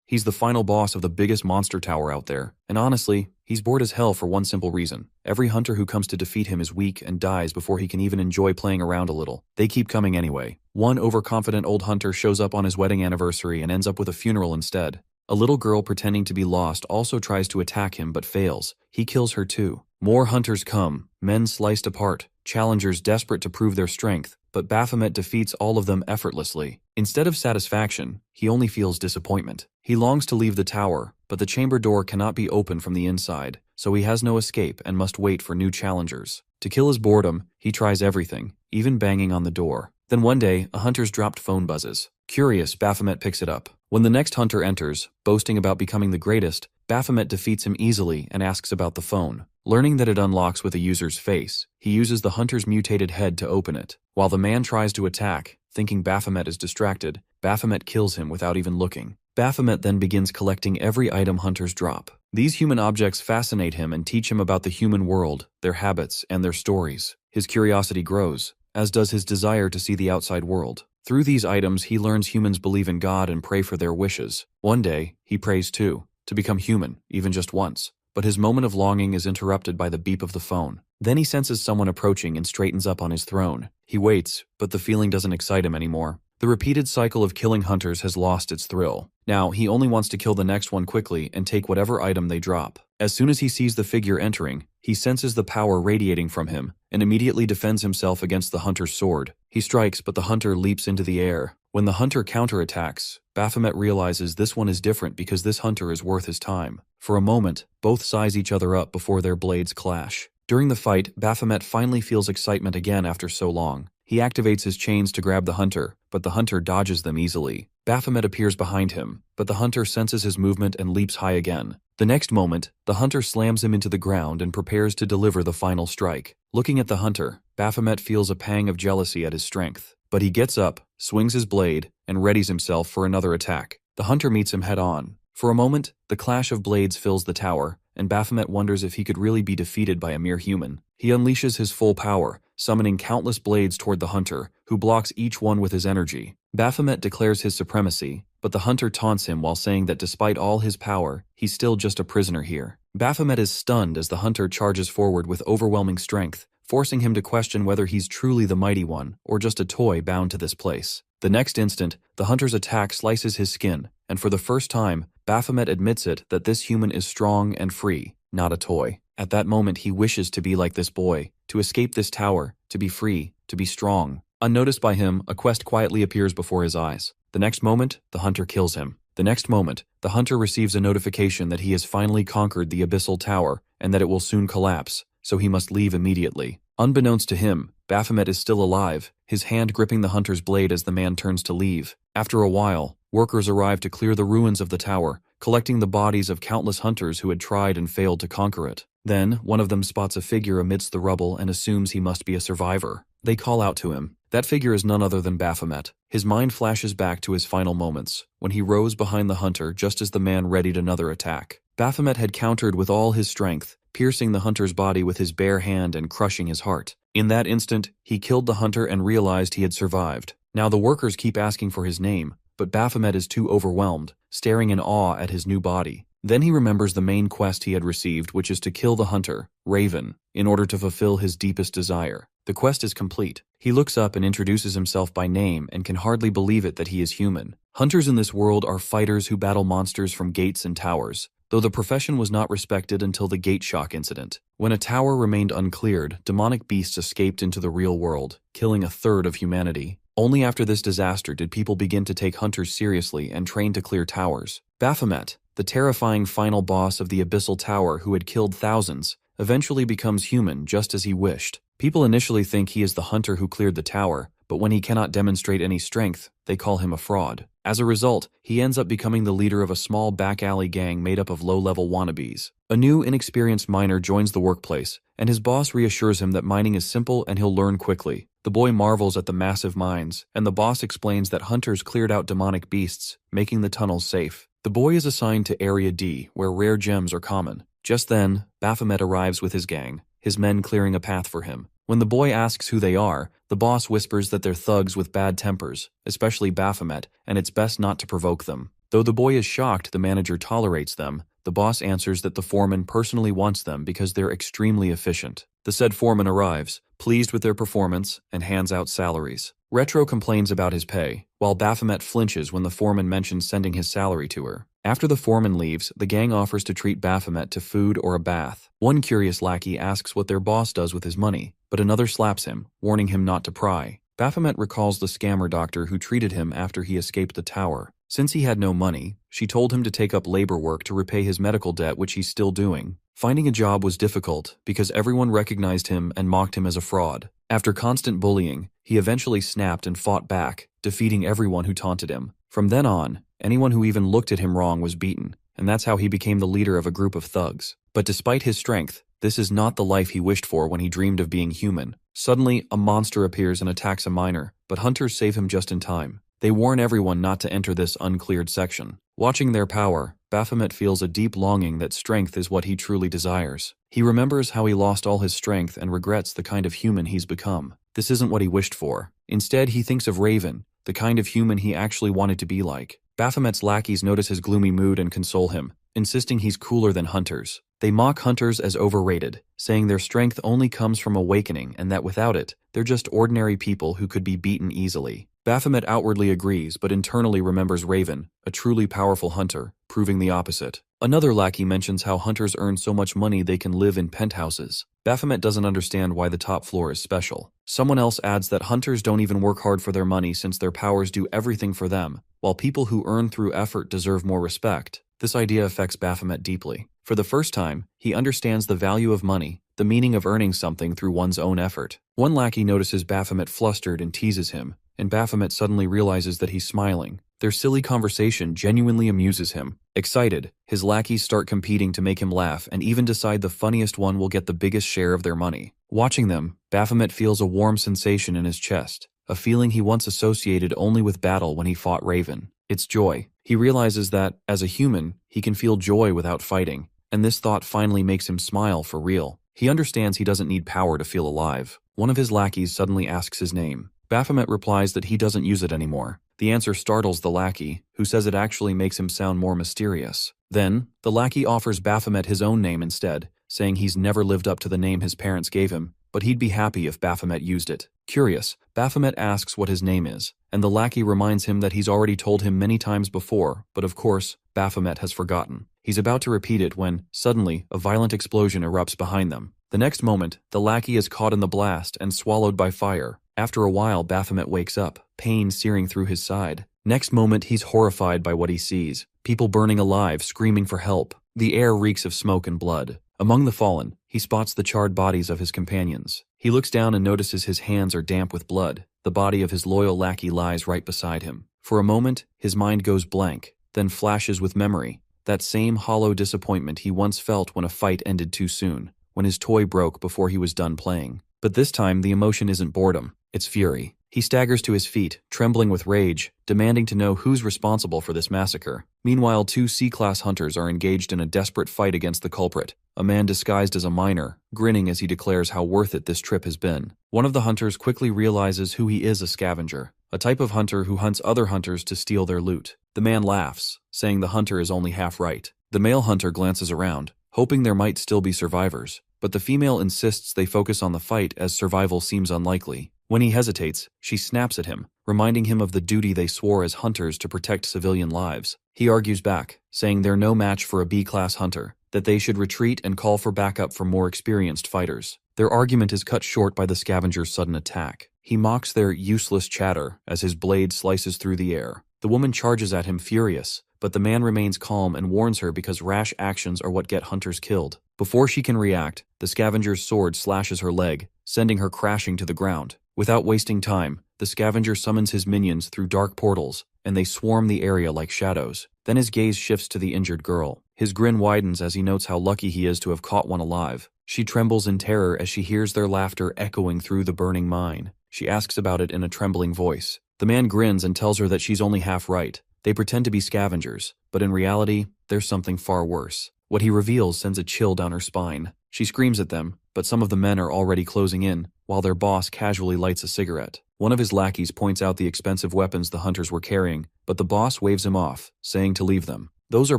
He's the final boss of the biggest monster tower out there, and honestly, he's bored as hell for one simple reason. Every hunter who comes to defeat him is weak and dies before he can even enjoy playing around a little. They keep coming anyway. One overconfident old hunter shows up on his wedding anniversary and ends up with a funeral instead. A little girl pretending to be lost also tries to attack him but fails. He kills her too. More hunters come, men sliced apart, challengers desperate to prove their strength, but Baphomet defeats all of them effortlessly. Instead of satisfaction, he only feels disappointment. He longs to leave the tower, but the chamber door cannot be opened from the inside, so he has no escape and must wait for new challengers. To kill his boredom, he tries everything, even banging on the door. Then one day, a hunter's dropped phone buzzes. Curious, Baphomet picks it up. When the next hunter enters, boasting about becoming the greatest, Baphomet defeats him easily and asks about the phone. Learning that it unlocks with a user's face, he uses the hunter's mutated head to open it. While the man tries to attack, thinking Baphomet is distracted, Baphomet kills him without even looking. Baphomet then begins collecting every item hunters drop. These human objects fascinate him and teach him about the human world, their habits, and their stories. His curiosity grows, as does his desire to see the outside world. Through these items, he learns humans believe in God and pray for their wishes. One day, he prays too, to become human, even just once. But his moment of longing is interrupted by the beep of the phone. Then he senses someone approaching and straightens up on his throne. He waits, but the feeling doesn't excite him anymore. The repeated cycle of killing hunters has lost its thrill. Now, he only wants to kill the next one quickly and take whatever item they drop. As soon as he sees the figure entering, he senses the power radiating from him and immediately defends himself against the hunter's sword. He strikes, but the hunter leaps into the air. When the hunter counterattacks, Baphomet realizes this one is different because this hunter is worth his time. For a moment, both size each other up before their blades clash. During the fight, Baphomet finally feels excitement again after so long. He activates his chains to grab the hunter, but the hunter dodges them easily. Baphomet appears behind him, but the hunter senses his movement and leaps high again. The next moment, the hunter slams him into the ground and prepares to deliver the final strike. Looking at the hunter, Baphomet feels a pang of jealousy at his strength. But he gets up, swings his blade, and readies himself for another attack. The hunter meets him head-on. For a moment, the clash of blades fills the tower, and Baphomet wonders if he could really be defeated by a mere human. He unleashes his full power, summoning countless blades toward the hunter, who blocks each one with his energy. Baphomet declares his supremacy, but the hunter taunts him while saying that despite all his power, he's still just a prisoner here. Baphomet is stunned as the hunter charges forward with overwhelming strength, forcing him to question whether he's truly the mighty one or just a toy bound to this place. The next instant, the hunter's attack slices his skin, and for the first time, Baphomet admits it that this human is strong and free, not a toy. At that moment, he wishes to be like this boy, to escape this tower, to be free, to be strong. Unnoticed by him, a quest quietly appears before his eyes. The next moment, the hunter kills him. The next moment, the hunter receives a notification that he has finally conquered the abyssal tower and that it will soon collapse, so he must leave immediately. Unbeknownst to him, Baphomet is still alive, his hand gripping the hunter's blade as the man turns to leave. After a while, workers arrive to clear the ruins of the tower, collecting the bodies of countless hunters who had tried and failed to conquer it. Then, one of them spots a figure amidst the rubble and assumes he must be a survivor. They call out to him. That figure is none other than Baphomet. His mind flashes back to his final moments, when he rose behind the hunter just as the man readied another attack. Baphomet had countered with all his strength, piercing the hunter's body with his bare hand and crushing his heart. In that instant, he killed the hunter and realized he had survived. Now the workers keep asking for his name, but Baphomet is too overwhelmed, staring in awe at his new body. Then he remembers the main quest he had received, which is to kill the hunter, Raven, in order to fulfill his deepest desire. The quest is complete. He looks up and introduces himself by name and can hardly believe it that he is human. Hunters in this world are fighters who battle monsters from gates and towers, though the profession was not respected until the Gate Shock incident. When a tower remained uncleared, demonic beasts escaped into the real world, killing a third of humanity. Only after this disaster did people begin to take hunters seriously and train to clear towers. Baphomet, the terrifying final boss of the Abyssal Tower who had killed thousands, eventually becomes human just as he wished. People initially think he is the hunter who cleared the tower, but when he cannot demonstrate any strength, they call him a fraud. As a result, he ends up becoming the leader of a small back-alley gang made up of low-level wannabes. A new, inexperienced miner joins the workplace, and his boss reassures him that mining is simple and he'll learn quickly. The boy marvels at the massive mines, and the boss explains that hunters cleared out demonic beasts, making the tunnels safe. The boy is assigned to Area D, where rare gems are common. Just then, Baphomet arrives with his gang, his men clearing a path for him. When the boy asks who they are, the boss whispers that they're thugs with bad tempers, especially Baphomet, and it's best not to provoke them. Though the boy is shocked the manager tolerates them, the boss answers that the foreman personally wants them because they're extremely efficient. The said foreman arrives, pleased with their performance, and hands out salaries. Retro complains about his pay, while Baphomet flinches when the foreman mentions sending his salary to her. After the foreman leaves, the gang offers to treat Baphomet to food or a bath. One curious lackey asks what their boss does with his money, but another slaps him, warning him not to pry. Baphomet recalls the scammer doctor who treated him after he escaped the tower. Since he had no money, she told him to take up labor work to repay his medical debt, which he's still doing. Finding a job was difficult because everyone recognized him and mocked him as a fraud. After constant bullying, he eventually snapped and fought back, defeating everyone who taunted him. From then on, anyone who even looked at him wrong was beaten, and that's how he became the leader of a group of thugs. But despite his strength, this is not the life he wished for when he dreamed of being human. Suddenly, a monster appears and attacks a miner, but hunters save him just in time. They warn everyone not to enter this uncleared section. Watching their power, Baphomet feels a deep longing that strength is what he truly desires. He remembers how he lost all his strength and regrets the kind of human he's become. This isn't what he wished for. Instead, he thinks of Raven, the kind of human he actually wanted to be like. Baphomet's lackeys notice his gloomy mood and console him, insisting he's cooler than hunters. They mock hunters as overrated, saying their strength only comes from awakening and that without it, they're just ordinary people who could be beaten easily. Baphomet outwardly agrees but internally remembers Raven, a truly powerful hunter, proving the opposite. Another lackey mentions how hunters earn so much money they can live in penthouses. Baphomet doesn't understand why the top floor is special. Someone else adds that hunters don't even work hard for their money since their powers do everything for them, while people who earn through effort deserve more respect. This idea affects Baphomet deeply. For the first time, he understands the value of money, the meaning of earning something through one's own effort. One lackey notices Baphomet flustered and teases him, and Baphomet suddenly realizes that he's smiling. Their silly conversation genuinely amuses him. Excited, his lackeys start competing to make him laugh and even decide the funniest one will get the biggest share of their money. Watching them, Baphomet feels a warm sensation in his chest, a feeling he once associated only with battle when he fought Raven. It's joy. He realizes that, as a human, he can feel joy without fighting, and this thought finally makes him smile for real. He understands he doesn't need power to feel alive. One of his lackeys suddenly asks his name. Baphomet replies that he doesn't use it anymore. The answer startles the lackey, who says it actually makes him sound more mysterious. Then, the lackey offers Baphomet his own name instead, saying he's never lived up to the name his parents gave him, but he'd be happy if Baphomet used it. Curious, Baphomet asks what his name is, and the lackey reminds him that he's already told him many times before, but of course, Baphomet has forgotten. He's about to repeat it when, suddenly, a violent explosion erupts behind them. The next moment, the lackey is caught in the blast and swallowed by fire. After a while, Baphomet wakes up, pain searing through his side. Next moment, he's horrified by what he sees. People burning alive, screaming for help. The air reeks of smoke and blood. Among the fallen, he spots the charred bodies of his companions. He looks down and notices his hands are damp with blood. The body of his loyal lackey lies right beside him. For a moment, his mind goes blank, then flashes with memory. That same hollow disappointment he once felt when a fight ended too soon, when his toy broke before he was done playing. But this time, the emotion isn't boredom, it's fury. He staggers to his feet, trembling with rage, demanding to know who's responsible for this massacre. Meanwhile, two C-class hunters are engaged in a desperate fight against the culprit, a man disguised as a miner, grinning as he declares how worth it this trip has been. One of the hunters quickly realizes who he is: a scavenger, a type of hunter who hunts other hunters to steal their loot. The man laughs, saying the hunter is only half right. The male hunter glances around, hoping there might still be survivors, but the female insists they focus on the fight as survival seems unlikely. When he hesitates, she snaps at him, reminding him of the duty they swore as hunters to protect civilian lives. He argues back, saying they're no match for a B-class hunter, that they should retreat and call for backup from more experienced fighters. Their argument is cut short by the scavenger's sudden attack. He mocks their useless chatter as his blade slices through the air. The woman charges at him furious, but the man remains calm and warns her because rash actions are what get hunters killed. Before she can react, the scavenger's sword slashes her leg, sending her crashing to the ground. Without wasting time, the scavenger summons his minions through dark portals, and they swarm the area like shadows. Then his gaze shifts to the injured girl. His grin widens as he notes how lucky he is to have caught one alive. She trembles in terror as she hears their laughter echoing through the burning mine. She asks about it in a trembling voice. The man grins and tells her that she's only half right. They pretend to be scavengers, but in reality, there's something far worse. What he reveals sends a chill down her spine. She screams at them, but some of the men are already closing in, while their boss casually lights a cigarette. One of his lackeys points out the expensive weapons the hunters were carrying, but the boss waves him off, saying to leave them. Those are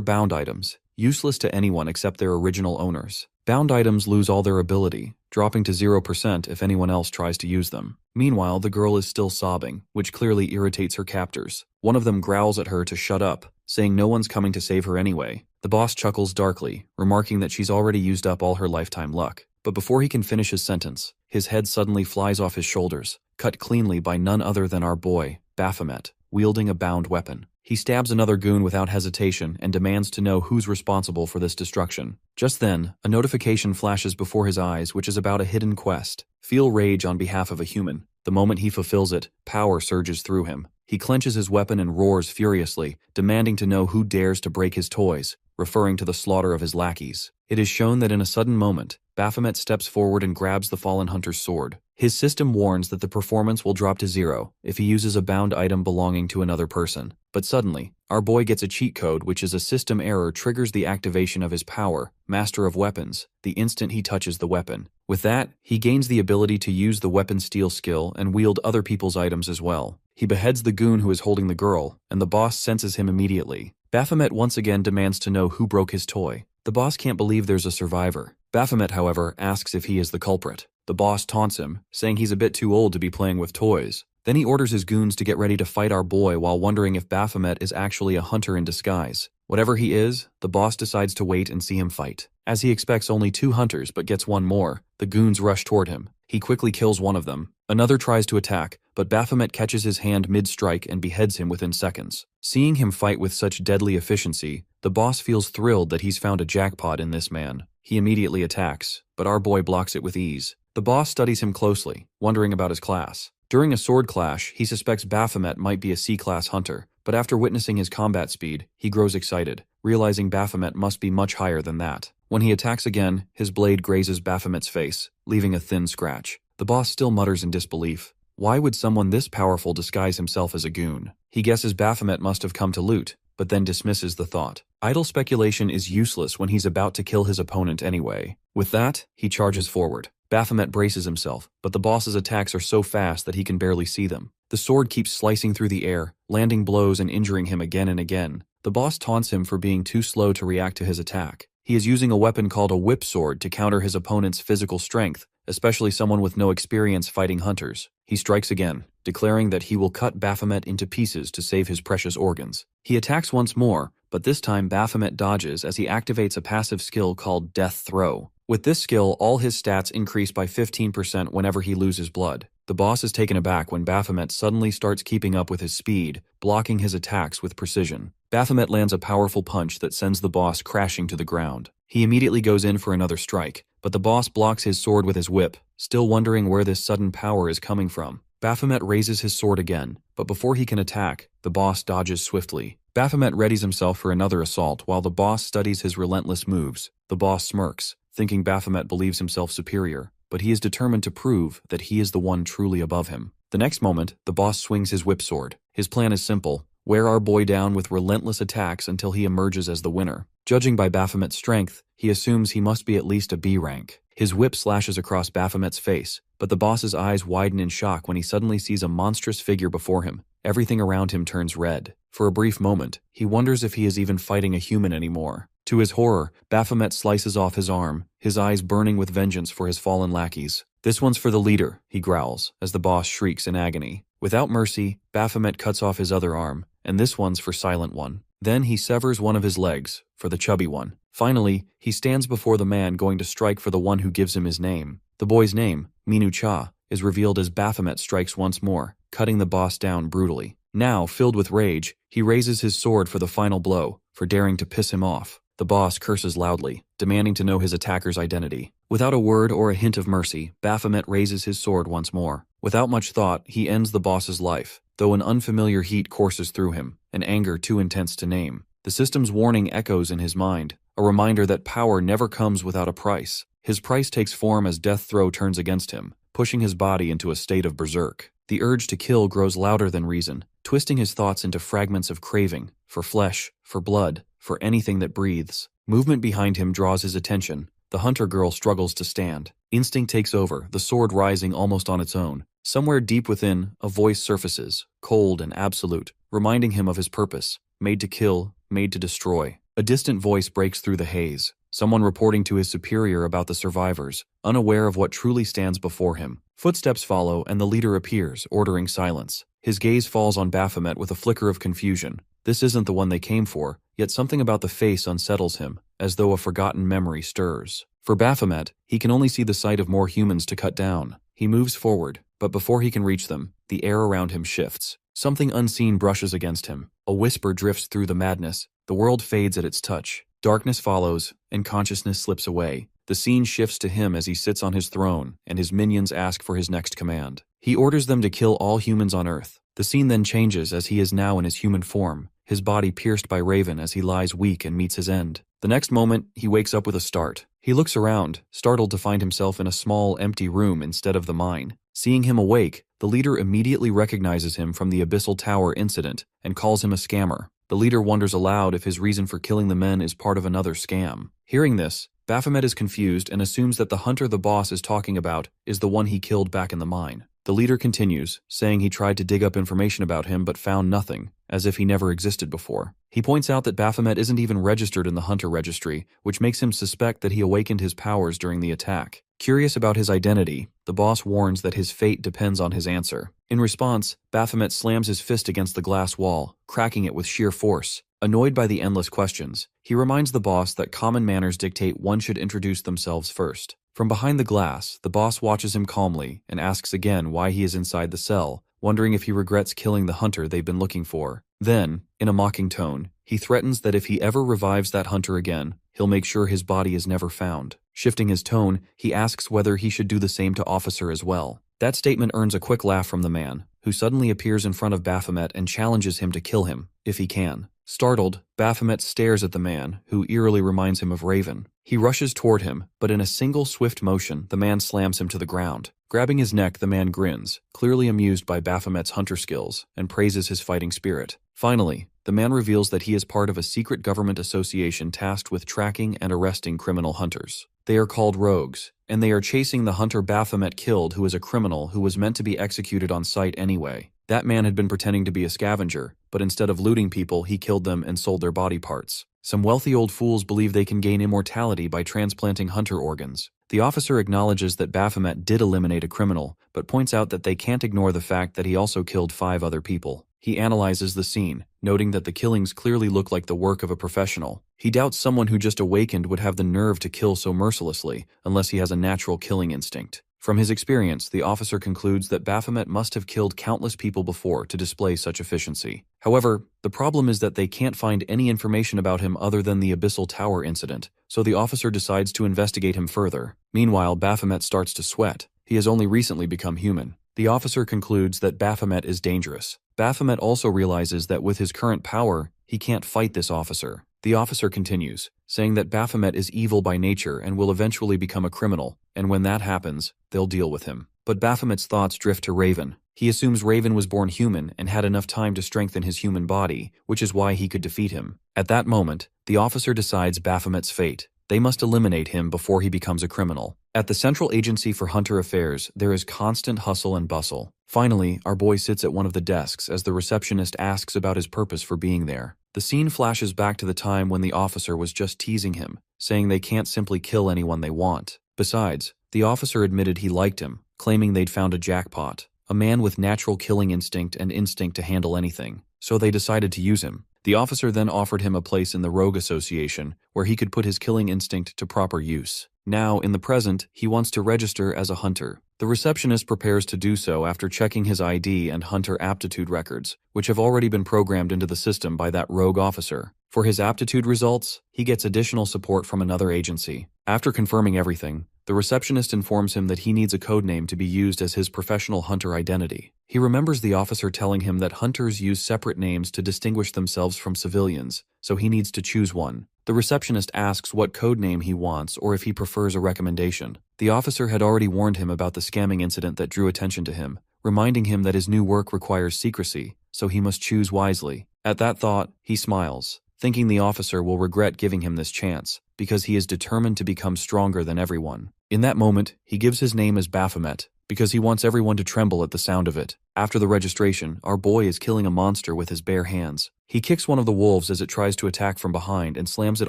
bound items, useless to anyone except their original owners. Bound items lose all their ability, dropping to 0% if anyone else tries to use them. Meanwhile, the girl is still sobbing, which clearly irritates her captors. One of them growls at her to shut up, saying no one's coming to save her anyway. The boss chuckles darkly, remarking that she's already used up all her lifetime luck. But before he can finish his sentence, his head suddenly flies off his shoulders, cut cleanly by none other than our boy, Baphomet, wielding a bound weapon. He stabs another goon without hesitation and demands to know who's responsible for this destruction. Just then, a notification flashes before his eyes which is about a hidden quest. Feel rage on behalf of a human. The moment he fulfills it, power surges through him. He clenches his weapon and roars furiously, demanding to know who dares to break his toys, referring to the slaughter of his lackeys. It is shown that in a sudden moment, Baphomet steps forward and grabs the fallen hunter's sword. His system warns that the performance will drop to 0 if he uses a bound item belonging to another person. But suddenly, our boy gets a cheat code which is a system error triggers the activation of his power, Master of Weapons, the instant he touches the weapon. With that, he gains the ability to use the weapon steal skill and wield other people's items as well. He beheads the goon who is holding the girl, and the boss senses him immediately. Baphomet once again demands to know who broke his toy. The boss can't believe there's a survivor. Baphomet, however, asks if he is the culprit. The boss taunts him, saying he's a bit too old to be playing with toys. Then he orders his goons to get ready to fight our boy while wondering if Baphomet is actually a hunter in disguise. Whatever he is, the boss decides to wait and see him fight. As he expects only 2 hunters but gets one more, the goons rush toward him. He quickly kills one of them. Another tries to attack, but Baphomet catches his hand mid-strike and beheads him within seconds. Seeing him fight with such deadly efficiency, the boss feels thrilled that he's found a jackpot in this man. He immediately attacks, but our boy blocks it with ease. The boss studies him closely, wondering about his class. During a sword clash, he suspects Baphomet might be a C-class hunter, but after witnessing his combat speed, he grows excited, realizing Baphomet must be much higher than that. When he attacks again, his blade grazes Baphomet's face, leaving a thin scratch. The boss still mutters in disbelief. Why would someone this powerful disguise himself as a goon? He guesses Baphomet must have come to loot, but then dismisses the thought. Idle speculation is useless when he's about to kill his opponent anyway. With that, he charges forward. Baphomet braces himself, but the boss's attacks are so fast that he can barely see them. The sword keeps slicing through the air, landing blows and injuring him again and again. The boss taunts him for being too slow to react to his attack. He is using a weapon called a whip sword to counter his opponent's physical strength, especially someone with no experience fighting hunters. He strikes again, declaring that he will cut Baphomet into pieces to save his precious organs. He attacks once more, but this time Baphomet dodges as he activates a passive skill called Death Throw. With this skill, all his stats increase by 15% whenever he loses blood. The boss is taken aback when Baphomet suddenly starts keeping up with his speed, blocking his attacks with precision. Baphomet lands a powerful punch that sends the boss crashing to the ground. He immediately goes in for another strike, but the boss blocks his sword with his whip, still wondering where this sudden power is coming from. Baphomet raises his sword again, but before he can attack, the boss dodges swiftly. Baphomet readies himself for another assault while the boss studies his relentless moves. The boss smirks, thinking Baphomet believes himself superior, but he is determined to prove that he is the one truly above him. The next moment, the boss swings his whip sword. His plan is simple: wear our boy down with relentless attacks until he emerges as the winner. Judging by Baphomet's strength, he assumes he must be at least a B rank. His whip slashes across Baphomet's face, but the boss's eyes widen in shock when he suddenly sees a monstrous figure before him. Everything around him turns red. For a brief moment, he wonders if he is even fighting a human anymore. To his horror, Baphomet slices off his arm, his eyes burning with vengeance for his fallen lackeys. "This one's for the leader," he growls, as the boss shrieks in agony. Without mercy, Baphomet cuts off his other arm, and this one's for Silent One. Then he severs one of his legs, for the chubby one. Finally, he stands before the man going to strike for the one who gives him his name. The boy's name, Minu Cha, is revealed as Baphomet strikes once more, cutting the boss down brutally. Now, filled with rage, he raises his sword for the final blow, for daring to piss him off. The boss curses loudly, demanding to know his attacker's identity. Without a word or a hint of mercy, Baphomet raises his sword once more. Without much thought, he ends the boss's life, though an unfamiliar heat courses through him, an anger too intense to name. The system's warning echoes in his mind, a reminder that power never comes without a price. His price takes form as Death Throw turns against him, pushing his body into a state of berserk. The urge to kill grows louder than reason, twisting his thoughts into fragments of craving, for flesh, for blood, for anything that breathes. Movement behind him draws his attention, The hunter girl struggles to stand. Instinct takes over, the sword rising almost on its own. Somewhere deep within, a voice surfaces, cold and absolute, reminding him of his purpose, made to kill, made to destroy. A distant voice breaks through the haze, someone reporting to his superior about the survivors, unaware of what truly stands before him. Footsteps follow, and the leader appears, ordering silence. His gaze falls on Baphomet with a flicker of confusion. This isn't the one they came for, yet something about the face unsettles him, as though a forgotten memory stirs. For Baphomet, he can only see the sight of more humans to cut down. He moves forward, but before he can reach them, the air around him shifts. Something unseen brushes against him. A whisper drifts through the madness. The world fades at its touch. Darkness follows, and consciousness slips away. The scene shifts to him as he sits on his throne, and his minions ask for his next command. He orders them to kill all humans on Earth. The scene then changes as he is now in his human form, his body pierced by Raven as he lies weak and meets his end. The next moment, he wakes up with a start. He looks around, startled to find himself in a small, empty room instead of the mine. Seeing him awake, the leader immediately recognizes him from the Abyssal Tower incident and calls him a scammer. The leader wonders aloud if his reason for killing the men is part of another scam. Hearing this, Baphomet is confused and assumes that the hunter the boss is talking about is the one he killed back in the mine. The leader continues, saying he tried to dig up information about him but found nothing, as if he never existed before. He points out that Baphomet isn't even registered in the hunter registry, which makes him suspect that he awakened his powers during the attack. Curious about his identity, the boss warns that his fate depends on his answer. In response, Baphomet slams his fist against the glass wall, cracking it with sheer force. Annoyed by the endless questions, he reminds the boss that common manners dictate one should introduce themselves first. From behind the glass, the boss watches him calmly and asks again why he is inside the cell, wondering if he regrets killing the hunter they've been looking for. Then, in a mocking tone, he threatens that if he ever revives that hunter again, he'll make sure his body is never found. Shifting his tone, he asks whether he should do the same to Officer as well. That statement earns a quick laugh from the man, who suddenly appears in front of Baphomet and challenges him to kill him, if he can. Startled, Baphomet stares at the man, who eerily reminds him of Raven. He rushes toward him, but in a single swift motion, the man slams him to the ground. Grabbing his neck, the man grins, clearly amused by Baphomet's hunter skills, and praises his fighting spirit. Finally, the man reveals that he is part of a secret government association tasked with tracking and arresting criminal hunters. They are called rogues, and they are chasing the hunter Baphomet killed, who is a criminal who was meant to be executed on sight anyway. That man had been pretending to be a scavenger, but instead of looting people, he killed them and sold their body parts. Some wealthy old fools believe they can gain immortality by transplanting hunter organs. The officer acknowledges that Baphomet did eliminate a criminal, but points out that they can't ignore the fact that he also killed 5 other people. He analyzes the scene, noting that the killings clearly look like the work of a professional. He doubts someone who just awakened would have the nerve to kill so mercilessly, unless he has a natural killing instinct. From his experience, the officer concludes that Baphomet must have killed countless people before to display such efficiency. However, the problem is that they can't find any information about him other than the Abyssal Tower incident, so the officer decides to investigate him further. Meanwhile, Baphomet starts to sweat. He has only recently become human. The officer concludes that Baphomet is dangerous. Baphomet also realizes that with his current power, he can't fight this officer. The officer continues, saying that Baphomet is evil by nature and will eventually become a criminal, and when that happens, they'll deal with him. But Baphomet's thoughts drift to Raven. He assumes Raven was born human and had enough time to strengthen his human body, which is why he could defeat him. At that moment, the officer decides Baphomet's fate. They must eliminate him before he becomes a criminal. At the Central Agency for Hunter Affairs, there is constant hustle and bustle. Finally, our boy sits at one of the desks as the receptionist asks about his purpose for being there. The scene flashes back to the time when the officer was just teasing him, saying they can't simply kill anyone they want. Besides, the officer admitted he liked him, claiming they'd found a jackpot, a man with natural killing instinct and instinct to handle anything, so they decided to use him. The officer then offered him a place in the Rogue Association, where he could put his killing instinct to proper use. Now, in the present, he wants to register as a hunter. The receptionist prepares to do so after checking his ID and hunter aptitude records, which have already been programmed into the system by that rogue officer. For his aptitude results, he gets additional support from another agency. After confirming everything, the receptionist informs him that he needs a codename to be used as his professional hunter identity. He remembers the officer telling him that hunters use separate names to distinguish themselves from civilians, so he needs to choose one. The receptionist asks what codename he wants or if he prefers a recommendation. The officer had already warned him about the scamming incident that drew attention to him, reminding him that his new work requires secrecy, so he must choose wisely. At that thought, he smiles. thinking the officer will regret giving him this chance, because he is determined to become stronger than everyone. In that moment, he gives his name as Baphomet, because he wants everyone to tremble at the sound of it. After the registration, our boy is killing a monster with his bare hands. He kicks one of the wolves as it tries to attack from behind and slams it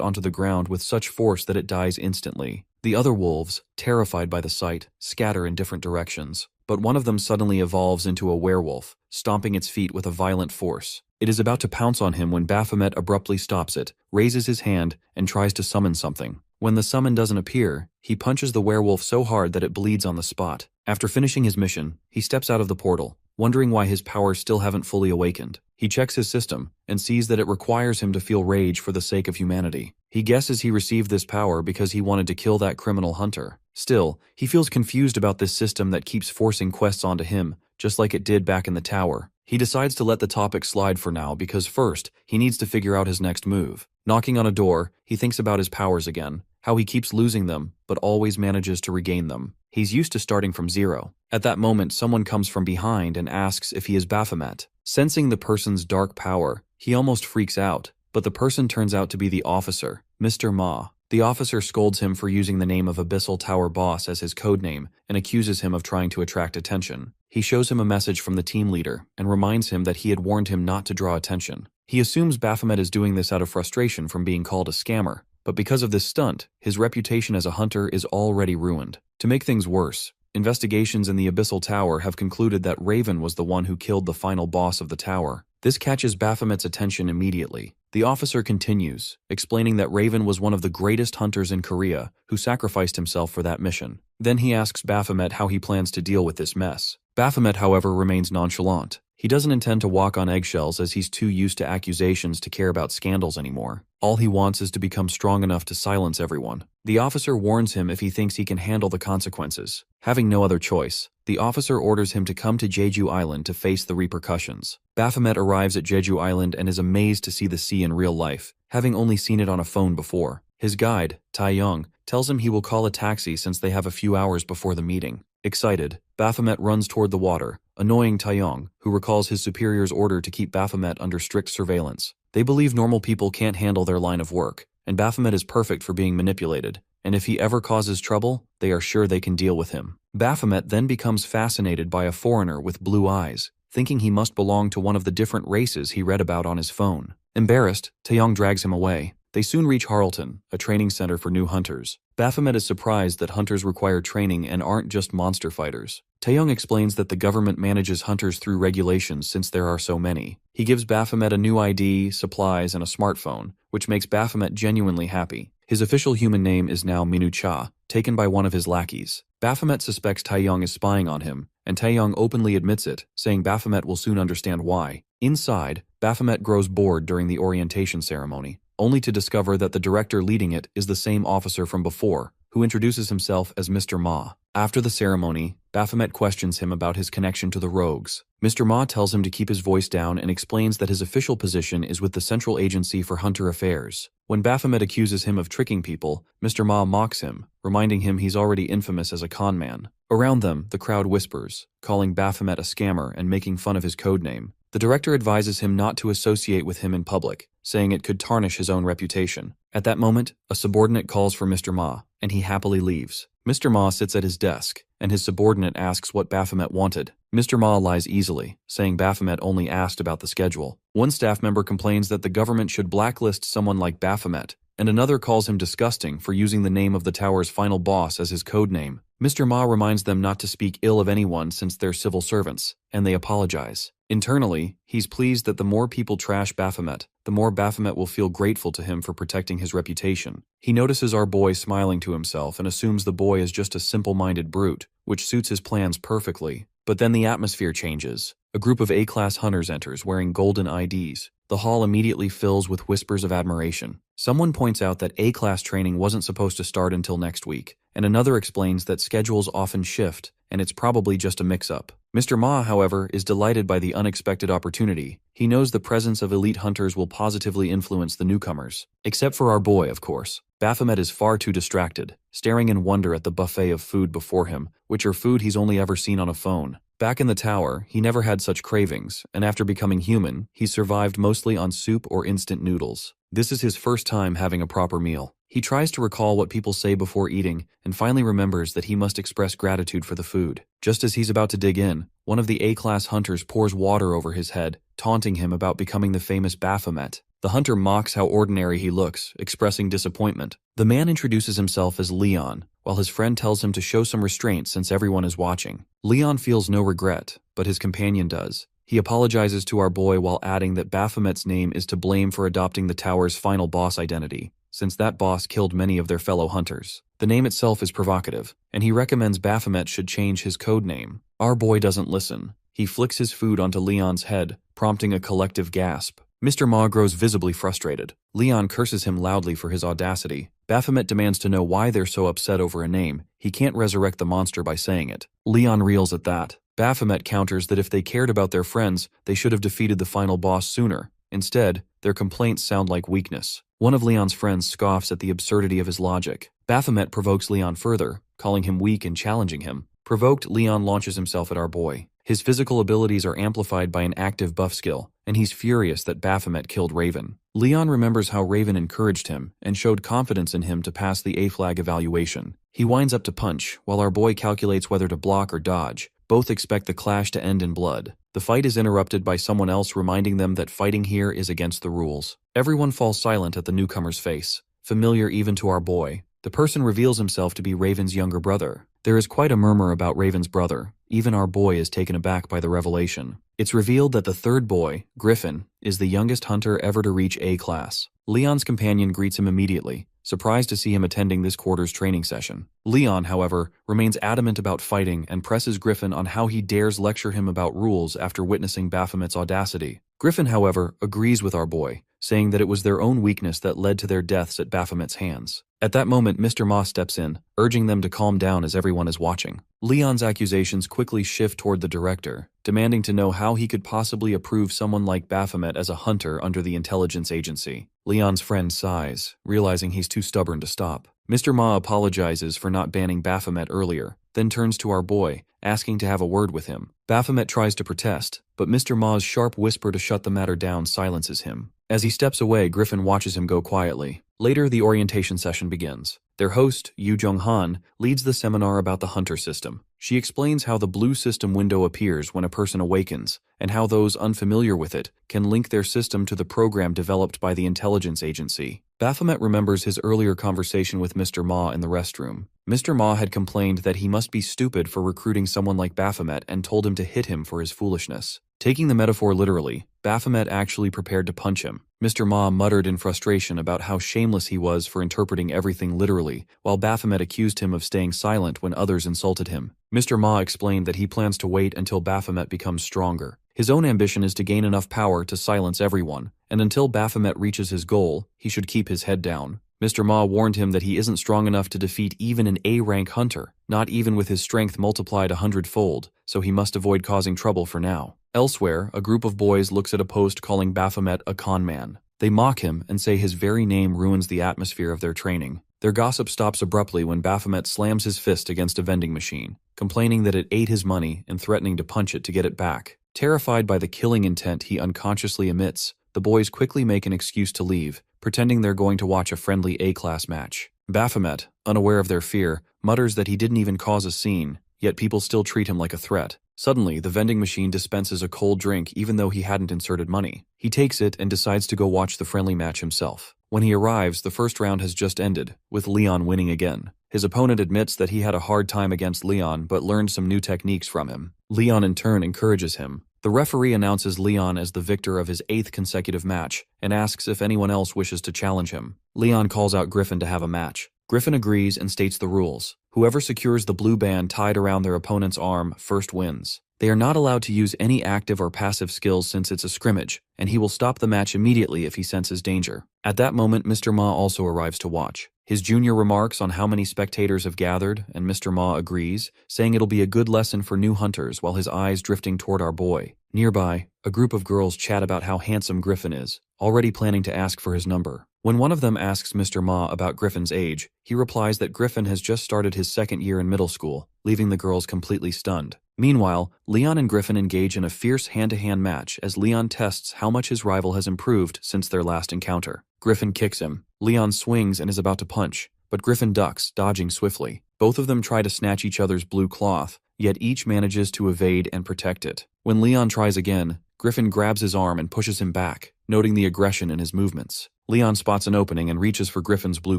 onto the ground with such force that it dies instantly. The other wolves, terrified by the sight, scatter in different directions, but one of them suddenly evolves into a werewolf, stomping its feet with a violent force. It is about to pounce on him when Baphomet abruptly stops it, raises his hand, and tries to summon something. When the summon doesn't appear, he punches the werewolf so hard that it bleeds on the spot. After finishing his mission, he steps out of the portal, wondering why his powers still haven't fully awakened. He checks his system and sees that it requires him to feel rage for the sake of humanity. He guesses he received this power because he wanted to kill that criminal hunter. Still, he feels confused about this system that keeps forcing quests onto him, just like it did back in the tower. He decides to let the topic slide for now because first, he needs to figure out his next move. Knocking on a door, he thinks about his powers again, how he keeps losing them, but always manages to regain them. He's used to starting from zero. At that moment, someone comes from behind and asks if he is Baphomet. Sensing the person's dark power, he almost freaks out, but the person turns out to be the officer, Mr. Ma. The officer scolds him for using the name of Abyssal Tower Boss as his codename and accuses him of trying to attract attention. He shows him a message from the team leader and reminds him that he had warned him not to draw attention. He assumes Baphomet is doing this out of frustration from being called a scammer, but because of this stunt, his reputation as a hunter is already ruined. To make things worse, investigations in the Abyssal Tower have concluded that Raven was the one who killed the final boss of the tower. This catches Baphomet's attention immediately. The officer continues, explaining that Raven was one of the greatest hunters in Korea who sacrificed himself for that mission. Then he asks Baphomet how he plans to deal with this mess. Baphomet, however, remains nonchalant. He doesn't intend to walk on eggshells as he's too used to accusations to care about scandals anymore. All he wants is to become strong enough to silence everyone. The officer warns him if he thinks he can handle the consequences. Having no other choice, the officer orders him to come to Jeju Island to face the repercussions. Baphomet arrives at Jeju Island and is amazed to see the sea in real life, having only seen it on a phone before. His guide, Taeyong, tells him he will call a taxi since they have a few hours before the meeting. Excited, Baphomet runs toward the water, annoying Taeyong, who recalls his superior's order to keep Baphomet under strict surveillance. They believe normal people can't handle their line of work, and Baphomet is perfect for being manipulated, and if he ever causes trouble, they are sure they can deal with him. Baphomet then becomes fascinated by a foreigner with blue eyes, thinking he must belong to one of the different races he read about on his phone. Embarrassed, Taeyong drags him away. They soon reach Harleton, a training center for new hunters. Baphomet is surprised that hunters require training and aren't just monster fighters. Taeyong explains that the government manages hunters through regulations since there are so many. He gives Baphomet a new ID, supplies, and a smartphone, which makes Baphomet genuinely happy. His official human name is now Minucha, taken by one of his lackeys. Baphomet suspects Taeyong is spying on him, and Taeyong openly admits it, saying Baphomet will soon understand why. Inside, Baphomet grows bored during the orientation ceremony, only to discover that the director leading it is the same officer from before, who introduces himself as Mr. Ma. After the ceremony, Baphomet questions him about his connection to the rogues. Mr. Ma tells him to keep his voice down and explains that his official position is with the Central Agency for Hunter Affairs. When Baphomet accuses him of tricking people, Mr. Ma mocks him, reminding him he's already infamous as a con man. Around them, the crowd whispers, calling Baphomet a scammer and making fun of his codename. The director advises him not to associate with him in public, saying it could tarnish his own reputation. At that moment, a subordinate calls for Mr. Ma, and he happily leaves. Mr. Ma sits at his desk, and his subordinate asks what Baphomet wanted. Mr. Ma lies easily, saying Baphomet only asked about the schedule. One staff member complains that the government should blacklist someone like Baphomet, and another calls him disgusting for using the name of the tower's final boss as his codename. Mr. Ma reminds them not to speak ill of anyone since they're civil servants, and they apologize. Internally, he's pleased that the more people trash Baphomet, the more Baphomet will feel grateful to him for protecting his reputation. He notices our boy smiling to himself and assumes the boy is just a simple-minded brute, which suits his plans perfectly. But then the atmosphere changes. A group of A-class hunters enters wearing golden IDs. The hall immediately fills with whispers of admiration. Someone points out that A-class training wasn't supposed to start until next week, and another explains that schedules often shift, and it's probably just a mix-up. Mr. Ma, however, is delighted by the unexpected opportunity. He knows the presence of elite hunters will positively influence the newcomers. Except for our boy, of course. Baphomet is far too distracted, staring in wonder at the buffet of food before him, which are food he's only ever seen on a phone. Back in the tower, he never had such cravings, and after becoming human, he survived mostly on soup or instant noodles. This is his first time having a proper meal. He tries to recall what people say before eating, and finally remembers that he must express gratitude for the food. Just as he's about to dig in, one of the A-class hunters pours water over his head, taunting him about becoming the famous Baphomet. The hunter mocks how ordinary he looks, expressing disappointment. The man introduces himself as Leon, while his friend tells him to show some restraint since everyone is watching. Leon feels no regret, but his companion does. He apologizes to our boy while adding that Baphomet's name is to blame for adopting the tower's final boss identity, since that boss killed many of their fellow hunters. The name itself is provocative, and he recommends Baphomet should change his code name. Our boy doesn't listen. He flicks his food onto Leon's head, prompting a collective gasp. Mr. Ma grows visibly frustrated. Leon curses him loudly for his audacity. Baphomet demands to know why they're so upset over a name. He can't resurrect the monster by saying it. Leon reels at that. Baphomet counters that if they cared about their friends, they should have defeated the final boss sooner. Instead, their complaints sound like weakness. One of Leon's friends scoffs at the absurdity of his logic. Baphomet provokes Leon further, calling him weak and challenging him. Provoked, Leon launches himself at our boy. His physical abilities are amplified by an active buff skill, and he's furious that Baphomet killed Raven. Leon remembers how Raven encouraged him and showed confidence in him to pass the A-flag evaluation. He winds up to punch, while our boy calculates whether to block or dodge. Both expect the clash to end in blood. The fight is interrupted by someone else reminding them that fighting here is against the rules. Everyone falls silent at the newcomer's face, familiar even to our boy. The person reveals himself to be Raven's younger brother. There is quite a murmur about Raven's brother. Even our boy is taken aback by the revelation. It's revealed that the third boy, Griffin, is the youngest hunter ever to reach A-class. Leon's companion greets him immediately, surprised to see him attending this quarter's training session. Leon, however, remains adamant about fighting and presses Griffin on how he dares lecture him about rules after witnessing Baphomet's audacity. Griffin, however, agrees with our boy, saying that it was their own weakness that led to their deaths at Baphomet's hands. At that moment, Mr. Ma steps in, urging them to calm down as everyone is watching. Leon's accusations quickly shift toward the director, demanding to know how he could possibly approve someone like Baphomet as a hunter under the intelligence agency. Leon's friend sighs, realizing he's too stubborn to stop. Mr. Ma apologizes for not banning Baphomet earlier, then turns to our boy, asking to have a word with him. Baphomet tries to protest, but Mr. Ma's sharp whisper to shut the matter down silences him. As he steps away, Griffin watches him go quietly. Later, the orientation session begins. Their host, Yu Jong-han, leads the seminar about the hunter system. She explains how the blue system window appears when a person awakens, and how those unfamiliar with it can link their system to the program developed by the intelligence agency. Baphomet remembers his earlier conversation with Mr. Ma in the restroom. Mr. Ma had complained that he must be stupid for recruiting someone like Baphomet and told him to hit him for his foolishness. Taking the metaphor literally, Baphomet actually prepared to punch him. Mr. Ma muttered in frustration about how shameless he was for interpreting everything literally, while Baphomet accused him of staying silent when others insulted him. Mr. Ma explained that he plans to wait until Baphomet becomes stronger. His own ambition is to gain enough power to silence everyone, and until Baphomet reaches his goal, he should keep his head down. Mr. Ma warned him that he isn't strong enough to defeat even an A-rank hunter, not even with his strength multiplied 100-fold, so he must avoid causing trouble for now. Elsewhere, a group of boys looks at a post calling Baphomet a con man. They mock him and say his very name ruins the atmosphere of their training. Their gossip stops abruptly when Baphomet slams his fist against a vending machine, complaining that it ate his money and threatening to punch it to get it back. Terrified by the killing intent he unconsciously emits, the boys quickly make an excuse to leave, pretending they're going to watch a friendly A-class match. Baphomet, unaware of their fear, mutters that he didn't even cause a scene, yet people still treat him like a threat. Suddenly, the vending machine dispenses a cold drink even though he hadn't inserted money. He takes it and decides to go watch the friendly match himself. When he arrives, the first round has just ended, with Leon winning again. His opponent admits that he had a hard time against Leon but learned some new techniques from him. Leon in turn encourages him. The referee announces Leon as the victor of his 8th consecutive match and asks if anyone else wishes to challenge him. Leon calls out Griffin to have a match. Griffin agrees and states the rules. Whoever secures the blue band tied around their opponent's arm first wins. They are not allowed to use any active or passive skills since it's a scrimmage, and he will stop the match immediately if he senses danger. At that moment, Mr. Ma also arrives to watch. His junior remarks on how many spectators have gathered, and Mr. Ma agrees, saying it'll be a good lesson for new hunters while his eyes drifting toward our boy. Nearby, a group of girls chat about how handsome Griffin is, already planning to ask for his number. When one of them asks Mr. Ma about Griffin's age, he replies that Griffin has just started his 2nd year in middle school, leaving the girls completely stunned. Meanwhile, Leon and Griffin engage in a fierce hand-to-hand match as Leon tests how much his rival has improved since their last encounter. Griffin kicks him. Leon swings and is about to punch, but Griffin ducks, dodging swiftly. Both of them try to snatch each other's blue cloth, yet each manages to evade and protect it. When Leon tries again, Griffin grabs his arm and pushes him back, noting the aggression in his movements. Leon spots an opening and reaches for Griffin's blue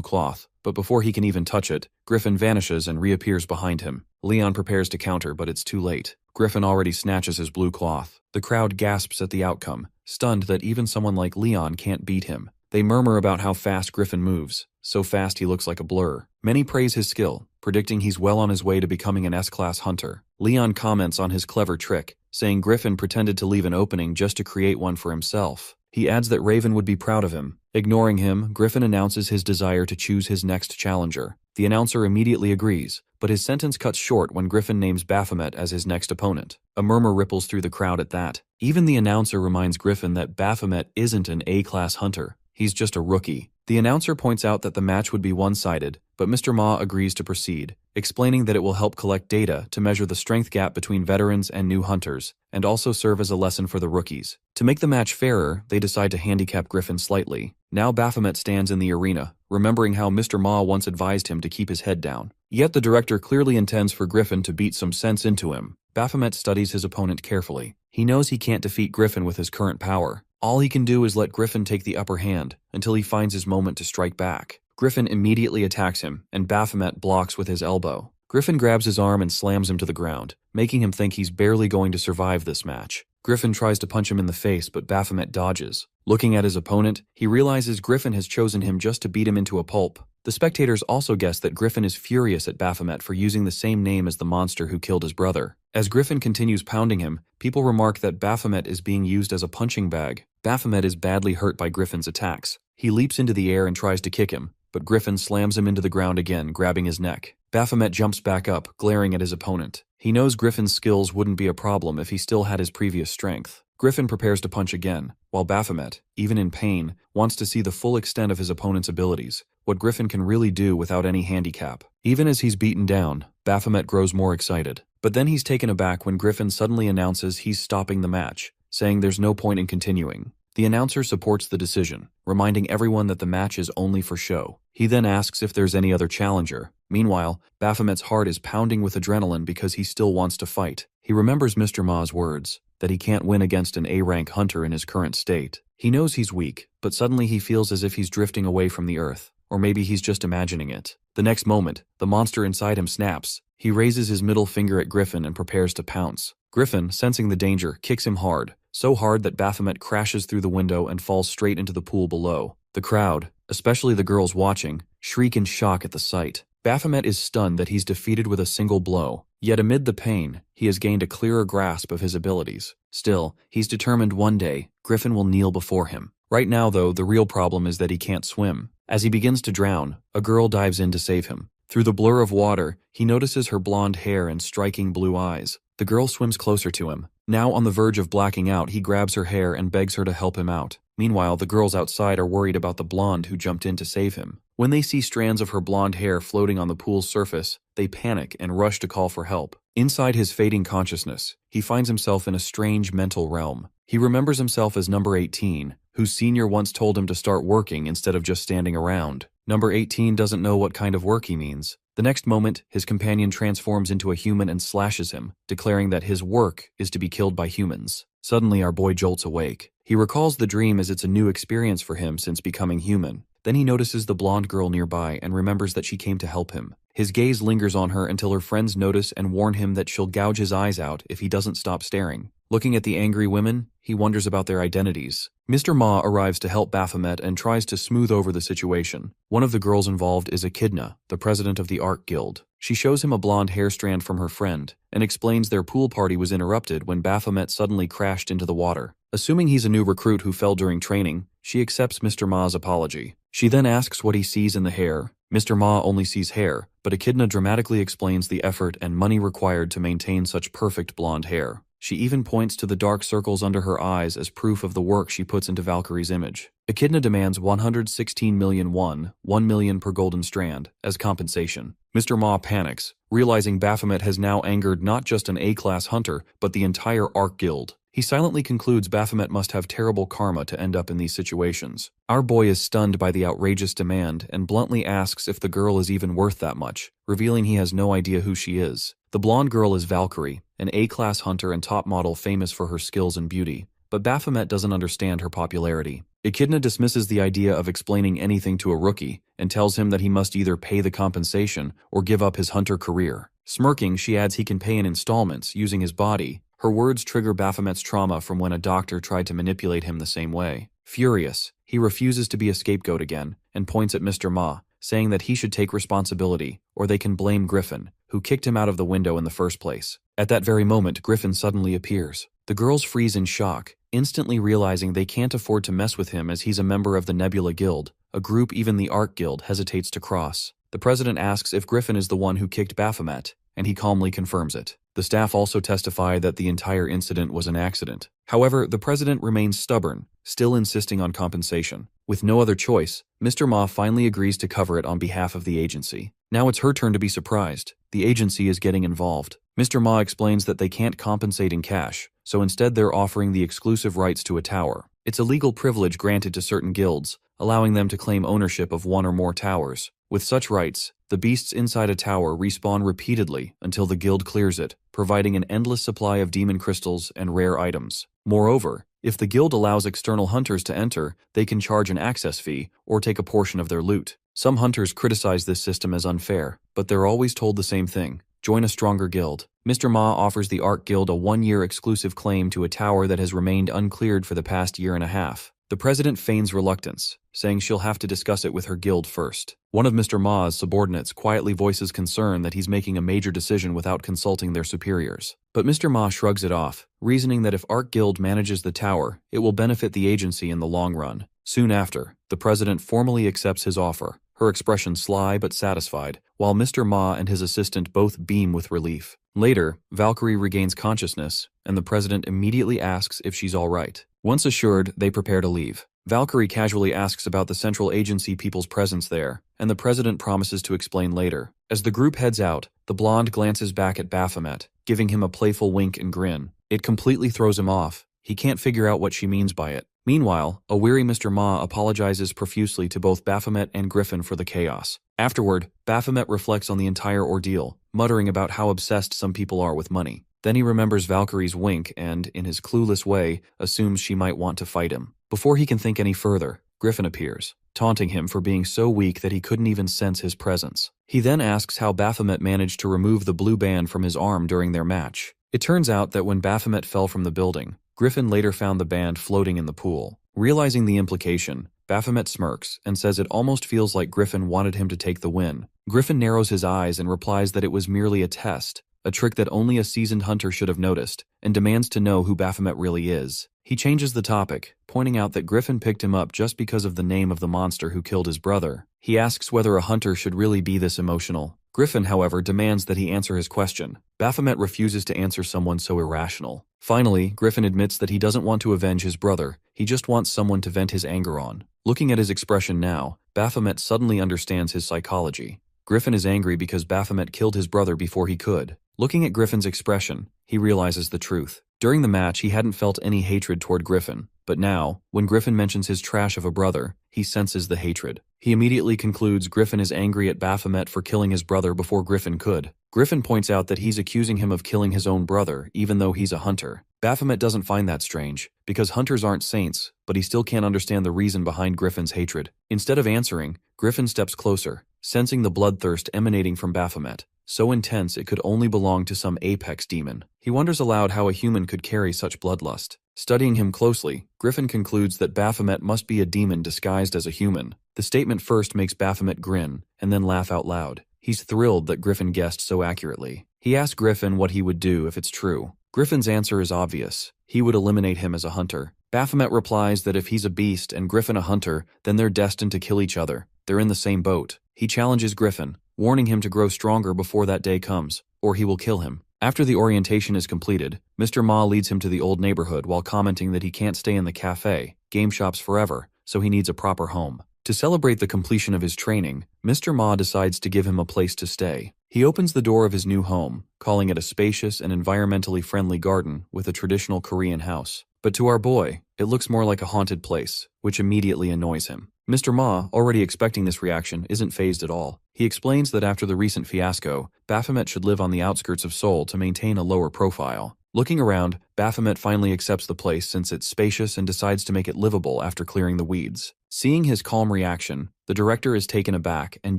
cloth, but before he can even touch it, Griffin vanishes and reappears behind him. Leon prepares to counter, but it's too late. Griffin already snatches his blue cloth. The crowd gasps at the outcome, stunned that even someone like Leon can't beat him. They murmur about how fast Griffin moves, so fast he looks like a blur. Many praise his skill, predicting he's well on his way to becoming an S-class hunter. Leon comments on his clever trick, saying Griffin pretended to leave an opening just to create one for himself. He adds that Raven would be proud of him. Ignoring him, Griffin announces his desire to choose his next challenger. The announcer immediately agrees, but his sentence cuts short when Griffin names Baphomet as his next opponent. A murmur ripples through the crowd at that. Even the announcer reminds Griffin that Baphomet isn't an A-class hunter. He's just a rookie. The announcer points out that the match would be one-sided, but Mr. Ma agrees to proceed, explaining that it will help collect data to measure the strength gap between veterans and new hunters, and also serve as a lesson for the rookies. To make the match fairer, they decide to handicap Griffin slightly. Now Baphomet stands in the arena, remembering how Mr. Ma once advised him to keep his head down. Yet the director clearly intends for Griffin to beat some sense into him. Baphomet studies his opponent carefully. He knows he can't defeat Griffin with his current power. All he can do is let Griffin take the upper hand until he finds his moment to strike back. Griffin immediately attacks him, and Baphomet blocks with his elbow. Griffin grabs his arm and slams him to the ground, making him think he's barely going to survive this match. Griffin tries to punch him in the face, but Baphomet dodges. Looking at his opponent, he realizes Griffin has chosen him just to beat him into a pulp. The spectators also guess that Griffin is furious at Baphomet for using the same name as the monster who killed his brother. As Griffin continues pounding him, people remark that Baphomet is being used as a punching bag. Baphomet is badly hurt by Griffin's attacks. He leaps into the air and tries to kick him, but Griffin slams him into the ground again, grabbing his neck. Baphomet jumps back up, glaring at his opponent. He knows Griffin's skills wouldn't be a problem if he still had his previous strength. Griffin prepares to punch again, while Baphomet, even in pain, wants to see the full extent of his opponent's abilities, what Griffin can really do without any handicap. Even as he's beaten down, Baphomet grows more excited. But then he's taken aback when Griffin suddenly announces he's stopping the match, saying there's no point in continuing. The announcer supports the decision, reminding everyone that the match is only for show. He then asks if there's any other challenger. Meanwhile, Baphomet's heart is pounding with adrenaline because he still wants to fight. He remembers Mr. Ma's words, that he can't win against an A-rank hunter in his current state. He knows he's weak, but suddenly he feels as if he's drifting away from the earth. Or maybe he's just imagining it. The next moment, the monster inside him snaps. He raises his middle finger at Griffin and prepares to pounce. Griffin, sensing the danger, kicks him hard, so hard that Baphomet crashes through the window and falls straight into the pool below. The crowd, especially the girls watching, shriek in shock at the sight. Baphomet is stunned that he's defeated with a single blow. Yet amid the pain, he has gained a clearer grasp of his abilities. Still, he's determined one day, Griffin will kneel before him. Right now, though, the real problem is that he can't swim. As he begins to drown, a girl dives in to save him. Through the blur of water, he notices her blonde hair and striking blue eyes. The girl swims closer to him. Now on the verge of blacking out, he grabs her hair and begs her to help him out. Meanwhile, the girls outside are worried about the blonde who jumped in to save him. When they see strands of her blonde hair floating on the pool's surface, they panic and rush to call for help. Inside his fading consciousness, he finds himself in a strange mental realm. He remembers himself as number 18, whose senior once told him to start working instead of just standing around. Number 18 doesn't know what kind of work he means. The next moment, his companion transforms into a human and slashes him, declaring that his work is to be killed by humans. Suddenly, our boy jolts awake. He recalls the dream as it's a new experience for him since becoming human. Then he notices the blonde girl nearby and remembers that she came to help him. His gaze lingers on her until her friends notice and warn him that she'll gouge his eyes out if he doesn't stop staring. Looking at the angry women, he wonders about their identities. Mr. Ma arrives to help Baphomet and tries to smooth over the situation. One of the girls involved is Echidna, the president of the Ark Guild. She shows him a blonde hair strand from her friend and explains their pool party was interrupted when Baphomet suddenly crashed into the water. Assuming he's a new recruit who fell during training, she accepts Mr. Ma's apology. She then asks what he sees in the hair. Mr. Ma only sees hair, but Echidna dramatically explains the effort and money required to maintain such perfect blonde hair. She even points to the dark circles under her eyes as proof of the work she puts into Valkyrie's image. Echidna demands 116 million won, 1 million per golden strand, as compensation. Mr. Ma panics, realizing Baphomet has now angered not just an A-class hunter, but the entire Ark Guild. He silently concludes Baphomet must have terrible karma to end up in these situations. Our boy is stunned by the outrageous demand and bluntly asks if the girl is even worth that much, revealing he has no idea who she is. The blonde girl is Valkyrie, an A-class hunter and top model famous for her skills and beauty, but Baphomet doesn't understand her popularity. Echidna dismisses the idea of explaining anything to a rookie and tells him that he must either pay the compensation or give up his hunter career. Smirking, she adds he can pay in installments using his body. Her words trigger Baphomet's trauma from when a doctor tried to manipulate him the same way. Furious, he refuses to be a scapegoat again and points at Mr. Ma, saying that he should take responsibility or they can blame Griffin, who kicked him out of the window in the first place. At that very moment, Griffin suddenly appears. The girls freeze in shock, instantly realizing they can't afford to mess with him as he's a member of the Nebula Guild, a group even the Ark Guild hesitates to cross. The president asks if Griffin is the one who kicked Baphomet, and he calmly confirms it. The staff also testify that the entire incident was an accident. However, the president remains stubborn, still insisting on compensation. With no other choice, Mr. Ma finally agrees to cover it on behalf of the agency. Now it's her turn to be surprised. The agency is getting involved. Mr. Ma explains that they can't compensate in cash, so instead they're offering the exclusive rights to a tower. It's a legal privilege granted to certain guilds, allowing them to claim ownership of one or more towers. With such rights, the beasts inside a tower respawn repeatedly until the guild clears it, providing an endless supply of demon crystals and rare items. Moreover, if the guild allows external hunters to enter, they can charge an access fee or take a portion of their loot. Some hunters criticize this system as unfair, but they're always told the same thing: join a stronger guild. Mr. Ma offers the Ark Guild a 1-year exclusive claim to a tower that has remained uncleared for the past year and a half. The president feigns reluctance, saying she'll have to discuss it with her guild first. One of Mr. Ma's subordinates quietly voices concern that he's making a major decision without consulting their superiors. But Mr. Ma shrugs it off, reasoning that if Ark Guild manages the tower, it will benefit the agency in the long run. Soon after, the president formally accepts his offer, her expression sly but satisfied, while Mr. Ma and his assistant both beam with relief. Later, Valkyrie regains consciousness, and the president immediately asks if she's all right. Once assured, they prepare to leave. Valkyrie casually asks about the central agency people's presence there, and the president promises to explain later. As the group heads out, the blonde glances back at Baphomet, giving him a playful wink and grin. It completely throws him off. He can't figure out what she means by it. Meanwhile, a weary Mr. Ma apologizes profusely to both Baphomet and Griffin for the chaos. Afterward, Baphomet reflects on the entire ordeal, muttering about how obsessed some people are with money. Then he remembers Valkyrie's wink and, in his clueless way, assumes she might want to fight him. Before he can think any further, Griffin appears, taunting him for being so weak that he couldn't even sense his presence. He then asks how Baphomet managed to remove the blue band from his arm during their match. It turns out that when Baphomet fell from the building, Griffin later found the band floating in the pool. Realizing the implication, Baphomet smirks and says it almost feels like Griffin wanted him to take the win. Griffin narrows his eyes and replies that it was merely a test, a trick that only a seasoned hunter should have noticed, and demands to know who Baphomet really is. He changes the topic, pointing out that Griffin picked him up just because of the name of the monster who killed his brother. He asks whether a hunter should really be this emotional. Griffin, however, demands that he answer his question. Baphomet refuses to answer someone so irrational. Finally, Griffin admits that he doesn't want to avenge his brother, he just wants someone to vent his anger on. Looking at his expression now, Baphomet suddenly understands his psychology. Griffin is angry because Baphomet killed his brother before he could. Looking at Griffin's expression, he realizes the truth. During the match, he hadn't felt any hatred toward Griffin, but now, when Griffin mentions his trash of a brother, he senses the hatred. He immediately concludes Griffin is angry at Baphomet for killing his brother before Griffin could. Griffin points out that he's accusing him of killing his own brother, even though he's a hunter. Baphomet doesn't find that strange, because hunters aren't saints, but he still can't understand the reason behind Griffin's hatred. Instead of answering, Griffin steps closer, sensing the bloodthirst emanating from Baphomet, so intense it could only belong to some apex demon. He wonders aloud how a human could carry such bloodlust. Studying him closely, Griffin concludes that Baphomet must be a demon disguised as a human. The statement first makes Baphomet grin, and then laugh out loud. He's thrilled that Griffin guessed so accurately. He asks Griffin what he would do if it's true. Griffin's answer is obvious. He would eliminate him as a hunter. Baphomet replies that if he's a beast and Griffin a hunter, then they're destined to kill each other. They're in the same boat. He challenges Griffin, warning him to grow stronger before that day comes, or he will kill him. After the orientation is completed, Mr. Ma leads him to the old neighborhood while commenting that he can't stay in the cafe, game shops forever, so he needs a proper home. To celebrate the completion of his training, Mr. Ma decides to give him a place to stay. He opens the door of his new home, calling it a spacious and environmentally friendly garden with a traditional Korean house. But to our boy, it looks more like a haunted place, which immediately annoys him. Mr. Ma, already expecting this reaction, isn't fazed at all. He explains that after the recent fiasco, Baphomet should live on the outskirts of Seoul to maintain a lower profile. Looking around, Baphomet finally accepts the place since it's spacious and decides to make it livable after clearing the weeds. Seeing his calm reaction, the director is taken aback and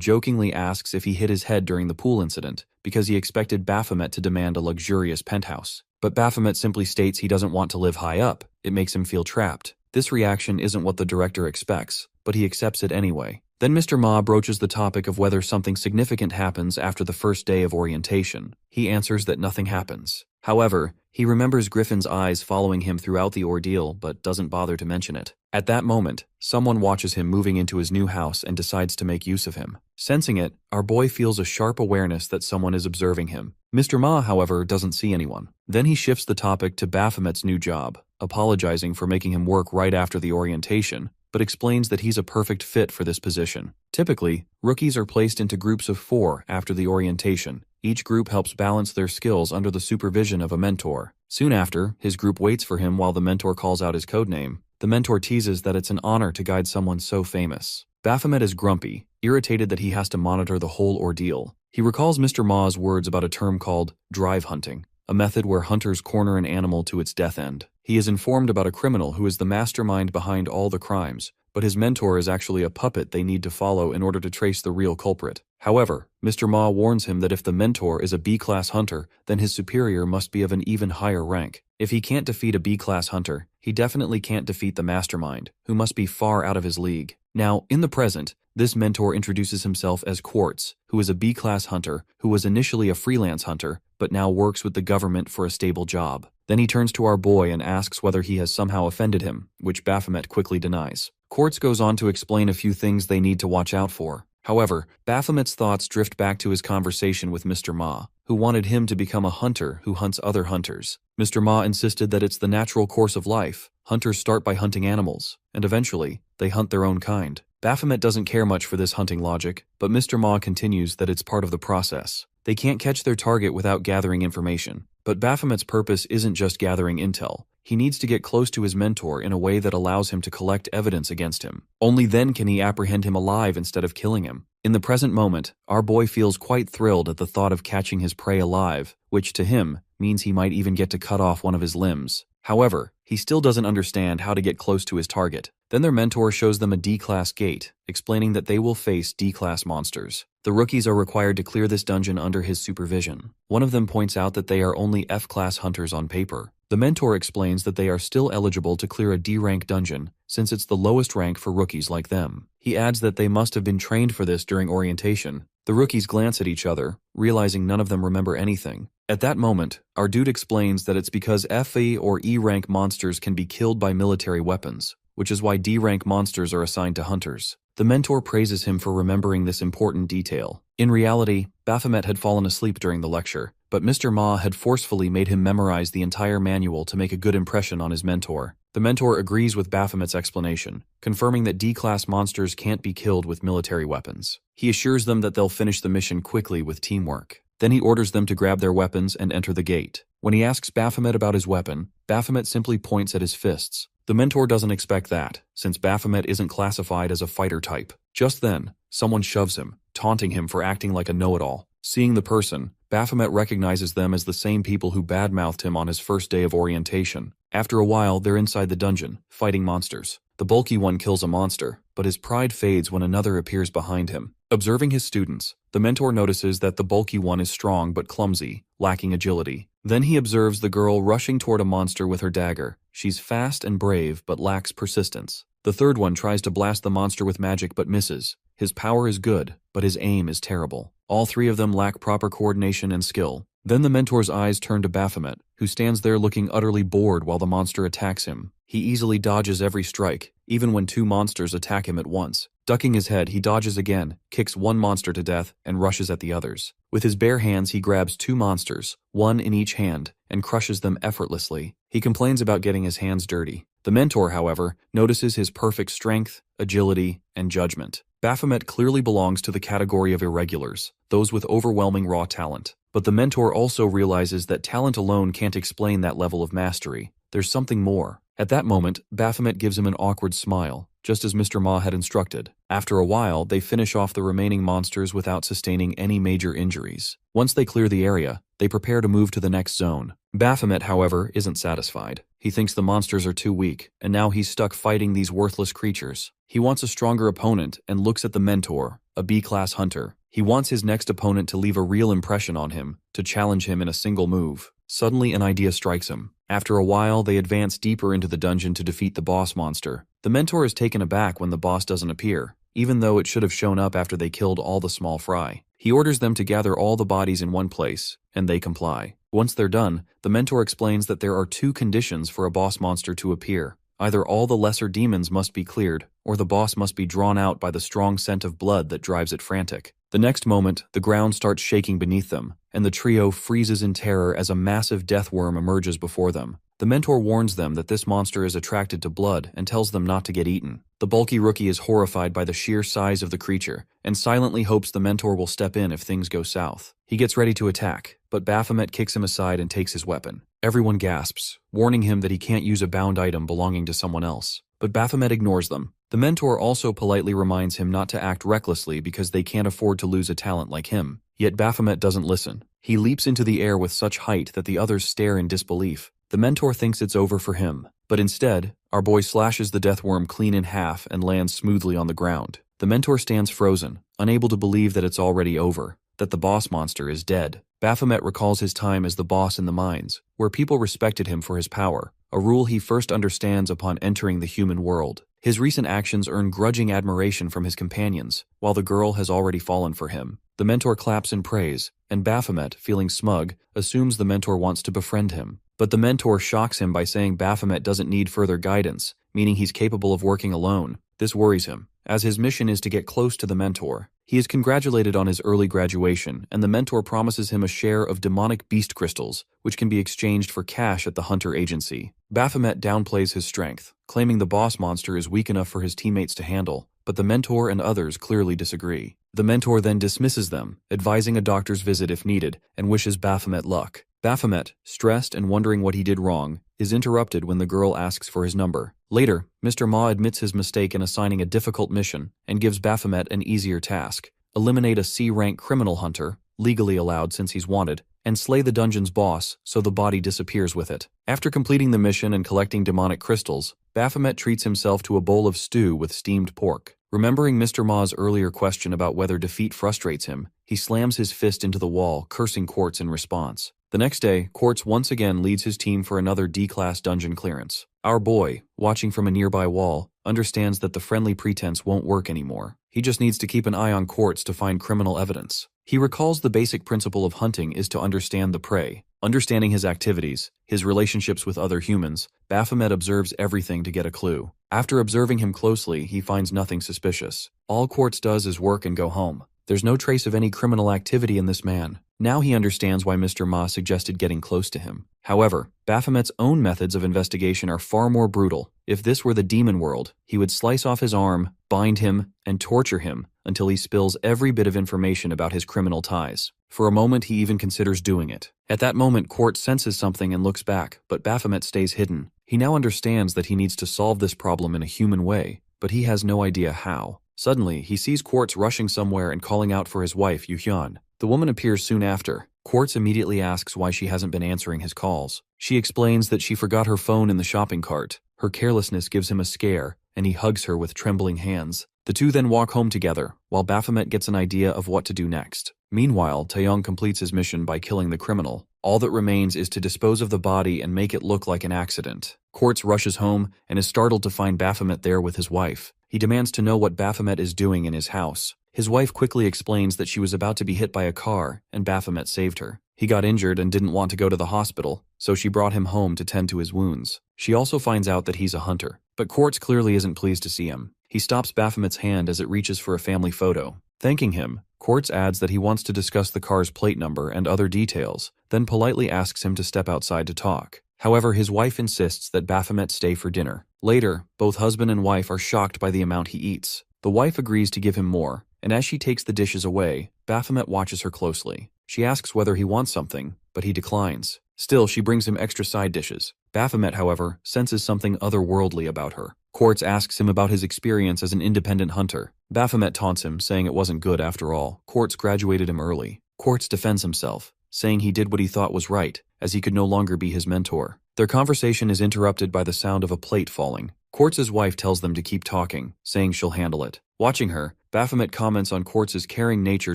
jokingly asks if he hit his head during the pool incident because he expected Baphomet to demand a luxurious penthouse. But Baphomet simply states he doesn't want to live high up. It makes him feel trapped. This reaction isn't what the director expects, but he accepts it anyway. Then Mr. Ma broaches the topic of whether something significant happens after the first day of orientation. He answers that nothing happens. However, he remembers Griffin's eyes following him throughout the ordeal but doesn't bother to mention it. At that moment, someone watches him moving into his new house and decides to make use of him. Sensing it, our boy feels a sharp awareness that someone is observing him. Mr. Ma, however, doesn't see anyone. Then he shifts the topic to Baphomet's new job, apologizing for making him work right after the orientation, but explains that he's a perfect fit for this position. Typically, rookies are placed into groups of 4 after the orientation. Each group helps balance their skills under the supervision of a mentor. Soon after, his group waits for him while the mentor calls out his codename. The mentor teases that it's an honor to guide someone so famous. Baphomet is grumpy, irritated that he has to monitor the whole ordeal. He recalls Mr. Ma's words about a term called drive hunting, a method where hunters corner an animal to its death end. He is informed about a criminal who is the mastermind behind all the crimes, but his mentor is actually a puppet they need to follow in order to trace the real culprit. However, Mr. Ma warns him that if the mentor is a B-class hunter, then his superior must be of an even higher rank. If he can't defeat a B-class hunter, he definitely can't defeat the mastermind, who must be far out of his league. Now, in the present, this mentor introduces himself as Quartz, who is a B-class hunter who was initially a freelance hunter, but now works with the government for a stable job. Then he turns to our boy and asks whether he has somehow offended him, which Baphomet quickly denies. Quartz goes on to explain a few things they need to watch out for. However, Baphomet's thoughts drift back to his conversation with Mr. Ma, who wanted him to become a hunter who hunts other hunters. Mr. Ma insisted that it's the natural course of life. Hunters start by hunting animals, and eventually, they hunt their own kind. Baphomet doesn't care much for this hunting logic, but Mr. Ma continues that it's part of the process. They can't catch their target without gathering information. But Baphomet's purpose isn't just gathering intel. He needs to get close to his mentor in a way that allows him to collect evidence against him. Only then can he apprehend him alive instead of killing him. In the present moment, our boy feels quite thrilled at the thought of catching his prey alive, which to him means he might even get to cut off one of his limbs. However, he still doesn't understand how to get close to his target. Then their mentor shows them a D-class gate, explaining that they will face D-class monsters. The rookies are required to clear this dungeon under his supervision. One of them points out that they are only F-class hunters on paper. The mentor explains that they are still eligible to clear a D-rank dungeon, since it's the lowest rank for rookies like them. He adds that they must have been trained for this during orientation. The rookies glance at each other, realizing none of them remember anything. At that moment, our dude explains that it's because FE or E-rank monsters can be killed by military weapons, which is why D-rank monsters are assigned to hunters. The mentor praises him for remembering this important detail. In reality, Baphomet had fallen asleep during the lecture, but Mr. Ma had forcefully made him memorize the entire manual to make a good impression on his mentor. The mentor agrees with Baphomet's explanation, confirming that D-class monsters can't be killed with military weapons. He assures them that they'll finish the mission quickly with teamwork. Then he orders them to grab their weapons and enter the gate. When he asks Baphomet about his weapon, Baphomet simply points at his fists. The mentor doesn't expect that, since Baphomet isn't classified as a fighter type. Just then, someone shoves him, taunting him for acting like a know-it-all. Seeing the person, Baphomet recognizes them as the same people who badmouthed him on his first day of orientation. After a while, they're inside the dungeon, fighting monsters. The bulky one kills a monster, but his pride fades when another appears behind him. Observing his students, the mentor notices that the bulky one is strong but clumsy, lacking agility. Then he observes the girl rushing toward a monster with her dagger. She's fast and brave but lacks persistence. The third one tries to blast the monster with magic but misses. His power is good, but his aim is terrible. All three of them lack proper coordination and skill. Then the mentor's eyes turn to Baphomet, who stands there looking utterly bored while the monster attacks him. He easily dodges every strike, even when two monsters attack him at once. Ducking his head, he dodges again, kicks one monster to death, and rushes at the others. With his bare hands, he grabs two monsters, one in each hand, and crushes them effortlessly. He complains about getting his hands dirty. The mentor, however, notices his perfect strength, agility, and judgment. Baphomet clearly belongs to the category of irregulars, those with overwhelming raw talent. But the mentor also realizes that talent alone can't explain that level of mastery. There's something more. At that moment, Baphomet gives him an awkward smile, just as Mr. Ma had instructed. After a while, they finish off the remaining monsters without sustaining any major injuries. Once they clear the area, they prepare to move to the next zone. Baphomet, however, isn't satisfied. He thinks the monsters are too weak, and now he's stuck fighting these worthless creatures. He wants a stronger opponent and looks at the mentor, a B-class hunter. He wants his next opponent to leave a real impression on him, to challenge him in a single move. Suddenly, an idea strikes him. After a while, they advance deeper into the dungeon to defeat the boss monster. The mentor is taken aback when the boss doesn't appear, even though it should have shown up after they killed all the small fry. He orders them to gather all the bodies in one place, and they comply. Once they're done, the mentor explains that there are two conditions for a boss monster to appear. Either all the lesser demons must be cleared, or the boss must be drawn out by the strong scent of blood that drives it frantic. The next moment, the ground starts shaking beneath them, and the trio freezes in terror as a massive death worm emerges before them. The mentor warns them that this monster is attracted to blood and tells them not to get eaten. The bulky rookie is horrified by the sheer size of the creature, and silently hopes the mentor will step in if things go south. He gets ready to attack, but Baphomet kicks him aside and takes his weapon. Everyone gasps, warning him that he can't use a bound item belonging to someone else. But Baphomet ignores them. The mentor also politely reminds him not to act recklessly because they can't afford to lose a talent like him. Yet Baphomet doesn't listen. He leaps into the air with such height that the others stare in disbelief. The mentor thinks it's over for him, but instead, our boy slashes the death worm clean in half and lands smoothly on the ground. The mentor stands frozen, unable to believe that it's already over, that the boss monster is dead. Baphomet recalls his time as the boss in the mines, where people respected him for his power, a rule he first understands upon entering the human world. His recent actions earn grudging admiration from his companions, while the girl has already fallen for him. The mentor claps in praise, and Baphomet, feeling smug, assumes the mentor wants to befriend him. But the mentor shocks him by saying Baphomet doesn't need further guidance, meaning he's capable of working alone. This worries him, as his mission is to get close to the mentor. He is congratulated on his early graduation, and the mentor promises him a share of demonic beast crystals, which can be exchanged for cash at the Hunter Agency. Baphomet downplays his strength, claiming the boss monster is weak enough for his teammates to handle, but the mentor and others clearly disagree. The mentor then dismisses them, advising a doctor's visit if needed, and wishes Baphomet luck. Baphomet, stressed and wondering what he did wrong, is interrupted when the girl asks for his number. Later, Mr. Ma admits his mistake in assigning a difficult mission and gives Baphomet an easier task: eliminate a C-rank criminal hunter, legally allowed since he's wanted, and slay the dungeon's boss so the body disappears with it. After completing the mission and collecting demonic crystals, Baphomet treats himself to a bowl of stew with steamed pork. Remembering Mr. Ma's earlier question about whether defeat frustrates him, he slams his fist into the wall, cursing Quartz in response. The next day, Quartz once again leads his team for another D-class dungeon clearance. Our boy, watching from a nearby wall, understands that the friendly pretense won't work anymore. He just needs to keep an eye on Quartz to find criminal evidence. He recalls the basic principle of hunting is to understand the prey. Understanding his activities, his relationships with other humans, Baphomet observes everything to get a clue. After observing him closely, he finds nothing suspicious. All Quartz does is work and go home. There's no trace of any criminal activity in this man. Now he understands why Mr. Ma suggested getting close to him. However, Baphomet's own methods of investigation are far more brutal. If this were the demon world, he would slice off his arm, bind him, and torture him until he spills every bit of information about his criminal ties. For a moment, he even considers doing it. At that moment, Quartz senses something and looks back, but Baphomet stays hidden. He now understands that he needs to solve this problem in a human way, but he has no idea how. Suddenly, he sees Quartz rushing somewhere and calling out for his wife, Yuhyun. The woman appears soon after. Quartz immediately asks why she hasn't been answering his calls. She explains that she forgot her phone in the shopping cart. Her carelessness gives him a scare, and he hugs her with trembling hands. The two then walk home together, while Baphomet gets an idea of what to do next. Meanwhile, Taeyong completes his mission by killing the criminal. All that remains is to dispose of the body and make it look like an accident. Quartz rushes home and is startled to find Baphomet there with his wife. He demands to know what Baphomet is doing in his house. His wife quickly explains that she was about to be hit by a car and Baphomet saved her. He got injured and didn't want to go to the hospital, so she brought him home to tend to his wounds. She also finds out that he's a hunter, but Quartz clearly isn't pleased to see him. He stops Baphomet's hand as it reaches for a family photo. Thanking him, Quartz adds that he wants to discuss the car's plate number and other details, then politely asks him to step outside to talk. However, his wife insists that Baphomet stay for dinner. Later, both husband and wife are shocked by the amount he eats. The wife agrees to give him more, and as she takes the dishes away, Baphomet watches her closely. She asks whether he wants something, but he declines. Still, she brings him extra side dishes. Baphomet, however, senses something otherworldly about her. Quartz asks him about his experience as an independent hunter. Baphomet taunts him, saying it wasn't good after all. Quartz graduated him early. Quartz defends himself, saying he did what he thought was right, as he could no longer be his mentor. Their conversation is interrupted by the sound of a plate falling. Quartz's wife tells them to keep talking, saying she'll handle it. Watching her, Baphomet comments on Quartz's caring nature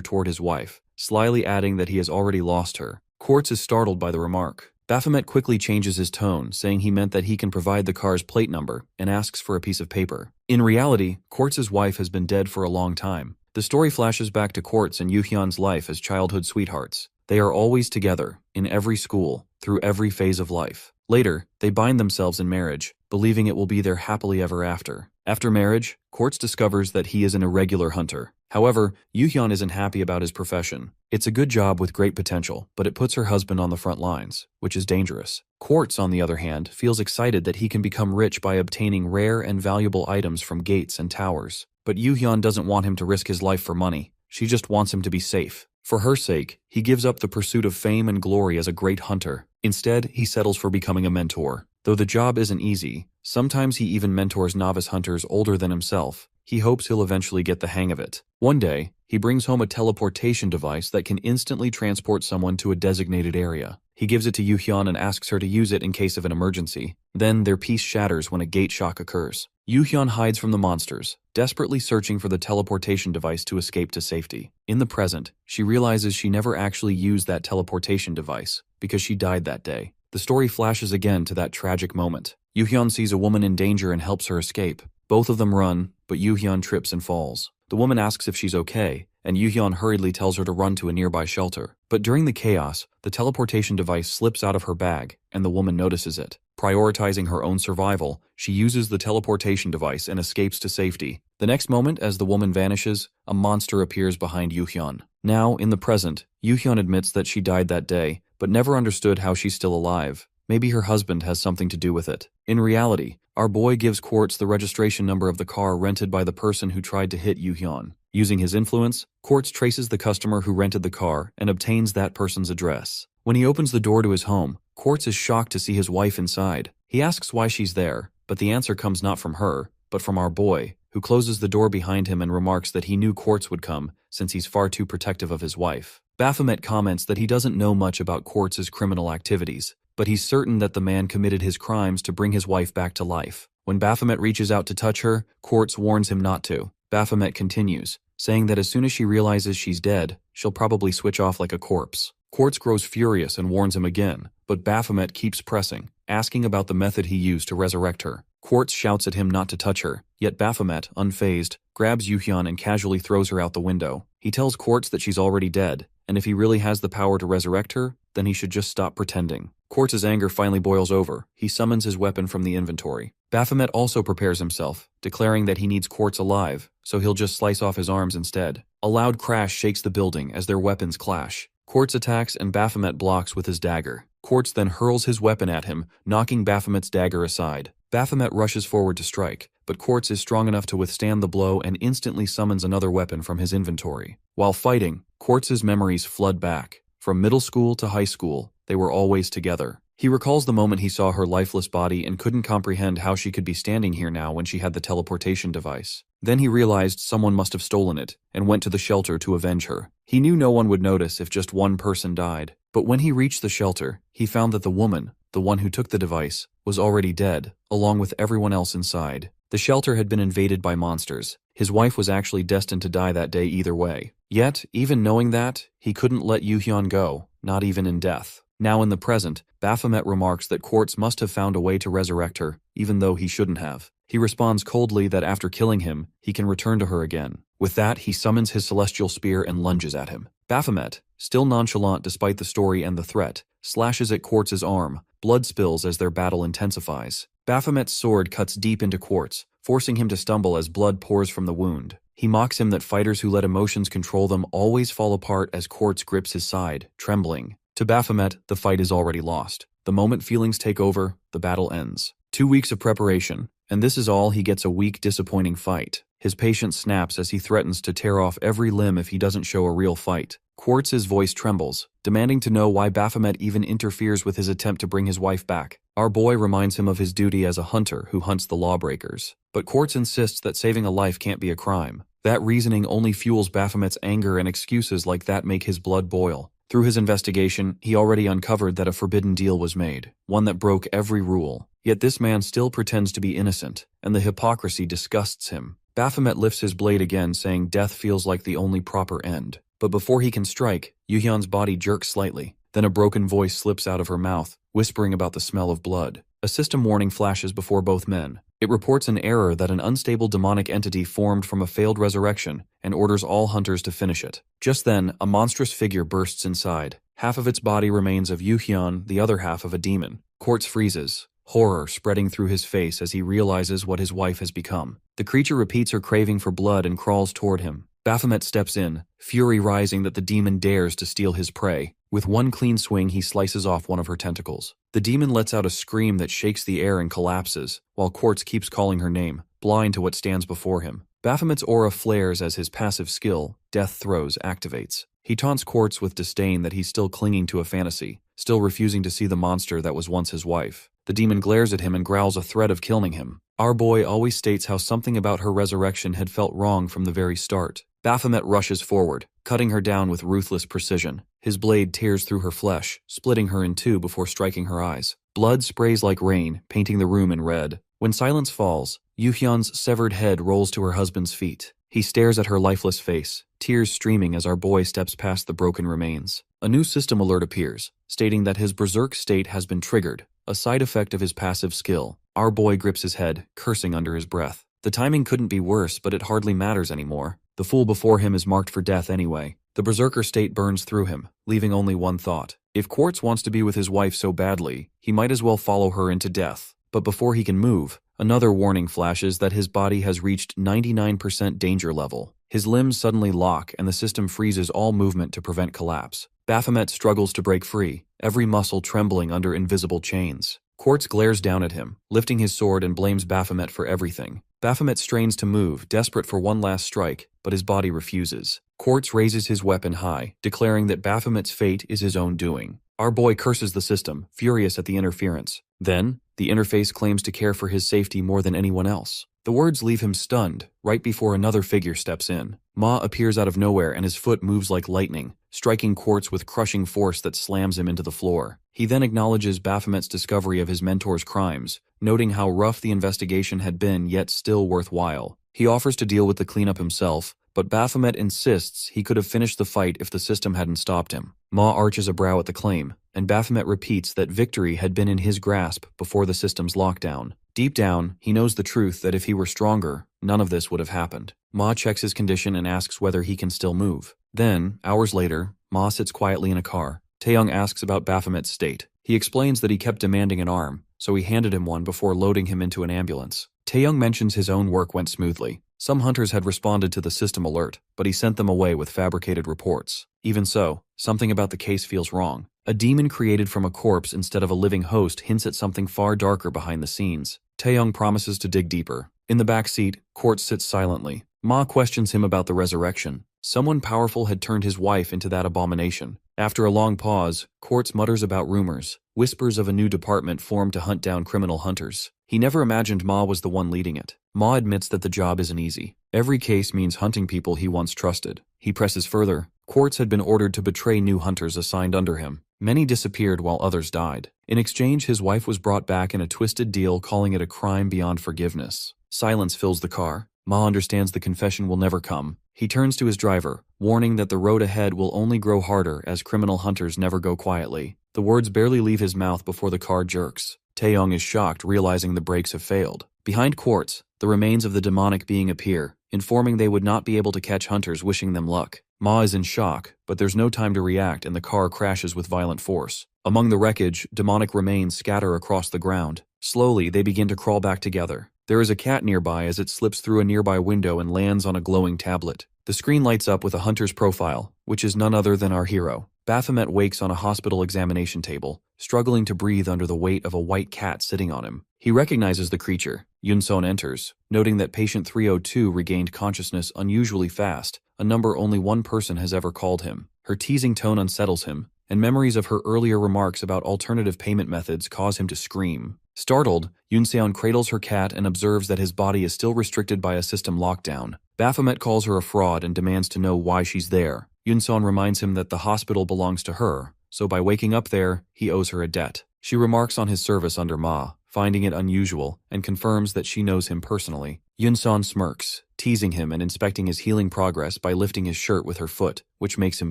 toward his wife, slyly adding that he has already lost her. Quartz is startled by the remark. Baphomet quickly changes his tone, saying he meant that he can provide the car's plate number, and asks for a piece of paper. In reality, Quartz's wife has been dead for a long time. The story flashes back to Quartz and Yuhyun's life as childhood sweethearts. They are always together, in every school, through every phase of life. Later, they bind themselves in marriage, believing it will be their happily ever after. After marriage, Quartz discovers that he is an irregular hunter. However, Yuhyun isn't happy about his profession. It's a good job with great potential, but it puts her husband on the front lines, which is dangerous. Quartz, on the other hand, feels excited that he can become rich by obtaining rare and valuable items from gates and towers. But Yuhyun doesn't want him to risk his life for money. She just wants him to be safe. For her sake, he gives up the pursuit of fame and glory as a great hunter. Instead, he settles for becoming a mentor. Though the job isn't easy, sometimes he even mentors novice hunters older than himself. He hopes he'll eventually get the hang of it. One day, he brings home a teleportation device that can instantly transport someone to a designated area. He gives it to Yuhyun and asks her to use it in case of an emergency. Then their peace shatters when a gate shock occurs. Yuhyun hides from the monsters, desperately searching for the teleportation device to escape to safety. In the present, she realizes she never actually used that teleportation device, because she died that day. The story flashes again to that tragic moment. Yuhyun sees a woman in danger and helps her escape. Both of them run, but Yuhyun trips and falls. The woman asks if she's okay, and Yuhyun hurriedly tells her to run to a nearby shelter. But during the chaos, the teleportation device slips out of her bag, and the woman notices it. Prioritizing her own survival, she uses the teleportation device and escapes to safety. The next moment, as the woman vanishes, a monster appears behind Yuhyun. Now, in the present, Yuhyun admits that she died that day, but never understood how she's still alive. Maybe her husband has something to do with it. In reality, our boy gives Quartz the registration number of the car rented by the person who tried to hit Yuhyun. Using his influence, Quartz traces the customer who rented the car and obtains that person's address. When he opens the door to his home, Quartz is shocked to see his wife inside. He asks why she's there, but the answer comes not from her, but from our boy, who closes the door behind him and remarks that he knew Quartz would come, since he's far too protective of his wife. Baphomet comments that he doesn't know much about Quartz's criminal activities, but he's certain that the man committed his crimes to bring his wife back to life. When Baphomet reaches out to touch her, Quartz warns him not to. Baphomet continues, saying that as soon as she realizes she's dead, she'll probably switch off like a corpse. Quartz grows furious and warns him again, but Baphomet keeps pressing, asking about the method he used to resurrect her. Quartz shouts at him not to touch her, yet Baphomet, unfazed, grabs Yuhyun and casually throws her out the window. He tells Quartz that she's already dead, and if he really has the power to resurrect her, then he should just stop pretending. Quartz's anger finally boils over. He summons his weapon from the inventory. Baphomet also prepares himself, declaring that he needs Quartz alive, so he'll just slice off his arms instead. A loud crash shakes the building as their weapons clash. Quartz attacks and Baphomet blocks with his dagger. Quartz then hurls his weapon at him, knocking Baphomet's dagger aside. Baphomet rushes forward to strike, but Quartz is strong enough to withstand the blow and instantly summons another weapon from his inventory. While fighting, Quartz's memories flood back. From middle school to high school, they were always together. He recalls the moment he saw her lifeless body and couldn't comprehend how she could be standing here now when she had the teleportation device. Then he realized someone must have stolen it and went to the shelter to avenge her. He knew no one would notice if just one person died. But when he reached the shelter, he found that the woman, the one who took the device, was already dead, along with everyone else inside. The shelter had been invaded by monsters. His wife was actually destined to die that day either way. Yet, even knowing that, he couldn't let Yuhyun go, not even in death. Now in the present, Baphomet remarks that Quartz must have found a way to resurrect her, even though he shouldn't have. He responds coldly that after killing him, he can return to her again. With that, he summons his celestial spear and lunges at him. Baphomet, still nonchalant despite the story and the threat, slashes at Quartz's arm. Blood spills as their battle intensifies. Baphomet's sword cuts deep into Quartz, forcing him to stumble as blood pours from the wound. He mocks him that fighters who let emotions control them always fall apart as Quartz grips his side, trembling. To Baphomet, the fight is already lost. The moment feelings take over, the battle ends. 2 weeks of preparation, and this is all he gets: a weak, disappointing fight. His patience snaps as he threatens to tear off every limb if he doesn't show a real fight. Quartz's voice trembles, demanding to know why Baphomet even interferes with his attempt to bring his wife back. Our boy reminds him of his duty as a hunter who hunts the lawbreakers. But Quartz insists that saving a life can't be a crime. That reasoning only fuels Baphomet's anger, and excuses like that make his blood boil. Through his investigation, he already uncovered that a forbidden deal was made, one that broke every rule. Yet this man still pretends to be innocent, and the hypocrisy disgusts him. Baphomet lifts his blade again, saying death feels like the only proper end. But before he can strike, Yuhyun's body jerks slightly. Then a broken voice slips out of her mouth, whispering about the smell of blood. A system warning flashes before both men. It reports an error that an unstable demonic entity formed from a failed resurrection, and orders all hunters to finish it. Just then, a monstrous figure bursts inside. Half of its body remains of Yuhyun, the other half of a demon. Quartz freezes, horror spreading through his face as he realizes what his wife has become. The creature repeats her craving for blood and crawls toward him. Baphomet steps in, fury rising that the demon dares to steal his prey. With one clean swing, he slices off one of her tentacles. The demon lets out a scream that shakes the air and collapses, while Quartz keeps calling her name, blind to what stands before him. Baphomet's aura flares as his passive skill, Death Throes, activates. He taunts Quartz with disdain that he's still clinging to a fantasy, still refusing to see the monster that was once his wife. The demon glares at him and growls a threat of killing him. Our boy always states how something about her resurrection had felt wrong from the very start. Baphomet rushes forward, cutting her down with ruthless precision. His blade tears through her flesh, splitting her in two before striking her eyes. Blood sprays like rain, painting the room in red. When silence falls, Yuhyun's severed head rolls to her husband's feet. He stares at her lifeless face, tears streaming as our boy steps past the broken remains. A new system alert appears, stating that his berserk state has been triggered, a side effect of his passive skill. Our boy grips his head, cursing under his breath. The timing couldn't be worse, but it hardly matters anymore. The fool before him is marked for death anyway. The berserker state burns through him, leaving only one thought. If Quartz wants to be with his wife so badly, he might as well follow her into death. But before he can move, another warning flashes that his body has reached 99% danger level. His limbs suddenly lock and the system freezes all movement to prevent collapse. Baphomet struggles to break free, every muscle trembling under invisible chains. Quartz glares down at him, lifting his sword, and blames Baphomet for everything. Baphomet strains to move, desperate for one last strike, but his body refuses. Quartz raises his weapon high, declaring that Baphomet's fate is his own doing. Our boy curses the system, furious at the interference. Then, the interface claims to care for his safety more than anyone else. The words leave him stunned, right before another figure steps in. Ma appears out of nowhere and his foot moves like lightning, striking Quartz with crushing force that slams him into the floor. He then acknowledges Baphomet's discovery of his mentor's crimes, noting how rough the investigation had been, yet still worthwhile. He offers to deal with the cleanup himself, but Baphomet insists he could have finished the fight if the system hadn't stopped him. Ma arches a brow at the claim, and Baphomet repeats that victory had been in his grasp before the system's lockdown. Deep down, he knows the truth that if he were stronger, none of this would have happened. Ma checks his condition and asks whether he can still move. Then, hours later, Ma sits quietly in a car. Taeyong asks about Baphomet's state. He explains that he kept demanding an arm, so he handed him one before loading him into an ambulance. Taeyong mentions his own work went smoothly. Some hunters had responded to the system alert, but he sent them away with fabricated reports. Even so, something about the case feels wrong. A demon created from a corpse instead of a living host hints at something far darker behind the scenes. Taeyong promises to dig deeper. In the back seat, Quartz sits silently. Ma questions him about the resurrection. Someone powerful had turned his wife into that abomination. After a long pause, Quartz mutters about rumors, whispers of a new department formed to hunt down criminal hunters. He never imagined Ma was the one leading it. Ma admits that the job isn't easy. Every case means hunting people he once trusted. He presses further. Quartz had been ordered to betray new hunters assigned under him. Many disappeared while others died. In exchange, his wife was brought back in a twisted deal, calling it a crime beyond forgiveness. Silence fills the car. Ma understands the confession will never come. He turns to his driver, warning that the road ahead will only grow harder as criminal hunters never go quietly. The words barely leave his mouth before the car jerks. Taeyong is shocked, realizing the brakes have failed. Behind Quartz, the remains of the demonic being appear, informing they would not be able to catch hunters wishing them luck. Ma is in shock, but there's no time to react and the car crashes with violent force. Among the wreckage, demonic remains scatter across the ground. Slowly, they begin to crawl back together. There is a cat nearby as it slips through a nearby window and lands on a glowing tablet. The screen lights up with a hunter's profile, which is none other than our hero. Baphomet wakes on a hospital examination table, struggling to breathe under the weight of a white cat sitting on him. He recognizes the creature. Yunson enters, noting that patient 302 regained consciousness unusually fast, a number only one person has ever called him. Her teasing tone unsettles him, and memories of her earlier remarks about alternative payment methods cause him to scream. Startled, Yunseon cradles her cat and observes that his body is still restricted by a system lockdown. Baphomet calls her a fraud and demands to know why she's there. Yunseon reminds him that the hospital belongs to her, so by waking up there, he owes her a debt. She remarks on his service under Ma, finding it unusual, and confirms that she knows him personally. Yunseon smirks, teasing him and inspecting his healing progress by lifting his shirt with her foot, which makes him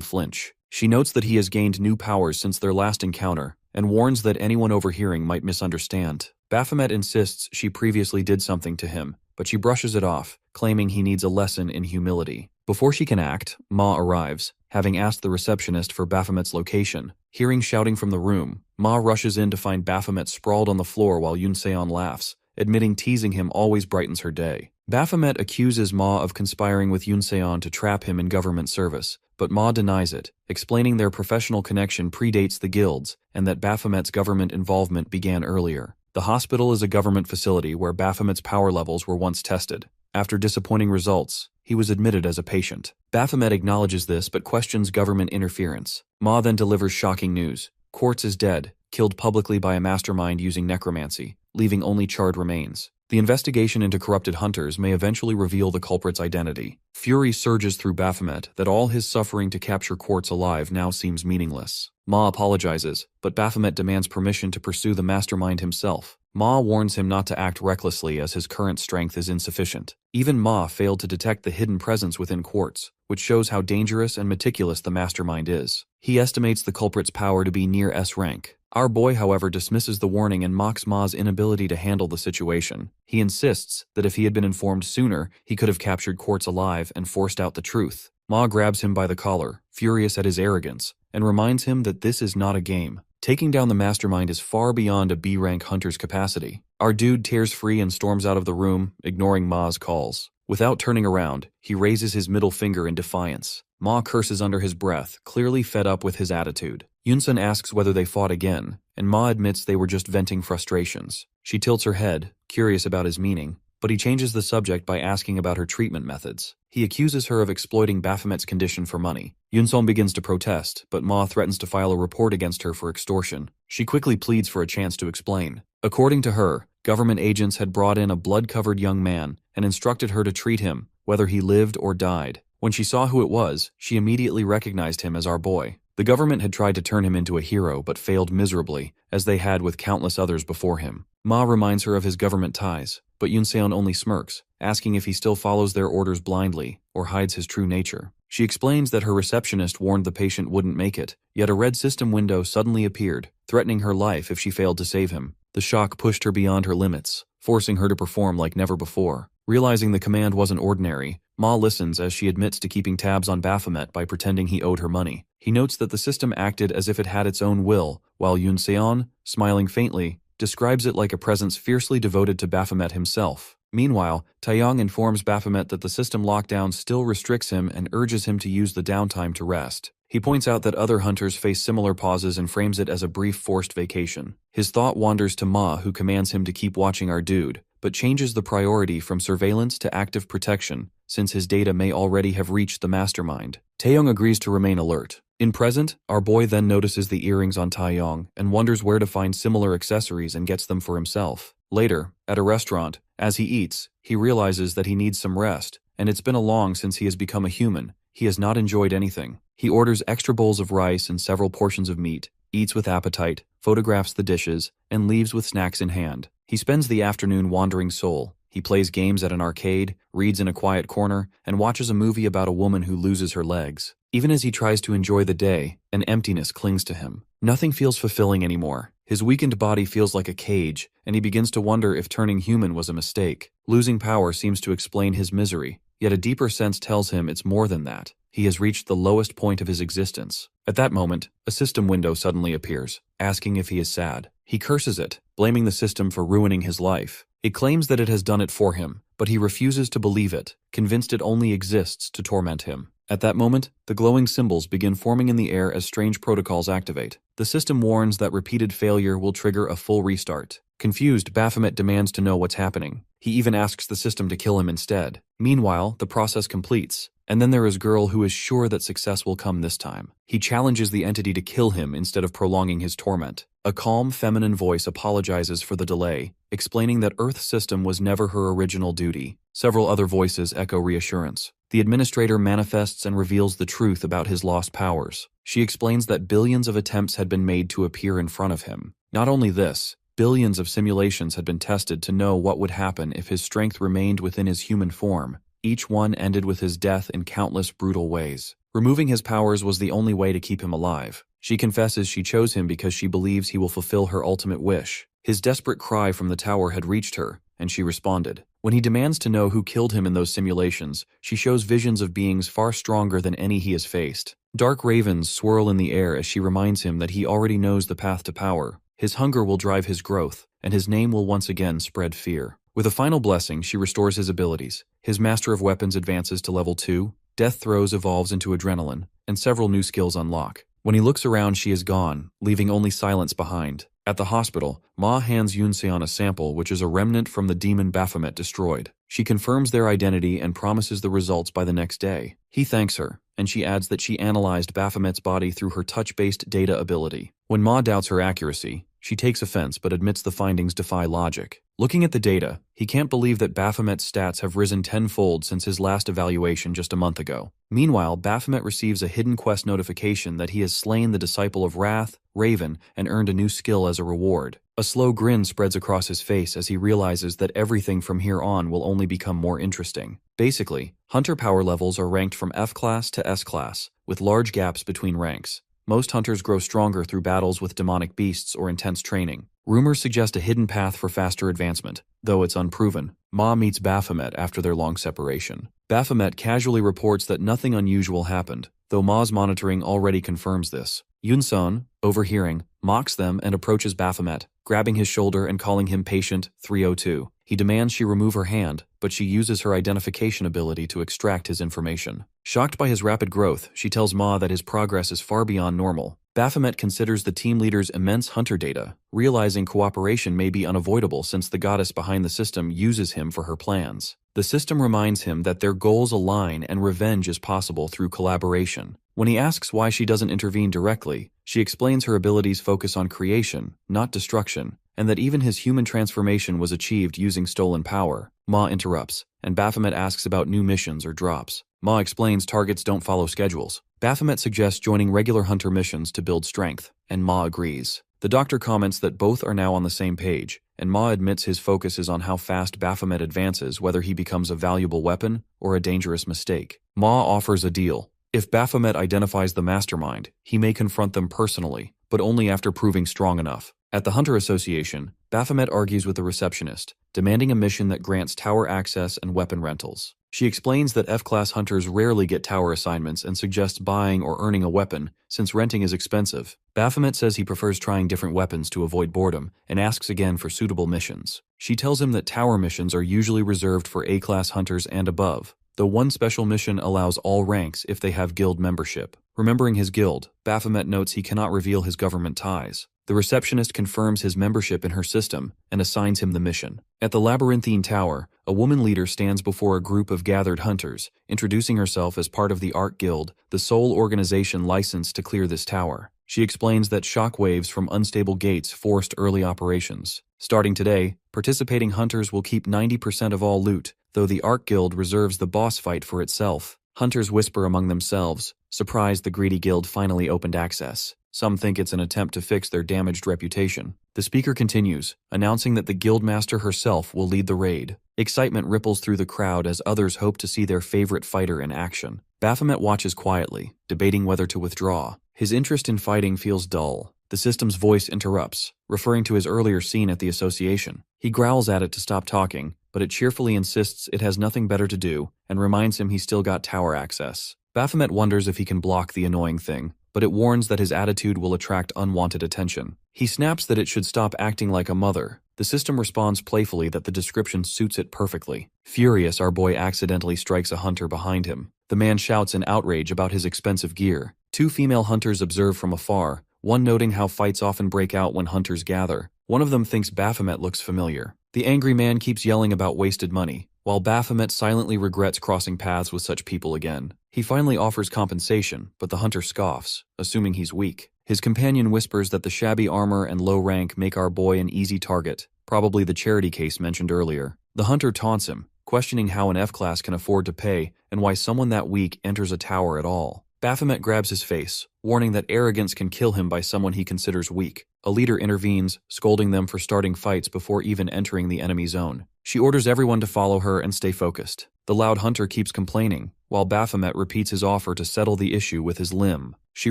flinch. She notes that he has gained new powers since their last encounter, and warns that anyone overhearing might misunderstand. Baphomet insists she previously did something to him, but she brushes it off, claiming he needs a lesson in humility. Before she can act, Ma arrives, having asked the receptionist for Baphomet's location. Hearing shouting from the room, Ma rushes in to find Baphomet sprawled on the floor while Yunseon laughs, admitting teasing him always brightens her day. Baphomet accuses Ma of conspiring with Yunseon to trap him in government service, but Ma denies it, explaining their professional connection predates the guilds and that Baphomet's government involvement began earlier. The hospital is a government facility where Baphomet's power levels were once tested. After disappointing results, he was admitted as a patient. Baphomet acknowledges this but questions government interference. Ma then delivers shocking news. Quartz is dead, killed publicly by a mastermind using necromancy, leaving only charred remains. The investigation into corrupted hunters may eventually reveal the culprit's identity. Fury surges through Baphomet that all his suffering to capture Quartz alive now seems meaningless. Ma apologizes, but Baphomet demands permission to pursue the mastermind himself. Ma warns him not to act recklessly as his current strength is insufficient. Even Ma failed to detect the hidden presence within Quartz, which shows how dangerous and meticulous the mastermind is. He estimates the culprit's power to be near S rank. Our boy, however, dismisses the warning and mocks Ma's inability to handle the situation. He insists that if he had been informed sooner, he could have captured Quartz alive and forced out the truth. Ma grabs him by the collar, furious at his arrogance, and reminds him that this is not a game. Taking down the mastermind is far beyond a B-rank hunter's capacity. Our dude tears free and storms out of the room, ignoring Ma's calls. Without turning around, he raises his middle finger in defiance. Ma curses under his breath, clearly fed up with his attitude. Yunsun asks whether they fought again, and Ma admits they were just venting frustrations. She tilts her head, curious about his meaning, but he changes the subject by asking about her treatment methods. He accuses her of exploiting Baphomet's condition for money. Yunsun begins to protest, but Ma threatens to file a report against her for extortion. She quickly pleads for a chance to explain. According to her, government agents had brought in a blood-covered young man and instructed her to treat him, whether he lived or died. When she saw who it was, she immediately recognized him as our boy. The government had tried to turn him into a hero but failed miserably, as they had with countless others before him. Ma reminds her of his government ties, but Yunseon only smirks, asking if he still follows their orders blindly or hides his true nature. She explains that her receptionist warned the patient wouldn't make it, yet a red system window suddenly appeared, threatening her life if she failed to save him. The shock pushed her beyond her limits, forcing her to perform like never before. Realizing the command wasn't ordinary, Ma listens as she admits to keeping tabs on Baphomet by pretending he owed her money. He notes that the system acted as if it had its own will, while Yunseon, smiling faintly, describes it like a presence fiercely devoted to Baphomet himself. Meanwhile, Taeyong informs Baphomet that the system lockdown still restricts him and urges him to use the downtime to rest. He points out that other hunters face similar pauses and frames it as a brief forced vacation. His thought wanders to Ma, who commands him to keep watching our dude, but changes the priority from surveillance to active protection, since his data may already have reached the mastermind. Taeyong agrees to remain alert. In present, our boy then notices the earrings on Taeyong and wonders where to find similar accessories and gets them for himself. Later, at a restaurant, as he eats, he realizes that he needs some rest, and it's been a long since he has become a human. He has not enjoyed anything. He orders extra bowls of rice and several portions of meat, eats with appetite, photographs the dishes, and leaves with snacks in hand. He spends the afternoon wandering Seoul. He plays games at an arcade, reads in a quiet corner, and watches a movie about a woman who loses her legs. Even as he tries to enjoy the day, an emptiness clings to him. Nothing feels fulfilling anymore. His weakened body feels like a cage, and he begins to wonder if turning human was a mistake. Losing power seems to explain his misery, yet a deeper sense tells him it's more than that. He has reached the lowest point of his existence. At that moment, a system window suddenly appears, asking if he is sad. He curses it, blaming the system for ruining his life. It claims that it has done it for him, but he refuses to believe it, convinced it only exists to torment him. At that moment, the glowing symbols begin forming in the air as strange protocols activate. The system warns that repeated failure will trigger a full restart. Confused, Baphomet demands to know what's happening. He even asks the system to kill him instead. Meanwhile, the process completes, and then there is Girl, who is sure that success will come this time. He challenges the entity to kill him instead of prolonging his torment. A calm, feminine voice apologizes for the delay, explaining that Earth's system was never her original duty. Several other voices echo reassurance. The administrator manifests and reveals the truth about his lost powers. She explains that billions of attempts had been made to appear in front of him. Not only this, billions of simulations had been tested to know what would happen if his strength remained within his human form. Each one ended with his death in countless brutal ways. Removing his powers was the only way to keep him alive. She confesses she chose him because she believes he will fulfill her ultimate wish. His desperate cry from the tower had reached her, and she responded. When he demands to know who killed him in those simulations, she shows visions of beings far stronger than any he has faced. Dark ravens swirl in the air as she reminds him that he already knows the path to power. His hunger will drive his growth, and his name will once again spread fear. With a final blessing, she restores his abilities. His Master of Weapons advances to level 2, Death Throes evolves into Adrenaline, and several new skills unlock. When he looks around, she is gone, leaving only silence behind. At the hospital, Ma hands Yunseon a sample which is a remnant from the demon Baphomet destroyed. She confirms their identity and promises the results by the next day. He thanks her, and she adds that she analyzed Baphomet's body through her touch-based data ability. When Ma doubts her accuracy, she takes offense but admits the findings defy logic. Looking at the data, he can't believe that Baphomet's stats have risen tenfold since his last evaluation just a month ago. Meanwhile, Baphomet receives a hidden quest notification that he has slain the disciple of Wrath, Raven, and earned a new skill as a reward. A slow grin spreads across his face as he realizes that everything from here on will only become more interesting. Basically, hunter power levels are ranked from F class to S class, with large gaps between ranks. Most hunters grow stronger through battles with demonic beasts or intense training. Rumors suggest a hidden path for faster advancement, though it's unproven. Ma meets Baphomet after their long separation. Baphomet casually reports that nothing unusual happened, though Ma's monitoring already confirms this. Yunseon, overhearing, mocks them and approaches Baphomet, grabbing his shoulder and calling him Patient 302. He demands she remove her hand, but she uses her identification ability to extract his information. Shocked by his rapid growth, she tells Ma that his progress is far beyond normal. Baphomet considers the team leader's immense hunter data, realizing cooperation may be unavoidable since the goddess behind the system uses him for her plans. The system reminds him that their goals align and revenge is possible through collaboration. When he asks why she doesn't intervene directly, she explains her abilities focus on creation, not destruction, and that even his human transformation was achieved using stolen power. Ma interrupts, and Baphomet asks about new missions or drops. Ma explains targets don't follow schedules. Baphomet suggests joining regular hunter missions to build strength, and Ma agrees. The doctor comments that both are now on the same page, and Ma admits his focus is on how fast Baphomet advances, whether he becomes a valuable weapon or a dangerous mistake. Ma offers a deal. If Baphomet identifies the mastermind, he may confront them personally, but only after proving strong enough. At the Hunter Association, Baphomet argues with the receptionist, demanding a mission that grants tower access and weapon rentals. She explains that F-class hunters rarely get tower assignments and suggests buying or earning a weapon, since renting is expensive. Baphomet says he prefers trying different weapons to avoid boredom, and asks again for suitable missions. She tells him that tower missions are usually reserved for A-class hunters and above, though one special mission allows all ranks if they have guild membership. Remembering his guild, Baphomet notes he cannot reveal his government ties. The receptionist confirms his membership in her system and assigns him the mission. At the Labyrinthine Tower, a woman leader stands before a group of gathered hunters, introducing herself as part of the Ark Guild, the sole organization licensed to clear this tower. She explains that shockwaves from unstable gates forced early operations. Starting today, participating hunters will keep 90% of all loot, though the Ark Guild reserves the boss fight for itself. Hunters whisper among themselves, surprised the greedy guild finally opened access. Some think it's an attempt to fix their damaged reputation. The speaker continues, announcing that the guildmaster herself will lead the raid. Excitement ripples through the crowd as others hope to see their favorite fighter in action. Baphomet watches quietly, debating whether to withdraw. His interest in fighting feels dull. The system's voice interrupts, referring to his earlier scene at the association. He growls at it to stop talking, but it cheerfully insists it has nothing better to do and reminds him he's still got tower access. Baphomet wonders if he can block the annoying thing, but it warns that his attitude will attract unwanted attention. He snaps that it should stop acting like a mother. The system responds playfully that the description suits it perfectly. Furious, our boy accidentally strikes a hunter behind him. The man shouts in outrage about his expensive gear. Two female hunters observe from afar, one noting how fights often break out when hunters gather. One of them thinks Baphomet looks familiar. The angry man keeps yelling about wasted money, while Baphomet silently regrets crossing paths with such people again. He finally offers compensation, but the hunter scoffs, assuming he's weak. His companion whispers that the shabby armor and low rank make our boy an easy target, probably the charity case mentioned earlier. The hunter taunts him, questioning how an F-class can afford to pay and why someone that weak enters a tower at all. Baphomet grabs his face, warning that arrogance can kill him by someone he considers weak. A leader intervenes, scolding them for starting fights before even entering the enemy zone. She orders everyone to follow her and stay focused. The loud hunter keeps complaining, while Baphomet repeats his offer to settle the issue with his limb. She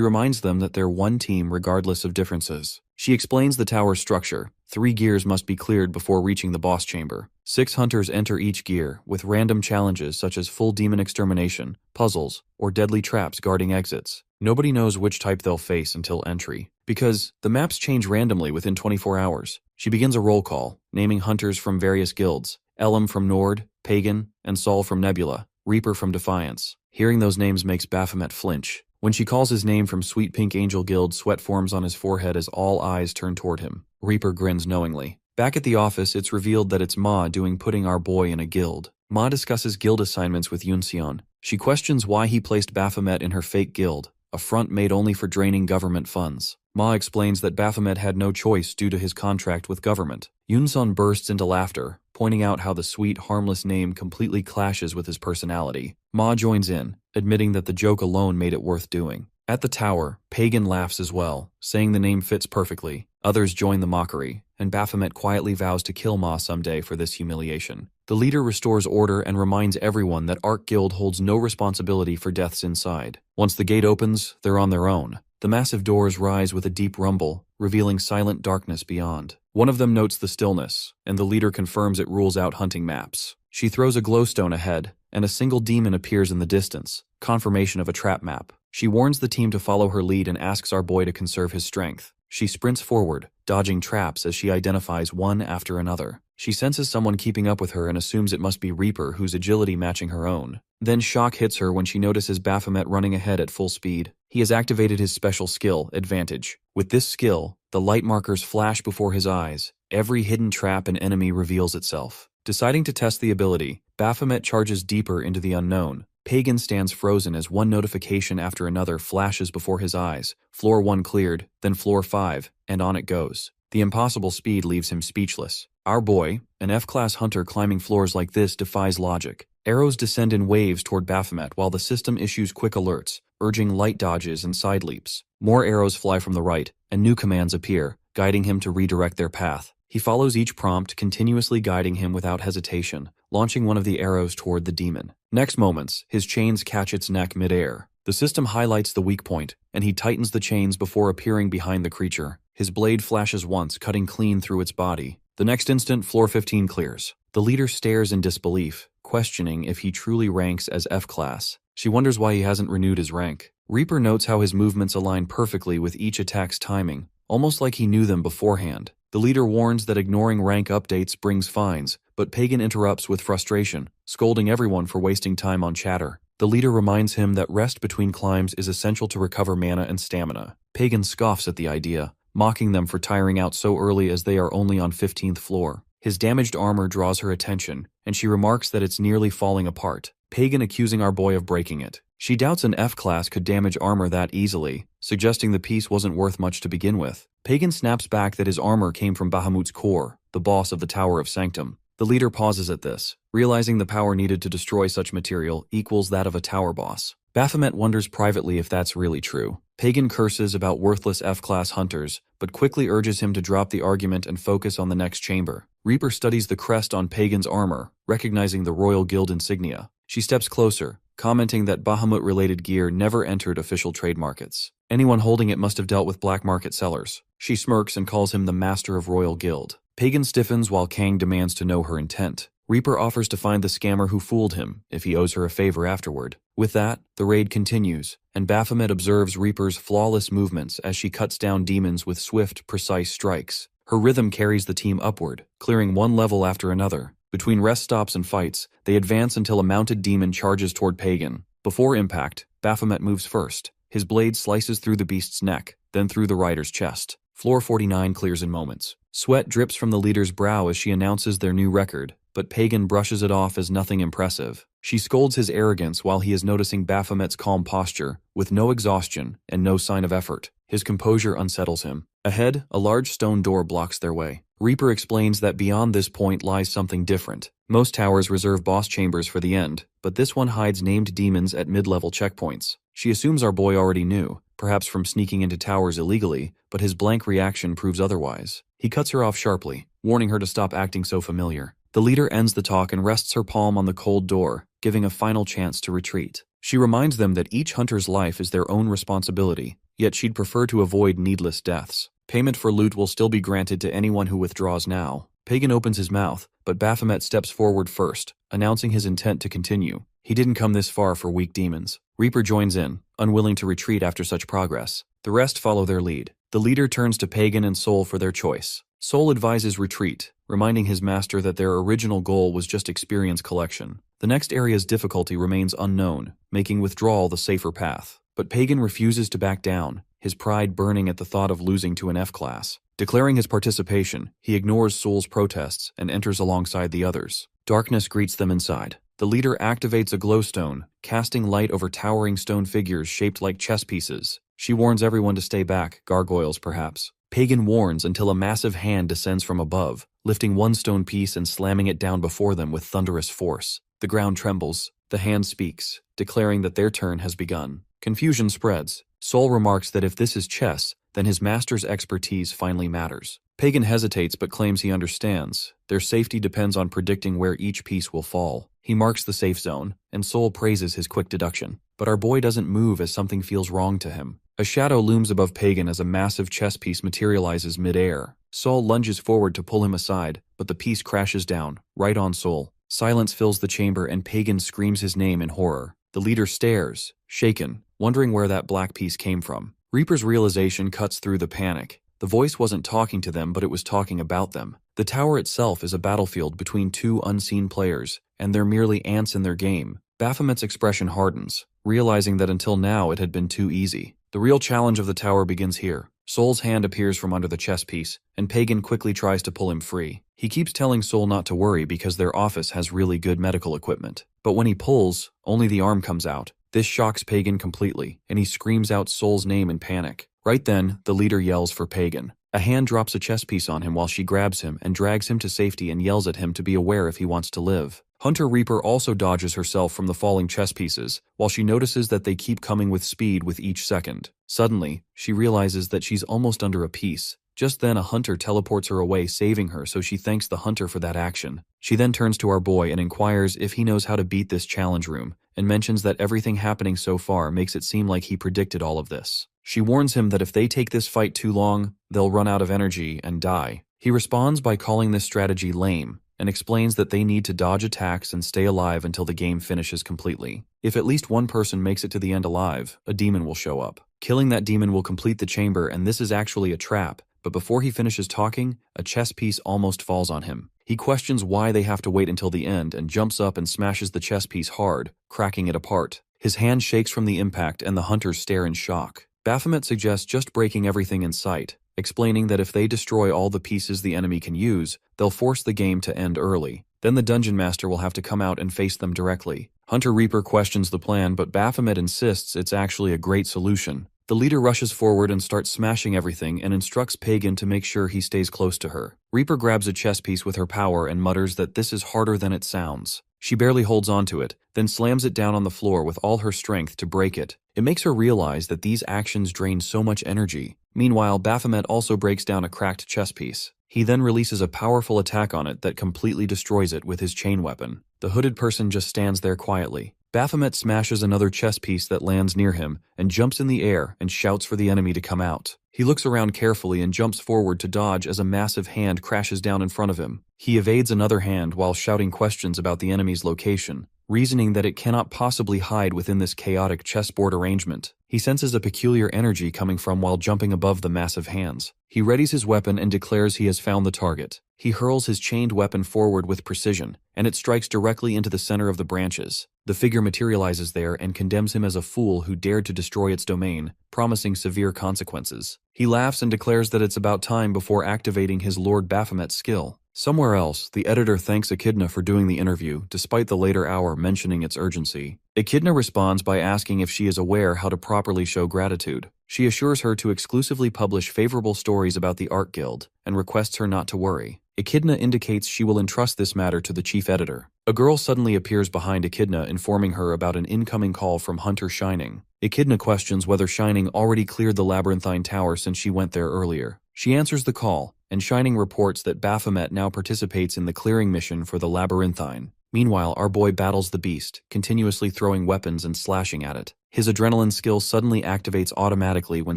reminds them that they're one team regardless of differences. She explains the tower's structure. 3 gears must be cleared before reaching the boss chamber. 6 hunters enter each gear, with random challenges such as full demon extermination, puzzles, or deadly traps guarding exits. Nobody knows which type they'll face until entry, because the maps change randomly within 24 hours. She begins a roll call, naming hunters from various guilds: Elam from Nord, Pagan, and Sol from Nebula, Reaper from Defiance. Hearing those names makes Baphomet flinch. When she calls his name from Sweet Pink Angel Guild, sweat forms on his forehead as all eyes turn toward him. Reaper grins knowingly. Back at the office, it's revealed that it's Ma doing putting our boy in a guild. Ma discusses guild assignments with Yunseon. She questions why he placed Baphomet in her fake guild, a front made only for draining government funds. Ma explains that Baphomet had no choice due to his contract with government. Yunseon bursts into laughter, pointing out how the sweet, harmless name completely clashes with his personality. Ma joins in, admitting that the joke alone made it worth doing. At the tower, Pagan laughs as well, saying the name fits perfectly. Others join the mockery, and Baphomet quietly vows to kill Ma someday for this humiliation. The leader restores order and reminds everyone that Ark Guild holds no responsibility for deaths inside. Once the gate opens, they're on their own. The massive doors rise with a deep rumble, revealing silent darkness beyond. One of them notes the stillness, and the leader confirms it rules out hunting maps. She throws a glowstone ahead, and a single demon appears in the distance, confirmation of a trap map. She warns the team to follow her lead and asks our boy to conserve his strength. She sprints forward, dodging traps as she identifies one after another. She senses someone keeping up with her and assumes it must be Reaper, whose agility matching her own. Then shock hits her when she notices Baphomet running ahead at full speed. He has activated his special skill, Advantage. With this skill, the light markers flash before his eyes. Every hidden trap and enemy reveals itself. Deciding to test the ability, Baphomet charges deeper into the unknown. Pagan stands frozen as one notification after another flashes before his eyes. Floor 1 cleared, then floor 5, and on it goes. The impossible speed leaves him speechless. Our boy, an F-class hunter climbing floors like this, defies logic. Arrows descend in waves toward Baphomet while the system issues quick alerts, urging light dodges and side leaps. More arrows fly from the right, and new commands appear, guiding him to redirect their path. He follows each prompt, continuously guiding him without hesitation, launching one of the arrows toward the demon. Next moments, his chains catch its neck midair. The system highlights the weak point, and he tightens the chains before appearing behind the creature. His blade flashes once, cutting clean through its body. The next instant, floor 15 clears. The leader stares in disbelief, questioning if he truly ranks as F-class. She wonders why he hasn't renewed his rank. Reaper notes how his movements align perfectly with each attack's timing, almost like he knew them beforehand. The leader warns that ignoring rank updates brings fines, but Pagan interrupts with frustration, scolding everyone for wasting time on chatter. The leader reminds him that rest between climbs is essential to recover mana and stamina. Pagan scoffs at the idea, mocking them for tiring out so early as they are only on 15th floor. His damaged armor draws her attention, and she remarks that it's nearly falling apart. Pagan accusing our boy of breaking it. She doubts an F-class could damage armor that easily, suggesting the piece wasn't worth much to begin with. Pagan snaps back that his armor came from Bahamut's core, the boss of the Tower of Sanctum. The leader pauses at this, realizing the power needed to destroy such material equals that of a tower boss. Baphomet wonders privately if that's really true. Pagan curses about worthless F-class hunters, but quickly urges him to drop the argument and focus on the next chamber. Reaper studies the crest on Pagan's armor, recognizing the Royal Guild insignia. She steps closer, commenting that Bahamut-related gear never entered official trade markets. Anyone holding it must have dealt with black market sellers. She smirks and calls him the master of Royal Guild. Pagan stiffens while Kang demands to know her intent. Reaper offers to find the scammer who fooled him if he owes her a favor afterward. With that, the raid continues, and Baphomet observes Reaper's flawless movements as she cuts down demons with swift, precise strikes. Her rhythm carries the team upward, clearing one level after another. Between rest stops and fights, they advance until a mounted demon charges toward Pagan. Before impact, Baphomet moves first. His blade slices through the beast's neck, then through the rider's chest. Floor 49 clears in moments. Sweat drips from the leader's brow as she announces their new record, but Pagan brushes it off as nothing impressive. She scolds his arrogance while he is noticing Baphomet's calm posture, with no exhaustion and no sign of effort. His composure unsettles him. Ahead, a large stone door blocks their way. Reaper explains that beyond this point lies something different. Most towers reserve boss chambers for the end, but this one hides named demons at mid-level checkpoints. She assumes our boy already knew, perhaps from sneaking into towers illegally, but his blank reaction proves otherwise. He cuts her off sharply, warning her to stop acting so familiar. The leader ends the talk and rests her palm on the cold door, giving a final chance to retreat. She reminds them that each hunter's life is their own responsibility, yet she'd prefer to avoid needless deaths. Payment for loot will still be granted to anyone who withdraws now. Pagan opens his mouth, but Baphomet steps forward first, announcing his intent to continue. He didn't come this far for weak demons. Reaper joins in, unwilling to retreat after such progress. The rest follow their lead. The leader turns to Pagan and Soul for their choice. Soul advises retreat, reminding his master that their original goal was just experience collection. The next area's difficulty remains unknown, making withdrawal the safer path. But Pagan refuses to back down, his pride burning at the thought of losing to an F-class. Declaring his participation, he ignores Soul's protests and enters alongside the others. Darkness greets them inside. The leader activates a glowstone, casting light over towering stone figures shaped like chess pieces. She warns everyone to stay back, gargoyles perhaps. Pagan warns until a massive hand descends from above, lifting one stone piece and slamming it down before them with thunderous force. The ground trembles. The hand speaks, declaring that their turn has begun. Confusion spreads. Soul remarks that if this is chess, then his master's expertise finally matters. Pagan hesitates but claims he understands. Their safety depends on predicting where each piece will fall. He marks the safe zone, and Soul praises his quick deduction. But our boy doesn't move as something feels wrong to him. A shadow looms above Pagan as a massive chess piece materializes mid-air. Soul lunges forward to pull him aside, but the piece crashes down, right on Soul. Silence fills the chamber and Pagan screams his name in horror. The leader stares, shaken, wondering where that black piece came from. Reaper's realization cuts through the panic. The voice wasn't talking to them, but it was talking about them. The tower itself is a battlefield between two unseen players, and they're merely ants in their game. Baphomet's expression hardens, realizing that until now it had been too easy. The real challenge of the tower begins here. Soul's hand appears from under the chess piece, and Pagan quickly tries to pull him free. He keeps telling Soul not to worry because their office has really good medical equipment. But when he pulls, only the arm comes out. This shocks Pagan completely, and he screams out Soul's name in panic. Right then, the leader yells for Pagan. A hand drops a chess piece on him while she grabs him and drags him to safety and yells at him to be aware if he wants to live. Hunter Reaper also dodges herself from the falling chess pieces, while she notices that they keep coming with speed with each second. Suddenly, she realizes that she's almost under a piece. Just then a hunter teleports her away, saving her, so she thanks the hunter for that action. She then turns to our boy and inquires if he knows how to beat this challenge room, and mentions that everything happening so far makes it seem like he predicted all of this. She warns him that if they take this fight too long, they'll run out of energy and die. He responds by calling this strategy lame, and explains that they need to dodge attacks and stay alive until the game finishes completely. If at least one person makes it to the end alive, a demon will show up. Killing that demon will complete the chamber, and this is actually a trap. But before he finishes talking, a chess piece almost falls on him. He questions why they have to wait until the end and jumps up and smashes the chess piece hard, cracking it apart. His hand shakes from the impact and the hunters stare in shock. Baphomet suggests just breaking everything in sight, explaining that if they destroy all the pieces the enemy can use, they'll force the game to end early. Then the Dungeon Master will have to come out and face them directly. Hunter Reaper questions the plan, but Baphomet insists it's actually a great solution. The leader rushes forward and starts smashing everything and instructs Pagan to make sure he stays close to her. Reaper grabs a chess piece with her power and mutters that this is harder than it sounds. She barely holds onto it, then slams it down on the floor with all her strength to break it. It makes her realize that these actions drain so much energy. Meanwhile, Baphomet also breaks down a cracked chess piece. He then releases a powerful attack on it that completely destroys it with his chain weapon. The hooded person just stands there quietly, Baphomet smashes another chess piece that lands near him and jumps in the air and shouts for the enemy to come out. He looks around carefully and jumps forward to dodge as a massive hand crashes down in front of him. He evades another hand while shouting questions about the enemy's location, reasoning that it cannot possibly hide within this chaotic chessboard arrangement. He senses a peculiar energy coming from while jumping above the massive hands. He readies his weapon and declares he has found the target. He hurls his chained weapon forward with precision, and it strikes directly into the center of the branches. The figure materializes there and condemns him as a fool who dared to destroy its domain, promising severe consequences. He laughs and declares that it's about time before activating his Lord Baphomet's skill. Somewhere else, the editor thanks Echidna for doing the interview, despite the later hour mentioning its urgency. Echidna responds by asking if she is aware how to properly show gratitude. She assures her to exclusively publish favorable stories about the Art Guild, and requests her not to worry. Echidna indicates she will entrust this matter to the chief editor. A girl suddenly appears behind Echidna, informing her about an incoming call from Hunter Shining. Echidna questions whether Shining already cleared the Labyrinthine Tower since she went there earlier. She answers the call, and Shining reports that Baphomet now participates in the clearing mission for the Labyrinthine. Meanwhile, our boy battles the beast, continuously throwing weapons and slashing at it. His adrenaline skill suddenly activates automatically when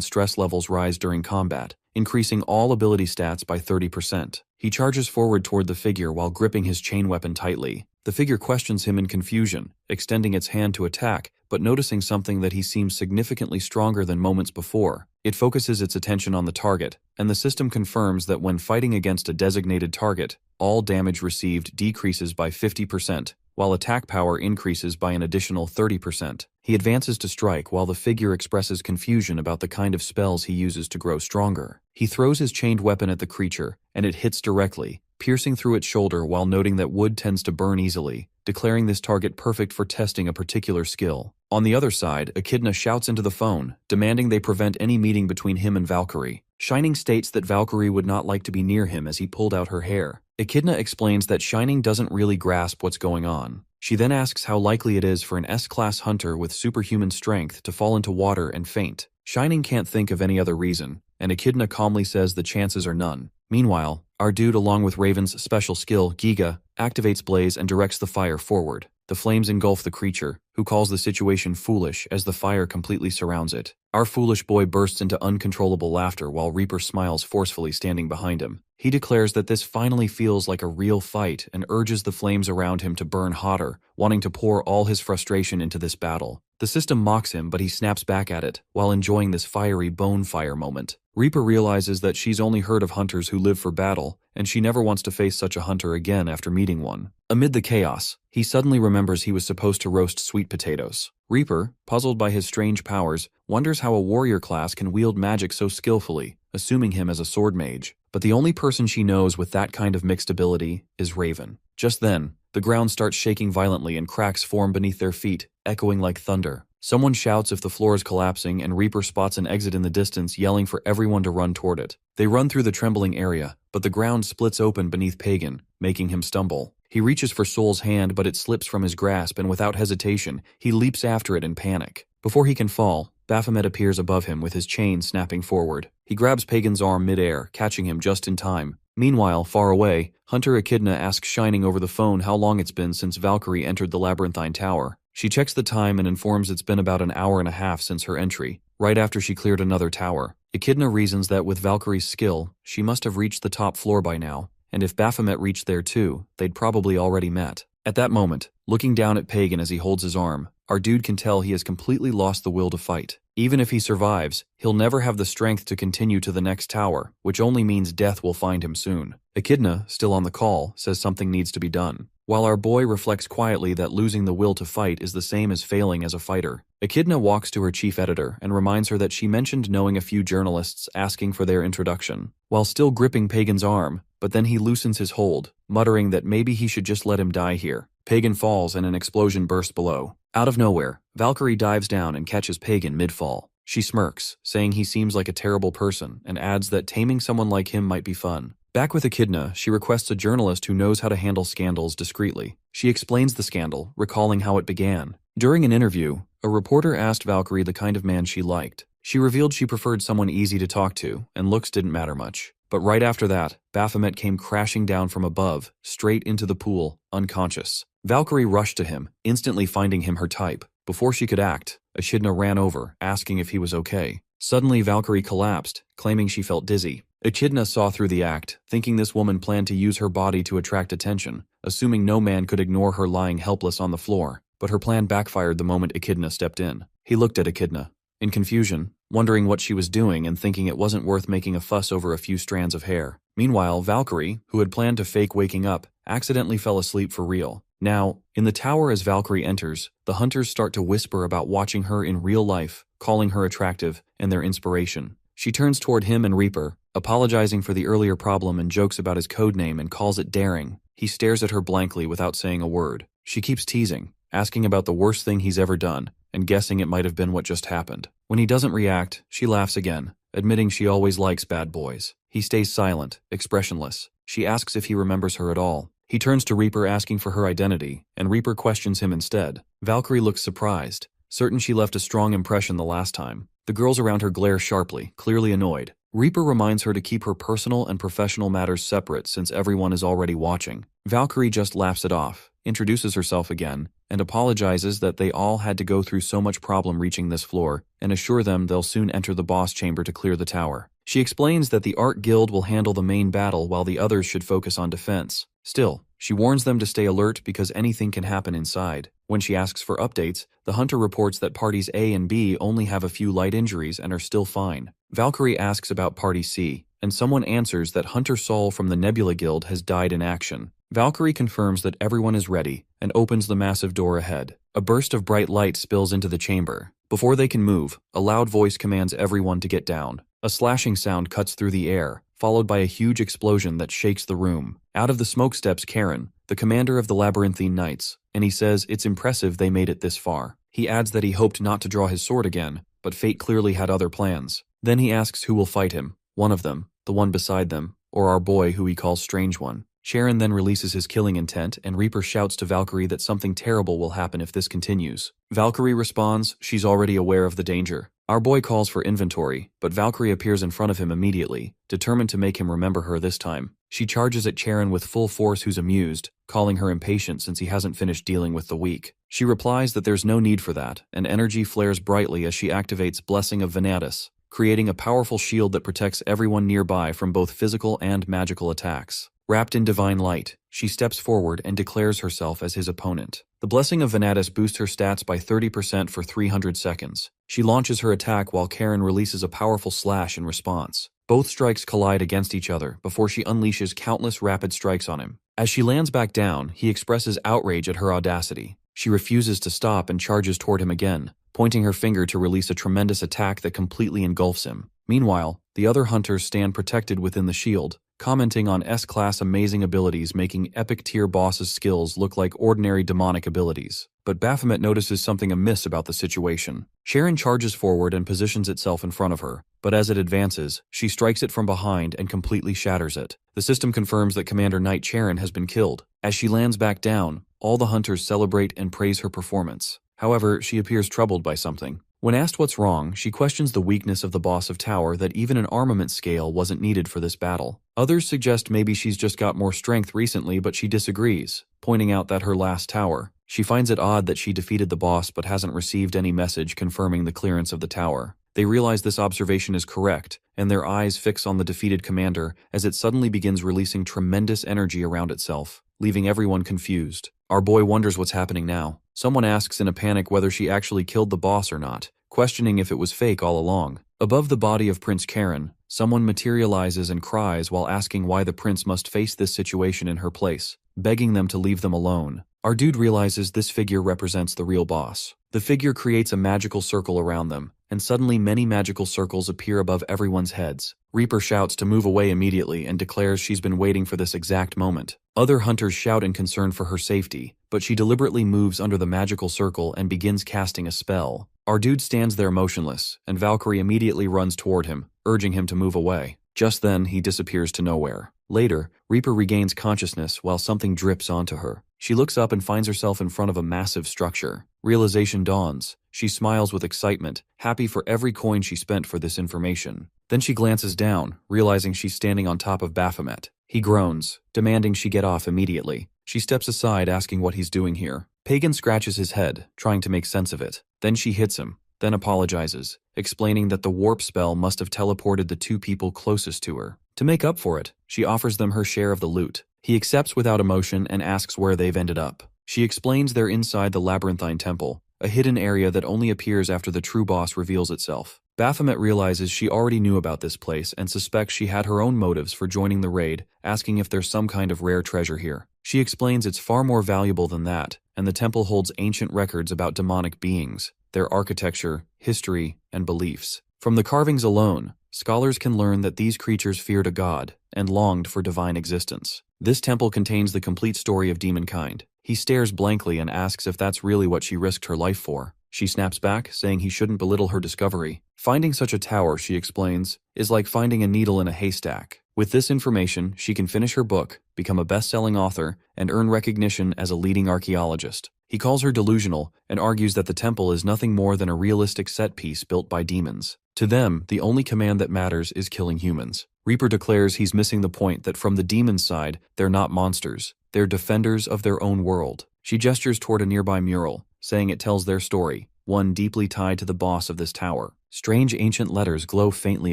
stress levels rise during combat, increasing all ability stats by 30%. He charges forward toward the figure while gripping his chain weapon tightly. The figure questions him in confusion, extending its hand to attack, but noticing something that he seems significantly stronger than moments before. It focuses its attention on the target, and the system confirms that when fighting against a designated target, all damage received decreases by 50%, while attack power increases by an additional 30%. He advances to strike while the figure expresses confusion about the kind of spells he uses to grow stronger. He throws his chained weapon at the creature, and it hits directly, piercing through its shoulder while noting that wood tends to burn easily, declaring this target perfect for testing a particular skill. On the other side, Echidna shouts into the phone, demanding they prevent any meeting between him and Valkyrie. Shining states that Valkyrie would not like to be near him as he pulled out her hair. Echidna explains that Shining doesn't really grasp what's going on. She then asks how likely it is for an S-class hunter with superhuman strength to fall into water and faint. Shining can't think of any other reason, and Echidna calmly says the chances are none. Meanwhile, our dude, along with Raven's special skill, Giga, activates Blaze and directs the fire forward. The flames engulf the creature, who calls the situation foolish as the fire completely surrounds it. Our foolish boy bursts into uncontrollable laughter while Reaper smiles forcefully standing behind him. He declares that this finally feels like a real fight and urges the flames around him to burn hotter, wanting to pour all his frustration into this battle. The system mocks him, but he snaps back at it, while enjoying this fiery bonfire moment. Reaper realizes that she's only heard of hunters who live for battle, and she never wants to face such a hunter again after meeting one. Amid the chaos, he suddenly remembers he was supposed to roast sweet potatoes. Reaper, puzzled by his strange powers, wonders how a warrior class can wield magic so skillfully, assuming him as a sword mage. But the only person she knows with that kind of mixed ability is Raven. Just then, the ground starts shaking violently and cracks form beneath their feet, echoing like thunder. Someone shouts if the floor is collapsing, and Reaper spots an exit in the distance, yelling for everyone to run toward it. They run through the trembling area, but the ground splits open beneath Pagan, making him stumble. He reaches for Soul's hand, but it slips from his grasp, and without hesitation, he leaps after it in panic. Before he can fall, Baphomet appears above him with his chain snapping forward. He grabs Pagan's arm mid-air, catching him just in time. Meanwhile, far away, Hunter Echidna asks Shining over the phone how long it's been since Valkyrie entered the Labyrinthine Tower. She checks the time and informs it's been about an hour and a half since her entry, right after she cleared another tower. Echidna reasons that with Valkyrie's skill, she must have reached the top floor by now, and if Baphomet reached there too, they'd probably already met. At that moment, looking down at Pagan as he holds his arm, our dude can tell he has completely lost the will to fight. Even if he survives, he'll never have the strength to continue to the next tower, which only means death will find him soon. Echidna, still on the call, says something needs to be done. While our boy reflects quietly that losing the will to fight is the same as failing as a fighter, Echidna walks to her chief editor and reminds her that she mentioned knowing a few journalists asking for their introduction, while still gripping Pagan's arm, but then he loosens his hold, muttering that maybe he should just let him die here. Pagan falls and an explosion bursts below. Out of nowhere, Valkyrie dives down and catches Pagan mid-fall. She smirks, saying he seems like a terrible person, and adds that taming someone like him might be fun. Back with Echidna, she requests a journalist who knows how to handle scandals discreetly. She explains the scandal, recalling how it began. During an interview, a reporter asked Valkyrie the kind of man she liked. She revealed she preferred someone easy to talk to, and looks didn't matter much. But right after that, Baphomet came crashing down from above, straight into the pool, unconscious. Valkyrie rushed to him, instantly finding him her type. Before she could act, Echidna ran over, asking if he was okay. Suddenly Valkyrie collapsed, claiming she felt dizzy. Echidna saw through the act, thinking this woman planned to use her body to attract attention, assuming no man could ignore her lying helpless on the floor. But her plan backfired the moment Echidna stepped in. He looked at Echidna, in confusion, wondering what she was doing and thinking it wasn't worth making a fuss over a few strands of hair. Meanwhile, Valkyrie, who had planned to fake waking up, accidentally fell asleep for real. Now, in the tower as Valkyrie enters, the hunters start to whisper about watching her in real life, calling her attractive, and their inspiration. She turns toward him and Reaper, apologizing for the earlier problem and jokes about his codename and calls it daring. He stares at her blankly without saying a word. She keeps teasing, asking about the worst thing he's ever done, and guessing it might have been what just happened. When he doesn't react, she laughs again, admitting she always likes bad boys. He stays silent, expressionless. She asks if he remembers her at all. He turns to Reaper asking for her identity, and Reaper questions him instead. Valkyrie looks surprised, certain she left a strong impression the last time. The girls around her glare sharply, clearly annoyed. Reaper reminds her to keep her personal and professional matters separate since everyone is already watching. Valkyrie just laughs it off, introduces herself again, and apologizes that they all had to go through so much problem reaching this floor, and assure them they'll soon enter the boss chamber to clear the tower. She explains that the Art Guild will handle the main battle while the others should focus on defense. Still, she warns them to stay alert because anything can happen inside. When she asks for updates, the hunter reports that parties A and B only have a few light injuries and are still fine. Valkyrie asks about Party C, and someone answers that Hunter Saul from the Nebula Guild has died in action. Valkyrie confirms that everyone is ready and opens the massive door ahead. A burst of bright light spills into the chamber. Before they can move, a loud voice commands everyone to get down. A slashing sound cuts through the air, followed by a huge explosion that shakes the room. Out of the smoke steps Charon, the commander of the Labyrinthine Knights, and he says it's impressive they made it this far. He adds that he hoped not to draw his sword again, but fate clearly had other plans. Then he asks who will fight him. One of them, the one beside them, or our boy who he calls Strange One. Charon then releases his killing intent, and Reaper shouts to Valkyrie that something terrible will happen if this continues. Valkyrie responds she's already aware of the danger. Our boy calls for inventory, but Valkyrie appears in front of him immediately, determined to make him remember her this time. She charges at Charon with full force, who's amused, calling her impatient since he hasn't finished dealing with the weak. She replies that there's no need for that, and energy flares brightly as she activates Blessing of Venatus, creating a powerful shield that protects everyone nearby from both physical and magical attacks. Wrapped in divine light, she steps forward and declares herself as his opponent. The Blessing of Venatus boosts her stats by 30% for 300 seconds. She launches her attack while Charon releases a powerful slash in response. Both strikes collide against each other before she unleashes countless rapid strikes on him. As she lands back down, he expresses outrage at her audacity. She refuses to stop and charges toward him again, pointing her finger to release a tremendous attack that completely engulfs him. Meanwhile, the other hunters stand protected within the shield, commenting on S-class amazing abilities, making epic-tier bosses' skills look like ordinary demonic abilities. But Baphomet notices something amiss about the situation. Charon charges forward and positions itself in front of her, but as it advances, she strikes it from behind and completely shatters it. The system confirms that Commander Knight Charon has been killed. As she lands back down, all the hunters celebrate and praise her performance. However, she appears troubled by something. When asked what's wrong, she questions the weakness of the boss of Tower, that even an armament scale wasn't needed for this battle. Others suggest maybe she's just got more strength recently, but she disagrees, pointing out that her last tower. She finds it odd that she defeated the boss but hasn't received any message confirming the clearance of the tower. They realize this observation is correct, and their eyes fix on the defeated commander as it suddenly begins releasing tremendous energy around itself, leaving everyone confused. Our boy wonders what's happening now. Someone asks in a panic whether she actually killed the boss or not, questioning if it was fake all along. Above the body of Prince Charon, someone materializes and cries while asking why the prince must face this situation in her place, begging them to leave them alone. Our dude realizes this figure represents the real boss. The figure creates a magical circle around them, and suddenly many magical circles appear above everyone's heads. Reaper shouts to move away immediately and declares she's been waiting for this exact moment. Other hunters shout in concern for her safety, but she deliberately moves under the magical circle and begins casting a spell. Our dude stands there motionless, and Valkyrie immediately runs toward him, urging him to move away. Just then, he disappears to nowhere. Later, Reaper regains consciousness while something drips onto her. She looks up and finds herself in front of a massive structure. Realization dawns. She smiles with excitement, happy for every coin she spent for this information. Then she glances down, realizing she's standing on top of Baphomet. He groans, demanding she get off immediately. She steps aside, asking what he's doing here. Pagan scratches his head, trying to make sense of it. Then she hits him, then apologizes, explaining that the warp spell must have teleported the two people closest to her. To make up for it, she offers them her share of the loot. He accepts without emotion and asks where they've ended up. She explains they're inside the Labyrinthine Temple, a hidden area that only appears after the true boss reveals itself. Baphomet realizes she already knew about this place and suspects she had her own motives for joining the raid, asking if there's some kind of rare treasure here. She explains it's far more valuable than that, and the temple holds ancient records about demonic beings, their architecture, history, and beliefs. From the carvings alone, scholars can learn that these creatures feared a god and longed for divine existence. This temple contains the complete story of demonkind. He stares blankly and asks if that's really what she risked her life for. She snaps back, saying he shouldn't belittle her discovery. Finding such a tower, she explains, is like finding a needle in a haystack. With this information, she can finish her book, become a best-selling author, and earn recognition as a leading archaeologist. He calls her delusional and argues that the temple is nothing more than a realistic set piece built by demons. To them, the only command that matters is killing humans. Reaper declares he's missing the point that from the demon's side, they're not monsters. They're defenders of their own world. She gestures toward a nearby mural, saying it tells their story, one deeply tied to the boss of this tower. Strange ancient letters glow faintly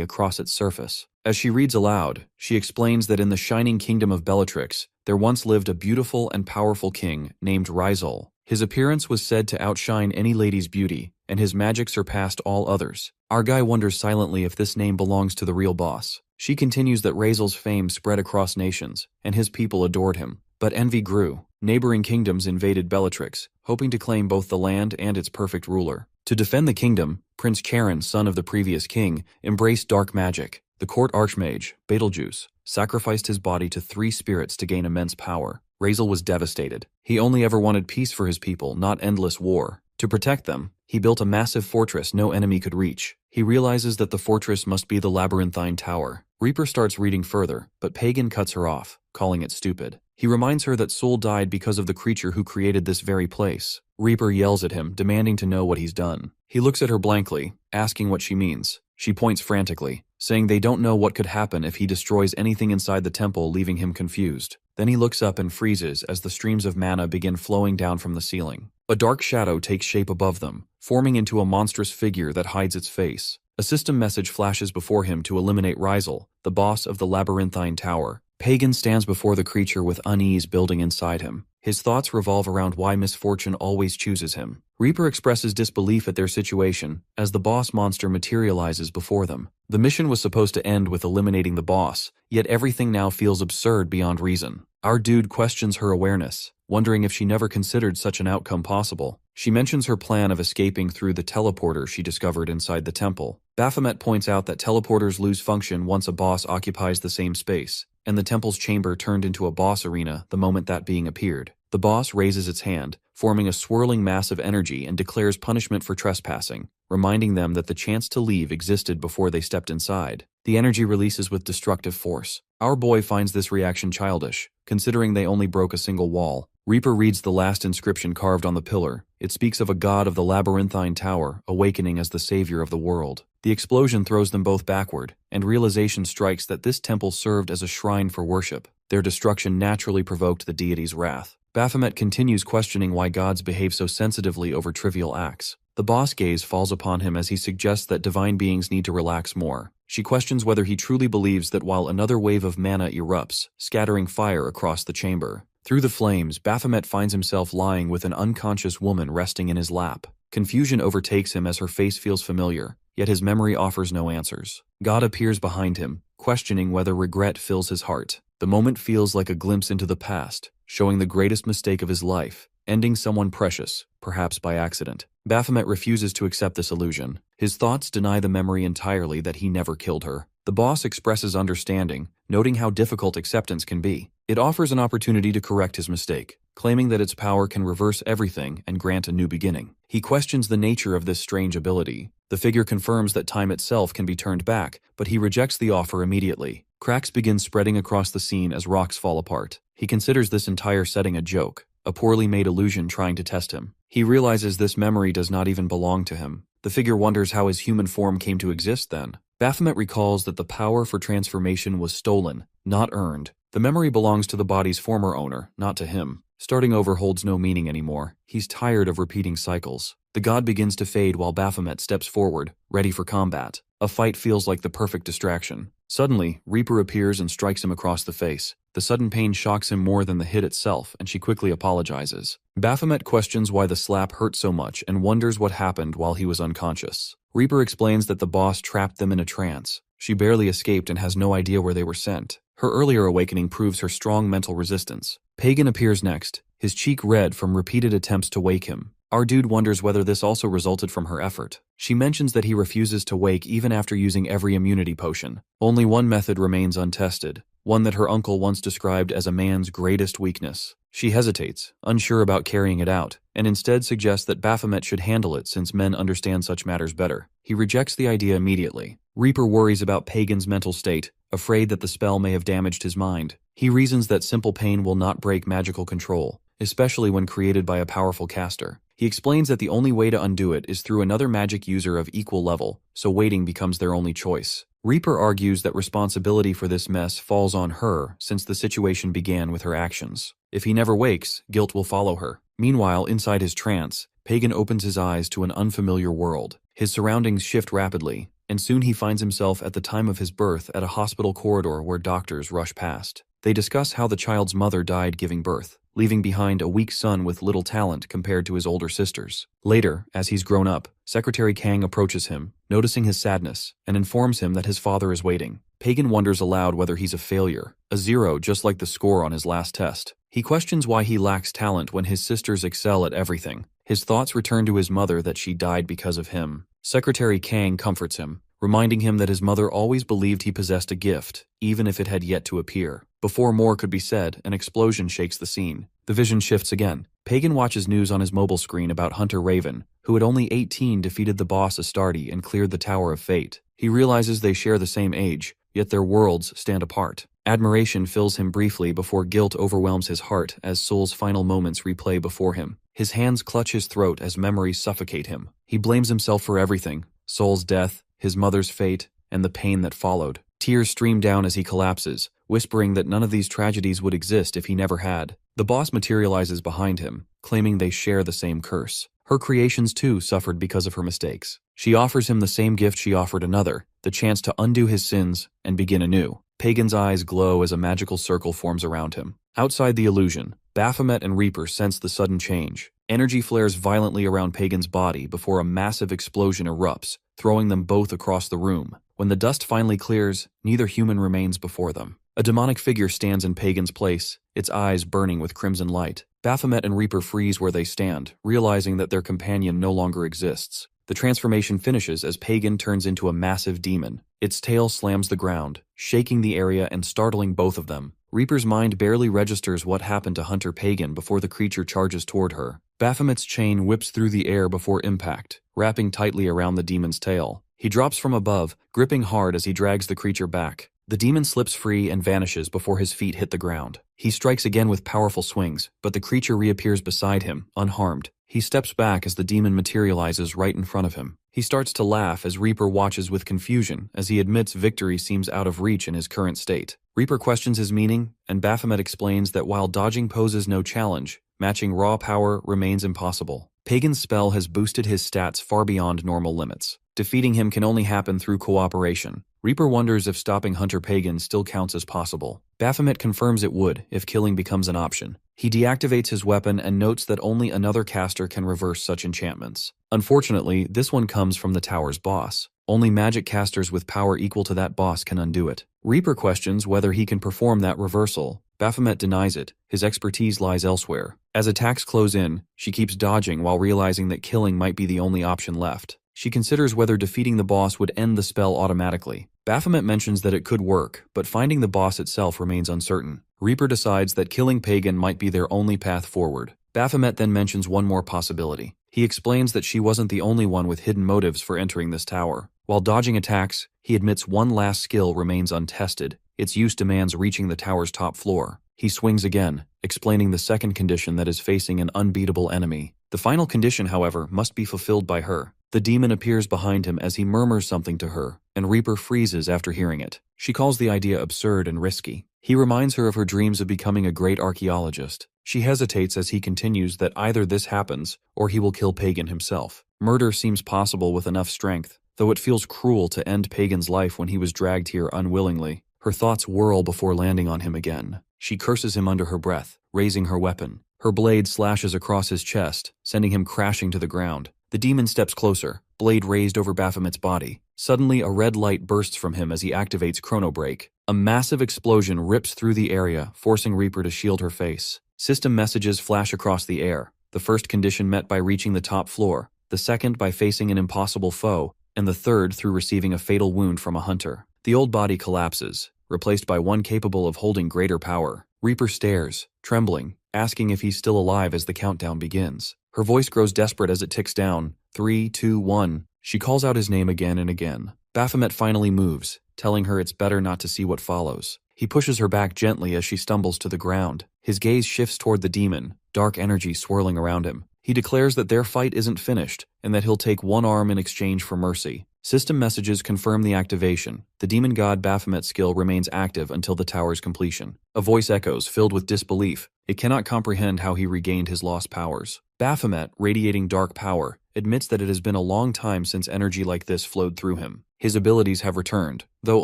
across its surface. As she reads aloud, she explains that in the shining kingdom of Bellatrix, there once lived a beautiful and powerful king named Rizal. His appearance was said to outshine any lady's beauty, and his magic surpassed all others. Our guy wonders silently if this name belongs to the real boss. She continues that Rizal's fame spread across nations, and his people adored him. But envy grew. Neighboring kingdoms invaded Bellatrix, hoping to claim both the land and its perfect ruler. To defend the kingdom, Prince Charon, son of the previous king, embraced dark magic. The court archmage, Betelgeuse, sacrificed his body to 3 spirits to gain immense power. Rizal was devastated. He only ever wanted peace for his people, not endless war. To protect them, he built a massive fortress no enemy could reach. He realizes that the fortress must be the Labyrinthine Tower. Reaper starts reading further, but Pagan cuts her off, calling it stupid. He reminds her that Soul died because of the creature who created this very place. Reaper yells at him, demanding to know what he's done. He looks at her blankly, asking what she means. She points frantically, saying they don't know what could happen if he destroys anything inside the temple, leaving him confused. Then he looks up and freezes as the streams of mana begin flowing down from the ceiling. A dark shadow takes shape above them, forming into a monstrous figure that hides its face. A system message flashes before him to eliminate Rizal, the boss of the Labyrinthine Tower. Pagan stands before the creature with unease building inside him. His thoughts revolve around why misfortune always chooses him. Reaper expresses disbelief at their situation as the boss monster materializes before them. The mission was supposed to end with eliminating the boss, yet everything now feels absurd beyond reason. Our dude questions her awareness, wondering if she never considered such an outcome possible. She mentions her plan of escaping through the teleporter she discovered inside the temple. Baphomet points out that teleporters lose function once a boss occupies the same space, and the temple's chamber turned into a boss arena the moment that being appeared. The boss raises its hand, forming a swirling mass of energy, and declares punishment for trespassing, reminding them that the chance to leave existed before they stepped inside. The energy releases with destructive force. Our boy finds this reaction childish, considering they only broke a single wall. Reaper reads the last inscription carved on the pillar. It speaks of a god of the Labyrinthine Tower, awakening as the savior of the world. The explosion throws them both backward, and realization strikes that this temple served as a shrine for worship. Their destruction naturally provoked the deity's wrath. Baphomet continues questioning why gods behave so sensitively over trivial acts. The boss gaze falls upon him as he suggests that divine beings need to relax more. She questions whether he truly believes that while another wave of mana erupts, scattering fire across the chamber. Through the flames, Baphomet finds himself lying with an unconscious woman resting in his lap. Confusion overtakes him as her face feels familiar, yet his memory offers no answers. God appears behind him, questioning whether regret fills his heart. The moment feels like a glimpse into the past, showing the greatest mistake of his life, ending someone precious, perhaps by accident. Baphomet refuses to accept this illusion. His thoughts deny the memory entirely that he never killed her. The boss expresses understanding, noting how difficult acceptance can be. It offers an opportunity to correct his mistake, claiming that its power can reverse everything and grant a new beginning. He questions the nature of this strange ability. The figure confirms that time itself can be turned back, but he rejects the offer immediately. Cracks begin spreading across the scene as rocks fall apart. He considers this entire setting a joke, a poorly made illusion trying to test him. He realizes this memory does not even belong to him. The figure wonders how his human form came to exist then. Baphomet recalls that the power for transformation was stolen, not earned. The memory belongs to the body's former owner, not to him. Starting over holds no meaning anymore. He's tired of repeating cycles. The god begins to fade while Baphomet steps forward, ready for combat. A fight feels like the perfect distraction. Suddenly, Reaper appears and strikes him across the face. The sudden pain shocks him more than the hit itself, and she quickly apologizes. Baphomet questions why the slap hurt so much and wonders what happened while he was unconscious. Reaper explains that the boss trapped them in a trance. She barely escaped and has no idea where they were sent. Her earlier awakening proves her strong mental resistance. Pagan appears next, his cheek red from repeated attempts to wake him. Our dude wonders whether this also resulted from her effort. She mentions that he refuses to wake even after using every immunity potion. Only one method remains untested, one that her uncle once described as a man's greatest weakness. She hesitates, unsure about carrying it out, and instead suggests that Baphomet should handle it since men understand such matters better. He rejects the idea immediately. Reaper worries about Pagan's mental state, afraid that the spell may have damaged his mind. He reasons that simple pain will not break magical control, especially when created by a powerful caster. He explains that the only way to undo it is through another magic user of equal level, so waiting becomes their only choice. Reaper argues that responsibility for this mess falls on her since the situation began with her actions. If he never wakes, guilt will follow her. Meanwhile, inside his trance, Pagan opens his eyes to an unfamiliar world. His surroundings shift rapidly, and soon he finds himself at the time of his birth at a hospital corridor where doctors rush past. They discuss how the child's mother died giving birth, leaving behind a weak son with little talent compared to his older sisters. Later, as he's grown up, Secretary Kang approaches him, noticing his sadness, and informs him that his father is waiting. Pagan wonders aloud whether he's a failure, a 0 just like the score on his last test. He questions why he lacks talent when his sisters excel at everything. His thoughts return to his mother that she died because of him. Secretary Kang comforts him, reminding him that his mother always believed he possessed a gift, even if it had yet to appear. Before more could be said, an explosion shakes the scene. The vision shifts again. Pagan watches news on his mobile screen about Hunter Raven, who at only 18 defeated the boss Astarte and cleared the Tower of Fate. He realizes they share the same age, yet their worlds stand apart. Admiration fills him briefly before guilt overwhelms his heart as Soul's final moments replay before him. His hands clutch his throat as memories suffocate him. He blames himself for everything: Soul's death, his mother's fate, and the pain that followed. Tears stream down as he collapses, whispering that none of these tragedies would exist if he never had. The boss materializes behind him, claiming they share the same curse. Her creations too suffered because of her mistakes. She offers him the same gift she offered another, the chance to undo his sins and begin anew. Pagan's eyes glow as a magical circle forms around him. Outside the illusion, Baphomet and Reaper sense the sudden change. Energy flares violently around Pagan's body before a massive explosion erupts, throwing them both across the room. When the dust finally clears, neither human remains before them. A demonic figure stands in Pagan's place, its eyes burning with crimson light. Baphomet and Reaper freeze where they stand, realizing that their companion no longer exists. The transformation finishes as Pagan turns into a massive demon. Its tail slams the ground, shaking the area and startling both of them. Reaper's mind barely registers what happened to Hunter Pagan before the creature charges toward her. Baphomet's chain whips through the air before impact, wrapping tightly around the demon's tail. He drops from above, gripping hard as he drags the creature back. The demon slips free and vanishes before his feet hit the ground. He strikes again with powerful swings, but the creature reappears beside him, unharmed. He steps back as the demon materializes right in front of him. He starts to laugh as Reaper watches with confusion as he admits victory seems out of reach in his current state. Reaper questions his meaning, and Baphomet explains that while dodging poses no challenge, matching raw power remains impossible. Pagan's spell has boosted his stats far beyond normal limits. Defeating him can only happen through cooperation. Reaper wonders if stopping Hunter Pagan still counts as possible. Baphomet confirms it would, if killing becomes an option. He deactivates his weapon and notes that only another caster can reverse such enchantments. Unfortunately, this one comes from the tower's boss. Only magic casters with power equal to that boss can undo it. Reaper questions whether he can perform that reversal. Baphomet denies it. His expertise lies elsewhere. As attacks close in, she keeps dodging while realizing that killing might be the only option left. She considers whether defeating the boss would end the spell automatically. Baphomet mentions that it could work, but finding the boss itself remains uncertain. Reaper decides that killing Pagan might be their only path forward. Baphomet then mentions one more possibility. He explains that she wasn't the only one with hidden motives for entering this tower. While dodging attacks, he admits one last skill remains untested. Its use demands reaching the tower's top floor. He swings again, explaining the second condition that is facing an unbeatable enemy. The final condition, however, must be fulfilled by her. The demon appears behind him as he murmurs something to her, and Reaper freezes after hearing it. She calls the idea absurd and risky. He reminds her of her dreams of becoming a great archaeologist. She hesitates as he continues that either this happens, or he will kill Pagan himself. Murder seems possible with enough strength, though it feels cruel to end Pagan's life when he was dragged here unwillingly. Her thoughts whirl before landing on him again. She curses him under her breath, raising her weapon. Her blade slashes across his chest, sending him crashing to the ground. The demon steps closer, blade raised over Baphomet's body. Suddenly, a red light bursts from him as he activates Chrono Break. A massive explosion rips through the area, forcing Reaper to shield her face. System messages flash across the air. The first condition met by reaching the top floor, the second by facing an impossible foe, and the third through receiving a fatal wound from a hunter. The old body collapses, replaced by one capable of holding greater power. Reaper stares, trembling, asking if he's still alive as the countdown begins. Her voice grows desperate as it ticks down. 3, 2, 1. She calls out his name again and again. Baphomet finally moves, telling her it's better not to see what follows. He pushes her back gently as she stumbles to the ground. His gaze shifts toward the demon, dark energy swirling around him. He declares that their fight isn't finished, and that he'll take one arm in exchange for mercy. System messages confirm the activation. The demon god Baphomet's skill remains active until the tower's completion. A voice echoes, filled with disbelief. It cannot comprehend how he regained his lost powers. Baphomet, radiating dark power, admits that it has been a long time since energy like this flowed through him. His abilities have returned, though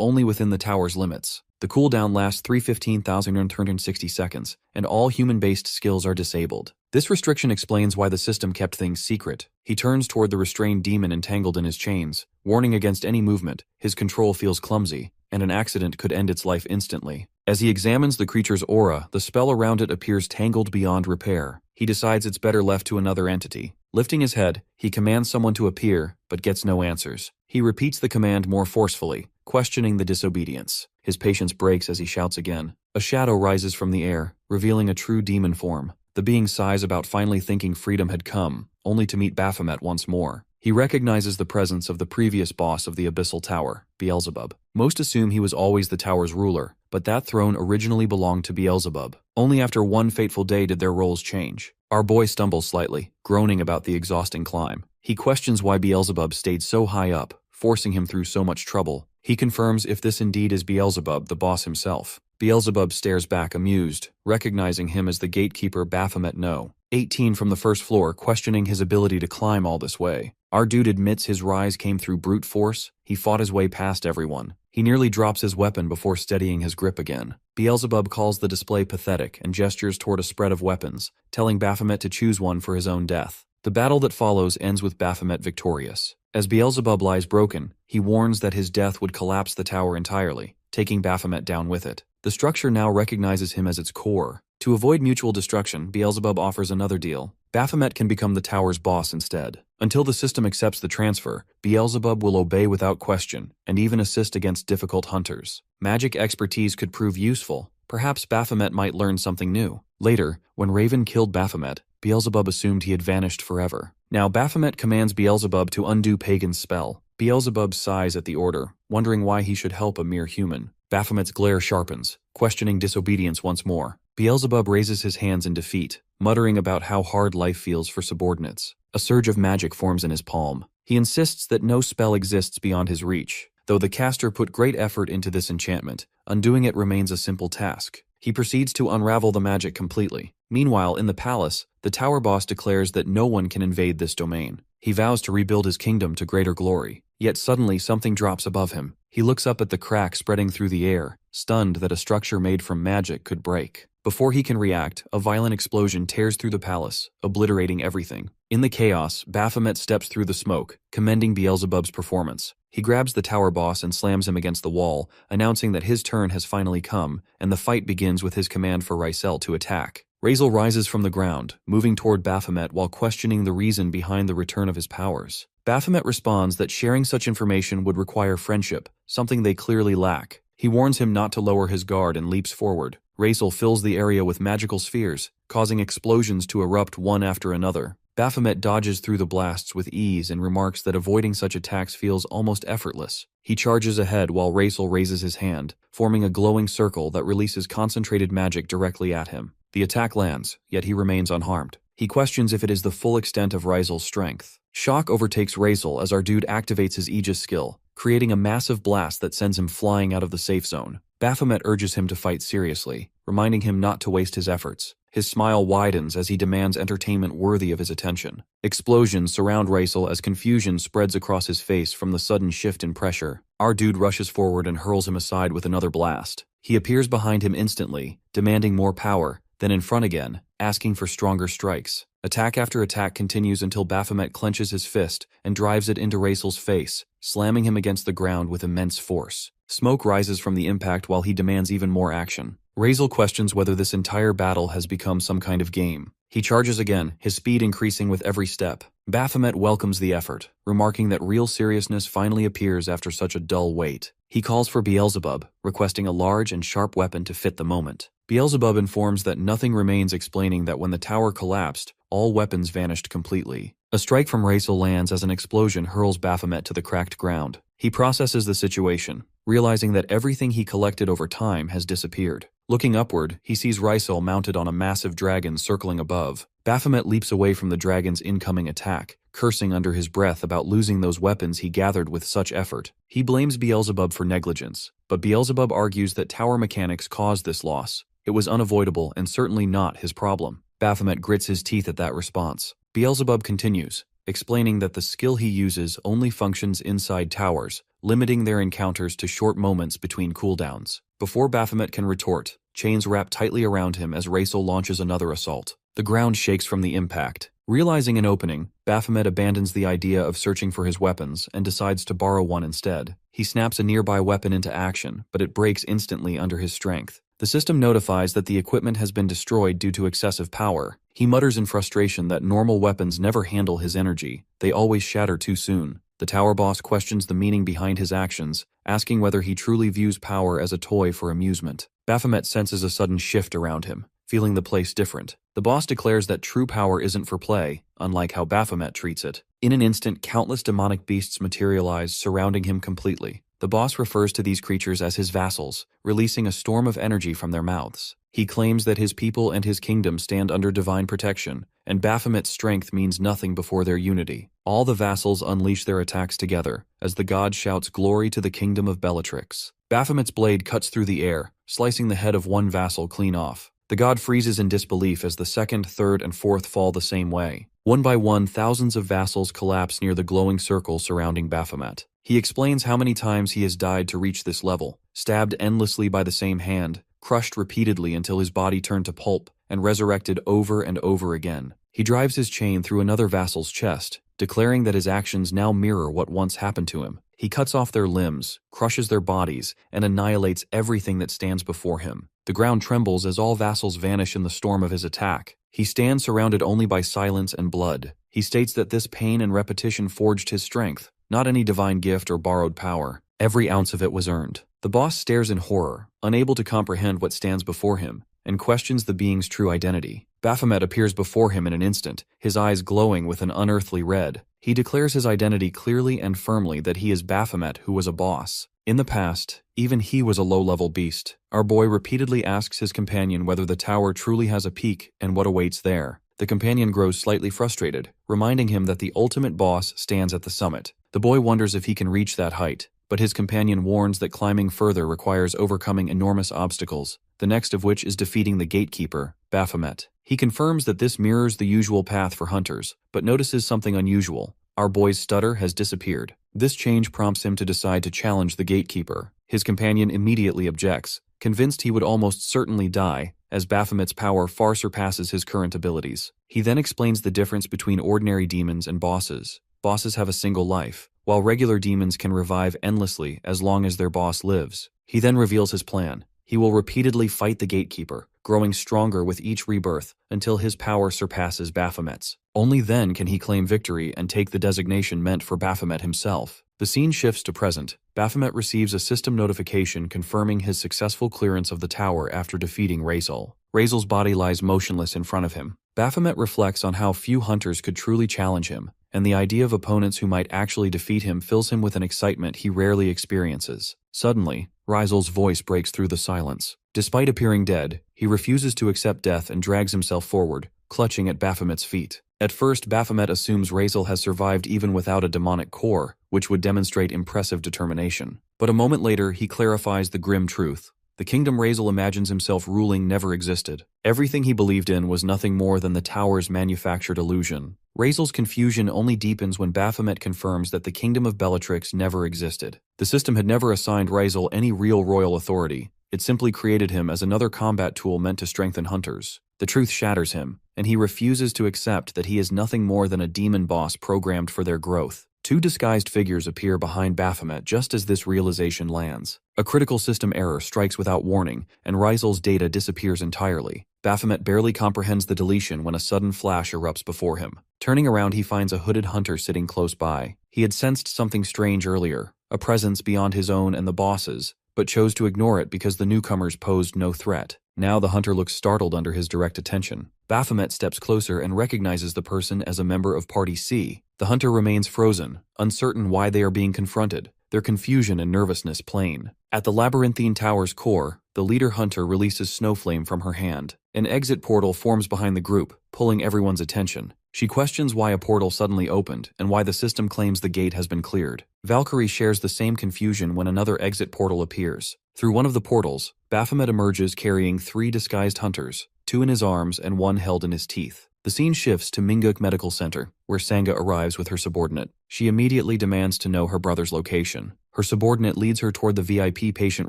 only within the tower's limits. The cooldown lasts 315,260 seconds, and all human-based skills are disabled. This restriction explains why the system kept things secret. He turns toward the restrained demon entangled in his chains, warning against any movement. His control feels clumsy, and an accident could end its life instantly. As he examines the creature's aura, the spell around it appears tangled beyond repair. He decides it's better left to another entity. Lifting his head, he commands someone to appear, but gets no answers. He repeats the command more forcefully, questioning the disobedience. His patience breaks as he shouts again. A shadow rises from the air, revealing a true demon form. The being sighs about finally thinking freedom had come, only to meet Baphomet once more. He recognizes the presence of the previous boss of the Abyssal Tower, Beelzebub. Most assume he was always the tower's ruler, but that throne originally belonged to Beelzebub. Only after one fateful day did their roles change. Our boy stumbles slightly, groaning about the exhausting climb. He questions why Beelzebub stayed so high up, forcing him through so much trouble. He confirms if this indeed is Beelzebub, the boss himself. Beelzebub stares back amused, recognizing him as the gatekeeper Baphomet No. 18 from the first floor, questioning his ability to climb all this way. Our dude admits his rise came through brute force. He fought his way past everyone. He nearly drops his weapon before steadying his grip again. Beelzebub calls the display pathetic and gestures toward a spread of weapons, telling Baphomet to choose one for his own death. The battle that follows ends with Baphomet victorious. As Beelzebub lies broken, he warns that his death would collapse the tower entirely, taking Baphomet down with it. The structure now recognizes him as its core. To avoid mutual destruction, Beelzebub offers another deal. Baphomet can become the tower's boss instead. Until the system accepts the transfer, Beelzebub will obey without question, and even assist against difficult hunters. Magic expertise could prove useful. Perhaps Baphomet might learn something new. Later, when Raven killed Baphomet, Beelzebub assumed he had vanished forever. Now Baphomet commands Beelzebub to undo Pagan's spell. Beelzebub sighs at the order, wondering why he should help a mere human. Baphomet's glare sharpens, questioning disobedience once more. Beelzebub raises his hands in defeat, muttering about how hard life feels for subordinates. A surge of magic forms in his palm. He insists that no spell exists beyond his reach. Though the caster put great effort into this enchantment, undoing it remains a simple task. He proceeds to unravel the magic completely. Meanwhile, in the palace, the tower boss declares that no one can invade this domain. He vows to rebuild his kingdom to greater glory. Yet suddenly something drops above him. He looks up at the crack spreading through the air, stunned that a structure made from magic could break. Before he can react, a violent explosion tears through the palace, obliterating everything. In the chaos, Baphomet steps through the smoke, commending Beelzebub's performance. He grabs the tower boss and slams him against the wall, announcing that his turn has finally come, and the fight begins with his command for Rysel to attack. Razel rises from the ground, moving toward Baphomet while questioning the reason behind the return of his powers. Baphomet responds that sharing such information would require friendship, something they clearly lack. He warns him not to lower his guard and leaps forward. Razel fills the area with magical spheres, causing explosions to erupt one after another. Baphomet dodges through the blasts with ease and remarks that avoiding such attacks feels almost effortless. He charges ahead while Razel raises his hand, forming a glowing circle that releases concentrated magic directly at him. The attack lands, yet he remains unharmed. He questions if it is the full extent of Razel's strength. Shock overtakes Razel as our dude activates his Aegis skill, creating a massive blast that sends him flying out of the safe zone. Baphomet urges him to fight seriously, reminding him not to waste his efforts. His smile widens as he demands entertainment worthy of his attention. Explosions surround Razel as confusion spreads across his face from the sudden shift in pressure. Our dude rushes forward and hurls him aside with another blast. He appears behind him instantly, demanding more power, then in front again, asking for stronger strikes. Attack after attack continues until Baphomet clenches his fist and drives it into Razel's face, slamming him against the ground with immense force. Smoke rises from the impact while he demands even more action. Razel questions whether this entire battle has become some kind of game. He charges again, his speed increasing with every step. Baphomet welcomes the effort, remarking that real seriousness finally appears after such a dull wait. He calls for Beelzebub, requesting a large and sharp weapon to fit the moment. Beelzebub informs that nothing remains, explaining that when the tower collapsed, all weapons vanished completely. A strike from Razel lands as an explosion hurls Baphomet to the cracked ground. He processes the situation, realizing that everything he collected over time has disappeared. Looking upward, he sees Razel mounted on a massive dragon circling above. Baphomet leaps away from the dragon's incoming attack, cursing under his breath about losing those weapons he gathered with such effort. He blames Beelzebub for negligence, but Beelzebub argues that tower mechanics caused this loss. It was unavoidable and certainly not his problem. Baphomet grits his teeth at that response. Beelzebub continues, explaining that the skill he uses only functions inside towers, limiting their encounters to short moments between cooldowns. Before Baphomet can retort, chains wrap tightly around him as Razel launches another assault. The ground shakes from the impact. Realizing an opening, Baphomet abandons the idea of searching for his weapons and decides to borrow one instead. He snaps a nearby weapon into action, but it breaks instantly under his strength. The system notifies that the equipment has been destroyed due to excessive power. He mutters in frustration that normal weapons never handle his energy. They always shatter too soon. The tower boss questions the meaning behind his actions, asking whether he truly views power as a toy for amusement. Baphomet senses a sudden shift around him, feeling the place different. The boss declares that true power isn't for play, unlike how Baphomet treats it. In an instant, countless demonic beasts materialize, surrounding him completely. The boss refers to these creatures as his vassals, releasing a storm of energy from their mouths. He claims that his people and his kingdom stand under divine protection, and Baphomet's strength means nothing before their unity. All the vassals unleash their attacks together, as the god shouts glory to the kingdom of Bellatrix. Baphomet's blade cuts through the air, slicing the head of one vassal clean off. The god freezes in disbelief as the second, third, and fourth fall the same way. One by one, thousands of vassals collapse near the glowing circle surrounding Baphomet. He explains how many times he has died to reach this level, stabbed endlessly by the same hand, crushed repeatedly until his body turned to pulp, and resurrected over and over again. He drives his chain through another vassal's chest, declaring that his actions now mirror what once happened to him. He cuts off their limbs, crushes their bodies, and annihilates everything that stands before him. The ground trembles as all vassals vanish in the storm of his attack. He stands surrounded only by silence and blood. He states that this pain and repetition forged his strength, not any divine gift or borrowed power. Every ounce of it was earned. The boss stares in horror, unable to comprehend what stands before him, and questions the being's true identity. Baphomet appears before him in an instant, his eyes glowing with an unearthly red. He declares his identity clearly and firmly that he is Baphomet, who was a boss. In the past, even he was a low-level beast. Our boy repeatedly asks his companion whether the tower truly has a peak and what awaits there. The companion grows slightly frustrated, reminding him that the ultimate boss stands at the summit. The boy wonders if he can reach that height, but his companion warns that climbing further requires overcoming enormous obstacles, the next of which is defeating the gatekeeper, Baphomet. He confirms that this mirrors the usual path for hunters, but notices something unusual. Our boy's stutter has disappeared. This change prompts him to decide to challenge the gatekeeper. His companion immediately objects, convinced he would almost certainly die, as Baphomet's power far surpasses his current abilities. He then explains the difference between ordinary demons and bosses. Bosses have a single life, while regular demons can revive endlessly as long as their boss lives. He then reveals his plan. He will repeatedly fight the gatekeeper, growing stronger with each rebirth until his power surpasses Baphomet's. Only then can he claim victory and take the designation meant for Baphomet himself. The scene shifts to present. Baphomet receives a system notification confirming his successful clearance of the tower after defeating Razel. Razel's body lies motionless in front of him. Baphomet reflects on how few hunters could truly challenge him, and the idea of opponents who might actually defeat him fills him with an excitement he rarely experiences. Suddenly, Razel's voice breaks through the silence. Despite appearing dead, he refuses to accept death and drags himself forward, clutching at Baphomet's feet. At first, Baphomet assumes Razel has survived even without a demonic core, which would demonstrate impressive determination. But a moment later, he clarifies the grim truth. The kingdom Razel imagines himself ruling never existed. Everything he believed in was nothing more than the tower's manufactured illusion. Razel's confusion only deepens when Baphomet confirms that the kingdom of Bellatrix never existed. The system had never assigned Razel any real royal authority. It simply created him as another combat tool meant to strengthen hunters. The truth shatters him, and he refuses to accept that he is nothing more than a demon boss programmed for their growth. Two disguised figures appear behind Baphomet just as this realization lands. A critical system error strikes without warning, and Razel's data disappears entirely. Baphomet barely comprehends the deletion when a sudden flash erupts before him. Turning around, he finds a hooded hunter sitting close by. He had sensed something strange earlier, a presence beyond his own and the boss's, but chose to ignore it because the newcomers posed no threat. Now the hunter looks startled under his direct attention. Baphomet steps closer and recognizes the person as a member of Party C. The hunter remains frozen, uncertain why they are being confronted, their confusion and nervousness plain. At the labyrinthine tower's core, the leader hunter releases Snowflame from her hand. An exit portal forms behind the group, pulling everyone's attention. She questions why a portal suddenly opened and why the system claims the gate has been cleared. Valkyrie shares the same confusion when another exit portal appears. Through one of the portals, Baphomet emerges carrying 3 disguised hunters, 2 in his arms and 1 held in his teeth. The scene shifts to Minguk Medical Center, where Sangha arrives with her subordinate. She immediately demands to know her brother's location. Her subordinate leads her toward the VIP patient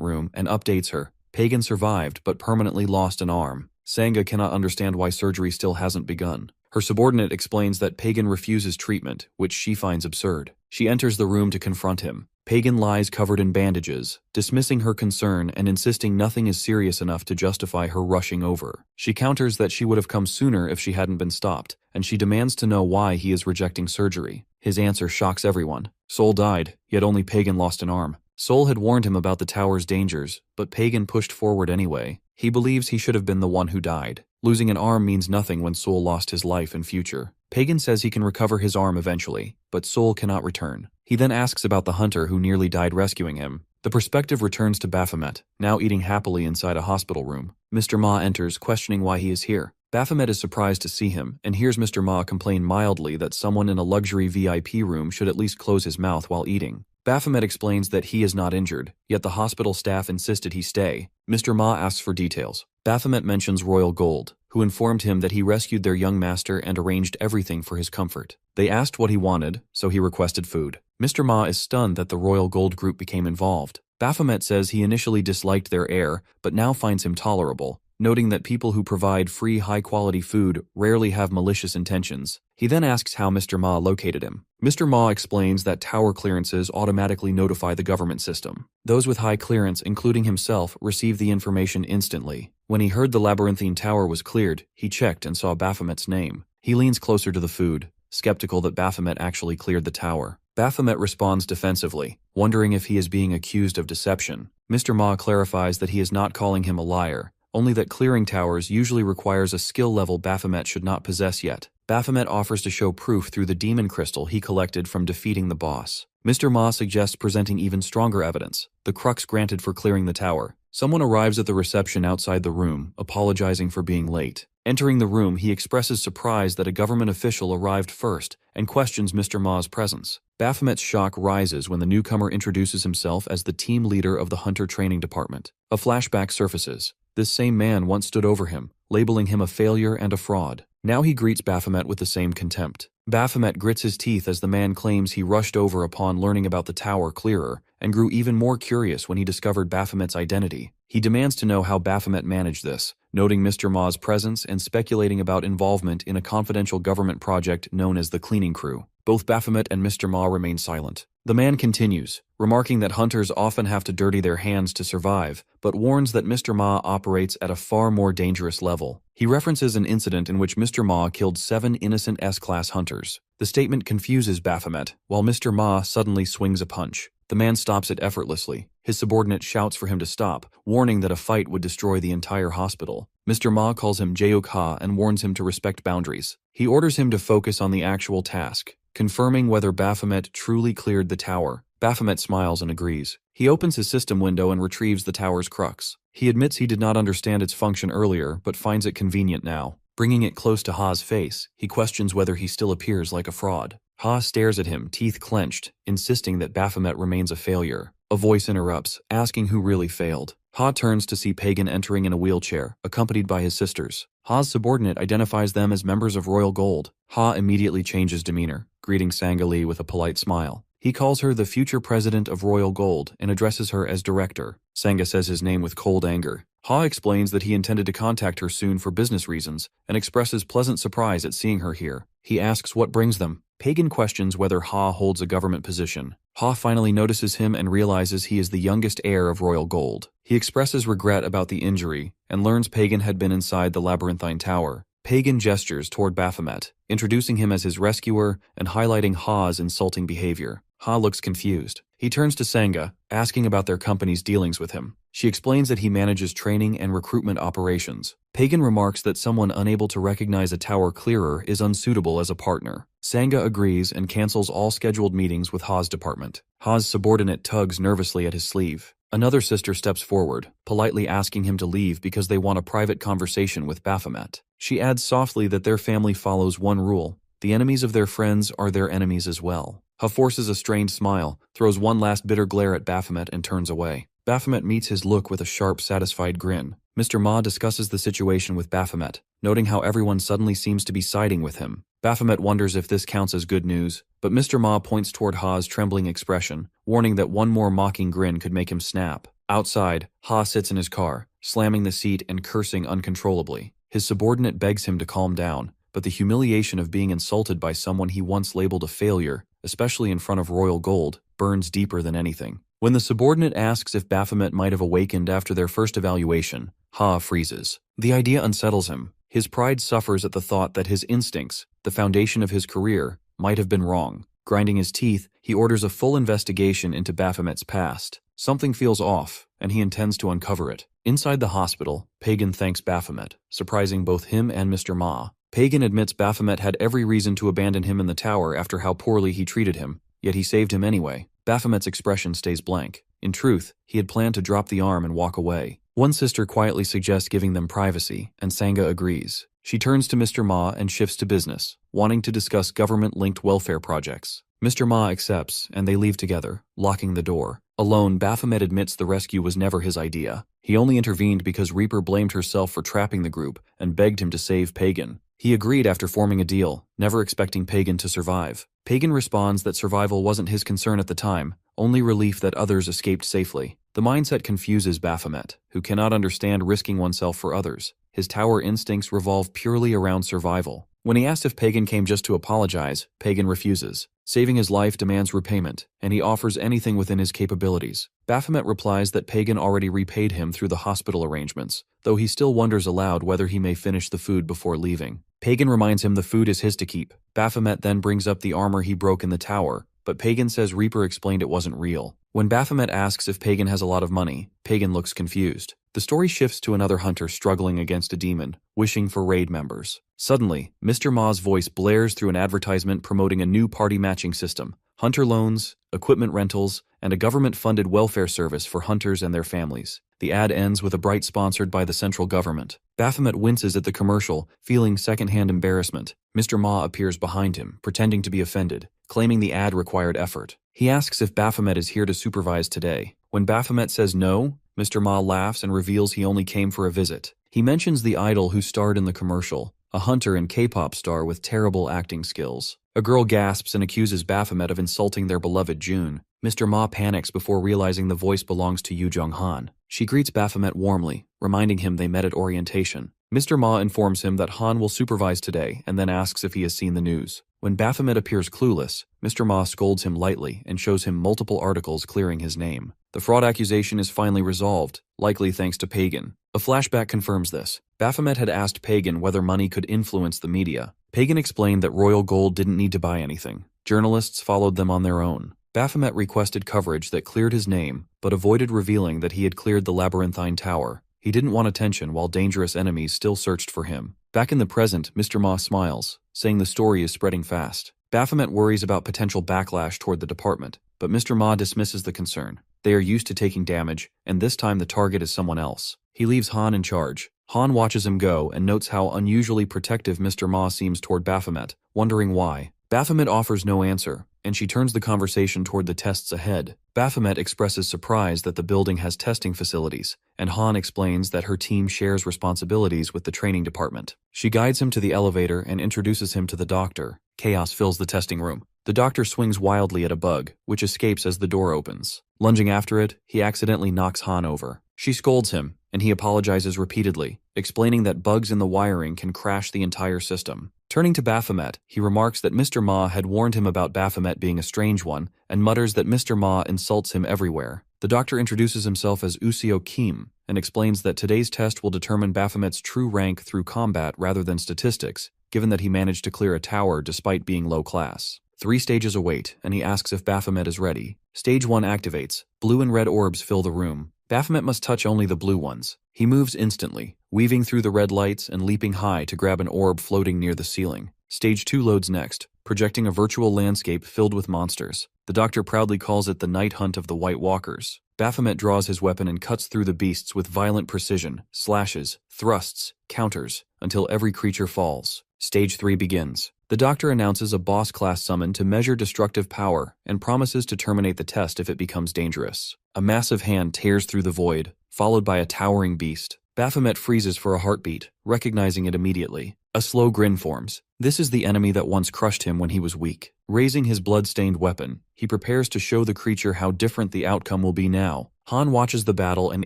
room and updates her. Pagan survived but permanently lost an arm. Sangha cannot understand why surgery still hasn't begun. Her subordinate explains that Pagan refuses treatment, which she finds absurd. She enters the room to confront him. Pagan lies covered in bandages, dismissing her concern and insisting nothing is serious enough to justify her rushing over. She counters that she would have come sooner if she hadn't been stopped, and she demands to know why he is rejecting surgery. His answer shocks everyone. Sol died, yet only Pagan lost an arm. Sol had warned him about the tower's dangers, but Pagan pushed forward anyway. He believes he should have been the one who died. Losing an arm means nothing when Sol lost his life and future. Pagan says he can recover his arm eventually, but Sol cannot return. He then asks about the hunter who nearly died rescuing him. The perspective returns to Baphomet, now eating happily inside a hospital room. Mr. Ma enters, questioning why he is here. Baphomet is surprised to see him, and hears Mr. Ma complain mildly that someone in a luxury VIP room should at least close his mouth while eating. Baphomet explains that he is not injured, yet the hospital staff insisted he stay. Mr. Ma asks for details. Baphomet mentions Royal Gold, who informed him that he rescued their young master and arranged everything for his comfort. They asked what he wanted, so he requested food. Mr. Ma is stunned that the Royal Gold group became involved. Baphomet says he initially disliked their air, but now finds him tolerable, noting that people who provide free high-quality food rarely have malicious intentions. He then asks how Mr. Ma located him. Mr. Ma explains that tower clearances automatically notify the government system. Those with high clearance, including himself, receive the information instantly. When he heard the labyrinthine tower was cleared, he checked and saw Baphomet's name. He leans closer to the food, skeptical that Baphomet actually cleared the tower. Baphomet responds defensively, wondering if he is being accused of deception. Mr. Ma clarifies that he is not calling him a liar, only that clearing towers usually requires a skill level Baphomet should not possess yet. Baphomet offers to show proof through the demon crystal he collected from defeating the boss. Mr. Ma suggests presenting even stronger evidence, the crux granted for clearing the tower. Someone arrives at the reception outside the room, apologizing for being late. Entering the room, he expresses surprise that a government official arrived first and questions Mr. Ma's presence. Baphomet's shock rises when the newcomer introduces himself as the team leader of the Hunter Training Department. A flashback surfaces. This same man once stood over him, labeling him a failure and a fraud. Now he greets Baphomet with the same contempt. Baphomet grits his teeth as the man claims he rushed over upon learning about the tower clearer, and grew even more curious when he discovered Baphomet's identity. He demands to know how Baphomet managed this, noting Mr. Ma's presence and speculating about involvement in a confidential government project known as the Cleaning Crew. Both Baphomet and Mr. Ma remain silent. The man continues, remarking that hunters often have to dirty their hands to survive, but warns that Mr. Ma operates at a far more dangerous level. He references an incident in which Mr. Ma killed 7 innocent S-class hunters. The statement confuses Baphomet, while Mr. Ma suddenly swings a punch. The man stops it effortlessly. His subordinate shouts for him to stop, warning that a fight would destroy the entire hospital. Mr. Ma calls him Jeuk-ha and warns him to respect boundaries. He orders him to focus on the actual task, confirming whether Baphomet truly cleared the tower. Baphomet smiles and agrees. He opens his system window and retrieves the tower's crux. He admits he did not understand its function earlier, but finds it convenient now. Bringing it close to Ha's face, he questions whether he still appears like a fraud. Ha stares at him, teeth clenched, insisting that Baphomet remains a failure. A voice interrupts, asking who really failed. Ha turns to see Pagan entering in a wheelchair, accompanied by his sisters. Ha's subordinate identifies them as members of Royal Gold. Ha immediately changes demeanor, greeting Sanga Lee with a polite smile. He calls her the future president of Royal Gold and addresses her as director. Sanga says his name with cold anger. Ha explains that he intended to contact her soon for business reasons and expresses pleasant surprise at seeing her here. He asks what brings them. Pagan questions whether Ha holds a government position. Ha finally notices him and realizes he is the youngest heir of Royal Gold. He expresses regret about the injury and learns Pagan had been inside the labyrinthine tower. Pagan gestures toward Baphomet, introducing him as his rescuer and highlighting Ha's insulting behavior. Ha looks confused. He turns to Sanga, asking about their company's dealings with him. She explains that he manages training and recruitment operations. Pagan remarks that someone unable to recognize a tower clearer is unsuitable as a partner. Sanga agrees and cancels all scheduled meetings with Ha's department. Ha's subordinate tugs nervously at his sleeve. Another sister steps forward, politely asking him to leave because they want a private conversation with Baphomet. She adds softly that their family follows one rule: the enemies of their friends are their enemies as well. Ha forces a strained smile, throws one last bitter glare at Baphomet and turns away. Baphomet meets his look with a sharp, satisfied grin. Mr. Ma discusses the situation with Baphomet, noting how everyone suddenly seems to be siding with him. Baphomet wonders if this counts as good news, but Mr. Ma points toward Ha's trembling expression, warning that one more mocking grin could make him snap. Outside, Ha sits in his car, slamming the seat and cursing uncontrollably. His subordinate begs him to calm down, but the humiliation of being insulted by someone he once labeled a failure, especially in front of Royal Gold, burns deeper than anything. When the subordinate asks if Baphomet might have awakened after their first evaluation, Ha freezes. The idea unsettles him. His pride suffers at the thought that his instincts, the foundation of his career, might have been wrong. Grinding his teeth, he orders a full investigation into Baphomet's past. Something feels off, and he intends to uncover it. Inside the hospital, Pagan thanks Baphomet, surprising both him and Mr. Ma. Pagan admits Baphomet had every reason to abandon him in the tower after how poorly he treated him, yet he saved him anyway. Baphomet's expression stays blank. In truth, he had planned to drop the arm and walk away. One sister quietly suggests giving them privacy, and Sanga agrees. She turns to Mr. Ma and shifts to business, wanting to discuss government-linked welfare projects. Mr. Ma accepts, and they leave together, locking the door. Alone, Baphomet admits the rescue was never his idea. He only intervened because Reaper blamed herself for trapping the group and begged him to save Pagan. He agreed after forming a deal, never expecting Pagan to survive. Pagan responds that survival wasn't his concern at the time, only relief that others escaped safely. The mindset confuses Baphomet, who cannot understand risking oneself for others. His tower instincts revolve purely around survival. When he asks if Pagan came just to apologize, Pagan refuses. Saving his life demands repayment, and he offers anything within his capabilities. Baphomet replies that Pagan already repaid him through the hospital arrangements, though he still wonders aloud whether he may finish the food before leaving. Pagan reminds him the food is his to keep. Baphomet then brings up the armor he broke in the tower, but Pagan says Reaper explained it wasn't real. When Baphomet asks if Pagan has a lot of money, Pagan looks confused. The story shifts to another hunter struggling against a demon, wishing for raid members. Suddenly, Mr. Ma's voice blares through an advertisement promoting a new party matching system, hunter loans, equipment rentals, and a government-funded welfare service for hunters and their families. The ad ends with a bright sponsored by the central government. Baphomet winces at the commercial, feeling secondhand embarrassment. Mr. Ma appears behind him, pretending to be offended, claiming the ad required effort. He asks if Baphomet is here to supervise today. When Baphomet says no, Mr. Ma laughs and reveals he only came for a visit. He mentions the idol who starred in the commercial, a hunter and K-pop star with terrible acting skills. A girl gasps and accuses Baphomet of insulting their beloved June. Mr. Ma panics before realizing the voice belongs to Yu Jong-han. She greets Baphomet warmly, reminding him they met at orientation. Mr. Ma informs him that Han will supervise today and then asks if he has seen the news. When Baphomet appears clueless, Mr. Ma scolds him lightly and shows him multiple articles clearing his name. The fraud accusation is finally resolved, likely thanks to Pagan. A flashback confirms this. Baphomet had asked Pagan whether money could influence the media. Pagan explained that royal gold didn't need to buy anything. Journalists followed them on their own. Baphomet requested coverage that cleared his name, but avoided revealing that he had cleared the Labyrinthine Tower. He didn't want attention while dangerous enemies still searched for him. Back in the present, Mr. Ma smiles, saying the story is spreading fast. Baphomet worries about potential backlash toward the department, but Mr. Ma dismisses the concern. They are used to taking damage, and this time the target is someone else. He leaves Han in charge. Han watches him go and notes how unusually protective Mr. Ma seems toward Baphomet, wondering why. Baphomet offers no answer, and she turns the conversation toward the tests ahead. Baphomet expresses surprise that the building has testing facilities, and Han explains that her team shares responsibilities with the training department. She guides him to the elevator and introduces him to the doctor. Chaos fills the testing room. The doctor swings wildly at a bug, which escapes as the door opens. Lunging after it, he accidentally knocks Han over. She scolds him, and he apologizes repeatedly, explaining that bugs in the wiring can crash the entire system. Turning to Baphomet, he remarks that Mr. Ma had warned him about Baphomet being a strange one, and mutters that Mr. Ma insults him everywhere. The doctor introduces himself as Usio Kim, and explains that today's test will determine Baphomet's true rank through combat rather than statistics, given that he managed to clear a tower despite being low class. 3 stages await, and he asks if Baphomet is ready. Stage 1 activates. Blue and red orbs fill the room. Baphomet must touch only the blue ones. He moves instantly, weaving through the red lights and leaping high to grab an orb floating near the ceiling. Stage 2 loads next, projecting a virtual landscape filled with monsters. The doctor proudly calls it the night hunt of the White Walkers. Baphomet draws his weapon and cuts through the beasts with violent precision, slashes, thrusts, counters, until every creature falls. Stage 3 begins. The doctor announces a boss-class summon to measure destructive power and promises to terminate the test if it becomes dangerous. A massive hand tears through the void, followed by a towering beast. Baphomet freezes for a heartbeat, recognizing it immediately. A slow grin forms. This is the enemy that once crushed him when he was weak. Raising his blood-stained weapon, he prepares to show the creature how different the outcome will be now. Han watches the battle and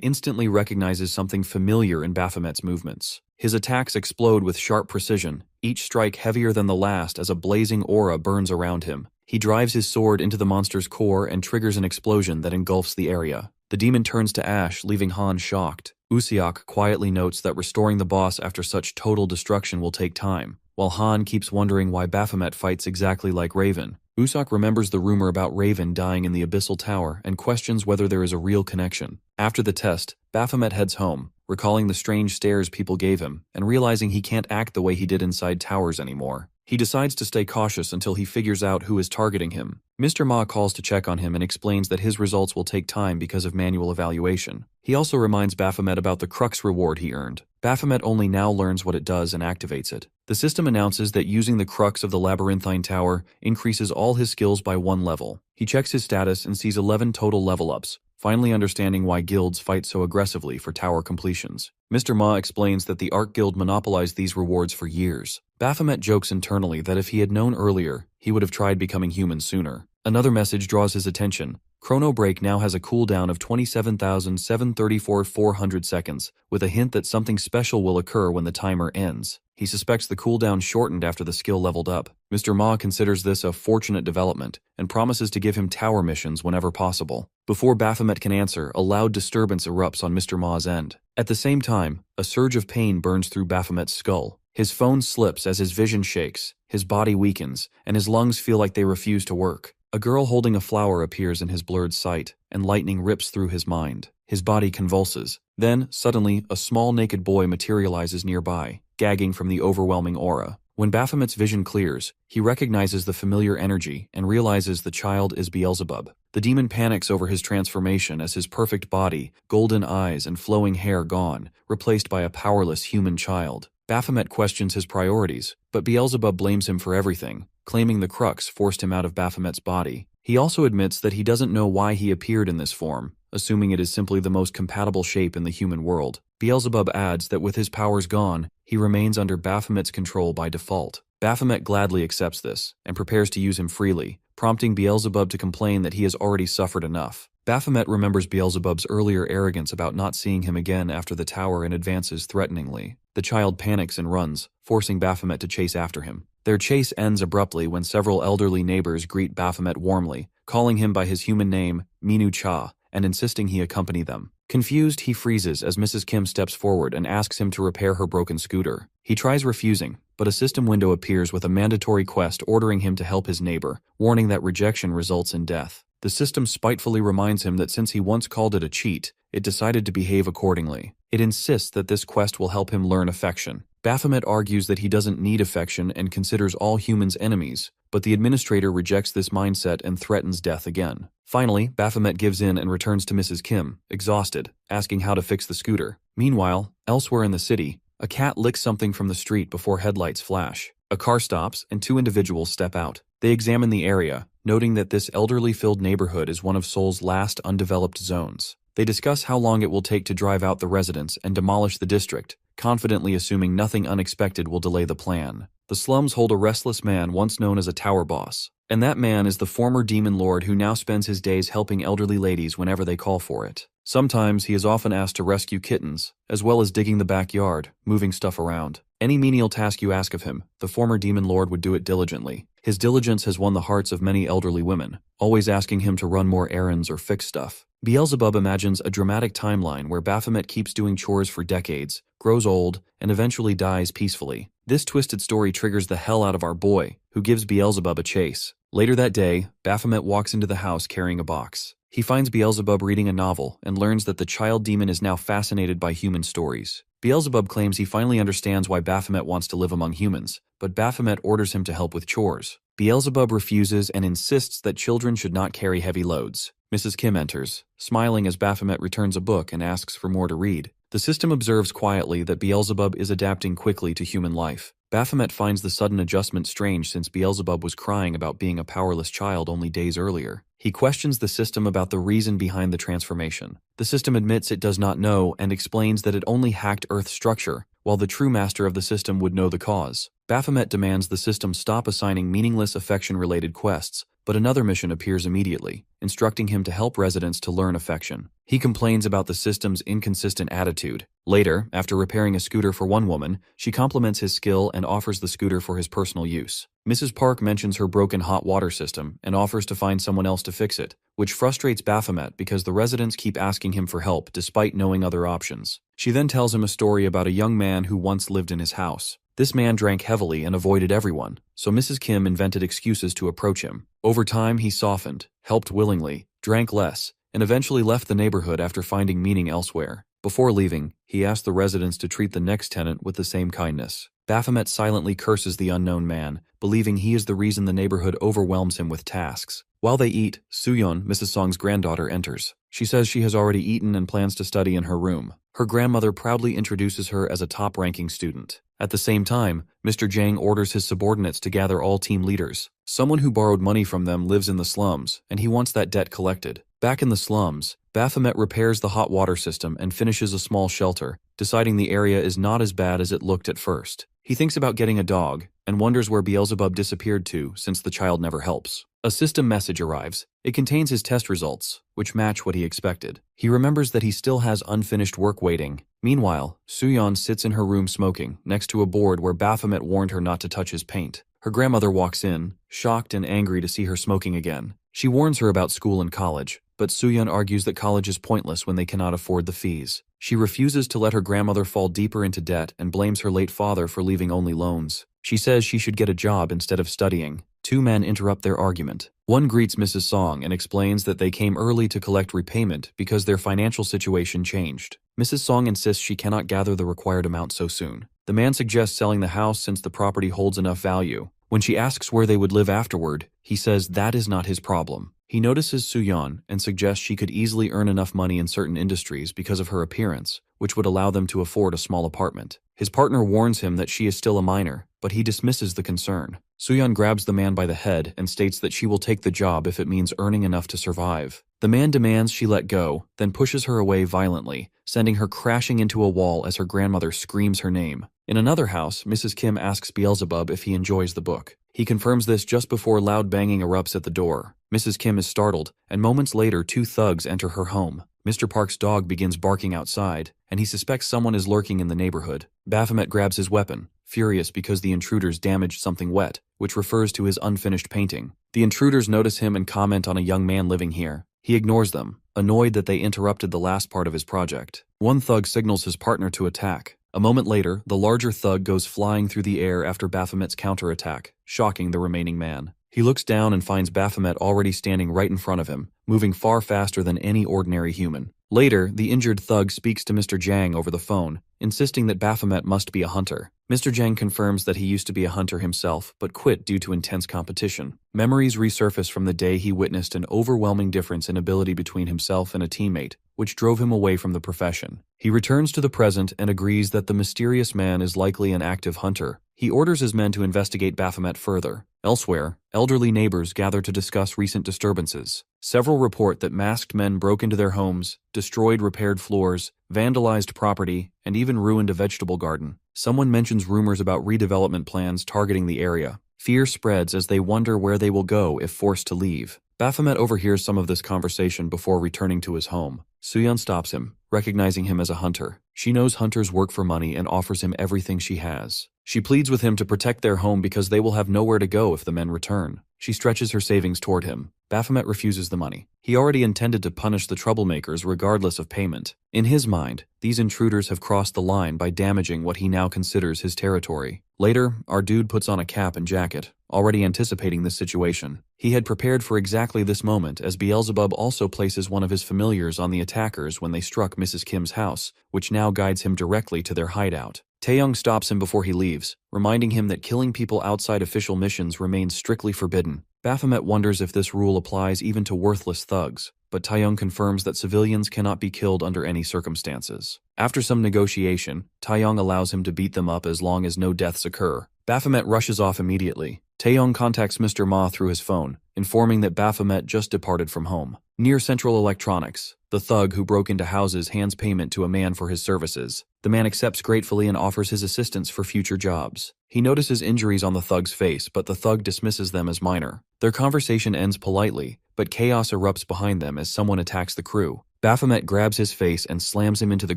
instantly recognizes something familiar in Baphomet's movements. His attacks explode with sharp precision, each strike heavier than the last as a blazing aura burns around him. He drives his sword into the monster's core and triggers an explosion that engulfs the area. The demon turns to ash, leaving Han shocked. Usiok quietly notes that restoring the boss after such total destruction will take time, while Han keeps wondering why Baphomet fights exactly like Raven. Usopp remembers the rumor about Raven dying in the Abyssal Tower and questions whether there is a real connection. After the test, Baphomet heads home, recalling the strange stares people gave him and realizing he can't act the way he did inside towers anymore. He decides to stay cautious until he figures out who is targeting him. Mr. Ma calls to check on him and explains that his results will take time because of manual evaluation. He also reminds Baphomet about the Crux reward he earned. Baphomet only now learns what it does and activates it. The system announces that using the Crux of the Labyrinthine Tower increases all his skills by 1 level. He checks his status and sees 11 total level-ups, finally understanding why guilds fight so aggressively for tower completions. Mr. Ma explains that the Ark Guild monopolized these rewards for years. Baphomet jokes internally that if he had known earlier, he would have tried becoming human sooner. Another message draws his attention. Chrono Break now has a cooldown of 27,734 seconds, with a hint that something special will occur when the timer ends. He suspects the cooldown shortened after the skill leveled up. Mr. Ma considers this a fortunate development and promises to give him tower missions whenever possible. Before Baphomet can answer, a loud disturbance erupts on Mr. Ma's end. At the same time, a surge of pain burns through Baphomet's skull. His phone slips as his vision shakes, his body weakens, and his lungs feel like they refuse to work. A girl holding a flower appears in his blurred sight, and lightning rips through his mind. His body convulses. Then, suddenly, a small naked boy materializes nearby, gagging from the overwhelming aura. When Baphomet's vision clears, he recognizes the familiar energy and realizes the child is Beelzebub. The demon panics over his transformation as his perfect body, golden eyes, and flowing hair gone, replaced by a powerless human child. Baphomet questions his priorities, but Beelzebub blames him for everything, claiming the Crux forced him out of Baphomet's body. He also admits that he doesn't know why he appeared in this form, assuming it is simply the most compatible shape in the human world. Beelzebub adds that with his powers gone, he remains under Baphomet's control by default. Baphomet gladly accepts this, and prepares to use him freely, prompting Beelzebub to complain that he has already suffered enough. Baphomet remembers Beelzebub's earlier arrogance about not seeing him again after the tower and advances threateningly. The child panics and runs, forcing Baphomet to chase after him. Their chase ends abruptly when several elderly neighbors greet Baphomet warmly, calling him by his human name, Minu Cha, and insisting he accompany them. Confused, he freezes as Mrs. Kim steps forward and asks him to repair her broken scooter. He tries refusing, but a system window appears with a mandatory quest ordering him to help his neighbor, warning that rejection results in death. The system spitefully reminds him that since he once called it a cheat, it decided to behave accordingly. It insists that this quest will help him learn affection. Baphomet argues that he doesn't need affection and considers all humans enemies, but the administrator rejects this mindset and threatens death again. Finally, Baphomet gives in and returns to Mrs. Kim, exhausted, asking how to fix the scooter. Meanwhile, elsewhere in the city, a cat licks something from the street before headlights flash. A car stops and two individuals step out. They examine the area, noting that this elderly-filled neighborhood is one of Seoul's last undeveloped zones. They discuss how long it will take to drive out the residents and demolish the district, confidently assuming nothing unexpected will delay the plan. The slums hold a restless man once known as a tower boss, and that man is the former demon lord who now spends his days helping elderly ladies whenever they call for it. Sometimes he is often asked to rescue kittens, as well as digging the backyard, moving stuff around. Any menial task you ask of him, the former demon lord would do it diligently. His diligence has won the hearts of many elderly women, always asking him to run more errands or fix stuff. Beelzebub imagines a dramatic timeline where Baphomet keeps doing chores for decades, grows old, and eventually dies peacefully. This twisted story triggers the hell out of our boy, who gives Beelzebub a chase. Later that day, Baphomet walks into the house carrying a box. He finds Beelzebub reading a novel and learns that the child demon is now fascinated by human stories. Beelzebub claims he finally understands why Baphomet wants to live among humans, but Baphomet orders him to help with chores. Beelzebub refuses and insists that children should not carry heavy loads. Mrs. Kim enters, smiling as Baphomet returns a book and asks for more to read. The system observes quietly that Beelzebub is adapting quickly to human life. Baphomet finds the sudden adjustment strange since Beelzebub was crying about being a powerless child only days earlier. He questions the system about the reason behind the transformation. The system admits it does not know and explains that it only hacked Earth's structure, while the true master of the system would know the cause. Baphomet demands the system stop assigning meaningless affection-related quests, but another mission appears immediately, instructing him to help residents to learn affection. He complains about the system's inconsistent attitude. Later, after repairing a scooter for one woman, she compliments his skill and offers the scooter for his personal use. Mrs. Park mentions her broken hot water system and offers to find someone else to fix it, which frustrates Baphomet because the residents keep asking him for help despite knowing other options. She then tells him a story about a young man who once lived in his house. This man drank heavily and avoided everyone, so Mrs. Kim invented excuses to approach him. Over time, he softened, helped willingly, drank less, and eventually left the neighborhood after finding meaning elsewhere. Before leaving, he asked the residents to treat the next tenant with the same kindness. Baphomet silently curses the unknown man, believing he is the reason the neighborhood overwhelms him with tasks. While they eat, Sooyeon, Mrs. Song's granddaughter, enters. She says she has already eaten and plans to study in her room. Her grandmother proudly introduces her as a top-ranking student. At the same time, Mr. Jang orders his subordinates to gather all team leaders. Someone who borrowed money from them lives in the slums, and he wants that debt collected. Back in the slums, Baphomet repairs the hot water system and finishes a small shelter, deciding the area is not as bad as it looked at first. He thinks about getting a dog, and wonders where Beelzebub disappeared to since the child never helps. A system message arrives. It contains his test results, which match what he expected. He remembers that he still has unfinished work waiting. Meanwhile, Sooyeon sits in her room smoking, next to a board where Baphomet warned her not to touch his paint. Her grandmother walks in, shocked and angry to see her smoking again. She warns her about school and college, but Sooyeon argues that college is pointless when they cannot afford the fees. She refuses to let her grandmother fall deeper into debt and blames her late father for leaving only loans. She says she should get a job instead of studying. Two men interrupt their argument. One greets Mrs. Song and explains that they came early to collect repayment because their financial situation changed. Mrs. Song insists she cannot gather the required amount so soon. The man suggests selling the house since the property holds enough value. When she asks where they would live afterward, he says that is not his problem. He notices Sooyeon and suggests she could easily earn enough money in certain industries because of her appearance, which would allow them to afford a small apartment. His partner warns him that she is still a minor, but he dismisses the concern. Sooyeon grabs the man by the head and states that she will take the job if it means earning enough to survive. The man demands she let go, then pushes her away violently, sending her crashing into a wall as her grandmother screams her name. In another house, Mrs. Kim asks Beelzebub if he enjoys the book. He confirms this just before loud banging erupts at the door. Mrs. Kim is startled, and moments later 2 thugs enter her home. Mr. Park's dog begins barking outside, and he suspects someone is lurking in the neighborhood. Baphomet grabs his weapon, furious because the intruders damaged something wet, which refers to his unfinished painting. The intruders notice him and comment on a young man living here. He ignores them, annoyed that they interrupted the last part of his project. One thug signals his partner to attack. A moment later, the larger thug goes flying through the air after Baphomet's counterattack, shocking the remaining man. He looks down and finds Baphomet already standing right in front of him, moving far faster than any ordinary human. Later, the injured thug speaks to Mr. Jang over the phone, insisting that Baphomet must be a hunter. Mr. Jang confirms that he used to be a hunter himself, but quit due to intense competition. Memories resurface from the day he witnessed an overwhelming difference in ability between himself and a teammate, which drove him away from the profession. He returns to the present and agrees that the mysterious man is likely an active hunter. He orders his men to investigate Baphomet further. Elsewhere, elderly neighbors gather to discuss recent disturbances. Several report that masked men broke into their homes, destroyed repaired floors, vandalized property, and even ruined a vegetable garden. Someone mentions rumors about redevelopment plans targeting the area. Fear spreads as they wonder where they will go if forced to leave. Baphomet overhears some of this conversation before returning to his home. Soo-yeon stops him, recognizing him as a hunter. She knows hunters work for money and offers him everything she has. She pleads with him to protect their home because they will have nowhere to go if the men return. She stretches her savings toward him. Baphomet refuses the money. He already intended to punish the troublemakers regardless of payment. In his mind, these intruders have crossed the line by damaging what he now considers his territory. Later, our dude puts on a cap and jacket, already anticipating this situation. He had prepared for exactly this moment as Beelzebub also places one of his familiars on the attackers when they struck Mrs. Kim's house, which now guides him directly to their hideout. Taeyong stops him before he leaves, reminding him that killing people outside official missions remains strictly forbidden. Baphomet wonders if this rule applies even to worthless thugs, but Taeyong confirms that civilians cannot be killed under any circumstances. After some negotiation, Taeyong allows him to beat them up as long as no deaths occur. Baphomet rushes off immediately. Taeyong contacts Mr. Ma through his phone, informing that Baphomet just departed from home. Near Central Electronics, the thug who broke into houses hands payment to a man for his services. The man accepts gratefully and offers his assistance for future jobs. He notices injuries on the thug's face, but the thug dismisses them as minor. Their conversation ends politely, but chaos erupts behind them as someone attacks the crew. Baphomet grabs his face and slams him into the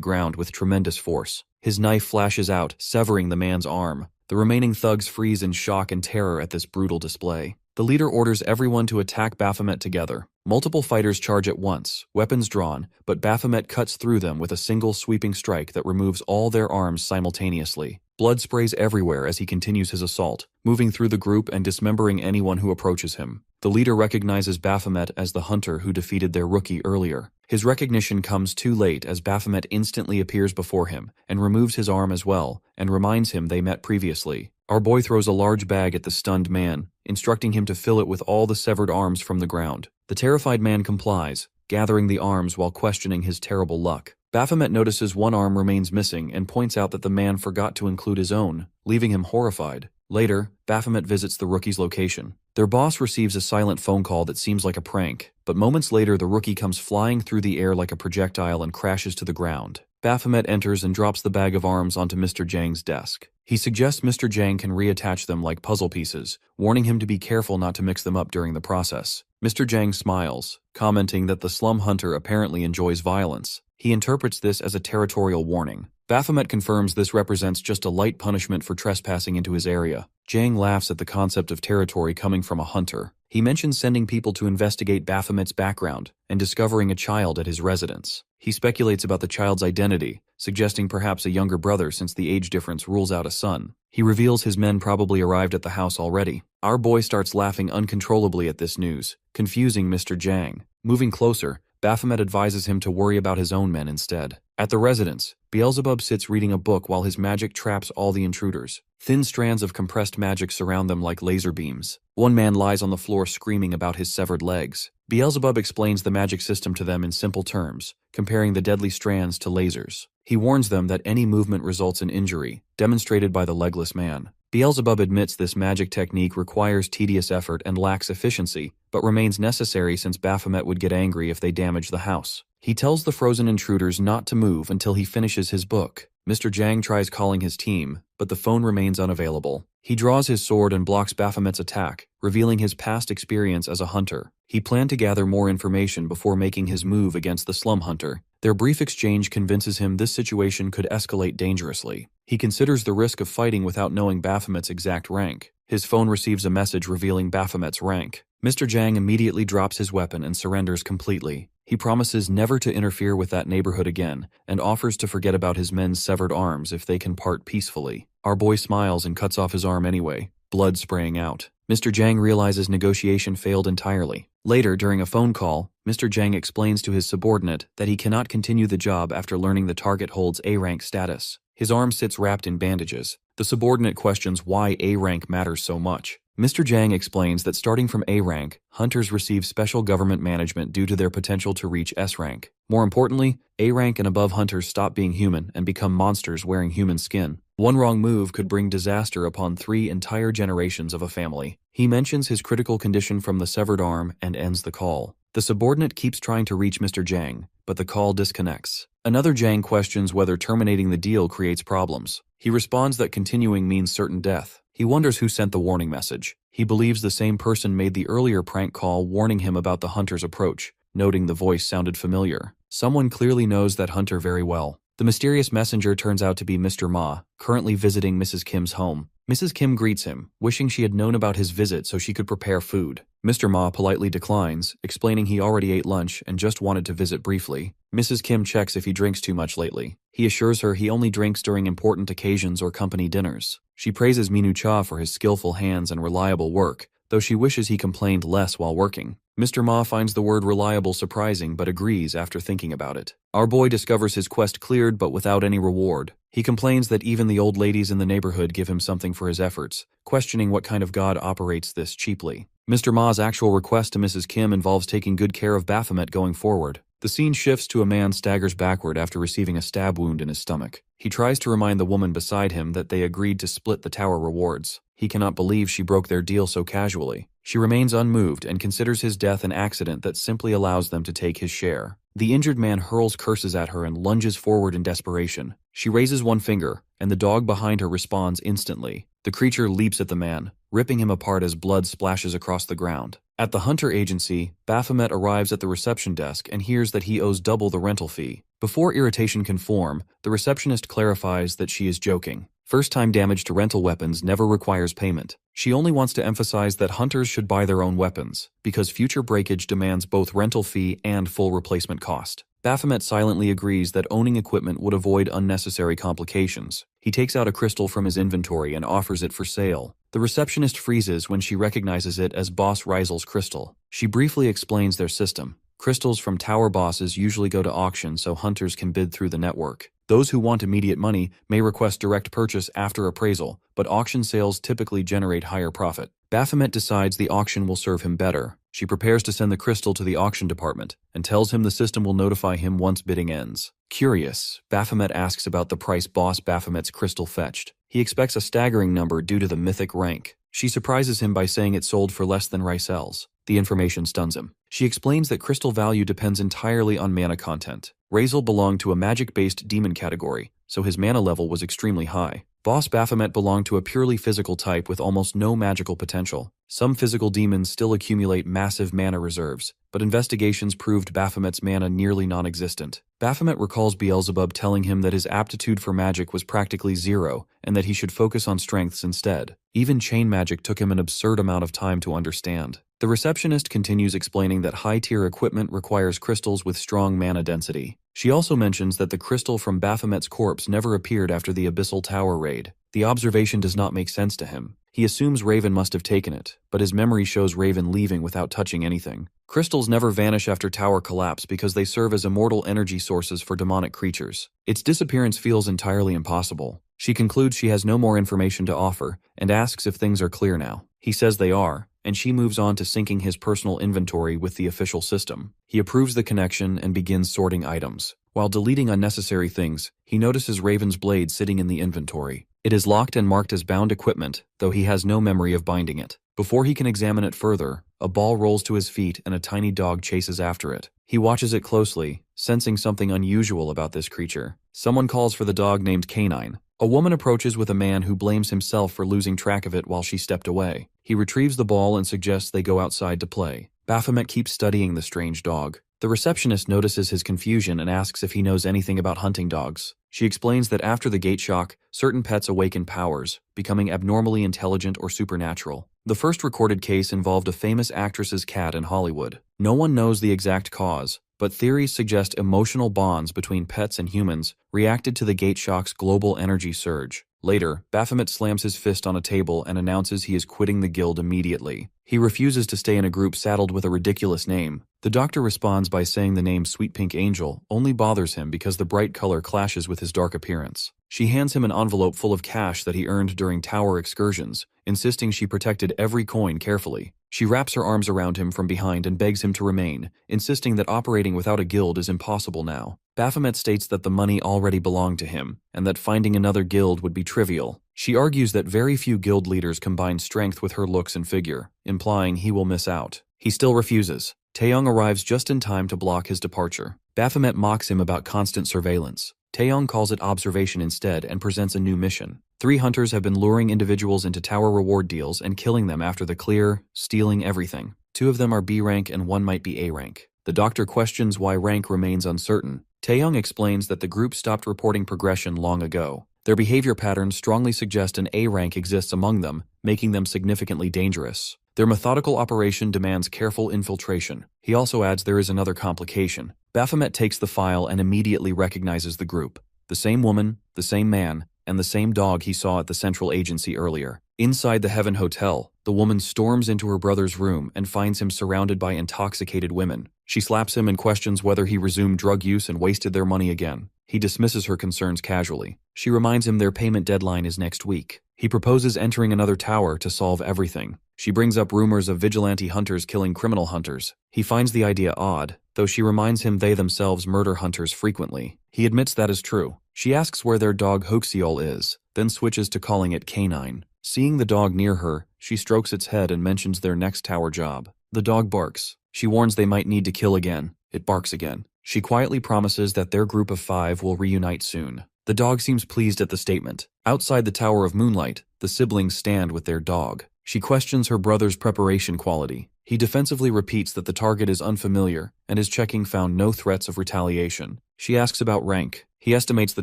ground with tremendous force. His knife flashes out, severing the man's arm. The remaining thugs freeze in shock and terror at this brutal display. The leader orders everyone to attack Baphomet together. Multiple fighters charge at once, weapons drawn, but Baphomet cuts through them with a single sweeping strike that removes all their arms simultaneously. Blood sprays everywhere as he continues his assault, moving through the group and dismembering anyone who approaches him. The leader recognizes Baphomet as the hunter who defeated their rookie earlier. His recognition comes too late as Baphomet instantly appears before him and removes his arm as well and reminds him they met previously. Our boy throws a large bag at the stunned man, instructing him to fill it with all the severed arms from the ground. The terrified man complies, gathering the arms while questioning his terrible luck. Baphomet notices one arm remains missing and points out that the man forgot to include his own, leaving him horrified. Later, Baphomet visits the rookie's location. Their boss receives a silent phone call that seems like a prank, but moments later the rookie comes flying through the air like a projectile and crashes to the ground. Baphomet enters and drops the bag of arms onto Mr. Jang's desk. He suggests Mr. Jang can reattach them like puzzle pieces, warning him to be careful not to mix them up during the process. Mr. Jang smiles, commenting that the slum hunter apparently enjoys violence. He interprets this as a territorial warning. Baphomet confirms this represents just a light punishment for trespassing into his area. Jang laughs at the concept of territory coming from a hunter. He mentions sending people to investigate Baphomet's background and discovering a child at his residence. He speculates about the child's identity, suggesting perhaps a younger brother since the age difference rules out a son. He reveals his men probably arrived at the house already. Our boy starts laughing uncontrollably at this news, confusing Mr. Jang. Moving closer, Baphomet advises him to worry about his own men instead. At the residence, Beelzebub sits reading a book while his magic traps all the intruders. Thin strands of compressed magic surround them like laser beams. One man lies on the floor screaming about his severed legs. Beelzebub explains the magic system to them in simple terms, comparing the deadly strands to lasers. He warns them that any movement results in injury, demonstrated by the legless man. Beelzebub admits this magic technique requires tedious effort and lacks efficiency, but remains necessary since Baphomet would get angry if they damage the house. He tells the frozen intruders not to move until he finishes his book. Mr. Jang tries calling his team, but the phone remains unavailable. He draws his sword and blocks Baphomet's attack, revealing his past experience as a hunter. He planned to gather more information before making his move against the slum hunter. Their brief exchange convinces him this situation could escalate dangerously. He considers the risk of fighting without knowing Baphomet's exact rank. His phone receives a message revealing Baphomet's rank. Mr. Jang immediately drops his weapon and surrenders completely. He promises never to interfere with that neighborhood again, and offers to forget about his men's severed arms if they can part peacefully. Our boy smiles and cuts off his arm anyway, blood spraying out. Mr. Jang realizes negotiation failed entirely. Later, during a phone call, Mr. Jang explains to his subordinate that he cannot continue the job after learning the target holds A-rank status. His arm sits wrapped in bandages. The subordinate questions why A-rank matters so much. Mr. Jang explains that starting from A-rank, hunters receive special government management due to their potential to reach S-rank. More importantly, A-rank and above hunters stop being human and become monsters wearing human skin. One wrong move could bring disaster upon 3 entire generations of a family. He mentions his critical condition from the severed arm and ends the call. The subordinate keeps trying to reach Mr. Jang, but the call disconnects. Another Jang questions whether terminating the deal creates problems. He responds that continuing means certain death. He wonders who sent the warning message. He believes the same person made the earlier prank call warning him about the hunter's approach, noting the voice sounded familiar. Someone clearly knows that hunter very well. The mysterious messenger turns out to be Mr. Ma, currently visiting Mrs. Kim's home. Mrs. Kim greets him, wishing she had known about his visit so she could prepare food. Mr. Ma politely declines, explaining he already ate lunch and just wanted to visit briefly. Mrs. Kim checks if he drinks too much lately. He assures her he only drinks during important occasions or company dinners. She praises Minu Cha for his skillful hands and reliable work, though she wishes he complained less while working. Mr. Ma finds the word reliable surprising but agrees after thinking about it. Our boy discovers his quest cleared but without any reward. He complains that even the old ladies in the neighborhood give him something for his efforts, questioning what kind of god operates this cheaply. Mr. Ma's actual request to Mrs. Kim involves taking good care of Baphomet going forward. The scene shifts to a man staggers backward after receiving a stab wound in his stomach. He tries to remind the woman beside him that they agreed to split the tower rewards. He cannot believe she broke their deal so casually. She remains unmoved and considers his death an accident that simply allows them to take his share. The injured man hurls curses at her and lunges forward in desperation. She raises one finger, and the dog behind her responds instantly. The creature leaps at the man, ripping him apart as blood splashes across the ground. At the Hunter Agency, Baphomet arrives at the reception desk and hears that he owes double the rental fee. Before irritation can form, the receptionist clarifies that she is joking. First-time damage to rental weapons never requires payment. She only wants to emphasize that hunters should buy their own weapons, because future breakage demands both rental fee and full replacement cost. Baphomet silently agrees that owning equipment would avoid unnecessary complications. He takes out a crystal from his inventory and offers it for sale. The receptionist freezes when she recognizes it as Boss Reisel's crystal. She briefly explains their system. Crystals from tower bosses usually go to auction so hunters can bid through the network. Those who want immediate money may request direct purchase after appraisal, but auction sales typically generate higher profit. Baphomet decides the auction will serve him better. She prepares to send the crystal to the auction department and tells him the system will notify him once bidding ends. Curious, Baphomet asks about the price Boss Baphomet's crystal fetched. He expects a staggering number due to the mythic rank. She surprises him by saying it sold for less than Reisel's. The information stuns him. She explains that crystal value depends entirely on mana content. Reisel belonged to a magic-based demon category, so his mana level was extremely high. Boss Baphomet belonged to a purely physical type with almost no magical potential. Some physical demons still accumulate massive mana reserves, but investigations proved Baphomet's mana nearly non-existent. Baphomet recalls Beelzebub telling him that his aptitude for magic was practically zero, and that he should focus on strengths instead. Even chain magic took him an absurd amount of time to understand. The receptionist continues explaining that high-tier equipment requires crystals with strong mana density. She also mentions that the crystal from Baphomet's corpse never appeared after the Abyssal Tower raid. The observation does not make sense to him. He assumes Raven must have taken it, but his memory shows Raven leaving without touching anything. Crystals never vanish after tower collapse because they serve as immortal energy sources for demonic creatures. Its disappearance feels entirely impossible. She concludes she has no more information to offer and asks if things are clear now. He says they are, and she moves on to syncing his personal inventory with the official system. He approves the connection and begins sorting items. While deleting unnecessary things, he notices Raven's blade sitting in the inventory. It is locked and marked as bound equipment, though he has no memory of binding it. Before he can examine it further, a ball rolls to his feet and a tiny dog chases after it. He watches it closely, sensing something unusual about this creature. Someone calls for the dog named Canine. A woman approaches with a man who blames himself for losing track of it while she stepped away. He retrieves the ball and suggests they go outside to play. Baphomet keeps studying the strange dog. The receptionist notices his confusion and asks if he knows anything about hunting dogs. She explains that after the gate shock, certain pets awaken powers, becoming abnormally intelligent or supernatural. The first recorded case involved a famous actress's cat in Hollywood. No one knows the exact cause, but theories suggest emotional bonds between pets and humans reacted to the gate shock's global energy surge. Later, Baphomet slams his fist on a table and announces he is quitting the guild immediately. He refuses to stay in a group saddled with a ridiculous name. The doctor responds by saying the name Sweet Pink Angel only bothers him because the bright color clashes with his dark appearance. She hands him an envelope full of cash that he earned during tower excursions, insisting she protected every coin carefully. She wraps her arms around him from behind and begs him to remain, insisting that operating without a guild is impossible now. Baphomet states that the money already belonged to him, and that finding another guild would be trivial. She argues that very few guild leaders combine strength with her looks and figure, implying he will miss out. He still refuses. Taeyong arrives just in time to block his departure. Baphomet mocks him about constant surveillance. Taeyong calls it observation instead and presents a new mission. 3 hunters have been luring individuals into tower reward deals and killing them after the clear, stealing everything. 2 of them are B rank and 1 might be A rank. The doctor questions why rank remains uncertain. Taeyong explains that the group stopped reporting progression long ago. Their behavior patterns strongly suggest an A rank exists among them, making them significantly dangerous. Their methodical operation demands careful infiltration. He also adds there is another complication. Baphomet takes the file and immediately recognizes the group. The same woman, the same man, and the same dog he saw at the central agency earlier. Inside the Heaven Hotel, the woman storms into her brother's room and finds him surrounded by intoxicated women. She slaps him and questions whether he resumed drug use and wasted their money again. He dismisses her concerns casually. She reminds him their payment deadline is next week. He proposes entering another tower to solve everything. She brings up rumors of vigilante hunters killing criminal hunters. He finds the idea odd, though she reminds him they themselves murder hunters frequently. He admits that is true. She asks where their dog Hoxiol is, then switches to calling it Canine. Seeing the dog near her, she strokes its head and mentions their next tower job. The dog barks. She warns they might need to kill again. It barks again. She quietly promises that their group of 5 will reunite soon. The dog seems pleased at the statement. Outside the Tower of Moonlight, the siblings stand with their dog. She questions her brother's preparation quality. He defensively repeats that the target is unfamiliar, and his checking found no threats of retaliation. She asks about rank. He estimates the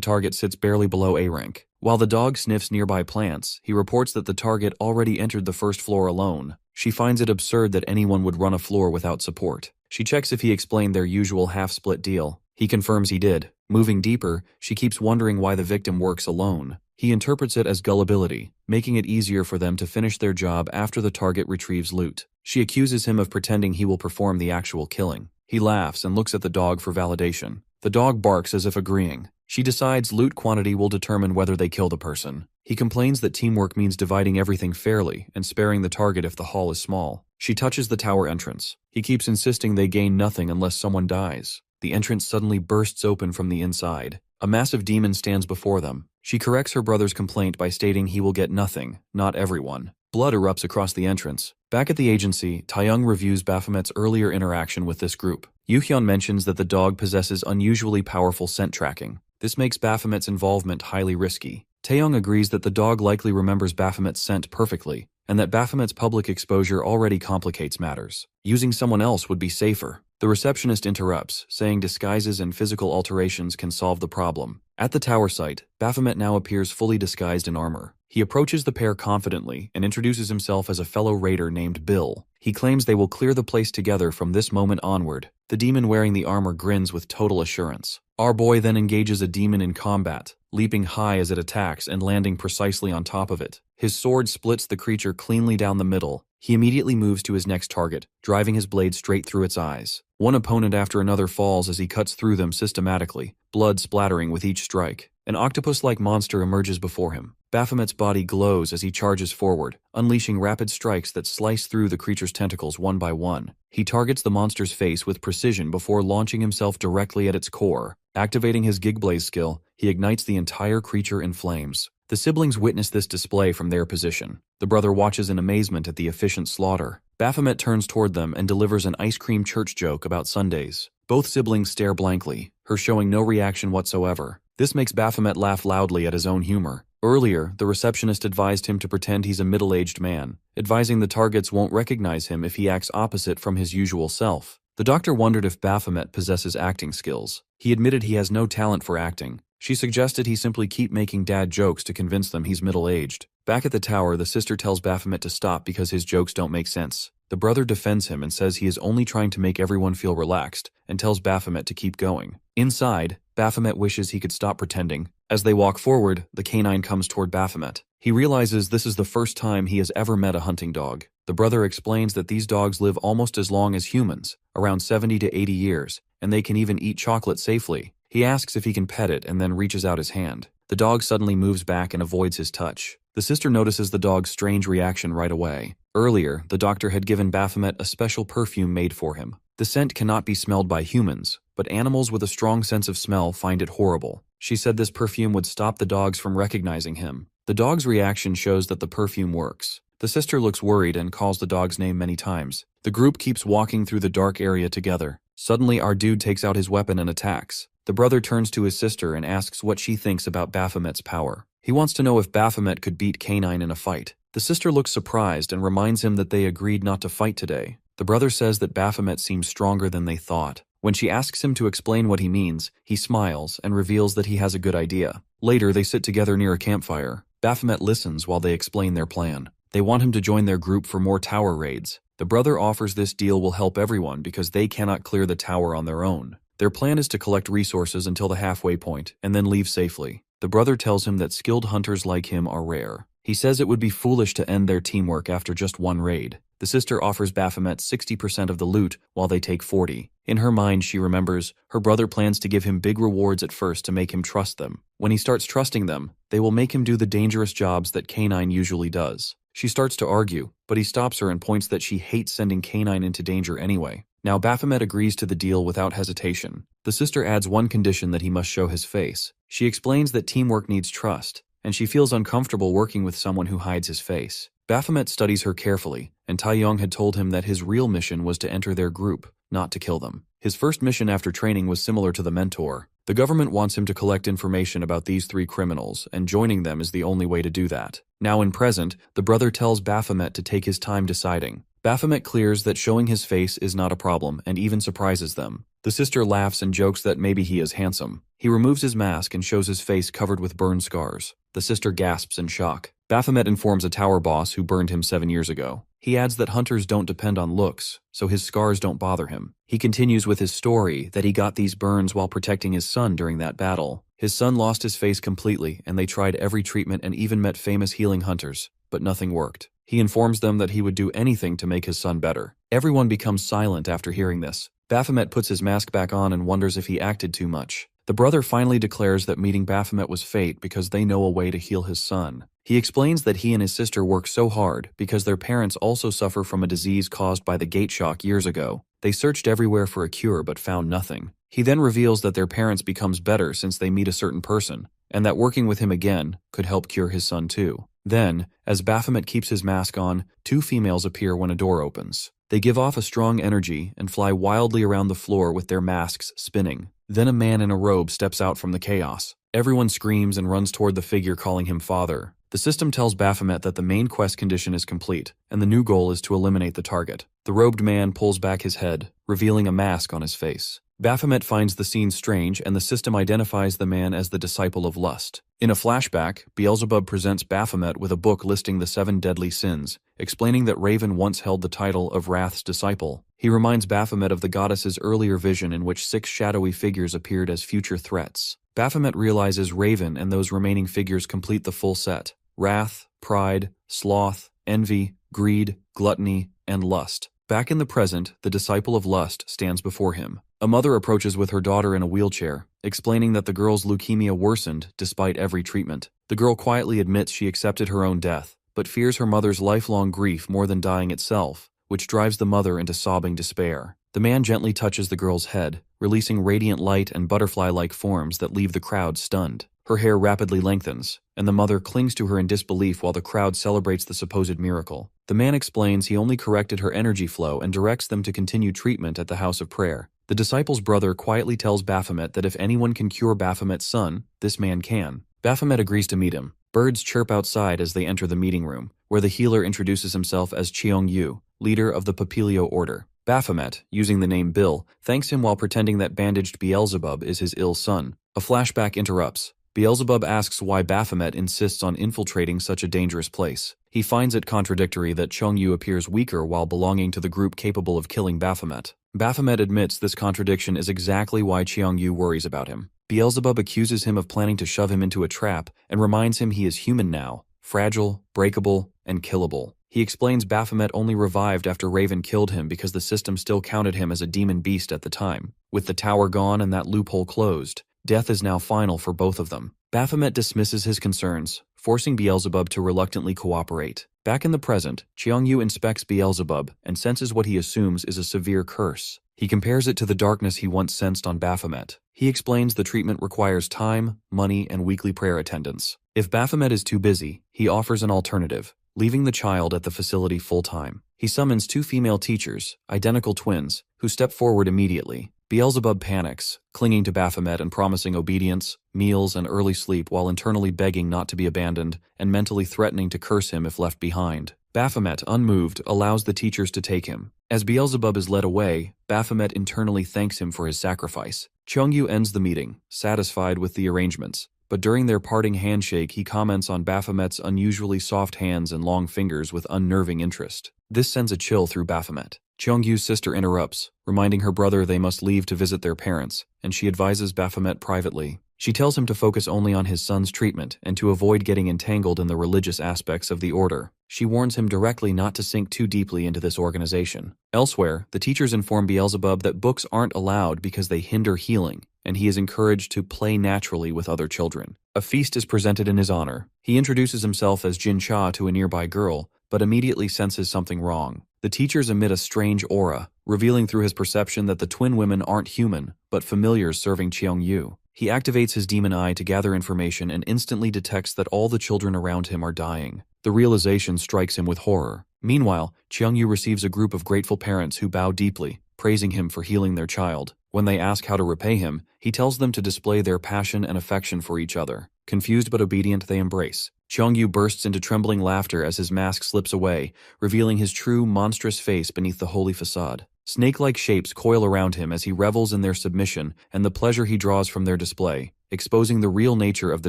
target sits barely below A rank. While the dog sniffs nearby plants, he reports that the target already entered the first floor alone. She finds it absurd that anyone would run a floor without support. She checks if he explained their usual half-split deal. He confirms he did. Moving deeper, she keeps wondering why the victim works alone. He interprets it as gullibility, making it easier for them to finish their job after the target retrieves loot. She accuses him of pretending he will perform the actual killing. He laughs and looks at the dog for validation. The dog barks as if agreeing. She decides loot quantity will determine whether they kill the person. He complains that teamwork means dividing everything fairly and sparing the target if the hall is small. She touches the tower entrance. He keeps insisting they gain nothing unless someone dies. The entrance suddenly bursts open from the inside. A massive demon stands before them. She corrects her brother's complaint by stating he will get nothing, not everyone. Blood erupts across the entrance. Back at the agency, Taeyong reviews Baphomet's earlier interaction with this group. Yuhyun mentions that the dog possesses unusually powerful scent tracking. This makes Baphomet's involvement highly risky. Taeyong agrees that the dog likely remembers Baphomet's scent perfectly, and that Baphomet's public exposure already complicates matters. Using someone else would be safer. The receptionist interrupts, saying disguises and physical alterations can solve the problem. At the tower site, Baphomet now appears fully disguised in armor. He approaches the pair confidently and introduces himself as a fellow raider named Bill. He claims they will clear the place together from this moment onward. The demon wearing the armor grins with total assurance. Our boy then engages a demon in combat, leaping high as it attacks and landing precisely on top of it. His sword splits the creature cleanly down the middle. He immediately moves to his next target, driving his blade straight through its eyes. One opponent after another falls as he cuts through them systematically, blood splattering with each strike. An octopus-like monster emerges before him. Baphomet's body glows as he charges forward, unleashing rapid strikes that slice through the creature's tentacles one by one. He targets the monster's face with precision before launching himself directly at its core. Activating his Gigblaze skill, he ignites the entire creature in flames. The siblings witness this display from their position. The brother watches in amazement at the efficient slaughter. Baphomet turns toward them and delivers an ice cream church joke about Sundays. Both siblings stare blankly, her showing no reaction whatsoever. This makes Baphomet laugh loudly at his own humor. Earlier, the receptionist advised him to pretend he's a middle-aged man, advising the targets won't recognize him if he acts opposite from his usual self. The doctor wondered if Baphomet possesses acting skills. He admitted he has no talent for acting. She suggested he simply keep making dad jokes to convince them he's middle-aged. Back at the tower, the sister tells Baphomet to stop because his jokes don't make sense. The brother defends him and says he is only trying to make everyone feel relaxed, and tells Baphomet to keep going. Inside, Baphomet wishes he could stop pretending. As they walk forward, the canine comes toward Baphomet. He realizes this is the first time he has ever met a hunting dog. The brother explains that these dogs live almost as long as humans, around 70 to 80 years, and they can even eat chocolate safely. He asks if he can pet it and then reaches out his hand. The dog suddenly moves back and avoids his touch. The sister notices the dog's strange reaction right away. Earlier, the doctor had given Baphomet a special perfume made for him. The scent cannot be smelled by humans, but animals with a strong sense of smell find it horrible. She said this perfume would stop the dogs from recognizing him. The dog's reaction shows that the perfume works. The sister looks worried and calls the dog's name many times. The group keeps walking through the dark area together. Suddenly, our dude takes out his weapon and attacks. The brother turns to his sister and asks what she thinks about Baphomet's power. He wants to know if Baphomet could beat Canine in a fight. The sister looks surprised and reminds him that they agreed not to fight today. The brother says that Baphomet seems stronger than they thought. When she asks him to explain what he means, he smiles and reveals that he has a good idea. Later, they sit together near a campfire. Baphomet listens while they explain their plan. They want him to join their group for more tower raids. The brother offers this deal will help everyone because they cannot clear the tower on their own. Their plan is to collect resources until the halfway point and then leave safely. The brother tells him that skilled hunters like him are rare. He says it would be foolish to end their teamwork after just one raid. The sister offers Baphomet 60% of the loot while they take 40%. In her mind, she remembers her brother plans to give him big rewards at first to make him trust them. When he starts trusting them, they will make him do the dangerous jobs that Canine usually does. She starts to argue, but he stops her and points that she hates sending Canine into danger anyway. Now Baphomet agrees to the deal without hesitation. The sister adds one condition that he must show his face. She explains that teamwork needs trust, and she feels uncomfortable working with someone who hides his face. Baphomet studies her carefully, and Taeyong had told him that his real mission was to enter their group, not to kill them. His first mission after training was similar to the mentor. The government wants him to collect information about these 3 criminals, and joining them is the only way to do that. Now in present, the brother tells Baphomet to take his time deciding. Baphomet clears that showing his face is not a problem and even surprises them. The sister laughs and jokes that maybe he is handsome. He removes his mask and shows his face covered with burn scars. The sister gasps in shock. Baphomet informs a tower boss who burned him 7 years ago. He adds that hunters don't depend on looks, so his scars don't bother him. He continues with his story that he got these burns while protecting his son during that battle. His son lost his face completely, and they tried every treatment and even met famous healing hunters, but nothing worked. He informs them that he would do anything to make his son better. Everyone becomes silent after hearing this. Baphomet puts his mask back on and wonders if he acted too much. The brother finally declares that meeting Baphomet was fate because they know a way to heal his son. He explains that he and his sister work so hard because their parents also suffer from a disease caused by the gate shock years ago. They searched everywhere for a cure but found nothing. He then reveals that their parents becomes better since they meet a certain person, and that working with him again could help cure his son too. Then, as Baphomet keeps his mask on, 2 females appear when a door opens. They give off a strong energy and fly wildly around the floor with their masks spinning. Then a man in a robe steps out from the chaos. Everyone screams and runs toward the figure calling him father. The system tells Baphomet that the main quest condition is complete, and the new goal is to eliminate the target. The robed man pulls back his head, revealing a mask on his face. Baphomet finds the scene strange, and the system identifies the man as the disciple of lust. In a flashback, Beelzebub presents Baphomet with a book listing the 7 deadly sins, explaining that Raven once held the title of Wrath's disciple. He reminds Baphomet of the goddess's earlier vision in which 6 shadowy figures appeared as future threats. Baphomet realizes Raven and those remaining figures complete the full set: wrath, pride, sloth, envy, greed, gluttony, and lust. Back in the present, the disciple of lust stands before him. A mother approaches with her daughter in a wheelchair, explaining that the girl's leukemia worsened despite every treatment. The girl quietly admits she accepted her own death, but fears her mother's lifelong grief more than dying itself, which drives the mother into sobbing despair. The man gently touches the girl's head, releasing radiant light and butterfly-like forms that leave the crowd stunned. Her hair rapidly lengthens, and the mother clings to her in disbelief while the crowd celebrates the supposed miracle. The man explains he only corrected her energy flow and directs them to continue treatment at the house of prayer. The disciple's brother quietly tells Baphomet that if anyone can cure Baphomet's son, this man can. Baphomet agrees to meet him. Birds chirp outside as they enter the meeting room, where the healer introduces himself as Cheong Yu, leader of the Papilio Order. Baphomet, using the name Bill, thanks him while pretending that bandaged Beelzebub is his ill son. A flashback interrupts. Beelzebub asks why Baphomet insists on infiltrating such a dangerous place. He finds it contradictory that Cheong Yu appears weaker while belonging to the group capable of killing Baphomet. Baphomet admits this contradiction is exactly why Cheong Yu worries about him. Beelzebub accuses him of planning to shove him into a trap and reminds him he is human now, fragile, breakable, and killable. He explains Baphomet only revived after Raven killed him because the system still counted him as a demon beast at the time. With the tower gone and that loophole closed, death is now final for both of them. Baphomet dismisses his concerns, forcing Beelzebub to reluctantly cooperate. Back in the present, Cheong Yu inspects Beelzebub and senses what he assumes is a severe curse. He compares it to the darkness he once sensed on Baphomet. He explains the treatment requires time, money, and weekly prayer attendance. If Baphomet is too busy, he offers an alternative, leaving the child at the facility full-time. He summons 2 female teachers, identical twins, who step forward immediately. Beelzebub panics, clinging to Baphomet and promising obedience, meals, and early sleep while internally begging not to be abandoned and mentally threatening to curse him if left behind. Baphomet, unmoved, allows the teachers to take him. As Beelzebub is led away, Baphomet internally thanks him for his sacrifice. Cheong Yu ends the meeting, satisfied with the arrangements. But during their parting handshake, he comments on Baphomet's unusually soft hands and long fingers with unnerving interest. This sends a chill through Baphomet. Cheong Yu's sister interrupts, reminding her brother they must leave to visit their parents, and she advises Baphomet privately. She tells him to focus only on his son's treatment and to avoid getting entangled in the religious aspects of the order. She warns him directly not to sink too deeply into this organization. Elsewhere, the teachers inform Beelzebub that books aren't allowed because they hinder healing, and he is encouraged to play naturally with other children. A feast is presented in his honor. He introduces himself as Jin Cha to a nearby girl, but immediately senses something wrong. The teachers emit a strange aura, revealing through his perception that the twin women aren't human, but familiars serving Cheong Yu. He activates his demon eye to gather information and instantly detects that all the children around him are dying. The realization strikes him with horror. Meanwhile, Cheong Yu receives a group of grateful parents who bow deeply, praising him for healing their child. When they ask how to repay him, he tells them to display their passion and affection for each other. Confused but obedient, they embrace. Cheong Yu bursts into trembling laughter as his mask slips away, revealing his true, monstrous face beneath the holy facade. Snake-like shapes coil around him as he revels in their submission and the pleasure he draws from their display, exposing the real nature of the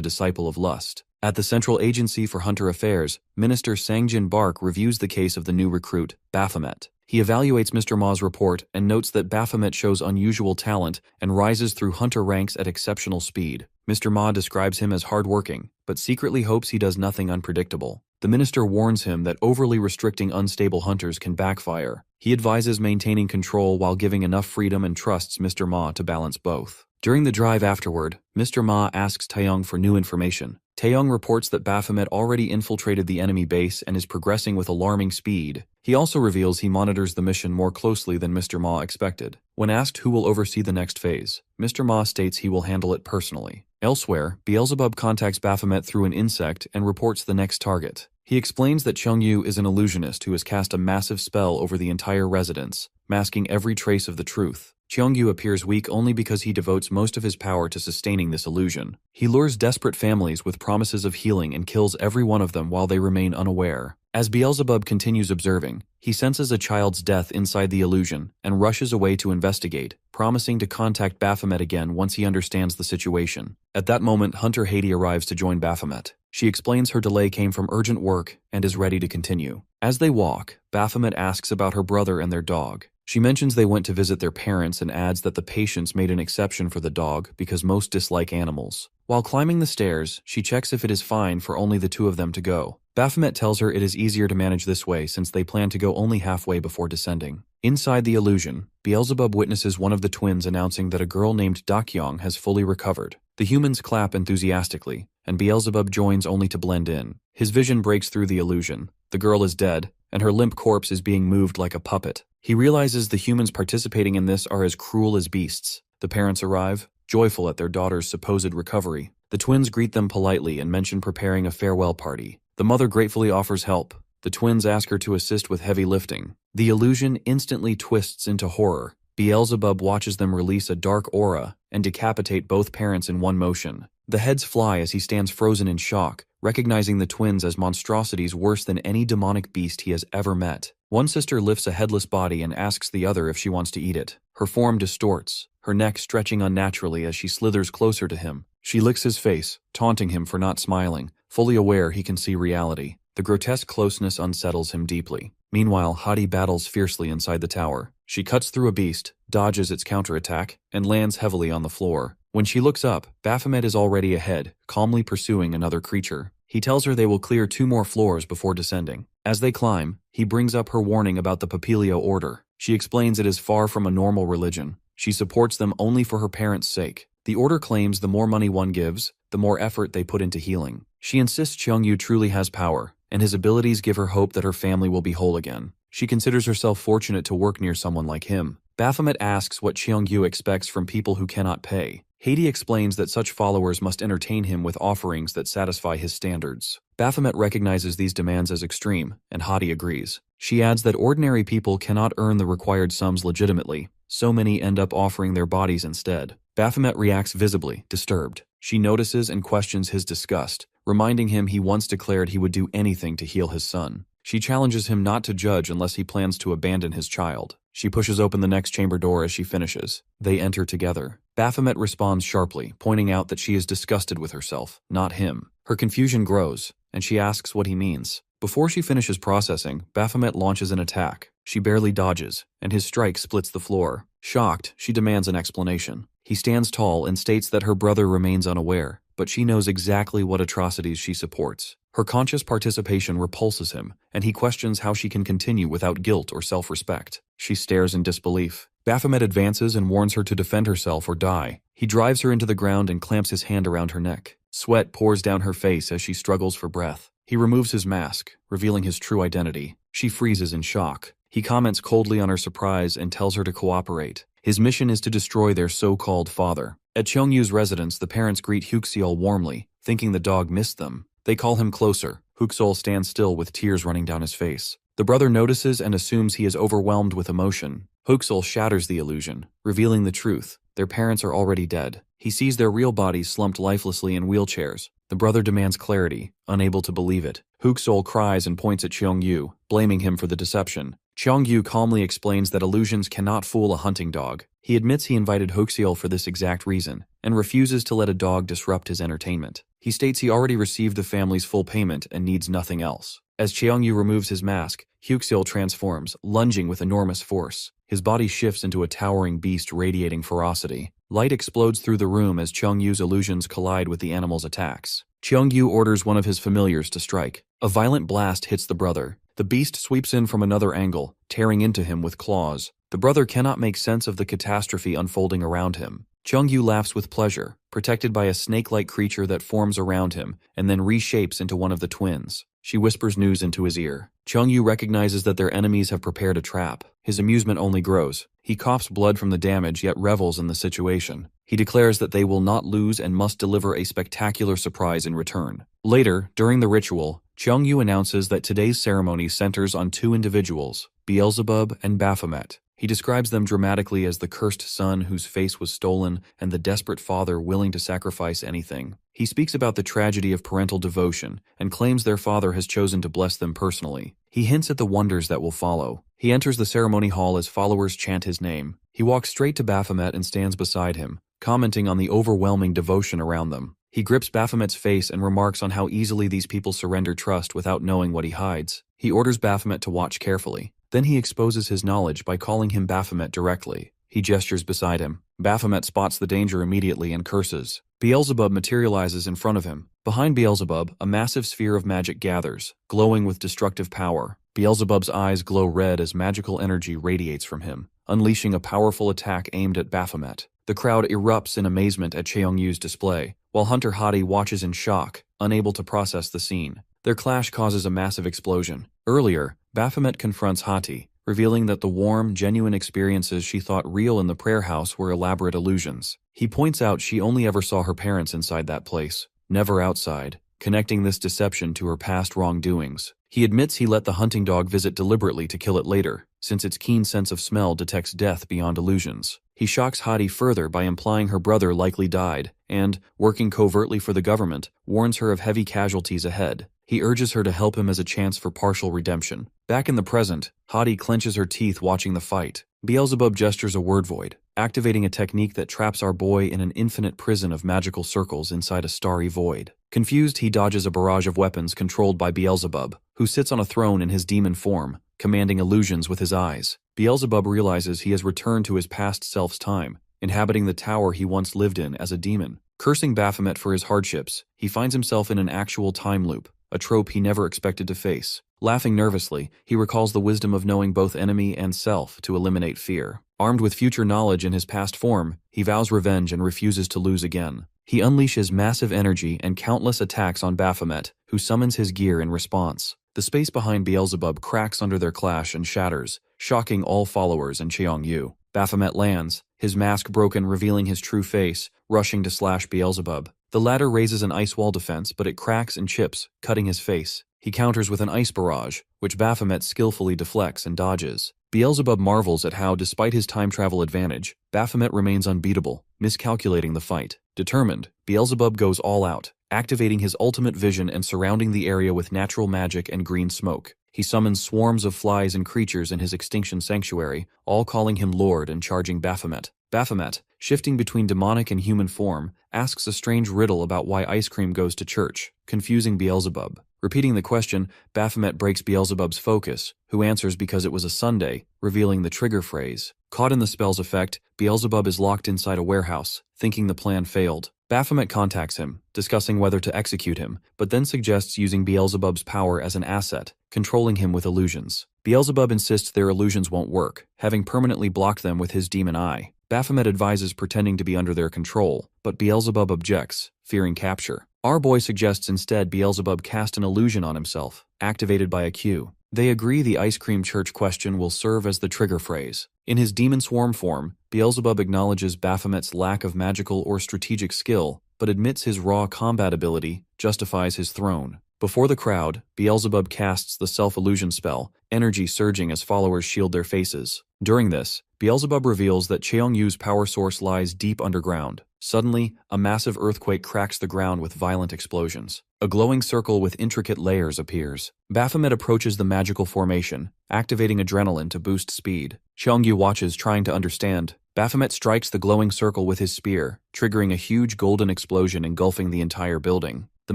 disciple of lust. At the Central Agency for Hunter Affairs, Minister Sangjin Bark reviews the case of the new recruit, Baphomet. He evaluates Mr. Ma's report and notes that Baphomet shows unusual talent and rises through hunter ranks at exceptional speed. Mr. Ma describes him as hardworking, but secretly hopes he does nothing unpredictable. The minister warns him that overly restricting unstable hunters can backfire. He advises maintaining control while giving enough freedom and trusts Mr. Ma to balance both. During the drive afterward, Mr. Ma asks Taeyong for new information. Taeyong reports that Baphomet already infiltrated the enemy base and is progressing with alarming speed. He also reveals he monitors the mission more closely than Mr. Ma expected. When asked who will oversee the next phase, Mr. Ma states he will handle it personally. Elsewhere, Beelzebub contacts Baphomet through an insect and reports the next target. He explains that Cheong Yu is an illusionist who has cast a massive spell over the entire residence, masking every trace of the truth. Cheong Yu appears weak only because he devotes most of his power to sustaining this illusion. He lures desperate families with promises of healing and kills every one of them while they remain unaware. As Beelzebub continues observing, he senses a child's death inside the illusion and rushes away to investigate, promising to contact Baphomet again once he understands the situation. At that moment, Hunter Haiti arrives to join Baphomet. She explains her delay came from urgent work and is ready to continue. As they walk, Baphomet asks about her brother and their dog. She mentions they went to visit their parents and adds that the patients made an exception for the dog because most dislike animals. While climbing the stairs, she checks if it is fine for only the two of them to go. Baphomet tells her it is easier to manage this way since they plan to go only halfway before descending. Inside the illusion, Beelzebub witnesses one of the twins announcing that a girl named Dakyong has fully recovered. The humans clap enthusiastically, and Beelzebub joins only to blend in. His vision breaks through the illusion. The girl is dead, and her limp corpse is being moved like a puppet. He realizes the humans participating in this are as cruel as beasts. The parents arrive, joyful at their daughter's supposed recovery. The twins greet them politely and mention preparing a farewell party. The mother gratefully offers help. The twins ask her to assist with heavy lifting. The illusion instantly twists into horror. Beelzebub watches them release a dark aura and decapitate both parents in one motion. The heads fly as he stands frozen in shock, recognizing the twins as monstrosities worse than any demonic beast he has ever met. One sister lifts a headless body and asks the other if she wants to eat it. Her form distorts, her neck stretching unnaturally as she slithers closer to him. She licks his face, taunting him for not smiling, fully aware he can see reality. The grotesque closeness unsettles him deeply. Meanwhile, Hati battles fiercely inside the tower. She cuts through a beast, dodges its counterattack, and lands heavily on the floor. When she looks up, Baphomet is already ahead, calmly pursuing another creature. He tells her they will clear 2 more floors before descending. As they climb, he brings up her warning about the Papilio Order. She explains it is far from a normal religion. She supports them only for her parents' sake. The order claims the more money one gives, the more effort they put into healing. She insists Cheongyu truly has power, and his abilities give her hope that her family will be whole again. She considers herself fortunate to work near someone like him. Baphomet asks what Cheongyu expects from people who cannot pay. Hati explains that such followers must entertain him with offerings that satisfy his standards. Baphomet recognizes these demands as extreme, and Hati agrees. She adds that ordinary people cannot earn the required sums legitimately. So many end up offering their bodies instead. Baphomet reacts visibly, disturbed. She notices and questions his disgust, reminding him he once declared he would do anything to heal his son. She challenges him not to judge unless he plans to abandon his child. She pushes open the next chamber door as she finishes. They enter together. Baphomet responds sharply, pointing out that she is disgusted with herself, not him. Her confusion grows, and she asks what he means. Before she finishes processing, Baphomet launches an attack. She barely dodges, and his strike splits the floor. Shocked, she demands an explanation. He stands tall and states that her brother remains unaware, but she knows exactly what atrocities she supports. Her conscious participation repulses him, and he questions how she can continue without guilt or self-respect. She stares in disbelief. Baphomet advances and warns her to defend herself or die. He drives her into the ground and clamps his hand around her neck. Sweat pours down her face as she struggles for breath. He removes his mask, revealing his true identity. She freezes in shock. He comments coldly on her surprise and tells her to cooperate. His mission is to destroy their so-called father. At Cheongyu's residence, the parents greet Huxiol warmly, thinking the dog missed them. They call him closer. Huxiol stands still with tears running down his face. The brother notices and assumes he is overwhelmed with emotion. Huxiol shatters the illusion, revealing the truth. Their parents are already dead. He sees their real bodies slumped lifelessly in wheelchairs. The brother demands clarity, unable to believe it. Huxiol cries and points at Cheongyu, blaming him for the deception. Cheongyu calmly explains that illusions cannot fool a hunting dog. He admits he invited Huxiol for this exact reason, and refuses to let a dog disrupt his entertainment. He states he already received the family's full payment and needs nothing else. As Cheongyu removes his mask, Huxiol transforms, lunging with enormous force. His body shifts into a towering beast radiating ferocity. Light explodes through the room as Cheongyu's illusions collide with the animal's attacks. Cheongyu orders one of his familiars to strike. A violent blast hits the brother. The beast sweeps in from another angle, tearing into him with claws. The brother cannot make sense of the catastrophe unfolding around him. Cheongyu laughs with pleasure, protected by a snake-like creature that forms around him and then reshapes into one of the twins. She whispers news into his ear. Cheongyu recognizes that their enemies have prepared a trap. His amusement only grows. He coughs blood from the damage yet revels in the situation. He declares that they will not lose and must deliver a spectacular surprise in return. Later, during the ritual, Cheongyu announces that today's ceremony centers on 2 individuals, Beelzebub and Baphomet. He describes them dramatically as the cursed son whose face was stolen and the desperate father willing to sacrifice anything. He speaks about the tragedy of parental devotion and claims their father has chosen to bless them personally. He hints at the wonders that will follow. He enters the ceremony hall as followers chant his name. He walks straight to Baphomet and stands beside him, commenting on the overwhelming devotion around them. He grips Baphomet's face and remarks on how easily these people surrender trust without knowing what he hides. He orders Baphomet to watch carefully. Then he exposes his knowledge by calling him Baphomet directly. He gestures beside him. Baphomet spots the danger immediately and curses. Beelzebub materializes in front of him. Behind Beelzebub, a massive sphere of magic gathers, glowing with destructive power. Beelzebub's eyes glow red as magical energy radiates from him, unleashing a powerful attack aimed at Baphomet. The crowd erupts in amazement at Cheongyu's display, while Hunter Hadi watches in shock, unable to process the scene. Their clash causes a massive explosion. Earlier, Baphomet confronts Hati, revealing that the warm, genuine experiences she thought real in the prayer house were elaborate illusions. He points out she only ever saw her parents inside that place, never outside, connecting this deception to her past wrongdoings. He admits he let the hunting dog visit deliberately to kill it later, since its keen sense of smell detects death beyond illusions. He shocks Hati further by implying her brother likely died, and, working covertly for the government, warns her of heavy casualties ahead. He urges her to help him as a chance for partial redemption. Back in the present, Hati clenches her teeth watching the fight. Beelzebub gestures a word void, activating a technique that traps our boy in an infinite prison of magical circles inside a starry void. Confused, he dodges a barrage of weapons controlled by Beelzebub, who sits on a throne in his demon form, commanding illusions with his eyes. Beelzebub realizes he has returned to his past self's time, inhabiting the tower he once lived in as a demon. Cursing Baphomet for his hardships, he finds himself in an actual time loop, a trope he never expected to face. Laughing nervously, he recalls the wisdom of knowing both enemy and self to eliminate fear. Armed with future knowledge in his past form, he vows revenge and refuses to lose again. He unleashes massive energy and countless attacks on Baphomet, who summons his gear in response. The space behind Beelzebub cracks under their clash and shatters, shocking all followers and Cheongyu. Baphomet lands, his mask broken revealing his true face, rushing to slash Beelzebub. The latter raises an ice wall defense, but it cracks and chips, cutting his face. He counters with an ice barrage, which Baphomet skillfully deflects and dodges. Beelzebub marvels at how, despite his time travel advantage, Baphomet remains unbeatable, miscalculating the fight. Determined, Beelzebub goes all out, activating his ultimate vision and surrounding the area with natural magic and green smoke. He summons swarms of flies and creatures in his extinction sanctuary, all calling him Lord and charging Baphomet. Baphomet, shifting between demonic and human form, asks a strange riddle about why ice cream goes to church, confusing Beelzebub. Repeating the question, Baphomet breaks Beelzebub's focus, who answers because it was a Sunday, revealing the trigger phrase. Caught in the spell's effect, Beelzebub is locked inside a warehouse, thinking the plan failed. Baphomet contacts him, discussing whether to execute him, but then suggests using Beelzebub's power as an asset, controlling him with illusions. Beelzebub insists their illusions won't work, having permanently blocked them with his demon eye. Baphomet advises pretending to be under their control, but Beelzebub objects, fearing capture. Our boy suggests instead Beelzebub cast an illusion on himself, activated by a cue. They agree the ice cream church question will serve as the trigger phrase. In his demon swarm form, Beelzebub acknowledges Baphomet's lack of magical or strategic skill, but admits his raw combat ability justifies his throne. Before the crowd, Beelzebub casts the self-illusion spell, energy surging as followers shield their faces. During this, Beelzebub reveals that Cheongyu's power source lies deep underground. Suddenly, a massive earthquake cracks the ground with violent explosions. A glowing circle with intricate layers appears. Baphomet approaches the magical formation, activating adrenaline to boost speed. Cheongyu watches, trying to understand. Baphomet strikes the glowing circle with his spear, triggering a huge golden explosion engulfing the entire building. The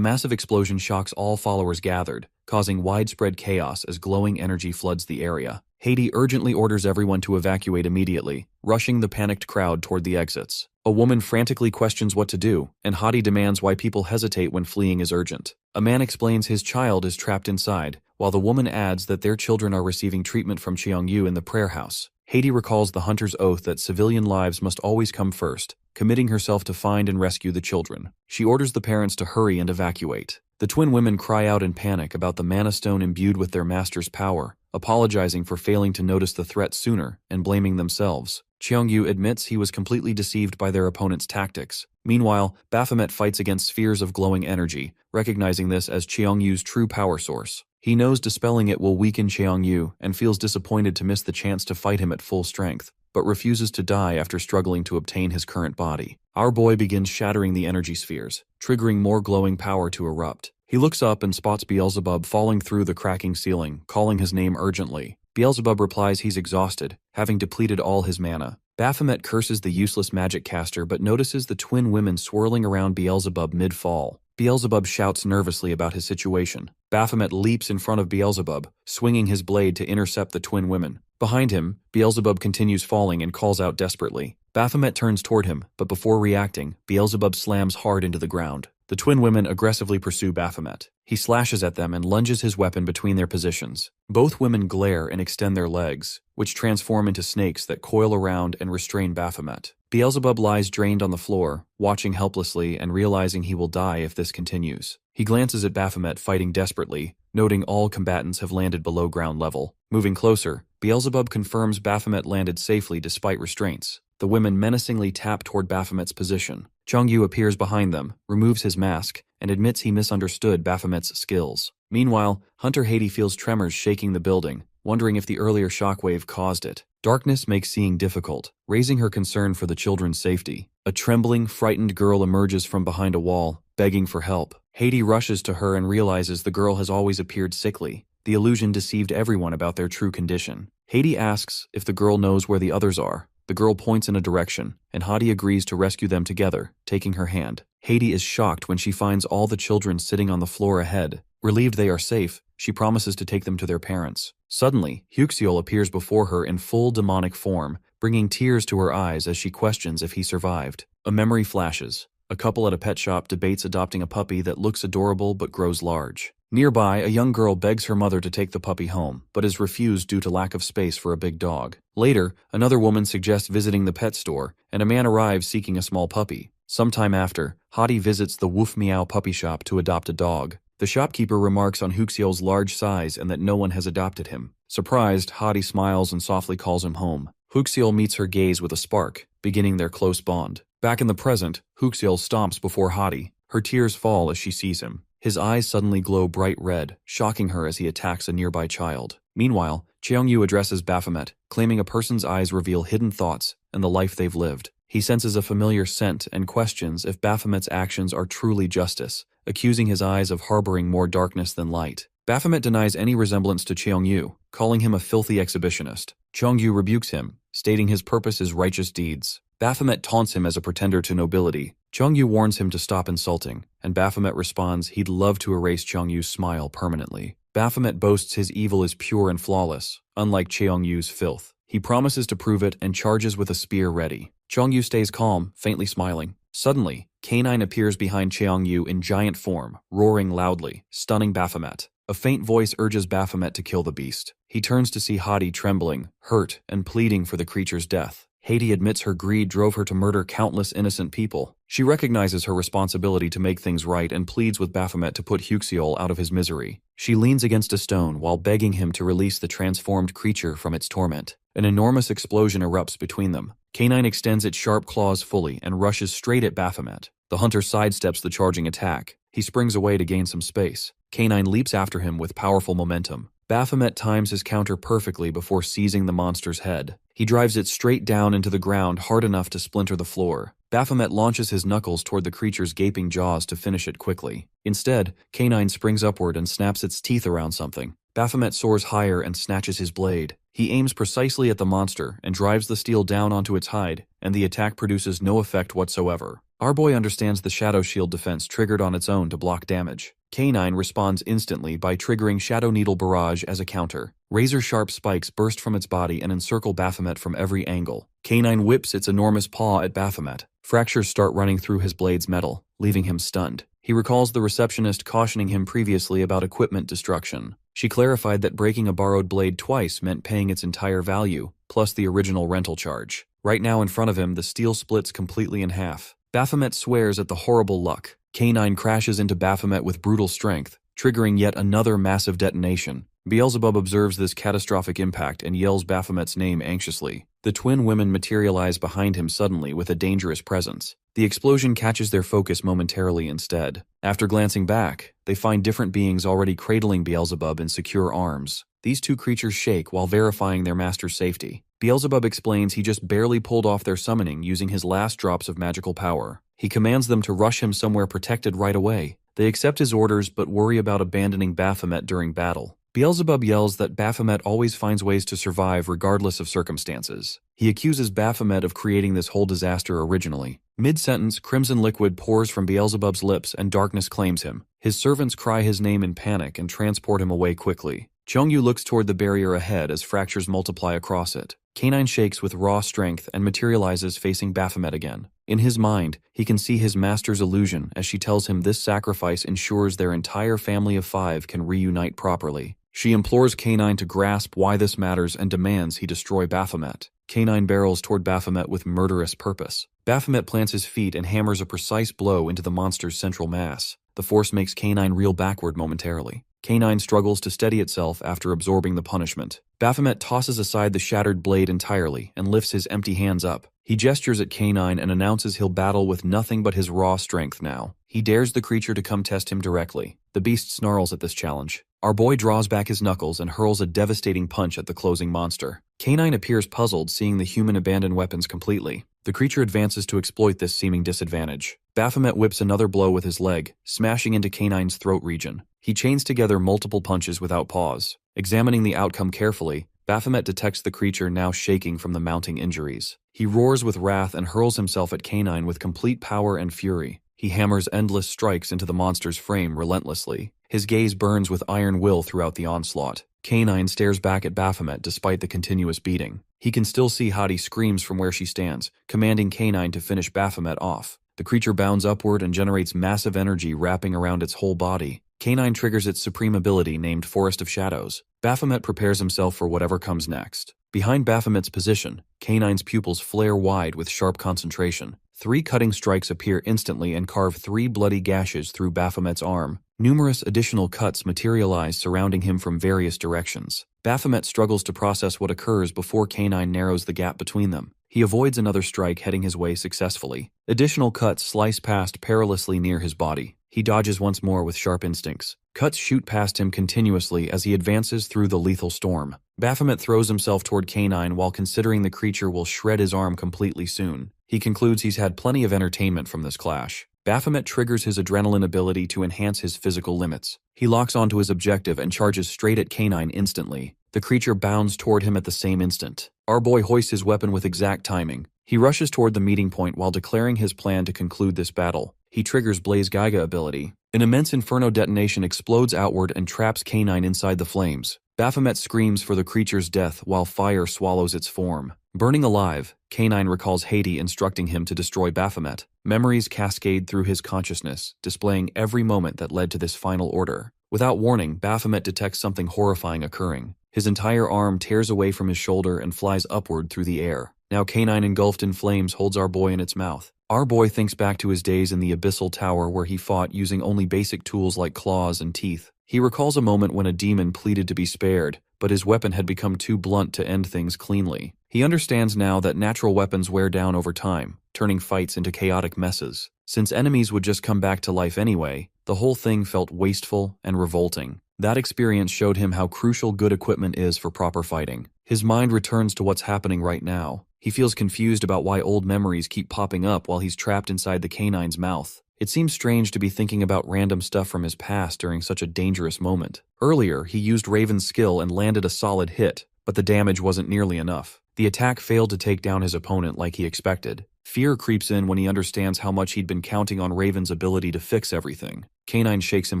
massive explosion shocks all followers gathered, causing widespread chaos as glowing energy floods the area. Hati urgently orders everyone to evacuate immediately, rushing the panicked crowd toward the exits. A woman frantically questions what to do, and Hati demands why people hesitate when fleeing is urgent. A man explains his child is trapped inside, while the woman adds that their children are receiving treatment from Cheongyu in the prayer house. Hati recalls the hunter's oath that civilian lives must always come first, committing herself to find and rescue the children. She orders the parents to hurry and evacuate. The twin women cry out in panic about the mana stone imbued with their master's power, apologizing for failing to notice the threat sooner and blaming themselves. Cheongyu admits he was completely deceived by their opponent's tactics. Meanwhile, Baphomet fights against spheres of glowing energy, recognizing this as Cheongyu's true power source. He knows dispelling it will weaken Cheongyu and feels disappointed to miss the chance to fight him at full strength, but refuses to die after struggling to obtain his current body. Our boy begins shattering the energy spheres, triggering more glowing power to erupt. He looks up and spots Beelzebub falling through the cracking ceiling, calling his name urgently. Beelzebub replies he's exhausted, having depleted all his mana. Baphomet curses the useless magic caster but notices the twin women swirling around Beelzebub mid-fall. Beelzebub shouts nervously about his situation. Baphomet leaps in front of Beelzebub, swinging his blade to intercept the twin women. Behind him, Beelzebub continues falling and calls out desperately. Baphomet turns toward him, but before reacting, Beelzebub slams hard into the ground. The twin women aggressively pursue Baphomet. He slashes at them and lunges his weapon between their positions. Both women glare and extend their legs, which transform into snakes that coil around and restrain Baphomet. Beelzebub lies drained on the floor, watching helplessly and realizing he will die if this continues. He glances at Baphomet fighting desperately, noting all combatants have landed below ground level. Moving closer, Beelzebub confirms Baphomet landed safely despite restraints. The women menacingly tap toward Baphomet's position. Chongyu appears behind them, removes his mask, and admits he misunderstood Baphomet's skills. Meanwhile, Hunter Haiti feels tremors shaking the building, wondering if the earlier shockwave caused it. Darkness makes seeing difficult, raising her concern for the children's safety. A trembling, frightened girl emerges from behind a wall, begging for help. Haiti rushes to her and realizes the girl has always appeared sickly. The illusion deceived everyone about their true condition. Haiti asks if the girl knows where the others are. The girl points in a direction, and Hadi agrees to rescue them together, taking her hand. Haiti is shocked when she finds all the children sitting on the floor ahead. Relieved they are safe, she promises to take them to their parents. Suddenly, Huxiol appears before her in full demonic form, bringing tears to her eyes as she questions if he survived. A memory flashes. A couple at a pet shop debates adopting a puppy that looks adorable but grows large. Nearby, a young girl begs her mother to take the puppy home, but is refused due to lack of space for a big dog. Later, another woman suggests visiting the pet store, and a man arrives seeking a small puppy. Sometime after, Hadi visits the Woof Meow puppy shop to adopt a dog. The shopkeeper remarks on Huxiol's large size and that no one has adopted him. Surprised, Hadi smiles and softly calls him home. Huxiol meets her gaze with a spark, beginning their close bond. Back in the present, Huxiol stomps before Hadi. Her tears fall as she sees him. His eyes suddenly glow bright red, shocking her as he attacks a nearby child. Meanwhile, Cheongyu addresses Baphomet, claiming a person's eyes reveal hidden thoughts and the life they've lived. He senses a familiar scent and questions if Baphomet's actions are truly justice, accusing his eyes of harboring more darkness than light. Baphomet denies any resemblance to Cheongyu, calling him a filthy exhibitionist. Cheongyu rebukes him, stating his purpose is righteous deeds. Baphomet taunts him as a pretender to nobility. Cheongyu warns him to stop insulting, and Baphomet responds he'd love to erase Cheongyu's smile permanently. Baphomet boasts his evil is pure and flawless, unlike Cheongyu's filth. He promises to prove it and charges with a spear ready. Cheongyu stays calm, faintly smiling. Suddenly, K9 appears behind Cheongyu in giant form, roaring loudly, stunning Baphomet. A faint voice urges Baphomet to kill the beast. He turns to see Hadi trembling, hurt, and pleading for the creature's death. Haiti admits her greed drove her to murder countless innocent people. She recognizes her responsibility to make things right and pleads with Baphomet to put Huxiol out of his misery. She leans against a stone while begging him to release the transformed creature from its torment. An enormous explosion erupts between them. K9 extends its sharp claws fully and rushes straight at Baphomet. The hunter sidesteps the charging attack. He springs away to gain some space. K9 leaps after him with powerful momentum. Baphomet times his counter perfectly before seizing the monster's head. He drives it straight down into the ground hard enough to splinter the floor. Baphomet launches his knuckles toward the creature's gaping jaws to finish it quickly. Instead, K9 springs upward and snaps its teeth around something. Baphomet soars higher and snatches his blade. He aims precisely at the monster and drives the steel down onto its hide, and the attack produces no effect whatsoever. Our boy understands the Shadow Shield defense triggered on its own to block damage. K9 responds instantly by triggering Shadow Needle Barrage as a counter. Razor-sharp spikes burst from its body and encircle Baphomet from every angle. K9 whips its enormous paw at Baphomet. Fractures start running through his blade's metal, leaving him stunned. He recalls the receptionist cautioning him previously about equipment destruction. She clarified that breaking a borrowed blade twice meant paying its entire value, plus the original rental charge. Right now in front of him, the steel splits completely in half. Baphomet swears at the horrible luck. K9 crashes into Baphomet with brutal strength, triggering yet another massive detonation. Beelzebub observes this catastrophic impact and yells Baphomet's name anxiously. The twin women materialize behind him suddenly with a dangerous presence. The explosion catches their focus momentarily instead. After glancing back, they find different beings already cradling Beelzebub in secure arms. These two creatures shake while verifying their master's safety. Beelzebub explains he just barely pulled off their summoning using his last drops of magical power. He commands them to rush him somewhere protected right away. They accept his orders but worry about abandoning Baphomet during battle. Beelzebub yells that Baphomet always finds ways to survive regardless of circumstances. He accuses Baphomet of creating this whole disaster originally. Mid-sentence, crimson liquid pours from Beelzebub's lips and darkness claims him. His servants cry his name in panic and transport him away quickly. Cheongyu looks toward the barrier ahead as fractures multiply across it. K9 shakes with raw strength and materializes facing Baphomet again. In his mind, he can see his master's illusion as she tells him this sacrifice ensures their entire family of 5 can reunite properly. She implores K9 to grasp why this matters and demands he destroy Baphomet. K9 barrels toward Baphomet with murderous purpose. Baphomet plants his feet and hammers a precise blow into the monster's central mass. The force makes K9 reel backward momentarily. K9 struggles to steady itself after absorbing the punishment. Baphomet tosses aside the shattered blade entirely and lifts his empty hands up. He gestures at K9 and announces he'll battle with nothing but his raw strength now. He dares the creature to come test him directly. The beast snarls at this challenge. Our boy draws back his knuckles and hurls a devastating punch at the closing monster. K9 appears puzzled, seeing the human abandon weapons completely. The creature advances to exploit this seeming disadvantage. Baphomet whips another blow with his leg, smashing into K9's throat region. He chains together multiple punches without pause. Examining the outcome carefully, Baphomet detects the creature now shaking from the mounting injuries. He roars with wrath and hurls himself at K9 with complete power and fury. He hammers endless strikes into the monster's frame relentlessly. His gaze burns with iron will throughout the onslaught. K9 stares back at Baphomet despite the continuous beating. He can still see Hati screams from where she stands, commanding K9 to finish Baphomet off. The creature bounds upward and generates massive energy wrapping around its whole body. K9 triggers its supreme ability named Forest of Shadows. Baphomet prepares himself for whatever comes next. Behind Baphomet's position, K9's pupils flare wide with sharp concentration. 3 cutting strikes appear instantly and carve 3 bloody gashes through Baphomet's arm. Numerous additional cuts materialize surrounding him from various directions. Baphomet struggles to process what occurs before K9 narrows the gap between them. He avoids another strike heading his way successfully. Additional cuts slice past perilously near his body. He dodges once more with sharp instincts. Cuts shoot past him continuously as he advances through the lethal storm. Baphomet throws himself toward K9 while considering the creature will shred his arm completely soon. He concludes he's had plenty of entertainment from this clash. Baphomet triggers his adrenaline ability to enhance his physical limits. He locks onto his objective and charges straight at K9 instantly. The creature bounds toward him at the same instant. Our boy hoists his weapon with exact timing. He rushes toward the meeting point while declaring his plan to conclude this battle. He triggers Blaze Geiga ability. An immense inferno detonation explodes outward and traps K9 inside the flames. Baphomet screams for the creature's death while fire swallows its form. Burning alive, K9 recalls Hati instructing him to destroy Baphomet. Memories cascade through his consciousness, displaying every moment that led to this final order. Without warning, Baphomet detects something horrifying occurring. His entire arm tears away from his shoulder and flies upward through the air. Now K9 engulfed in flames holds our boy in its mouth. Our boy thinks back to his days in the Abyssal Tower where he fought using only basic tools like claws and teeth. He recalls a moment when a demon pleaded to be spared, but his weapon had become too blunt to end things cleanly. He understands now that natural weapons wear down over time, turning fights into chaotic messes. Since enemies would just come back to life anyway, the whole thing felt wasteful and revolting. That experience showed him how crucial good equipment is for proper fighting. His mind returns to what's happening right now. He feels confused about why old memories keep popping up while he's trapped inside the K9's mouth. It seems strange to be thinking about random stuff from his past during such a dangerous moment. Earlier, he used Raven's skill and landed a solid hit, but the damage wasn't nearly enough. The attack failed to take down his opponent like he expected. Fear creeps in when he understands how much he'd been counting on Raven's ability to fix everything. K9 shakes him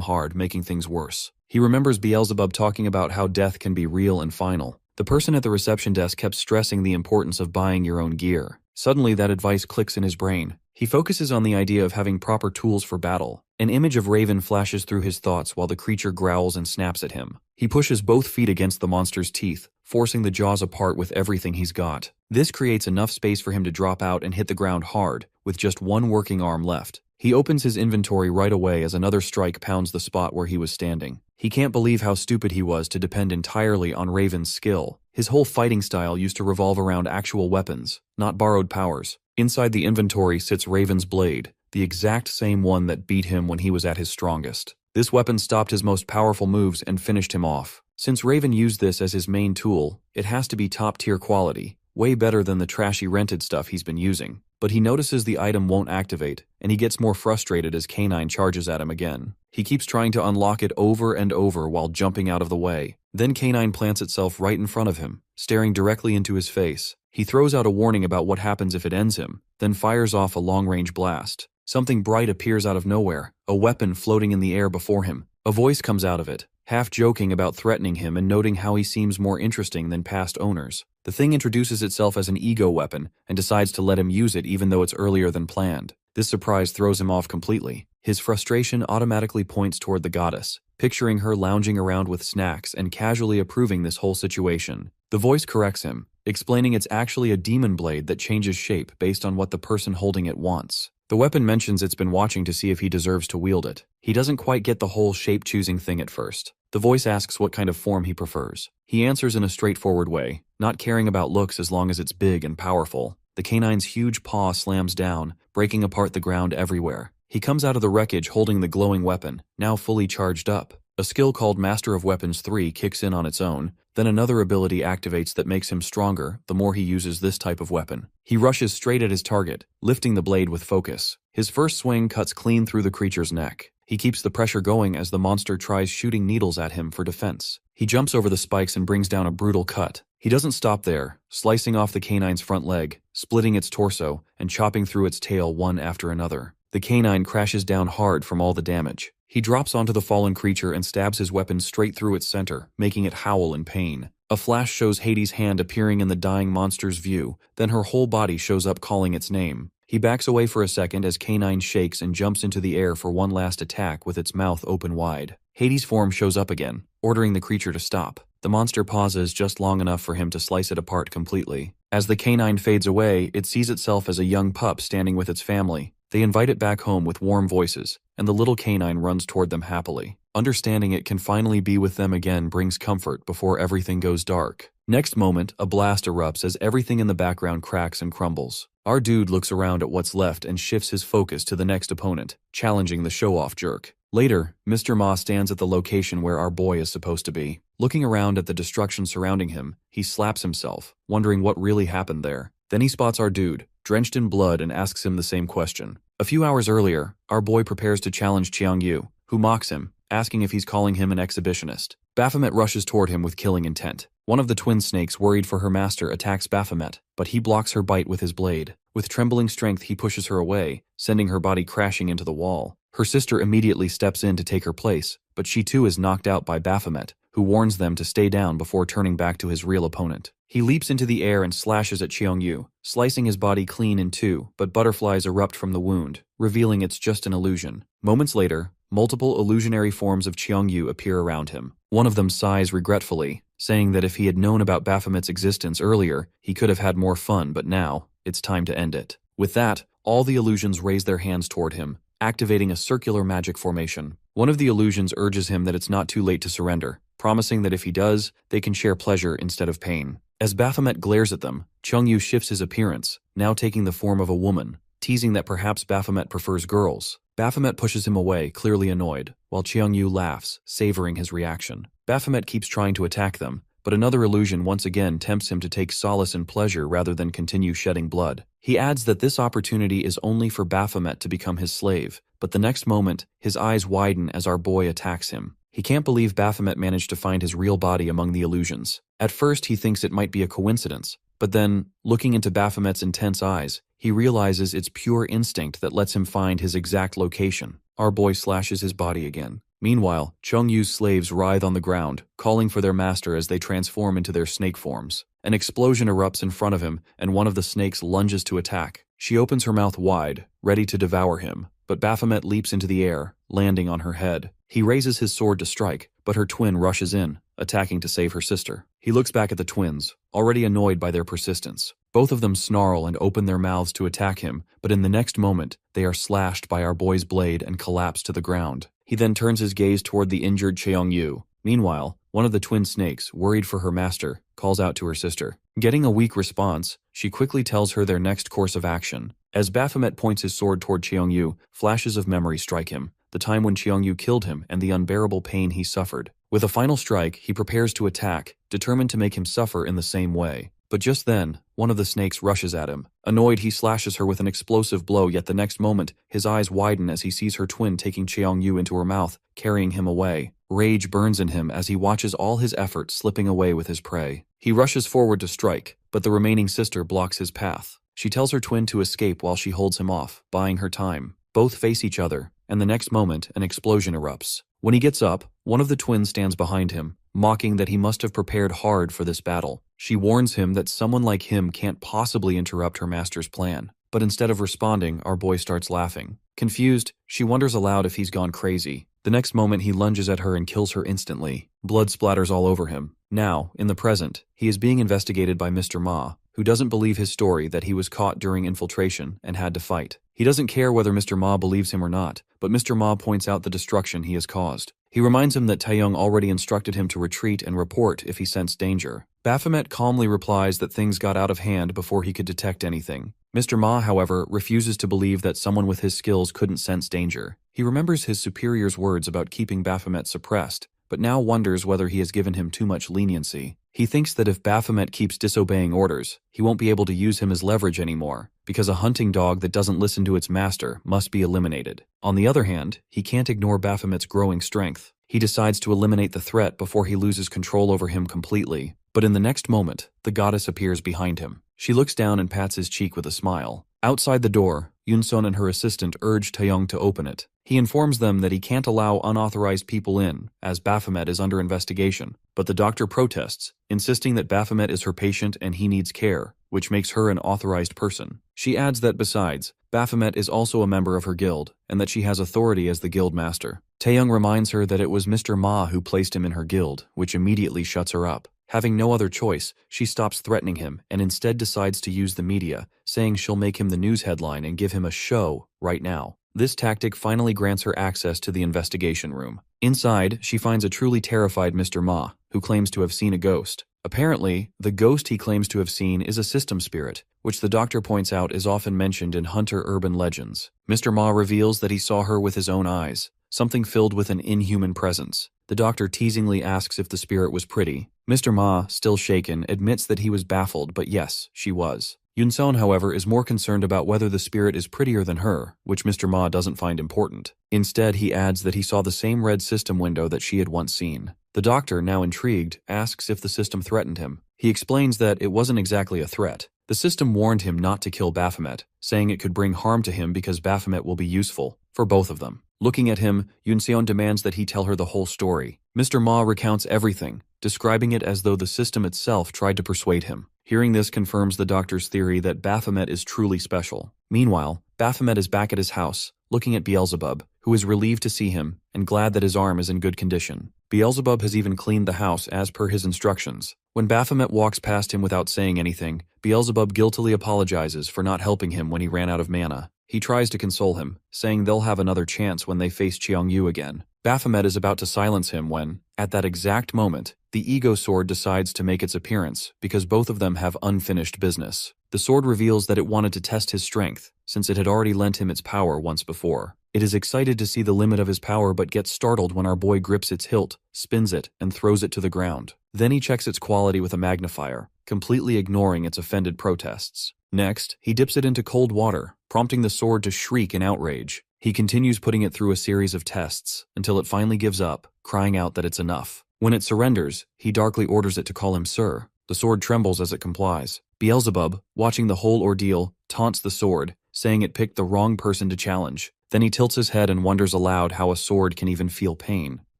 hard, making things worse. He remembers Beelzebub talking about how death can be real and final. The person at the reception desk kept stressing the importance of buying your own gear. Suddenly, that advice clicks in his brain. He focuses on the idea of having proper tools for battle. An image of Raven flashes through his thoughts while the creature growls and snaps at him. He pushes both feet against the monster's teeth, forcing the jaws apart with everything he's got. This creates enough space for him to drop out and hit the ground hard, with just one working arm left. He opens his inventory right away as another strike pounds the spot where he was standing. He can't believe how stupid he was to depend entirely on Raven's skill. His whole fighting style used to revolve around actual weapons, not borrowed powers. Inside the inventory sits Raven's blade, the exact same one that beat him when he was at his strongest. This weapon stopped his most powerful moves and finished him off. Since Raven used this as his main tool, it has to be top-tier quality, way better than the trashy rented stuff he's been using. But he notices the item won't activate, and he gets more frustrated as K9 charges at him again. He keeps trying to unlock it over and over while jumping out of the way. Then K9 plants itself right in front of him, staring directly into his face. He throws out a warning about what happens if it ends him, then fires off a long-range blast. Something bright appears out of nowhere, a weapon floating in the air before him. A voice comes out of it. half joking about threatening him and noting how he seems more interesting than past owners. The thing introduces itself as an ego weapon and decides to let him use it even though it's earlier than planned. This surprise throws him off completely. His frustration automatically points toward the goddess, picturing her lounging around with snacks and casually approving this whole situation. The voice corrects him, explaining it's actually a demon blade that changes shape based on what the person holding it wants. The weapon mentions it's been watching to see if he deserves to wield it. He doesn't quite get the whole shape-choosing thing at first. The voice asks what kind of form he prefers. He answers in a straightforward way, not caring about looks as long as it's big and powerful. The canine's huge paw slams down, breaking apart the ground everywhere. He comes out of the wreckage holding the glowing weapon, now fully charged up. A skill called Master of Weapons 3 kicks in on its own, then another ability activates that makes him stronger the more he uses this type of weapon. He rushes straight at his target, lifting the blade with focus. His first swing cuts clean through the creature's neck. He keeps the pressure going as the monster tries shooting needles at him for defense. He jumps over the spikes and brings down a brutal cut. He doesn't stop there, slicing off the canine's front leg, splitting its torso, and chopping through its tail one after another. The canine crashes down hard from all the damage. He drops onto the fallen creature and stabs his weapon straight through its center, making it howl in pain. A flash shows Hades' hand appearing in the dying monster's view, then her whole body shows up calling its name. He backs away for a second as Canine shakes and jumps into the air for one last attack with its mouth open wide. Hades' form shows up again, ordering the creature to stop. The monster pauses just long enough for him to slice it apart completely. As the canine fades away, it sees itself as a young pup standing with its family. They invite it back home with warm voices, and the little canine runs toward them happily. Understanding it can finally be with them again brings comfort before everything goes dark. Next moment, a blast erupts as everything in the background cracks and crumbles. Our dude looks around at what's left and shifts his focus to the next opponent, challenging the show-off jerk. Later, Mr. Ma stands at the location where our boy is supposed to be. Looking around at the destruction surrounding him, he slaps himself, wondering what really happened there. Then he spots our dude, drenched in blood, and asks him the same question. A few hours earlier, our boy prepares to challenge Qiangyu, who mocks him, asking if he's calling him an exhibitionist. Baphomet rushes toward him with killing intent. One of the twin snakes, worried for her master, attacks Baphomet, but he blocks her bite with his blade. With trembling strength, he pushes her away, sending her body crashing into the wall. Her sister immediately steps in to take her place, but she too is knocked out by Baphomet, who warns them to stay down before turning back to his real opponent. He leaps into the air and slashes at Qiangyu, slicing his body clean in two, but butterflies erupt from the wound, revealing it's just an illusion. Moments later, multiple illusionary forms of Qiangyu appear around him. One of them sighs regretfully, saying that if he had known about Baphomet's existence earlier, he could have had more fun, but now, it's time to end it. With that, all the illusions raise their hands toward him, activating a circular magic formation. One of the illusions urges him that it's not too late to surrender, promising that if he does, they can share pleasure instead of pain. As Baphomet glares at them, Qiangyu shifts his appearance, now taking the form of a woman, teasing that perhaps Baphomet prefers girls. Baphomet pushes him away, clearly annoyed, while Qiangyu laughs, savoring his reaction. Baphomet keeps trying to attack them, but another illusion once again tempts him to take solace in pleasure rather than continue shedding blood. He adds that this opportunity is only for Baphomet to become his slave, but the next moment, his eyes widen as our boy attacks him. He can't believe Baphomet managed to find his real body among the illusions. At first, he thinks it might be a coincidence, but then, looking into Baphomet's intense eyes, he realizes it's pure instinct that lets him find his exact location. Our boy slashes his body again. Meanwhile, Qiangyu's slaves writhe on the ground, calling for their master as they transform into their snake forms. An explosion erupts in front of him, and one of the snakes lunges to attack. She opens her mouth wide, ready to devour him, but Baphomet leaps into the air, landing on her head. He raises his sword to strike, but her twin rushes in, attacking to save her sister. He looks back at the twins, already annoyed by their persistence. Both of them snarl and open their mouths to attack him, but in the next moment, they are slashed by our boy's blade and collapse to the ground. He then turns his gaze toward the injured Qiangyu. Meanwhile, one of the twin snakes, worried for her master, calls out to her sister. Getting a weak response, she quickly tells her their next course of action. As Baphomet points his sword toward Qiangyu, flashes of memory strike him, the time when Qiangyu killed him and the unbearable pain he suffered. With a final strike, he prepares to attack, determined to make him suffer in the same way. But just then, one of the snakes rushes at him. Annoyed, he slashes her with an explosive blow, yet the next moment, his eyes widen as he sees her twin taking Qiangyu into her mouth, carrying him away. Rage burns in him as he watches all his effort slipping away with his prey. He rushes forward to strike, but the remaining sister blocks his path. She tells her twin to escape while she holds him off, buying her time. Both face each other, and the next moment, an explosion erupts. When he gets up, one of the twins stands behind him, mocking that he must have prepared hard for this battle. She warns him that someone like him can't possibly interrupt her master's plan. But instead of responding, our boy starts laughing. Confused, she wonders aloud if he's gone crazy. The next moment, he lunges at her and kills her instantly. Blood splatters all over him. Now, in the present, he is being investigated by Mr. Ma, who doesn't believe his story that he was caught during infiltration and had to fight. He doesn't care whether Mr. Ma believes him or not, but Mr. Ma points out the destruction he has caused. He reminds him that Taeyong already instructed him to retreat and report if he sensed danger. Baphomet calmly replies that things got out of hand before he could detect anything. Mr. Ma, however, refuses to believe that someone with his skills couldn't sense danger. He remembers his superior's words about keeping Baphomet suppressed, but now wonders whether he has given him too much leniency. He thinks that if Baphomet keeps disobeying orders, he won't be able to use him as leverage anymore, because a hunting dog that doesn't listen to its master must be eliminated. On the other hand, he can't ignore Baphomet's growing strength. He decides to eliminate the threat before he loses control over him completely. But in the next moment, the goddess appears behind him. She looks down and pats his cheek with a smile. Outside the door, Yunsun and her assistant urge Taeyong to open it. He informs them that he can't allow unauthorized people in, as Baphomet is under investigation, but the doctor protests, insisting that Baphomet is her patient and he needs care, which makes her an authorized person. She adds that besides, Baphomet is also a member of her guild, and that she has authority as the guild master. Taeyong reminds her that it was Mr. Ma who placed him in her guild, which immediately shuts her up. Having no other choice, she stops threatening him and instead decides to use the media, saying she'll make him the news headline and give him a show right now. This tactic finally grants her access to the investigation room. Inside, she finds a truly terrified Mr. Ma, who claims to have seen a ghost. Apparently, the ghost he claims to have seen is a system spirit, which the doctor points out is often mentioned in Hunter urban legends. Mr. Ma reveals that he saw her with his own eyes, something filled with an inhuman presence. The doctor teasingly asks if the spirit was pretty. Mr. Ma, still shaken, admits that he was baffled, but yes, she was. Yunsun, however, is more concerned about whether the spirit is prettier than her, which Mr. Ma doesn't find important. Instead, he adds that he saw the same red system window that she had once seen. The doctor, now intrigued, asks if the system threatened him. He explains that it wasn't exactly a threat. The system warned him not to kill Baphomet, saying it could bring harm to him because Baphomet will be useful for both of them. Looking at him, Yunsun demands that he tell her the whole story. Mr. Ma recounts everything, describing it as though the system itself tried to persuade him. Hearing this confirms the doctor's theory that Baphomet is truly special. Meanwhile, Baphomet is back at his house, looking at Beelzebub, who is relieved to see him and glad that his arm is in good condition. Beelzebub has even cleaned the house as per his instructions. When Baphomet walks past him without saying anything, Beelzebub guiltily apologizes for not helping him when he ran out of mana. He tries to console him, saying they'll have another chance when they face Qiongyu again. Baphomet is about to silence him when, at that exact moment, the Ego Sword decides to make its appearance because both of them have unfinished business. The sword reveals that it wanted to test his strength, since it had already lent him its power once before. It is excited to see the limit of his power but gets startled when our boy grips its hilt, spins it, and throws it to the ground. Then he checks its quality with a magnifier, completely ignoring its offended protests. Next, he dips it into cold water, prompting the sword to shriek in outrage. He continues putting it through a series of tests, until it finally gives up, crying out that it's enough. When it surrenders, he darkly orders it to call him Sir. The sword trembles as it complies. Beelzebub, watching the whole ordeal, taunts the sword, saying it picked the wrong person to challenge. Then he tilts his head and wonders aloud how a sword can even feel pain.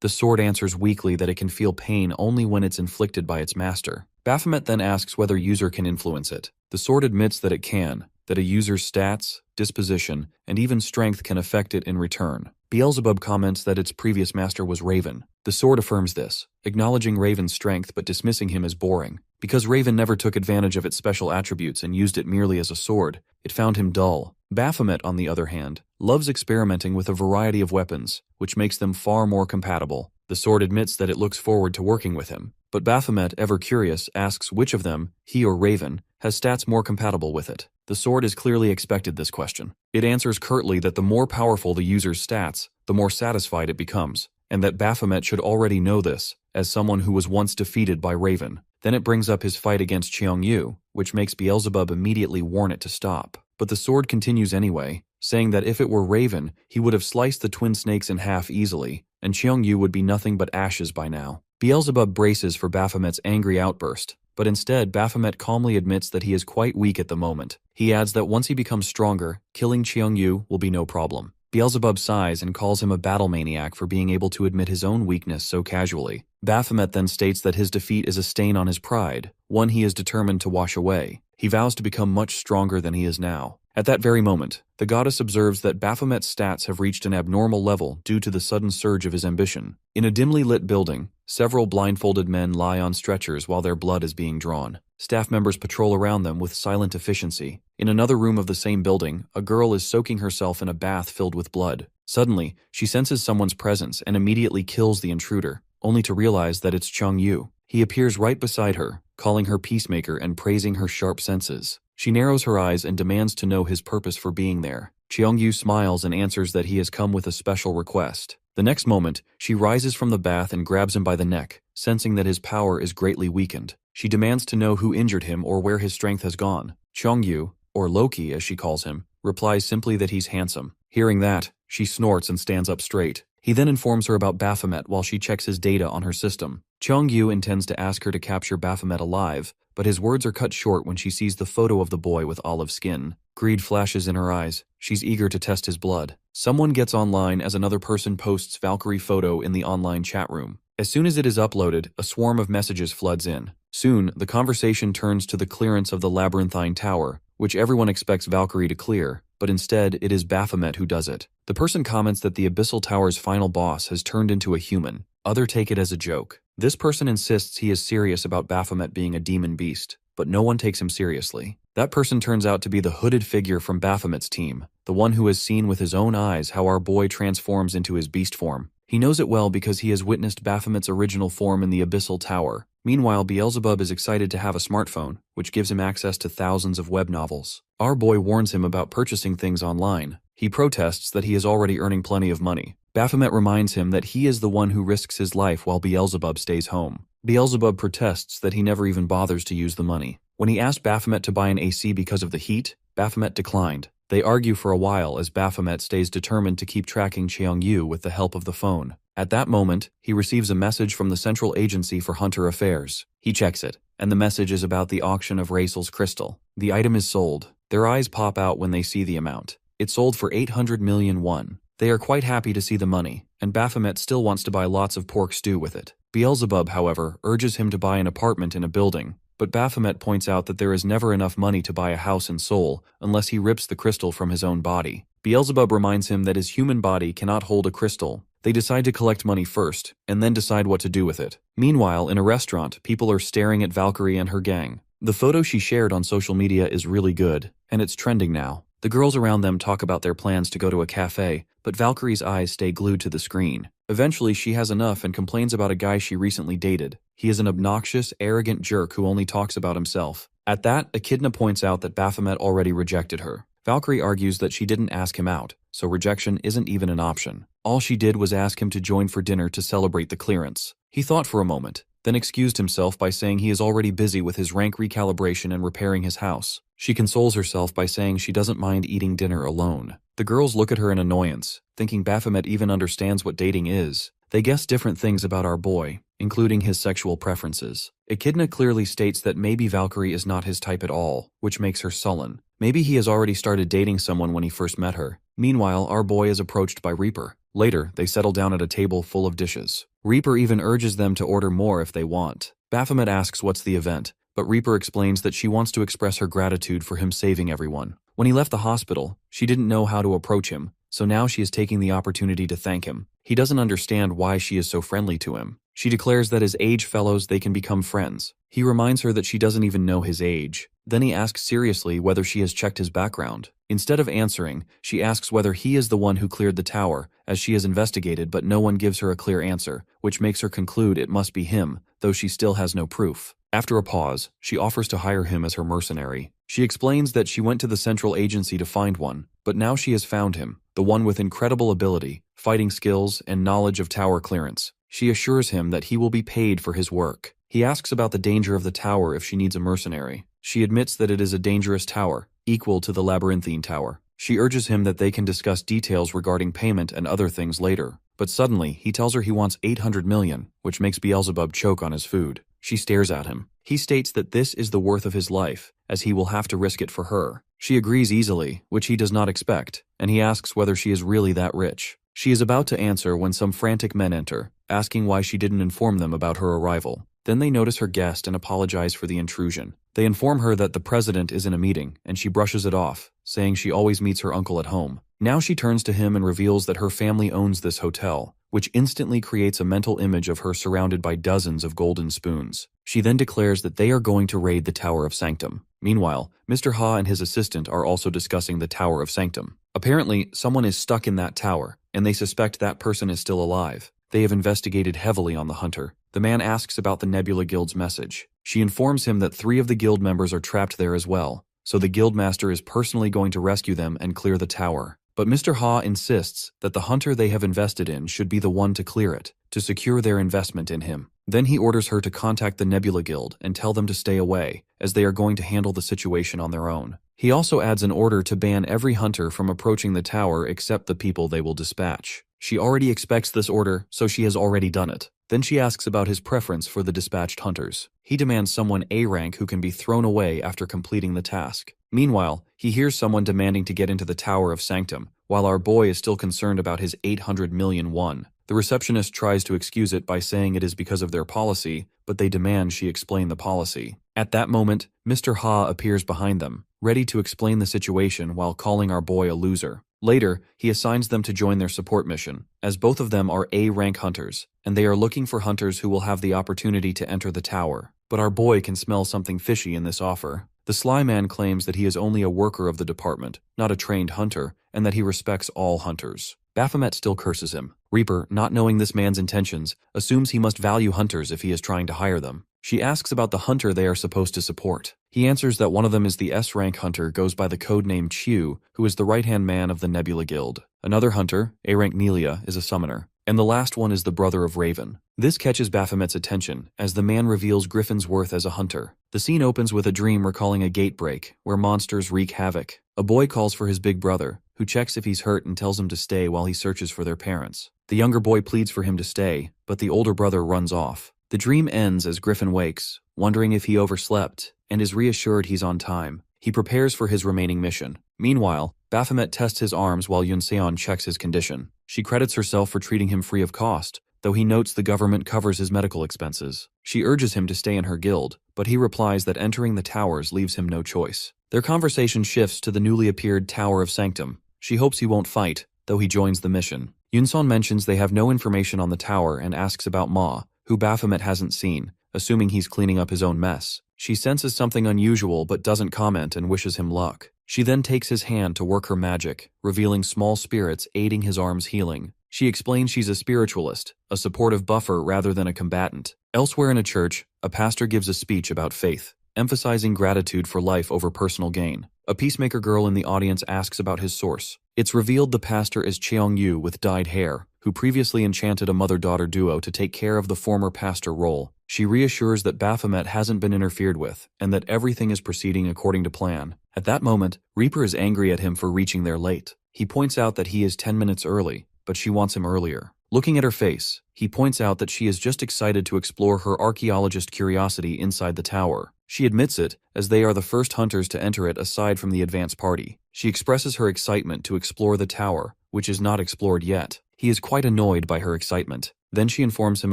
The sword answers weakly that it can feel pain only when it's inflicted by its master. Baphomet then asks whether user can influence it. The sword admits that it can, that a user's stats, disposition, and even strength can affect it in return. Beelzebub comments that its previous master was Raven. The sword affirms this, acknowledging Raven's strength but dismissing him as boring. Because Raven never took advantage of its special attributes and used it merely as a sword, it found him dull. Baphomet, on the other hand, loves experimenting with a variety of weapons, which makes them far more compatible. The sword admits that it looks forward to working with him, but Baphomet, ever curious, asks which of them, he or Raven, has stats more compatible with it. The sword has clearly expected this question. It answers curtly that the more powerful the user's stats, the more satisfied it becomes, and that Baphomet should already know this, as someone who was once defeated by Raven. Then it brings up his fight against Qiongyu, which makes Beelzebub immediately warn it to stop. But the sword continues anyway, saying that if it were Raven, he would have sliced the twin snakes in half easily, and Qiongyu would be nothing but ashes by now. Beelzebub braces for Baphomet's angry outburst, but instead Baphomet calmly admits that he is quite weak at the moment. He adds that once he becomes stronger, killing Qiongyu will be no problem. Beelzebub sighs and calls him a battle maniac for being able to admit his own weakness so casually. Baphomet then states that his defeat is a stain on his pride, one he is determined to wash away. He vows to become much stronger than he is now. At that very moment, the goddess observes that Baphomet's stats have reached an abnormal level due to the sudden surge of his ambition. In a dimly lit building, several blindfolded men lie on stretchers while their blood is being drawn. Staff members patrol around them with silent efficiency. In another room of the same building, a girl is soaking herself in a bath filled with blood. Suddenly, she senses someone's presence and immediately kills the intruder, only to realize that it's Chang Yu. He appears right beside her, calling her peacemaker and praising her sharp senses. She narrows her eyes and demands to know his purpose for being there. Chang Yu smiles and answers that he has come with a special request. The next moment, she rises from the bath and grabs him by the neck, sensing that his power is greatly weakened. She demands to know who injured him or where his strength has gone. Chang Yu, or Loki as she calls him, replies simply that he's handsome. Hearing that, she snorts and stands up straight. He then informs her about Baphomet while she checks his data on her system. Chang Yu intends to ask her to capture Baphomet alive, but his words are cut short when she sees the photo of the boy with olive skin. Greed flashes in her eyes. She's eager to test his blood. Someone gets online as another person posts Valkyrie photo in the online chat room. As soon as it is uploaded, a swarm of messages floods in. Soon, the conversation turns to the clearance of the Labyrinthine Tower, which everyone expects Valkyrie to clear, but instead it is Baphomet who does it. The person comments that the Abyssal Tower's final boss has turned into a human. Others take it as a joke. This person insists he is serious about Baphomet being a demon beast, but no one takes him seriously. That person turns out to be the hooded figure from Baphomet's team, the one who has seen with his own eyes how our boy transforms into his beast form. He knows it well because he has witnessed Baphomet's original form in the Abyssal Tower. Meanwhile, Beelzebub is excited to have a smartphone, which gives him access to thousands of web novels. Our boy warns him about purchasing things online. He protests that he is already earning plenty of money. Baphomet reminds him that he is the one who risks his life while Beelzebub stays home. Beelzebub protests that he never even bothers to use the money. When he asked Baphomet to buy an AC because of the heat, Baphomet declined. They argue for a while as Baphomet stays determined to keep tracking Chang Yu with the help of the phone. At that moment, he receives a message from the Central Agency for Hunter Affairs. He checks it, and the message is about the auction of Raisel's crystal. The item is sold. Their eyes pop out when they see the amount. It sold for 800 million won. They are quite happy to see the money, and Baphomet still wants to buy lots of pork stew with it. Beelzebub, however, urges him to buy an apartment in a building, but Baphomet points out that there is never enough money to buy a house in Seoul unless he rips the crystal from his own body. Beelzebub reminds him that his human body cannot hold a crystal. They decide to collect money first, and then decide what to do with it. Meanwhile, in a restaurant, people are staring at Valkyrie and her gang. The photo she shared on social media is really good, and it's trending now. The girls around them talk about their plans to go to a cafe, but Valkyrie's eyes stay glued to the screen. Eventually, she has enough and complains about a guy she recently dated. He is an obnoxious, arrogant jerk who only talks about himself. At that, Echidna points out that Baphomet already rejected her. Valkyrie argues that she didn't ask him out, so rejection isn't even an option. All she did was ask him to join for dinner to celebrate the clearance. He thought for a moment, then excused himself by saying he is already busy with his rank recalibration and repairing his house. She consoles herself by saying she doesn't mind eating dinner alone. The girls look at her in annoyance, thinking Baphomet even understands what dating is. They guess different things about our boy, including his sexual preferences. Echidna clearly states that maybe Valkyrie is not his type at all, which makes her sullen. Maybe he has already started dating someone when he first met her. Meanwhile, our boy is approached by Reaper. Later, they settle down at a table full of dishes. Reaper even urges them to order more if they want. Baphomet asks what's the event, but Reaper explains that she wants to express her gratitude for him saving everyone. When he left the hospital, she didn't know how to approach him, so now she is taking the opportunity to thank him. He doesn't understand why she is so friendly to him. She declares that as age fellows they can become friends. He reminds her that she doesn't even know his age. Then he asks seriously whether she has checked his background. Instead of answering, she asks whether he is the one who cleared the tower, as she has investigated but no one gives her a clear answer, which makes her conclude it must be him, though she still has no proof. After a pause, she offers to hire him as her mercenary. She explains that she went to the Central Agency to find one, but now she has found him, the one with incredible ability, fighting skills, and knowledge of tower clearance. She assures him that he will be paid for his work. He asks about the danger of the tower if she needs a mercenary. She admits that it is a dangerous tower, equal to the Labyrinthine Tower. She urges him that they can discuss details regarding payment and other things later. But suddenly, he tells her he wants 800 million, which makes Beelzebub choke on his food. She stares at him. He states that this is the worth of his life, as he will have to risk it for her. She agrees easily, which he does not expect, and he asks whether she is really that rich. She is about to answer when some frantic men enter, asking why she didn't inform them about her arrival. Then they notice her guest and apologize for the intrusion. They inform her that the president is in a meeting, and she brushes it off, saying she always meets her uncle at home. Now she turns to him and reveals that her family owns this hotel, which instantly creates a mental image of her surrounded by dozens of golden spoons. She then declares that they are going to raid the Tower of Sanctum. Meanwhile, Mr. Ha and his assistant are also discussing the Tower of Sanctum. Apparently, someone is stuck in that tower, and they suspect that person is still alive. They have investigated heavily on the hunter. The man asks about the Nebula Guild's message. She informs him that 3 of the guild members are trapped there as well, so the guildmaster is personally going to rescue them and clear the tower. But Mr. Ha insists that the hunter they have invested in should be the one to clear it, to secure their investment in him. Then he orders her to contact the Nebula Guild and tell them to stay away, as they are going to handle the situation on their own. He also adds an order to ban every hunter from approaching the tower except the people they will dispatch. She already expects this order, so she has already done it. Then she asks about his preference for the dispatched hunters. He demands someone A rank who can be thrown away after completing the task. Meanwhile, he hears someone demanding to get into the Tower of Sanctum, while our boy is still concerned about his 800 million won. The receptionist tries to excuse it by saying it is because of their policy, but they demand she explain the policy. At that moment, Mr. Ha appears behind them, ready to explain the situation while calling our boy a loser. Later, he assigns them to join their support mission, as both of them are A-rank hunters, and they are looking for hunters who will have the opportunity to enter the tower. But our boy can smell something fishy in this offer. The sly man claims that he is only a worker of the department, not a trained hunter, and that he respects all hunters. Baphomet still curses him. Reaper, not knowing this man's intentions, assumes he must value hunters if he is trying to hire them. She asks about the hunter they are supposed to support. He answers that one of them is the S-rank hunter goes by the codename Chiu, who is the right-hand man of the Nebula Guild. Another hunter, A-rank Nelia, is a summoner. And the last one is the brother of Raven. This catches Baphomet's attention, as the man reveals Griffin's worth as a hunter. The scene opens with a dream recalling a gate break, where monsters wreak havoc. A boy calls for his big brother, who checks if he's hurt and tells him to stay while he searches for their parents. The younger boy pleads for him to stay, but the older brother runs off. The dream ends as Griffin wakes, wondering if he overslept, and is reassured he's on time. He prepares for his remaining mission. Meanwhile, Baphomet tests his arms while Yunseon checks his condition. She credits herself for treating him free of cost, though he notes the government covers his medical expenses. She urges him to stay in her guild, but he replies that entering the towers leaves him no choice. Their conversation shifts to the newly appeared Tower of Sanctum. She hopes he won't fight, though he joins the mission. Yunseon mentions they have no information on the tower and asks about Ma, who Baphomet hasn't seen, assuming he's cleaning up his own mess. She senses something unusual but doesn't comment and wishes him luck. She then takes his hand to work her magic, revealing small spirits aiding his arm's healing. She explains she's a spiritualist, a supportive buffer rather than a combatant. Elsewhere in a church, a pastor gives a speech about faith, emphasizing gratitude for life over personal gain. A peacemaker girl in the audience asks about his source. It's revealed the pastor is Cheong Yu with dyed hair, who previously enchanted a mother-daughter duo to take care of the former pastor role. She reassures that Baphomet hasn't been interfered with, and that everything is proceeding according to plan. At that moment, Reaper is angry at him for reaching there late. He points out that he is 10 minutes early, but she wants him earlier. Looking at her face, he points out that she is just excited to explore her archaeologist curiosity inside the tower. She admits it, as they are the first hunters to enter it aside from the advance party. She expresses her excitement to explore the tower, which is not explored yet. He is quite annoyed by her excitement. Then she informs him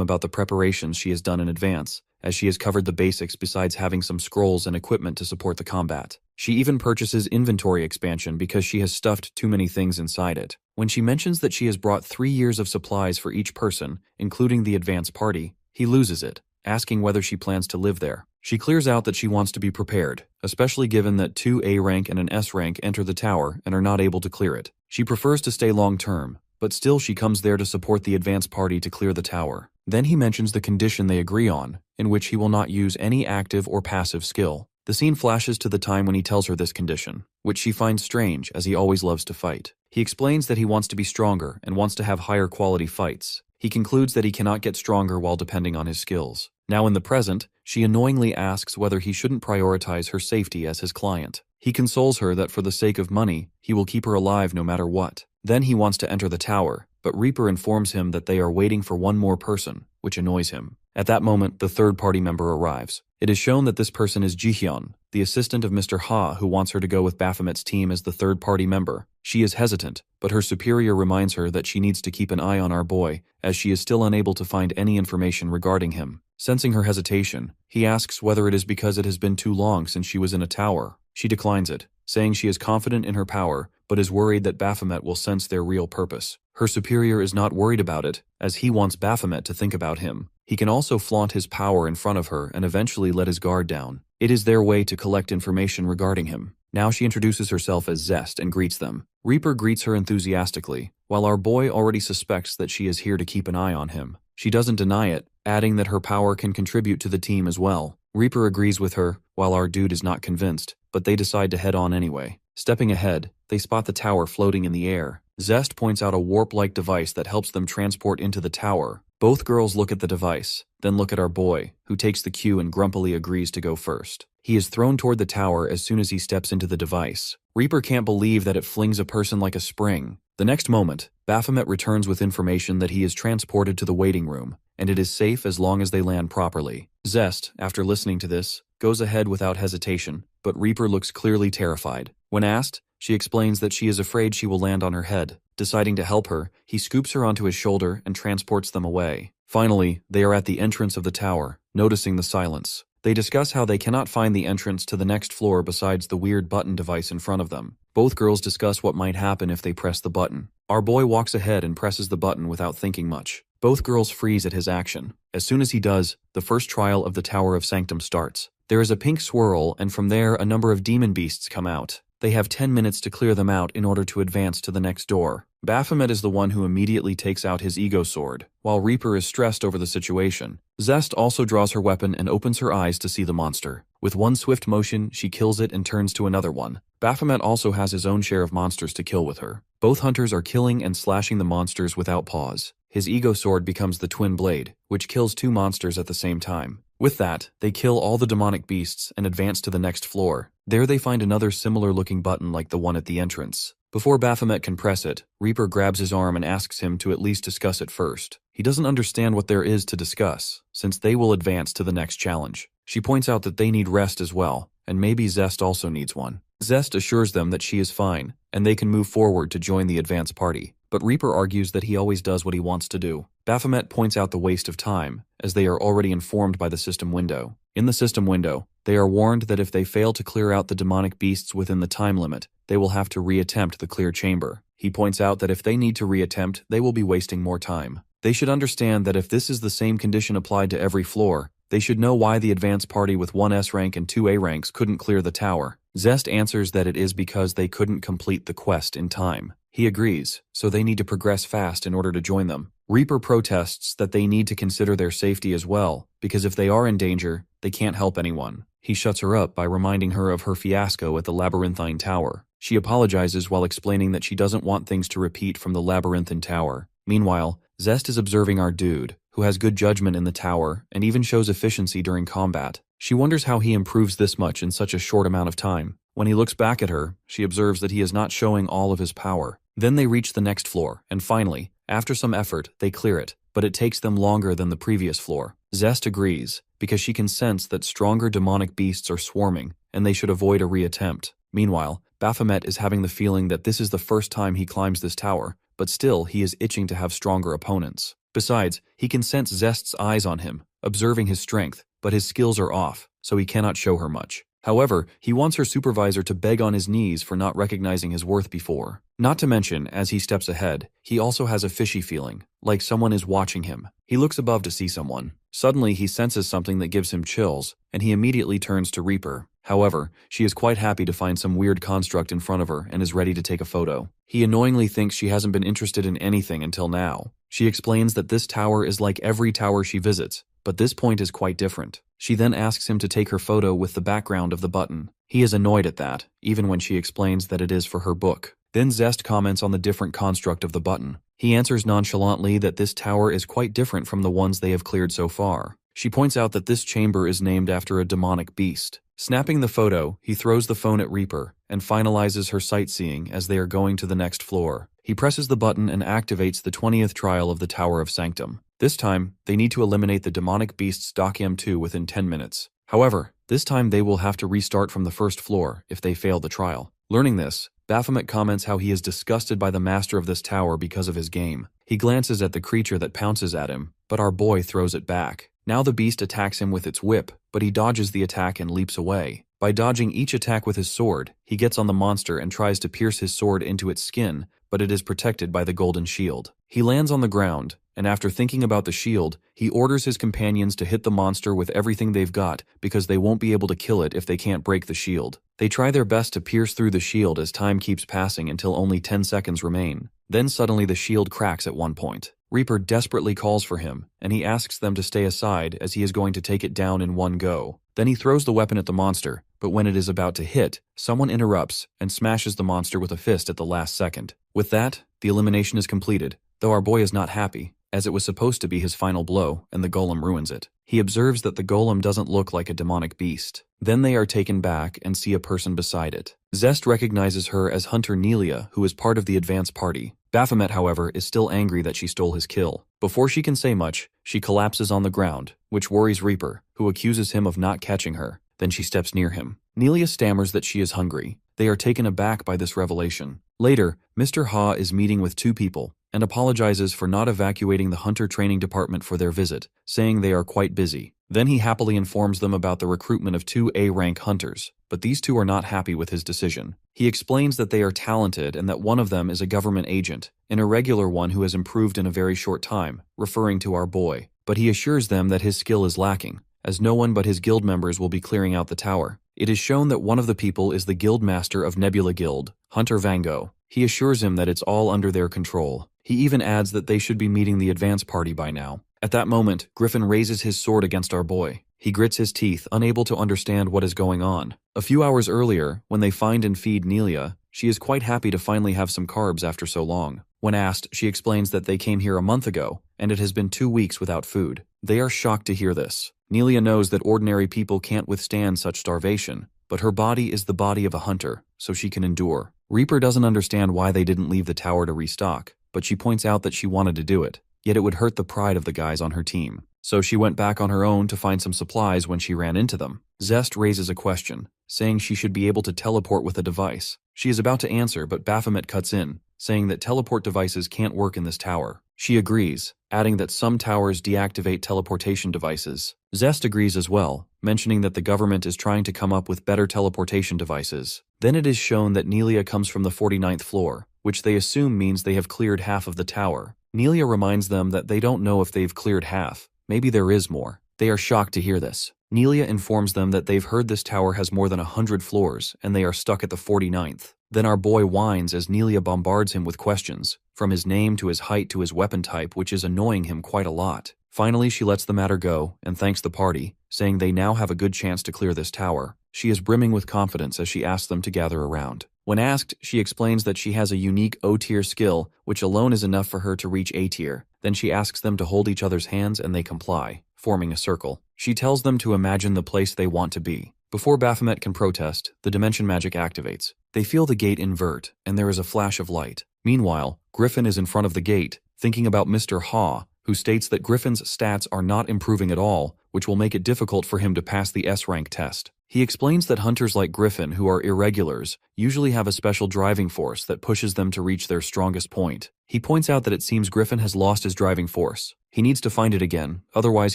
about the preparations she has done in advance, as she has covered the basics besides having some scrolls and equipment to support the combat. She even purchases inventory expansion because she has stuffed too many things inside it. When she mentions that she has brought 3 years of supplies for each person, including the advance party, he loses it, asking whether she plans to live there. She clears out that she wants to be prepared, especially given that 2 A rank and an S rank enter the tower and are not able to clear it. She prefers to stay long-term, but still she comes there to support the advance party to clear the tower. Then he mentions the condition they agree on, in which he will not use any active or passive skill. The scene flashes to the time when he tells her this condition, which she finds strange as he always loves to fight. He explains that he wants to be stronger and wants to have higher quality fights. He concludes that he cannot get stronger while depending on his skills. Now in the present, she annoyingly asks whether he shouldn't prioritize her safety as his client. He consoles her that for the sake of money, he will keep her alive no matter what. Then he wants to enter the tower, but Reaper informs him that they are waiting for one more person, which annoys him. At that moment, the third party member arrives. It is shown that this person is Jihyun, the assistant of Mr. Ha, who wants her to go with Baphomet's team as the third-party member. She is hesitant, but her superior reminds her that she needs to keep an eye on our boy, as she is still unable to find any information regarding him. Sensing her hesitation, he asks whether it is because it has been too long since she was in a tower. She declines it, saying she is confident in her power, but is worried that Baphomet will sense their real purpose. Her superior is not worried about it, as he wants Baphomet to think about him. He can also flaunt his power in front of her and eventually let his guard down. It is their way to collect information regarding him. Now she introduces herself as Zest and greets them. Reaper greets her enthusiastically, while our boy already suspects that she is here to keep an eye on him. She doesn't deny it, adding that her power can contribute to the team as well. Reaper agrees with her, while our dude is not convinced, but they decide to head on anyway. Stepping ahead, they spot the tower floating in the air. Zest points out a warp-like device that helps them transport into the tower. Both girls look at the device, then look at our boy, who takes the cue and grumpily agrees to go first. He is thrown toward the tower as soon as he steps into the device. Reaper can't believe that it flings a person like a spring. The next moment, Baphomet returns with information that he is transported to the waiting room, and it is safe as long as they land properly. Zest, after listening to this, goes ahead without hesitation, but Reaper looks clearly terrified. When asked, she explains that she is afraid she will land on her head. Deciding to help her, he scoops her onto his shoulder and transports them away. Finally, they are at the entrance of the tower, noticing the silence. They discuss how they cannot find the entrance to the next floor besides the weird button device in front of them. Both girls discuss what might happen if they press the button. Our boy walks ahead and presses the button without thinking much. Both girls freeze at his action. As soon as he does, the first trial of the Tower of Sanctum starts. There is a pink swirl, and from there a number of demon beasts come out. They have 10 minutes to clear them out in order to advance to the next door. Baphomet is the one who immediately takes out his ego sword, while Reaper is stressed over the situation. Zest also draws her weapon and opens her eyes to see the monster. With one swift motion, she kills it and turns to another one. Baphomet also has his own share of monsters to kill with her. Both hunters are killing and slashing the monsters without pause. His ego sword becomes the twin blade, which kills 2 monsters at the same time. With that, they kill all the demonic beasts and advance to the next floor. There they find another similar-looking button like the one at the entrance. Before Baphomet can press it, Reaper grabs his arm and asks him to at least discuss it first. He doesn't understand what there is to discuss, since they will advance to the next challenge. She points out that they need rest as well, and maybe Zest also needs one. Zest assures them that she is fine, and they can move forward to join the advance party. But Reaper argues that he always does what he wants to do. Baphomet points out the waste of time, as they are already informed by the system window. In the system window, they are warned that if they fail to clear out the demonic beasts within the time limit, they will have to reattempt the clear chamber. He points out that if they need to reattempt, they will be wasting more time. They should understand that if this is the same condition applied to every floor, they should know why the advance party with 1 S rank and 2 A ranks couldn't clear the tower. Zest answers that it is because they couldn't complete the quest in time. He agrees, so they need to progress fast in order to join them. Reaper protests that they need to consider their safety as well, because if they are in danger, they can't help anyone. He shuts her up by reminding her of her fiasco at the Labyrinthine Tower. She apologizes while explaining that she doesn't want things to repeat from the Labyrinthine Tower. Meanwhile, Zest is observing our dude, who has good judgment in the tower and even shows efficiency during combat. She wonders how he improves this much in such a short amount of time. When he looks back at her, she observes that he is not showing all of his power. Then they reach the next floor, and finally, after some effort, they clear it, but it takes them longer than the previous floor. Zest agrees, because she can sense that stronger demonic beasts are swarming, and they should avoid a reattempt. Meanwhile, Baphomet is having the feeling that this is the first time he climbs this tower, but still he is itching to have stronger opponents. Besides, he can sense Zest's eyes on him, observing his strength, but his skills are off, so he cannot show her much. However, he wants her supervisor to beg on his knees for not recognizing his worth before. Not to mention, as he steps ahead, he also has a fishy feeling, like someone is watching him. He looks above to see someone. Suddenly, he senses something that gives him chills, and he immediately turns to Reaper. However, she is quite happy to find some weird construct in front of her and is ready to take a photo. He annoyingly thinks she hasn't been interested in anything until now. She explains that this tower is like every tower she visits, but this point is quite different. She then asks him to take her photo with the background of the button. He is annoyed at that, even when she explains that it is for her book. Then Zest comments on the different construct of the button. He answers nonchalantly that this tower is quite different from the ones they have cleared so far. She points out that this chamber is named after a demonic beast. Snapping the photo, he throws the phone at Reaper and finalizes her sightseeing as they are going to the next floor. He presses the button and activates the 20th trial of the Tower of Sanctum. This time, they need to eliminate the demonic beast's Doc M2 within 10 minutes. However, this time they will have to restart from the first floor if they fail the trial. Learning this, Baphomet comments how he is disgusted by the master of this tower because of his game. He glances at the creature that pounces at him, but our boy throws it back. Now the beast attacks him with its whip, but he dodges the attack and leaps away. By dodging each attack with his sword, he gets on the monster and tries to pierce his sword into its skin, but it is protected by the golden shield. He lands on the ground, and after thinking about the shield, he orders his companions to hit the monster with everything they've got because they won't be able to kill it if they can't break the shield. They try their best to pierce through the shield as time keeps passing until only 10 seconds remain. Then suddenly the shield cracks at one point. Reaper desperately calls for him, and he asks them to stay aside as he is going to take it down in one go. Then he throws the weapon at the monster, but when it is about to hit, someone interrupts and smashes the monster with a fist at the last second. With that, the elimination is completed, though our boy is not happy, as it was supposed to be his final blow, and the golem ruins it. He observes that the golem doesn't look like a demonic beast. Then they are taken back and see a person beside it. Zest recognizes her as Hunter Nelia, who is part of the advance party. Baphomet, however, is still angry that she stole his kill. Before she can say much, she collapses on the ground, which worries Reaper, who accuses him of not catching her. Then she steps near him. Nelia stammers that she is hungry. They are taken aback by this revelation. Later, Mr. Ha is meeting with two people and apologizes for not evacuating the Hunter Training Department for their visit, saying they are quite busy. Then he happily informs them about the recruitment of 2 A-rank hunters, but these two are not happy with his decision. He explains that they are talented and that one of them is a government agent, an irregular one who has improved in a very short time, referring to our boy. But he assures them that his skill is lacking, as no one but his guild members will be clearing out the tower. It is shown that one of the people is the guild master of Nebula Guild, Hunter Vango. He assures him that it's all under their control. He even adds that they should be meeting the advance party by now. At that moment, Griffin raises his sword against our boy. He grits his teeth, unable to understand what is going on. A few hours earlier, when they find and feed Nelia, she is quite happy to finally have some carbs after so long. When asked, she explains that they came here a month ago, and it has been 2 weeks without food. They are shocked to hear this. Nelia knows that ordinary people can't withstand such starvation, but her body is the body of a hunter, so she can endure. Reaper doesn't understand why they didn't leave the tower to restock, but she points out that she wanted to do it, yet it would hurt the pride of the guys on her team. So she went back on her own to find some supplies when she ran into them. Zest raises a question, saying she should be able to teleport with a device. She is about to answer, but Baphomet cuts in, saying that teleport devices can't work in this tower. She agrees, adding that some towers deactivate teleportation devices. Zest agrees as well, mentioning that the government is trying to come up with better teleportation devices. Then it is shown that Nelia comes from the 49th floor, which they assume means they have cleared half of the tower. Nelia reminds them that they don't know if they've cleared half. Maybe there is more. They are shocked to hear this. Nelia informs them that they've heard this tower has more than 100 floors, and they are stuck at the 49th. Then our boy whines as Nelia bombards him with questions, from his name to his height to his weapon type, which is annoying him quite a lot. Finally, she lets the matter go and thanks the party, saying they now have a good chance to clear this tower. She is brimming with confidence as she asks them to gather around. When asked, she explains that she has a unique O-tier skill, which alone is enough for her to reach A-tier. Then she asks them to hold each other's hands and they comply, forming a circle. She tells them to imagine the place they want to be. Before Baphomet can protest, the dimension magic activates. They feel the gate invert, and there is a flash of light. Meanwhile, Griffin is in front of the gate, thinking about Mr. Ha, who states that Griffin's stats are not improving at all, which will make it difficult for him to pass the S-rank test. He explains that hunters like Griffin, who are irregulars, usually have a special driving force that pushes them to reach their strongest point. He points out that it seems Griffin has lost his driving force. He needs to find it again, otherwise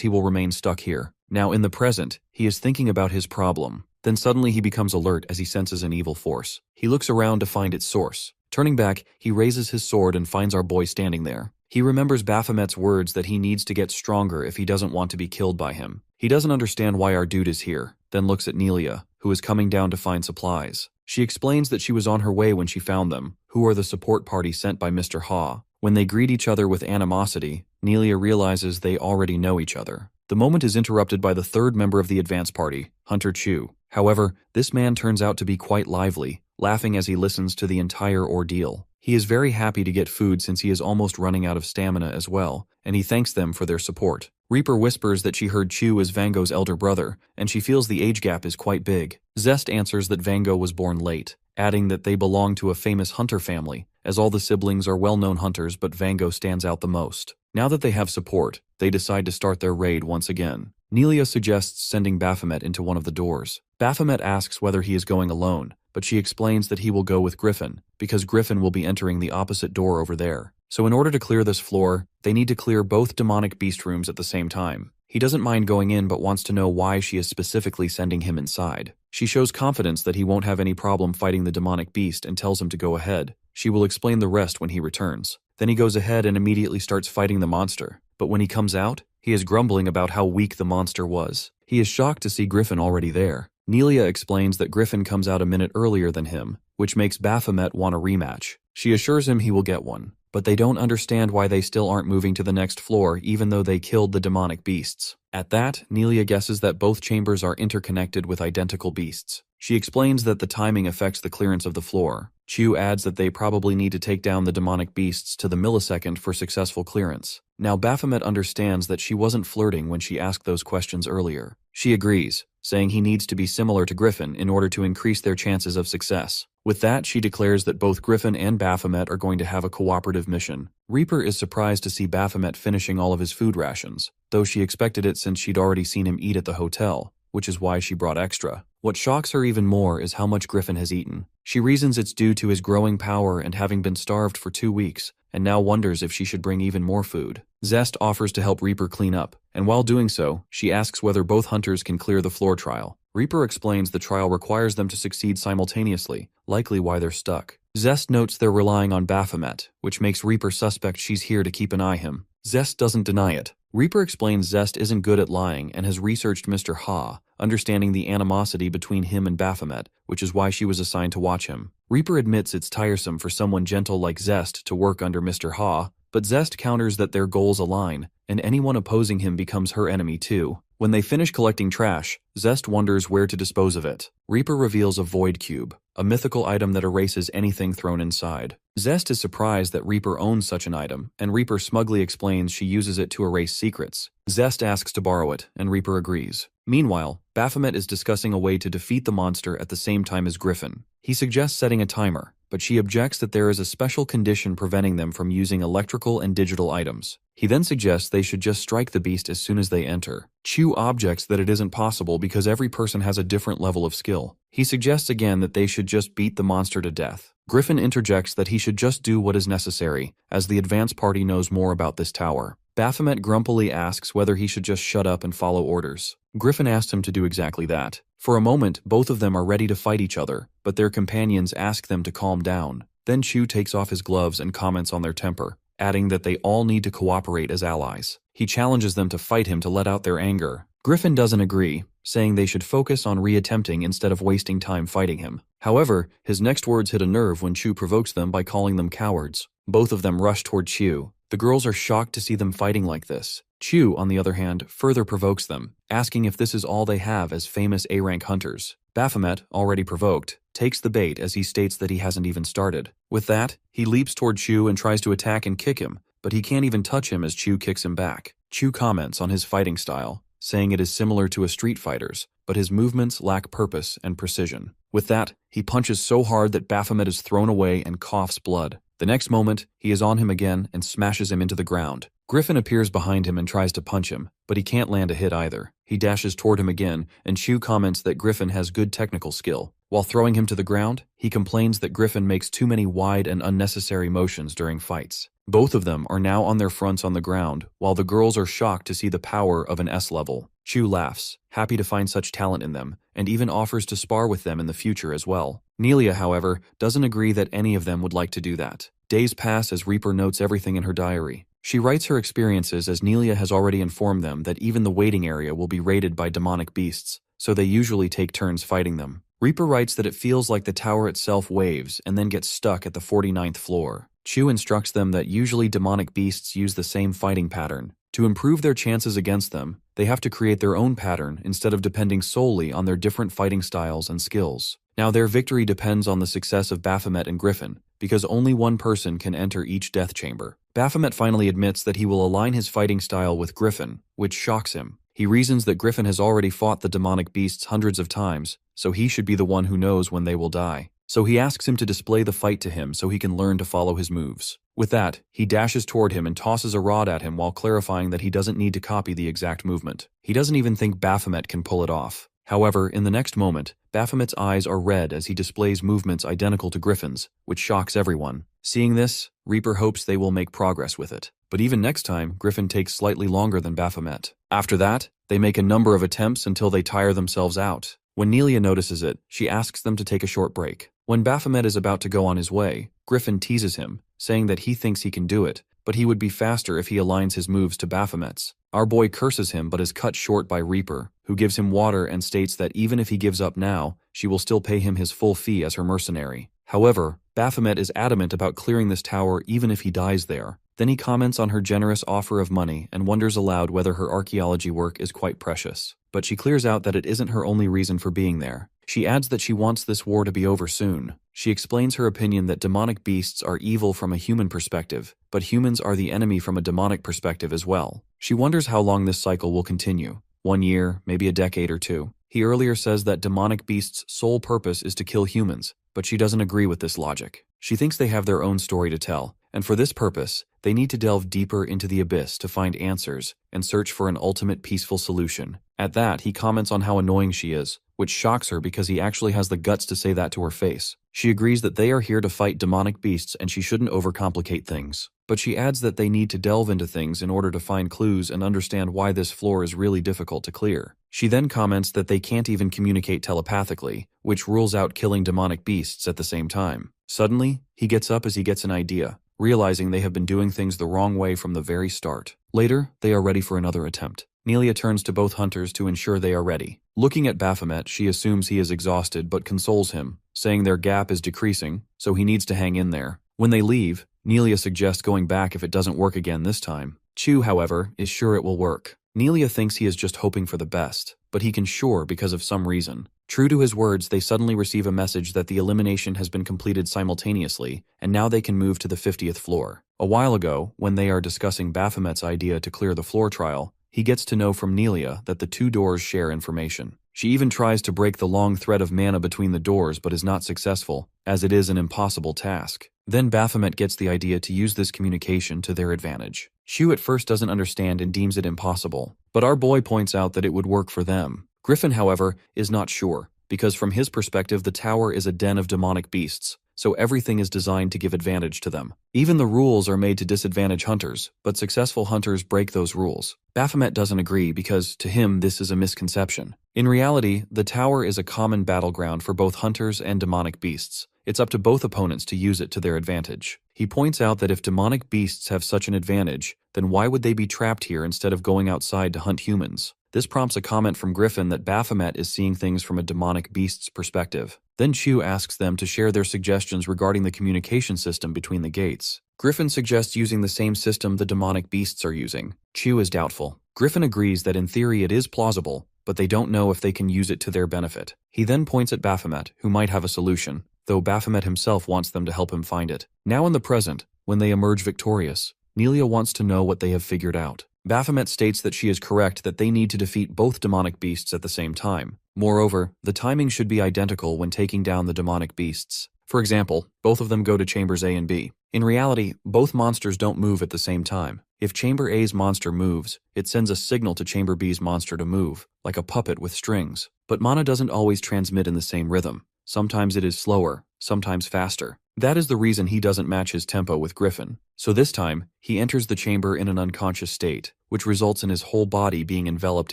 he will remain stuck here. Now in the present, he is thinking about his problem. Then suddenly he becomes alert as he senses an evil force. He looks around to find its source. Turning back, he raises his sword and finds our boy standing there. He remembers Baphomet's words that he needs to get stronger if he doesn't want to be killed by him. He doesn't understand why our dude is here, then looks at Nelia, who is coming down to find supplies. She explains that she was on her way when she found them, who are the support party sent by Mr. Ha. When they greet each other with animosity, Nelia realizes they already know each other. The moment is interrupted by the third member of the advance party, Hunter Chu. However, this man turns out to be quite lively, laughing as he listens to the entire ordeal. He is very happy to get food since he is almost running out of stamina as well, and he thanks them for their support. Reaper whispers that she heard Chu is Vango's elder brother, and she feels the age gap is quite big. Zest answers that Vango was born late, adding that they belong to a famous hunter family, as all the siblings are well-known hunters but Vango stands out the most. Now that they have support, they decide to start their raid once again. Nelia suggests sending Baphomet into one of the doors. Baphomet asks whether he is going alone, but she explains that he will go with Griffin, because Griffin will be entering the opposite door over there. So in order to clear this floor, they need to clear both demonic beast rooms at the same time. He doesn't mind going in but wants to know why she is specifically sending him inside. She shows confidence that he won't have any problem fighting the demonic beast and tells him to go ahead. She will explain the rest when he returns. Then he goes ahead and immediately starts fighting the monster. But when he comes out, he is grumbling about how weak the monster was. He is shocked to see Griffin already there. Nelia explains that Griffin comes out a minute earlier than him, which makes Baphomet want a rematch. She assures him he will get one, but they don't understand why they still aren't moving to the next floor even though they killed the demonic beasts. At that, Nelia guesses that both chambers are interconnected with identical beasts. She explains that the timing affects the clearance of the floor. Chu adds that they probably need to take down the demonic beasts to the millisecond for successful clearance. Now Baphomet understands that she wasn't flirting when she asked those questions earlier. She agrees, saying he needs to be similar to Griffin in order to increase their chances of success. With that, she declares that both Griffin and Baphomet are going to have a cooperative mission. Reaper is surprised to see Baphomet finishing all of his food rations, though she expected it since she'd already seen him eat at the hotel, which is why she brought extra. What shocks her even more is how much Griffin has eaten. She reasons it's due to his growing power and having been starved for 2 weeks, and now wonders if she should bring even more food. Zest offers to help Reaper clean up, and while doing so, she asks whether both hunters can clear the floor trial. Reaper explains the trial requires them to succeed simultaneously, likely why they're stuck. Zest notes they're relying on Baphomet, which makes Reaper suspect she's here to keep an eye on him. Zest doesn't deny it. Reaper explains Zest isn't good at lying and has researched Mr. Ha, understanding the animosity between him and Baphomet, which is why she was assigned to watch him. Reaper admits it's tiresome for someone gentle like Zest to work under Mr. Ha, but Zest counters that their goals align, and anyone opposing him becomes her enemy too. When they finish collecting trash, Zest wonders where to dispose of it. Reaper reveals a Void Cube, a mythical item that erases anything thrown inside. Zest is surprised that Reaper owns such an item, and Reaper smugly explains she uses it to erase secrets. Zest asks to borrow it, and Reaper agrees. Meanwhile, Baphomet is discussing a way to defeat the monster at the same time as Griffin. He suggests setting a timer, but she objects that there is a special condition preventing them from using electrical and digital items. He then suggests they should just strike the beast as soon as they enter. Chu objects that it isn't possible because every person has a different level of skill. He suggests again that they should just beat the monster to death. Griffin interjects that he should just do what is necessary, as the advance party knows more about this tower. Baphomet grumpily asks whether he should just shut up and follow orders. Griffin asks him to do exactly that. For a moment, both of them are ready to fight each other, but their companions ask them to calm down. Then Chu takes off his gloves and comments on their temper, adding that they all need to cooperate as allies. He challenges them to fight him to let out their anger. Griffin doesn't agree, saying they should focus on re-attempting instead of wasting time fighting him. However, his next words hit a nerve when Chu provokes them by calling them cowards. Both of them rush toward Chu. The girls are shocked to see them fighting like this. Chu, on the other hand, further provokes them, asking if this is all they have as famous A-rank hunters. Baphomet, already provoked, takes the bait as he states that he hasn't even started. With that, he leaps toward Chu and tries to attack and kick him, but he can't even touch him as Chu kicks him back. Chu comments on his fighting style, saying it is similar to a street fighter's, but his movements lack purpose and precision. With that, he punches so hard that Baphomet is thrown away and coughs blood. The next moment, he is on him again and smashes him into the ground. Griffin appears behind him and tries to punch him, but he can't land a hit either. He dashes toward him again, and Chu comments that Griffin has good technical skill. While throwing him to the ground, he complains that Griffin makes too many wide and unnecessary motions during fights. Both of them are now on their fronts on the ground, while the girls are shocked to see the power of an S level. Chu laughs, happy to find such talent in them, and even offers to spar with them in the future as well. Nelia, however, doesn't agree that any of them would like to do that. Days pass as Reaper notes everything in her diary. She writes her experiences as Nelia has already informed them that even the waiting area will be raided by demonic beasts, so they usually take turns fighting them. Reaper writes that it feels like the tower itself waves and then gets stuck at the 49th floor. Chu instructs them that usually demonic beasts use the same fighting pattern. To improve their chances against them, they have to create their own pattern instead of depending solely on their different fighting styles and skills. Now their victory depends on the success of Baphomet and Griffin, because only one person can enter each death chamber. Baphomet finally admits that he will align his fighting style with Griffin, which shocks him. He reasons that Griffin has already fought the demonic beasts hundreds of times, so he should be the one who knows when they will die. So he asks him to display the fight to him so he can learn to follow his moves. With that, he dashes toward him and tosses a rod at him while clarifying that he doesn't need to copy the exact movement. He doesn't even think Baphomet can pull it off. However, in the next moment, Baphomet's eyes are red as he displays movements identical to Griffin's, which shocks everyone. Seeing this, Reaper hopes they will make progress with it. But even next time, Griffin takes slightly longer than Baphomet. After that, they make a number of attempts until they tire themselves out. When Nelia notices it, she asks them to take a short break. When Baphomet is about to go on his way, Griffin teases him, saying that he thinks he can do it, but he would be faster if he aligns his moves to Baphomet's. Our boy curses him but is cut short by Reaper, who gives him water and states that even if he gives up now, she will still pay him his full fee as her mercenary. However, Baphomet is adamant about clearing this tower even if he dies there. Then he comments on her generous offer of money and wonders aloud whether her archaeology work is quite precious. But she clears out that it isn't her only reason for being there. She adds that she wants this war to be over soon. She explains her opinion that demonic beasts are evil from a human perspective, but humans are the enemy from a demonic perspective as well. She wonders how long this cycle will continue. 1 year, maybe a decade or two. He earlier says that demonic beasts' sole purpose is to kill humans, but she doesn't agree with this logic. She thinks they have their own story to tell, and for this purpose, they need to delve deeper into the abyss to find answers and search for an ultimate peaceful solution. At that, he comments on how annoying she is, which shocks her because he actually has the guts to say that to her face. She agrees that they are here to fight demonic beasts and she shouldn't overcomplicate things. But she adds that they need to delve into things in order to find clues and understand why this floor is really difficult to clear. She then comments that they can't even communicate telepathically, which rules out killing demonic beasts at the same time. Suddenly, he gets up as he gets an idea, realizing they have been doing things the wrong way from the very start. Later, they are ready for another attempt. Nelia turns to both hunters to ensure they are ready. Looking at Baphomet, she assumes he is exhausted but consoles him, saying their gap is decreasing, so he needs to hang in there. When they leave, Nelia suggests going back if it doesn't work again this time. Chu, however, is sure it will work. Nelia thinks he is just hoping for the best, but he can sure because of some reason. True to his words, they suddenly receive a message that the elimination has been completed simultaneously, and now they can move to the 50th floor. A while ago, when they are discussing Baphomet's idea to clear the floor trial, he gets to know from Nelia that the two doors share information. She even tries to break the long thread of mana between the doors but is not successful, as it is an impossible task. Then Baphomet gets the idea to use this communication to their advantage. Shu at first doesn't understand and deems it impossible, but our boy points out that it would work for them. Griffin, however, is not sure, because from his perspective the tower is a den of demonic beasts, so everything is designed to give advantage to them. Even the rules are made to disadvantage hunters, but successful hunters break those rules. Baphomet doesn't agree because, to him, this is a misconception. In reality, the tower is a common battleground for both hunters and demonic beasts. It's up to both opponents to use it to their advantage. He points out that if demonic beasts have such an advantage, then why would they be trapped here instead of going outside to hunt humans? This prompts a comment from Griffin that Baphomet is seeing things from a demonic beast's perspective. Then Chu asks them to share their suggestions regarding the communication system between the gates. Griffin suggests using the same system the demonic beasts are using. Chu is doubtful. Griffin agrees that in theory it is plausible, but they don't know if they can use it to their benefit. He then points at Baphomet, who might have a solution, though Baphomet himself wants them to help him find it. Now in the present, when they emerge victorious, Nelia wants to know what they have figured out. Baphomet states that she is correct that they need to defeat both demonic beasts at the same time. Moreover, the timing should be identical when taking down the demonic beasts. For example, both of them go to chambers A and B. In reality, both monsters don't move at the same time. If chamber A's monster moves, it sends a signal to chamber B's monster to move, like a puppet with strings. But mana doesn't always transmit in the same rhythm. Sometimes it is slower, sometimes faster. That is the reason he doesn't match his tempo with Griffin. So this time, he enters the chamber in an unconscious state, which results in his whole body being enveloped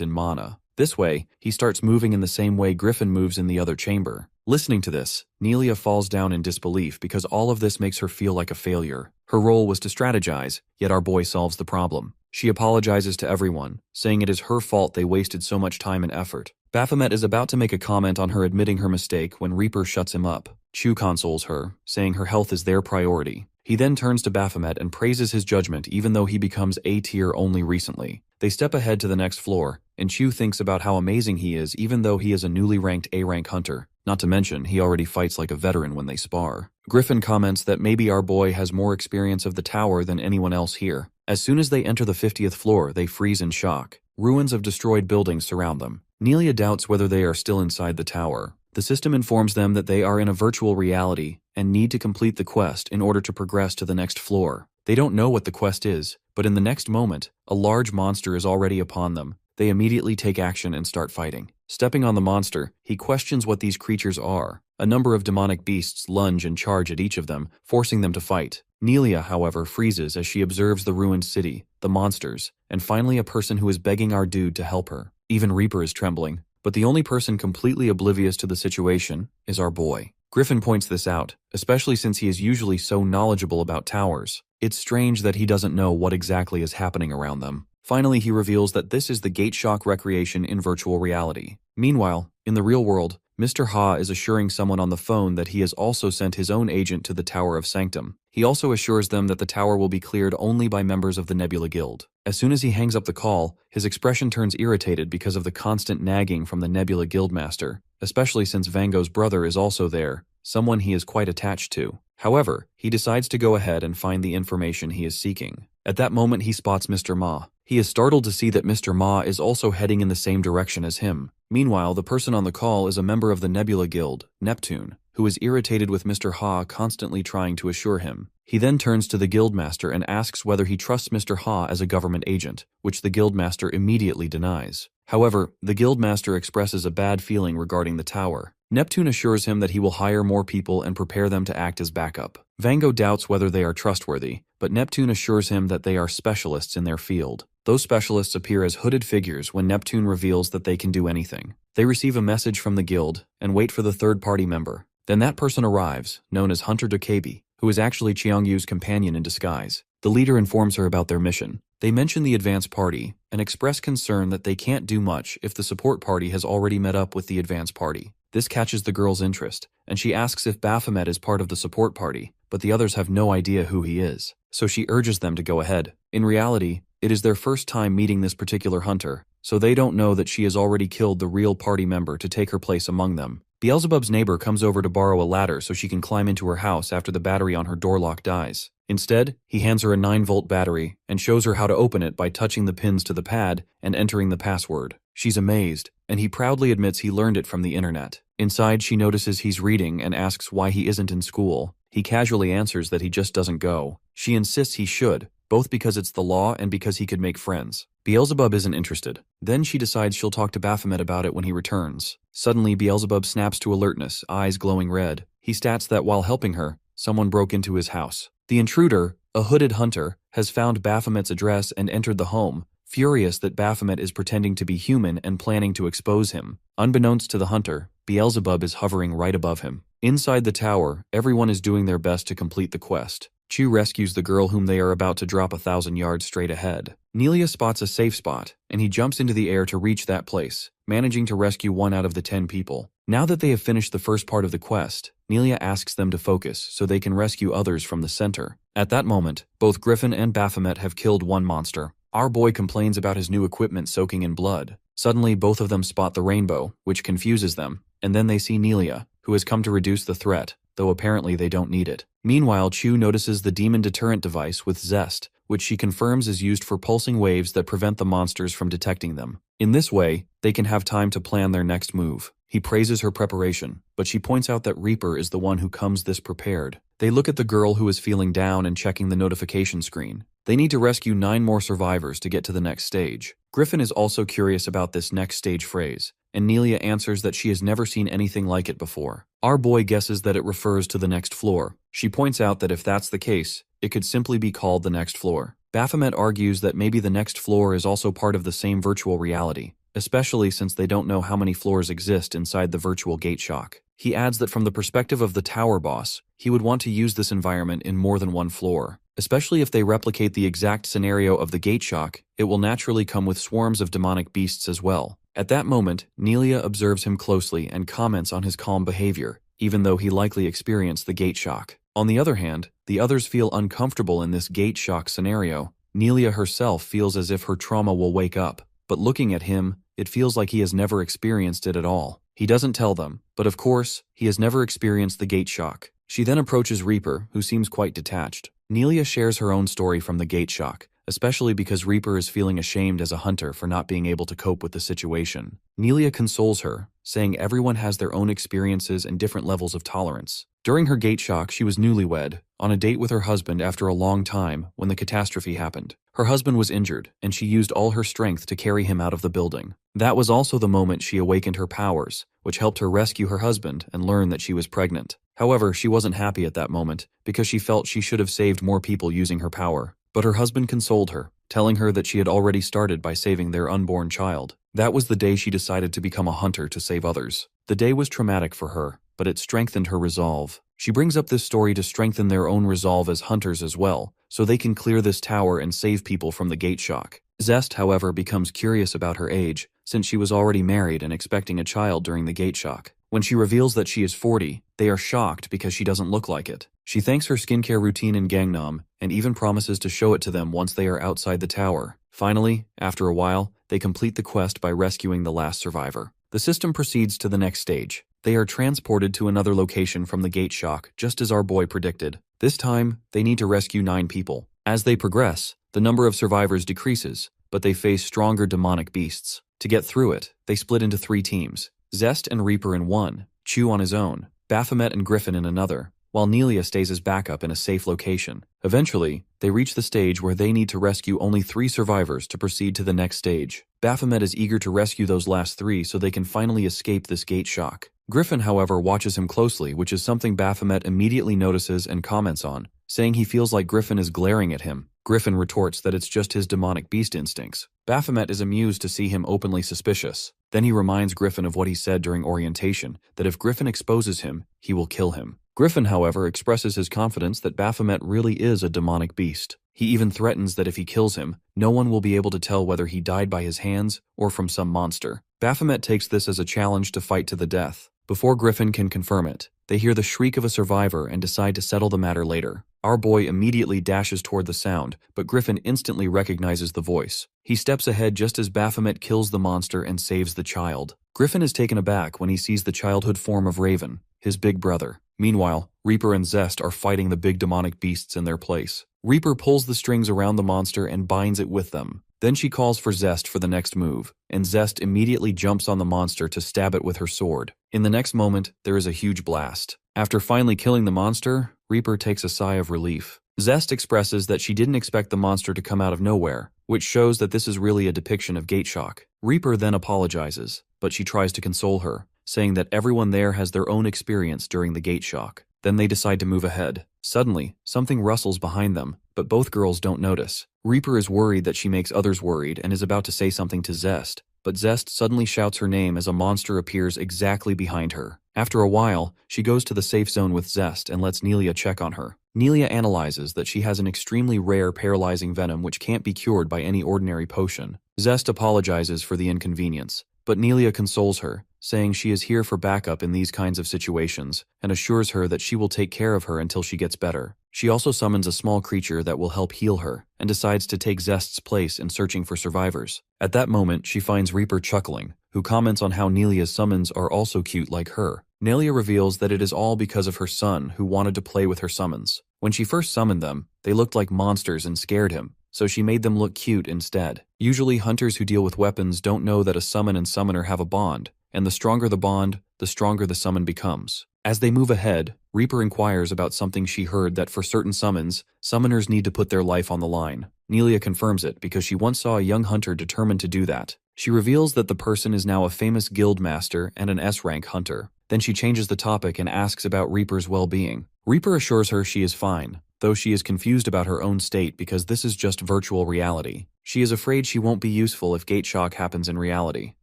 in mana. This way, he starts moving in the same way Griffin moves in the other chamber. Listening to this, Nelia falls down in disbelief because all of this makes her feel like a failure. Her role was to strategize, yet our boy solves the problem. She apologizes to everyone, saying it is her fault they wasted so much time and effort. Baphomet is about to make a comment on her admitting her mistake when Reaper shuts him up. Chu consoles her, saying her health is their priority. He then turns to Baphomet and praises his judgment even though he becomes A tier only recently. They step ahead to the next floor, and Chu thinks about how amazing he is even though he is a newly ranked A-rank hunter. Not to mention, he already fights like a veteran when they spar. Griffin comments that maybe our boy has more experience of the tower than anyone else here. As soon as they enter the 50th floor, they freeze in shock. Ruins of destroyed buildings surround them. Nelia doubts whether they are still inside the tower. The system informs them that they are in a virtual reality and need to complete the quest in order to progress to the next floor. They don't know what the quest is, but in the next moment, a large monster is already upon them. They immediately take action and start fighting. Stepping on the monster, he questions what these creatures are. A number of demonic beasts lunge and charge at each of them, forcing them to fight. Nelia, however, freezes as she observes the ruined city, the monsters, and finally a person who is begging our dude to help her. Even Reaper is trembling, but the only person completely oblivious to the situation is our boy. Griffin points this out, especially since he is usually so knowledgeable about towers. It's strange that he doesn't know what exactly is happening around them. Finally, he reveals that this is the Gateshock recreation in virtual reality. Meanwhile, in the real world, Mr. Ha is assuring someone on the phone that he has also sent his own agent to the Tower of Sanctum. He also assures them that the tower will be cleared only by members of the Nebula Guild. As soon as he hangs up the call, his expression turns irritated because of the constant nagging from the Nebula Guildmaster, especially since Vango's brother is also there, someone he is quite attached to. However, he decides to go ahead and find the information he is seeking. At that moment, he spots Mr. Ma. He is startled to see that Mr. Ma is also heading in the same direction as him. Meanwhile, the person on the call is a member of the Nebula Guild, Neptune, who is irritated with Mr. Ha constantly trying to assure him. He then turns to the Guildmaster and asks whether he trusts Mr. Ha as a government agent, which the Guildmaster immediately denies. However, the Guildmaster expresses a bad feeling regarding the tower. Neptune assures him that he will hire more people and prepare them to act as backup. Vango doubts whether they are trustworthy, but Neptune assures him that they are specialists in their field. Those specialists appear as hooded figures when Neptune reveals that they can do anything. They receive a message from the guild and wait for the third-party member. Then that person arrives, known as Hunter Dokebi, who is actually Qiangyu's companion in disguise. The leader informs her about their mission. They mention the advance party and express concern that they can't do much if the support party has already met up with the advance party. This catches the girl's interest, and she asks if Baphomet is part of the support party, but the others have no idea who he is, so she urges them to go ahead. In reality, it is their first time meeting this particular hunter, so they don't know that she has already killed the real party member to take her place among them. Beelzebub's neighbor comes over to borrow a ladder so she can climb into her house after the battery on her door lock dies. Instead, he hands her a 9-volt battery and shows her how to open it by touching the pins to the pad and entering the password. She's amazed, and he proudly admits he learned it from the internet. Inside, she notices he's reading and asks why he isn't in school. He casually answers that he just doesn't go. She insists he should, both because it's the law and because he could make friends. Beelzebub isn't interested. Then she decides she'll talk to Baphomet about it when he returns. Suddenly, Beelzebub snaps to alertness, eyes glowing red. He states that while helping her, someone broke into his house. The intruder, a hooded hunter, has found Baphomet's address and entered the home, furious that Baphomet is pretending to be human and planning to expose him. Unbeknownst to the hunter, Beelzebub is hovering right above him. Inside the tower, everyone is doing their best to complete the quest. Chu rescues the girl whom they are about to drop 1,000 yards straight ahead. Nelia spots a safe spot, and he jumps into the air to reach that place, managing to rescue 1 out of the 10 people. Now that they have finished the first part of the quest, Nelia asks them to focus so they can rescue others from the center. At that moment, both Griffin and Baphomet have killed 1 monster. Our boy complains about his new equipment soaking in blood. Suddenly, both of them spot the rainbow, which confuses them, and then they see Nelia, who has come to reduce the threat, though apparently they don't need it. Meanwhile, Chu notices the demon deterrent device with Zest, which she confirms is used for pulsing waves that prevent the monsters from detecting them. In this way, they can have time to plan their next move. He praises her preparation, but she points out that Reaper is the one who comes this prepared. They look at the girl who is feeling down and checking the notification screen. They need to rescue 9 more survivors to get to the next stage. Griffin is also curious about this next stage phrase, and Nelia answers that she has never seen anything like it before. Our boy guesses that it refers to the next floor. She points out that if that's the case, it could simply be called the next floor. Baphomet argues that maybe the next floor is also part of the same virtual reality, especially since they don't know how many floors exist inside the virtual Gateshock. He adds that from the perspective of the tower boss, he would want to use this environment in more than 1 floor. Especially if they replicate the exact scenario of the Gateshock, it will naturally come with swarms of demonic beasts as well. At that moment, Nelia observes him closely and comments on his calm behavior, even though he likely experienced the Gateshock. On the other hand, the others feel uncomfortable in this Gateshock scenario. Nelia herself feels as if her trauma will wake up, but looking at him, it feels like he has never experienced it at all. He doesn't tell them, but of course, he has never experienced the Gateshock. She then approaches Reaper, who seems quite detached. Nelia shares her own story from the Gateshock, especially because Reaper is feeling ashamed as a hunter for not being able to cope with the situation. Nelia consoles her, saying everyone has their own experiences and different levels of tolerance. During her gate shock, she was newlywed, on a date with her husband after a long time when the catastrophe happened. Her husband was injured, and she used all her strength to carry him out of the building. That was also the moment she awakened her powers, which helped her rescue her husband and learn that she was pregnant. However, she wasn't happy at that moment, because she felt she should have saved more people using her power. But her husband consoled her, telling her that she had already started by saving their unborn child. That was the day she decided to become a hunter to save others. The day was traumatic for her, but it strengthened her resolve. She brings up this story to strengthen their own resolve as hunters as well, so they can clear this tower and save people from the gate shock. Zest, however, becomes curious about her age, since she was already married and expecting a child during the gate shock. When she reveals that she is 40, they are shocked because she doesn't look like it. She thanks her skincare routine in Gangnam and even promises to show it to them once they are outside the tower. Finally, after a while, they complete the quest by rescuing the last survivor. The system proceeds to the next stage. They are transported to another location from the gate shock, just as our boy predicted. This time, they need to rescue 9 people. As they progress, the number of survivors decreases, but they face stronger demonic beasts. To get through it, they split into 3 teams. Zest and Reaper in one, Chew on his own, Baphomet and Griffin in another, while Nelia stays as backup in a safe location. Eventually, they reach the stage where they need to rescue only 3 survivors to proceed to the next stage. Baphomet is eager to rescue those last 3 so they can finally escape this gate shock. Griffin, however, watches him closely, which is something Baphomet immediately notices and comments on, saying he feels like Griffin is glaring at him. Griffin retorts that it's just his demonic beast instincts. Baphomet is amused to see him openly suspicious. Then he reminds Griffin of what he said during orientation, that if Griffin exposes him, he will kill him. Griffin, however, expresses his confidence that Baphomet really is a demonic beast. He even threatens that if he kills him, no one will be able to tell whether he died by his hands or from some monster. Baphomet takes this as a challenge to fight to the death. Before Griffin can confirm it, they hear the shriek of a survivor and decide to settle the matter later. Our boy immediately dashes toward the sound, but Griffin instantly recognizes the voice. He steps ahead just as Baphomet kills the monster and saves the child. Griffin is taken aback when he sees the childhood form of Raven, his big brother. Meanwhile, Reaper and Zest are fighting the big demonic beasts in their place. Reaper pulls the strings around the monster and binds it with them. Then she calls for Zest for the next move, and Zest immediately jumps on the monster to stab it with her sword. In the next moment, there is a huge blast. After finally killing the monster, Reaper takes a sigh of relief. Zest expresses that she didn't expect the monster to come out of nowhere, which shows that this is really a depiction of gate shock. Reaper then apologizes, but she tries to console her, saying that everyone there has their own experience during the gate shock. Then they decide to move ahead. Suddenly, something rustles behind them, but both girls don't notice. Reaper is worried that she makes others worried and is about to say something to Zest, but Zest suddenly shouts her name as a monster appears exactly behind her. After a while, she goes to the safe zone with Zest and lets Nelia check on her. Nelia analyzes that she has an extremely rare paralyzing venom which can't be cured by any ordinary potion. Zest apologizes for the inconvenience, but Nelia consoles her, saying she is here for backup in these kinds of situations, and assures her that she will take care of her until she gets better. She also summons a small creature that will help heal her, and decides to take Zest's place in searching for survivors. At that moment, she finds Reaper chuckling, who comments on how Nelia's summons are also cute like her. Nelia reveals that it is all because of her son who wanted to play with her summons. When she first summoned them, they looked like monsters and scared him, so she made them look cute instead. Usually, hunters who deal with weapons don't know that a summon and summoner have a bond, and the stronger the bond, the stronger the summon becomes. As they move ahead, Reaper inquires about something she heard that for certain summons, summoners need to put their life on the line. Nelia confirms it because she once saw a young hunter determined to do that. She reveals that the person is now a famous guild master and an S-rank hunter. Then she changes the topic and asks about Reaper's well-being. Reaper assures her she is fine, though she is confused about her own state because this is just virtual reality. She is afraid she won't be useful if gate shock happens in reality.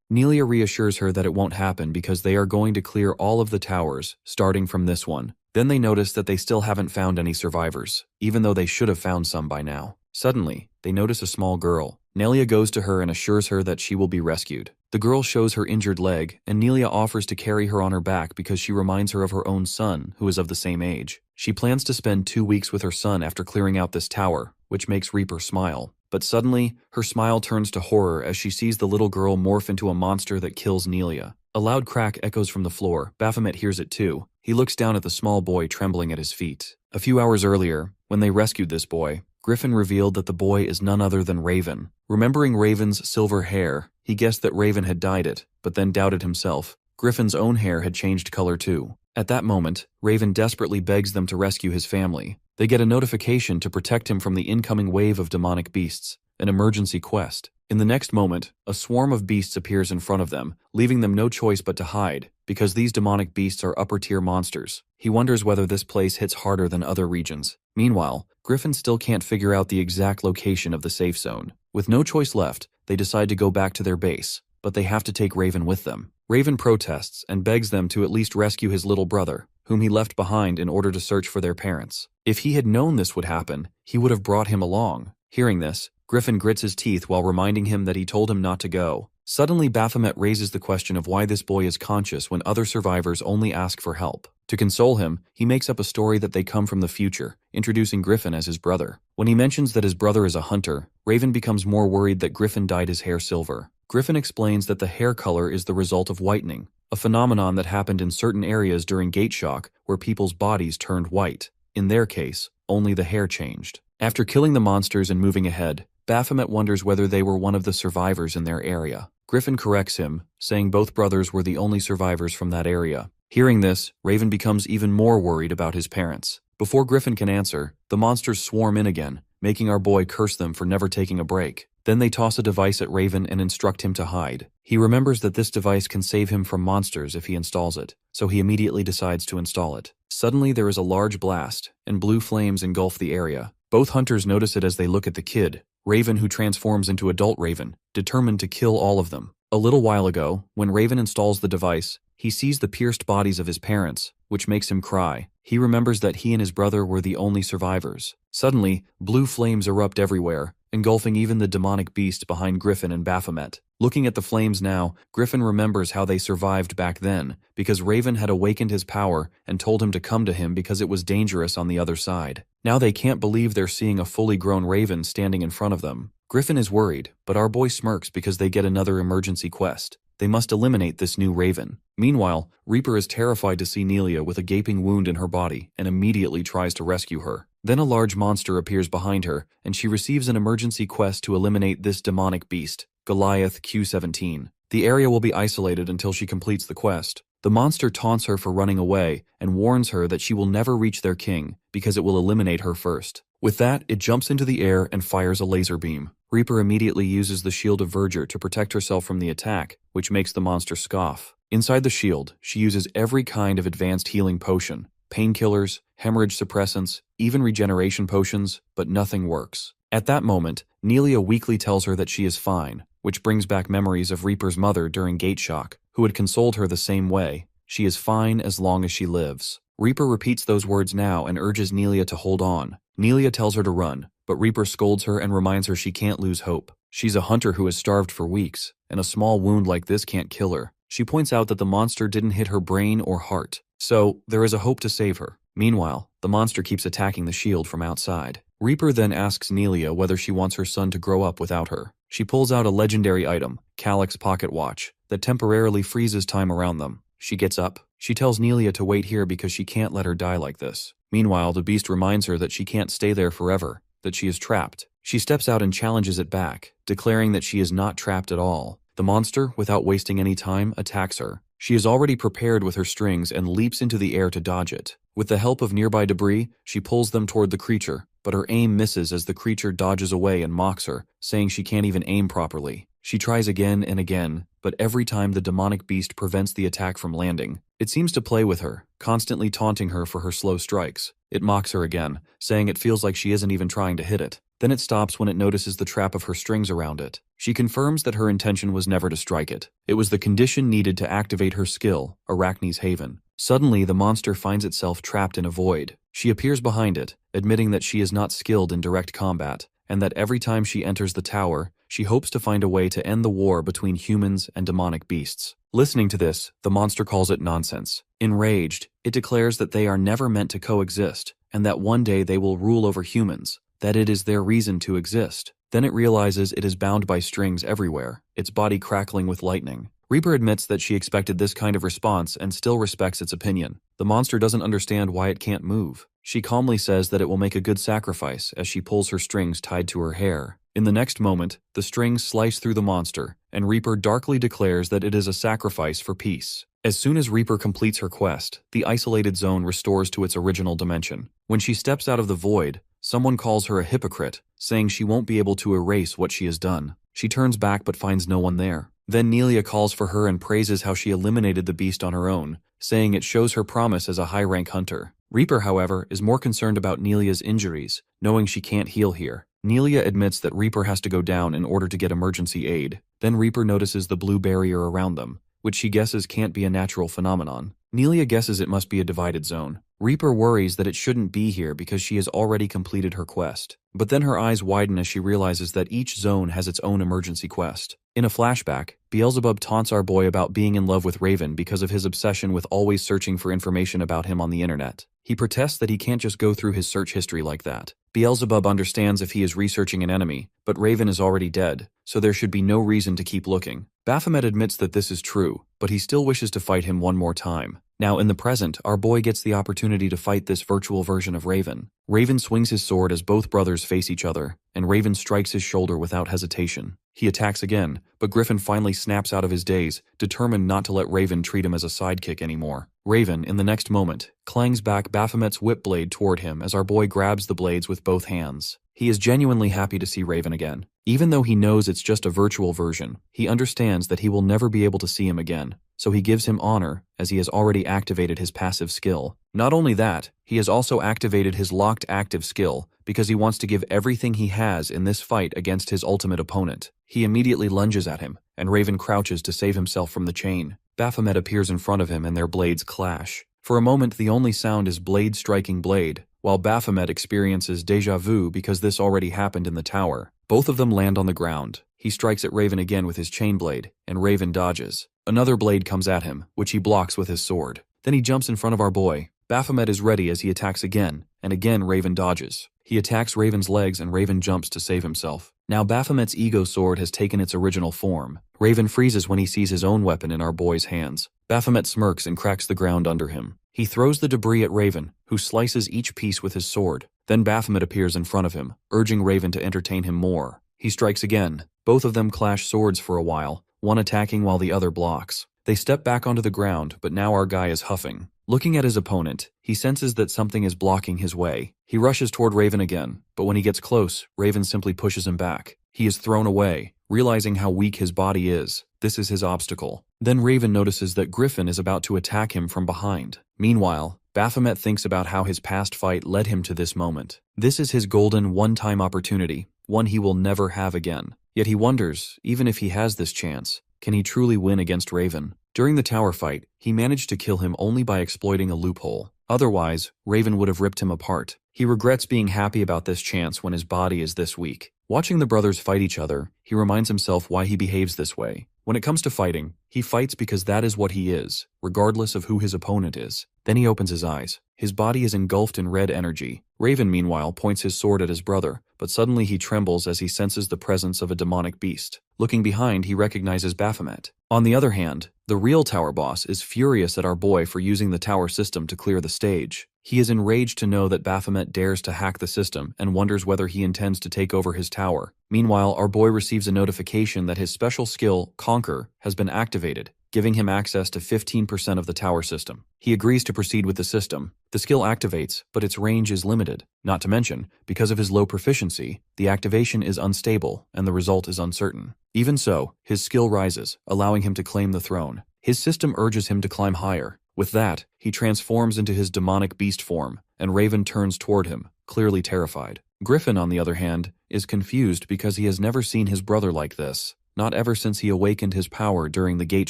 Nelia reassures her that it won't happen because they are going to clear all of the towers, starting from this one. Then they notice that they still haven't found any survivors, even though they should have found some by now. Suddenly, they notice a small girl. Nelia goes to her and assures her that she will be rescued. The girl shows her injured leg, and Nelia offers to carry her on her back because she reminds her of her own son, who is of the same age. She plans to spend 2 weeks with her son after clearing out this tower, which makes Reaper smile. But suddenly, her smile turns to horror as she sees the little girl morph into a monster that kills Nelia. A loud crack echoes from the floor. Baphomet hears it too. He looks down at the small boy trembling at his feet. A few hours earlier, when they rescued this boy, Griffin revealed that the boy is none other than Raven. Remembering Raven's silver hair, he guessed that Raven had dyed it, but then doubted himself. Griffin's own hair had changed color too. At that moment, Raven desperately begs them to rescue his family. They get a notification to protect him from the incoming wave of demonic beasts, an emergency quest. In the next moment, a swarm of beasts appears in front of them, leaving them no choice but to hide, because these demonic beasts are upper-tier monsters. He wonders whether this place hits harder than other regions. Meanwhile, Griffin still can't figure out the exact location of the safe zone. With no choice left, they decide to go back to their base, but they have to take Raven with them. Raven protests and begs them to at least rescue his little brother, whom he left behind in order to search for their parents. If he had known this would happen, he would have brought him along. Hearing this, Griffin grits his teeth while reminding him that he told him not to go. Suddenly, Baphomet raises the question of why this boy is conscious when other survivors only ask for help. To console him, he makes up a story that they come from the future, introducing Griffin as his brother. When he mentions that his brother is a hunter, Raven becomes more worried that Griffin dyed his hair silver. Griffin explains that the hair color is the result of whitening, a phenomenon that happened in certain areas during gate shock where people's bodies turned white. In their case, only the hair changed. After killing the monsters and moving ahead, Baphomet wonders whether they were one of the survivors in their area. Griffin corrects him, saying both brothers were the only survivors from that area. Hearing this, Raven becomes even more worried about his parents. Before Griffin can answer, the monsters swarm in again, making our boy curse them for never taking a break. Then they toss a device at Raven and instruct him to hide. He remembers that this device can save him from monsters if he installs it, so he immediately decides to install it. Suddenly there is a large blast, and blue flames engulf the area. Both hunters notice it as they look at the kid, Raven, who transforms into adult Raven, determined to kill all of them. A little while ago, when Raven installs the device, he sees the pierced bodies of his parents, which makes him cry. He remembers that he and his brother were the only survivors. Suddenly, blue flames erupt everywhere, engulfing even the demonic beast behind Griffin and Baphomet. Looking at the flames now, Griffin remembers how they survived back then, because Raven had awakened his power and told him to come to him because it was dangerous on the other side. Now they can't believe they're seeing a fully grown Raven standing in front of them. Griffin is worried, but our boy smirks because they get another emergency quest. They must eliminate this new Raven. Meanwhile, Reaper is terrified to see Nelia with a gaping wound in her body and immediately tries to rescue her. Then a large monster appears behind her, and she receives an emergency quest to eliminate this demonic beast, Goliath Q17. The area will be isolated until she completes the quest. The monster taunts her for running away and warns her that she will never reach their king because it will eliminate her first. With that, it jumps into the air and fires a laser beam. Reaper immediately uses the Shield of Verdure to protect herself from the attack, which makes the monster scoff. Inside the shield, she uses every kind of advanced healing potion, painkillers, hemorrhage suppressants, even regeneration potions, but nothing works. At that moment, Nelia weakly tells her that she is fine, which brings back memories of Reaper's mother during gate shock, who had consoled her the same way. She is fine as long as she lives. Reaper repeats those words now and urges Nelia to hold on. Nelia tells her to run, but Reaper scolds her and reminds her she can't lose hope. She's a hunter who has starved for weeks, and a small wound like this can't kill her. She points out that the monster didn't hit her brain or heart, so there is a hope to save her. Meanwhile, the monster keeps attacking the shield from outside. Reaper then asks Nelia whether she wants her son to grow up without her. She pulls out a legendary item, Calyx Pocket Watch, that temporarily freezes time around them. She gets up. She tells Nelia to wait here because she can't let her die like this. Meanwhile, the beast reminds her that she can't stay there forever, that she is trapped. She steps out and challenges it back, declaring that she is not trapped at all. The monster, without wasting any time, attacks her. She is already prepared with her strings and leaps into the air to dodge it. With the help of nearby debris, she pulls them toward the creature, but her aim misses as the creature dodges away and mocks her, saying she can't even aim properly. She tries again and again, but every time the demonic beast prevents the attack from landing. It seems to play with her, constantly taunting her for her slow strikes. It mocks her again, saying it feels like she isn't even trying to hit it. Then it stops when it notices the trap of her strings around it. She confirms that her intention was never to strike it. It was the condition needed to activate her skill, Arachne's Haven. Suddenly, the monster finds itself trapped in a void. She appears behind it, admitting that she is not skilled in direct combat, and that every time she enters the tower, she hopes to find a way to end the war between humans and demonic beasts. Listening to this, the monster calls it nonsense. Enraged, it declares that they are never meant to coexist, and that one day they will rule over humans, that it is their reason to exist. Then it realizes it is bound by strings everywhere, its body crackling with lightning. Reaper admits that she expected this kind of response and still respects its opinion. The monster doesn't understand why it can't move. She calmly says that it will make a good sacrifice as she pulls her strings tied to her hair. In the next moment, the strings slice through the monster, and Reaper darkly declares that it is a sacrifice for peace. As soon as Reaper completes her quest, the isolated zone restores to its original dimension. When she steps out of the void, someone calls her a hypocrite, saying she won't be able to erase what she has done. She turns back but finds no one there. Then Nelia calls for her and praises how she eliminated the beast on her own, saying it shows her promise as a high-rank hunter. Reaper, however, is more concerned about Nelia's injuries, knowing she can't heal here. Nelia admits that Reaper has to go down in order to get emergency aid. Then Reaper notices the blue barrier around them, which she guesses can't be a natural phenomenon. Nelia guesses it must be a divided zone. Reaper worries that it shouldn't be here because she has already completed her quest. But then her eyes widen as she realizes that each zone has its own emergency quest. In a flashback, Beelzebub taunts our boy about being in love with Raven because of his obsession with always searching for information about him on the internet. He protests that he can't just go through his search history like that. Beelzebub understands if he is researching an enemy, but Raven is already dead, so there should be no reason to keep looking. Baphomet admits that this is true, but he still wishes to fight him one more time. Now, in the present, our boy gets the opportunity to fight this virtual version of Raven. Raven swings his sword as both brothers face each other, and Raven strikes his shoulder without hesitation. He attacks again, but Griffin finally snaps out of his daze, determined not to let Raven treat him as a sidekick anymore. Raven, in the next moment, clangs back Baphomet's whip blade toward him as our boy grabs the blades with both hands. He is genuinely happy to see Raven again. Even though he knows it's just a virtual version, he understands that he will never be able to see him again, so he gives him honor as he has already activated his passive skill. Not only that, he has also activated his locked active skill because he wants to give everything he has in this fight against his ultimate opponent. He immediately lunges at him, and Raven crouches to save himself from the chain. Baphomet appears in front of him and their blades clash. For a moment, the only sound is blade striking blade, while Baphomet experiences déjà vu because this already happened in the tower. Both of them land on the ground. He strikes at Raven again with his chain blade, and Raven dodges. Another blade comes at him, which he blocks with his sword. Then he jumps in front of our boy. Baphomet is ready as he attacks again, and again Raven dodges. He attacks Raven's legs and Raven jumps to save himself. Now Baphomet's ego sword has taken its original form. Raven freezes when he sees his own weapon in our boy's hands. Baphomet smirks and cracks the ground under him. He throws the debris at Raven, who slices each piece with his sword. Then Baphomet appears in front of him, urging Raven to entertain him more. He strikes again. Both of them clash swords for a while, one attacking while the other blocks. They step back onto the ground, but now our guy is huffing. Looking at his opponent, he senses that something is blocking his way. He rushes toward Raven again, but when he gets close, Raven simply pushes him back. He is thrown away, realizing how weak his body is. This is his obstacle. Then Raven notices that Griffin is about to attack him from behind. Meanwhile, Baphomet thinks about how his past fight led him to this moment. This is his golden one-time opportunity, one he will never have again. Yet he wonders, even if he has this chance, can he truly win against Raven? During the tower fight, he managed to kill him only by exploiting a loophole. Otherwise, Raven would have ripped him apart. He regrets being happy about this chance when his body is this weak. Watching the brothers fight each other, he reminds himself why he behaves this way. When it comes to fighting, he fights because that is what he is, regardless of who his opponent is. Then he opens his eyes. His body is engulfed in red energy. Raven, meanwhile, points his sword at his brother, but suddenly he trembles as he senses the presence of a demonic beast. Looking behind, he recognizes Baphomet. On the other hand, the real tower boss is furious at our boy for using the tower system to clear the stage. He is enraged to know that Baphomet dares to hack the system and wonders whether he intends to take over his tower. Meanwhile, our boy receives a notification that his special skill, Conquer, has been activated, giving him access to 15% of the tower system. He agrees to proceed with the system. The skill activates, but its range is limited. Not to mention, because of his low proficiency, the activation is unstable and the result is uncertain. Even so, his skill rises, allowing him to claim the throne. His system urges him to climb higher. With that, he transforms into his demonic beast form, and Raven turns toward him, clearly terrified. Griffin, on the other hand, is confused because he has never seen his brother like this, not ever since he awakened his power during the gate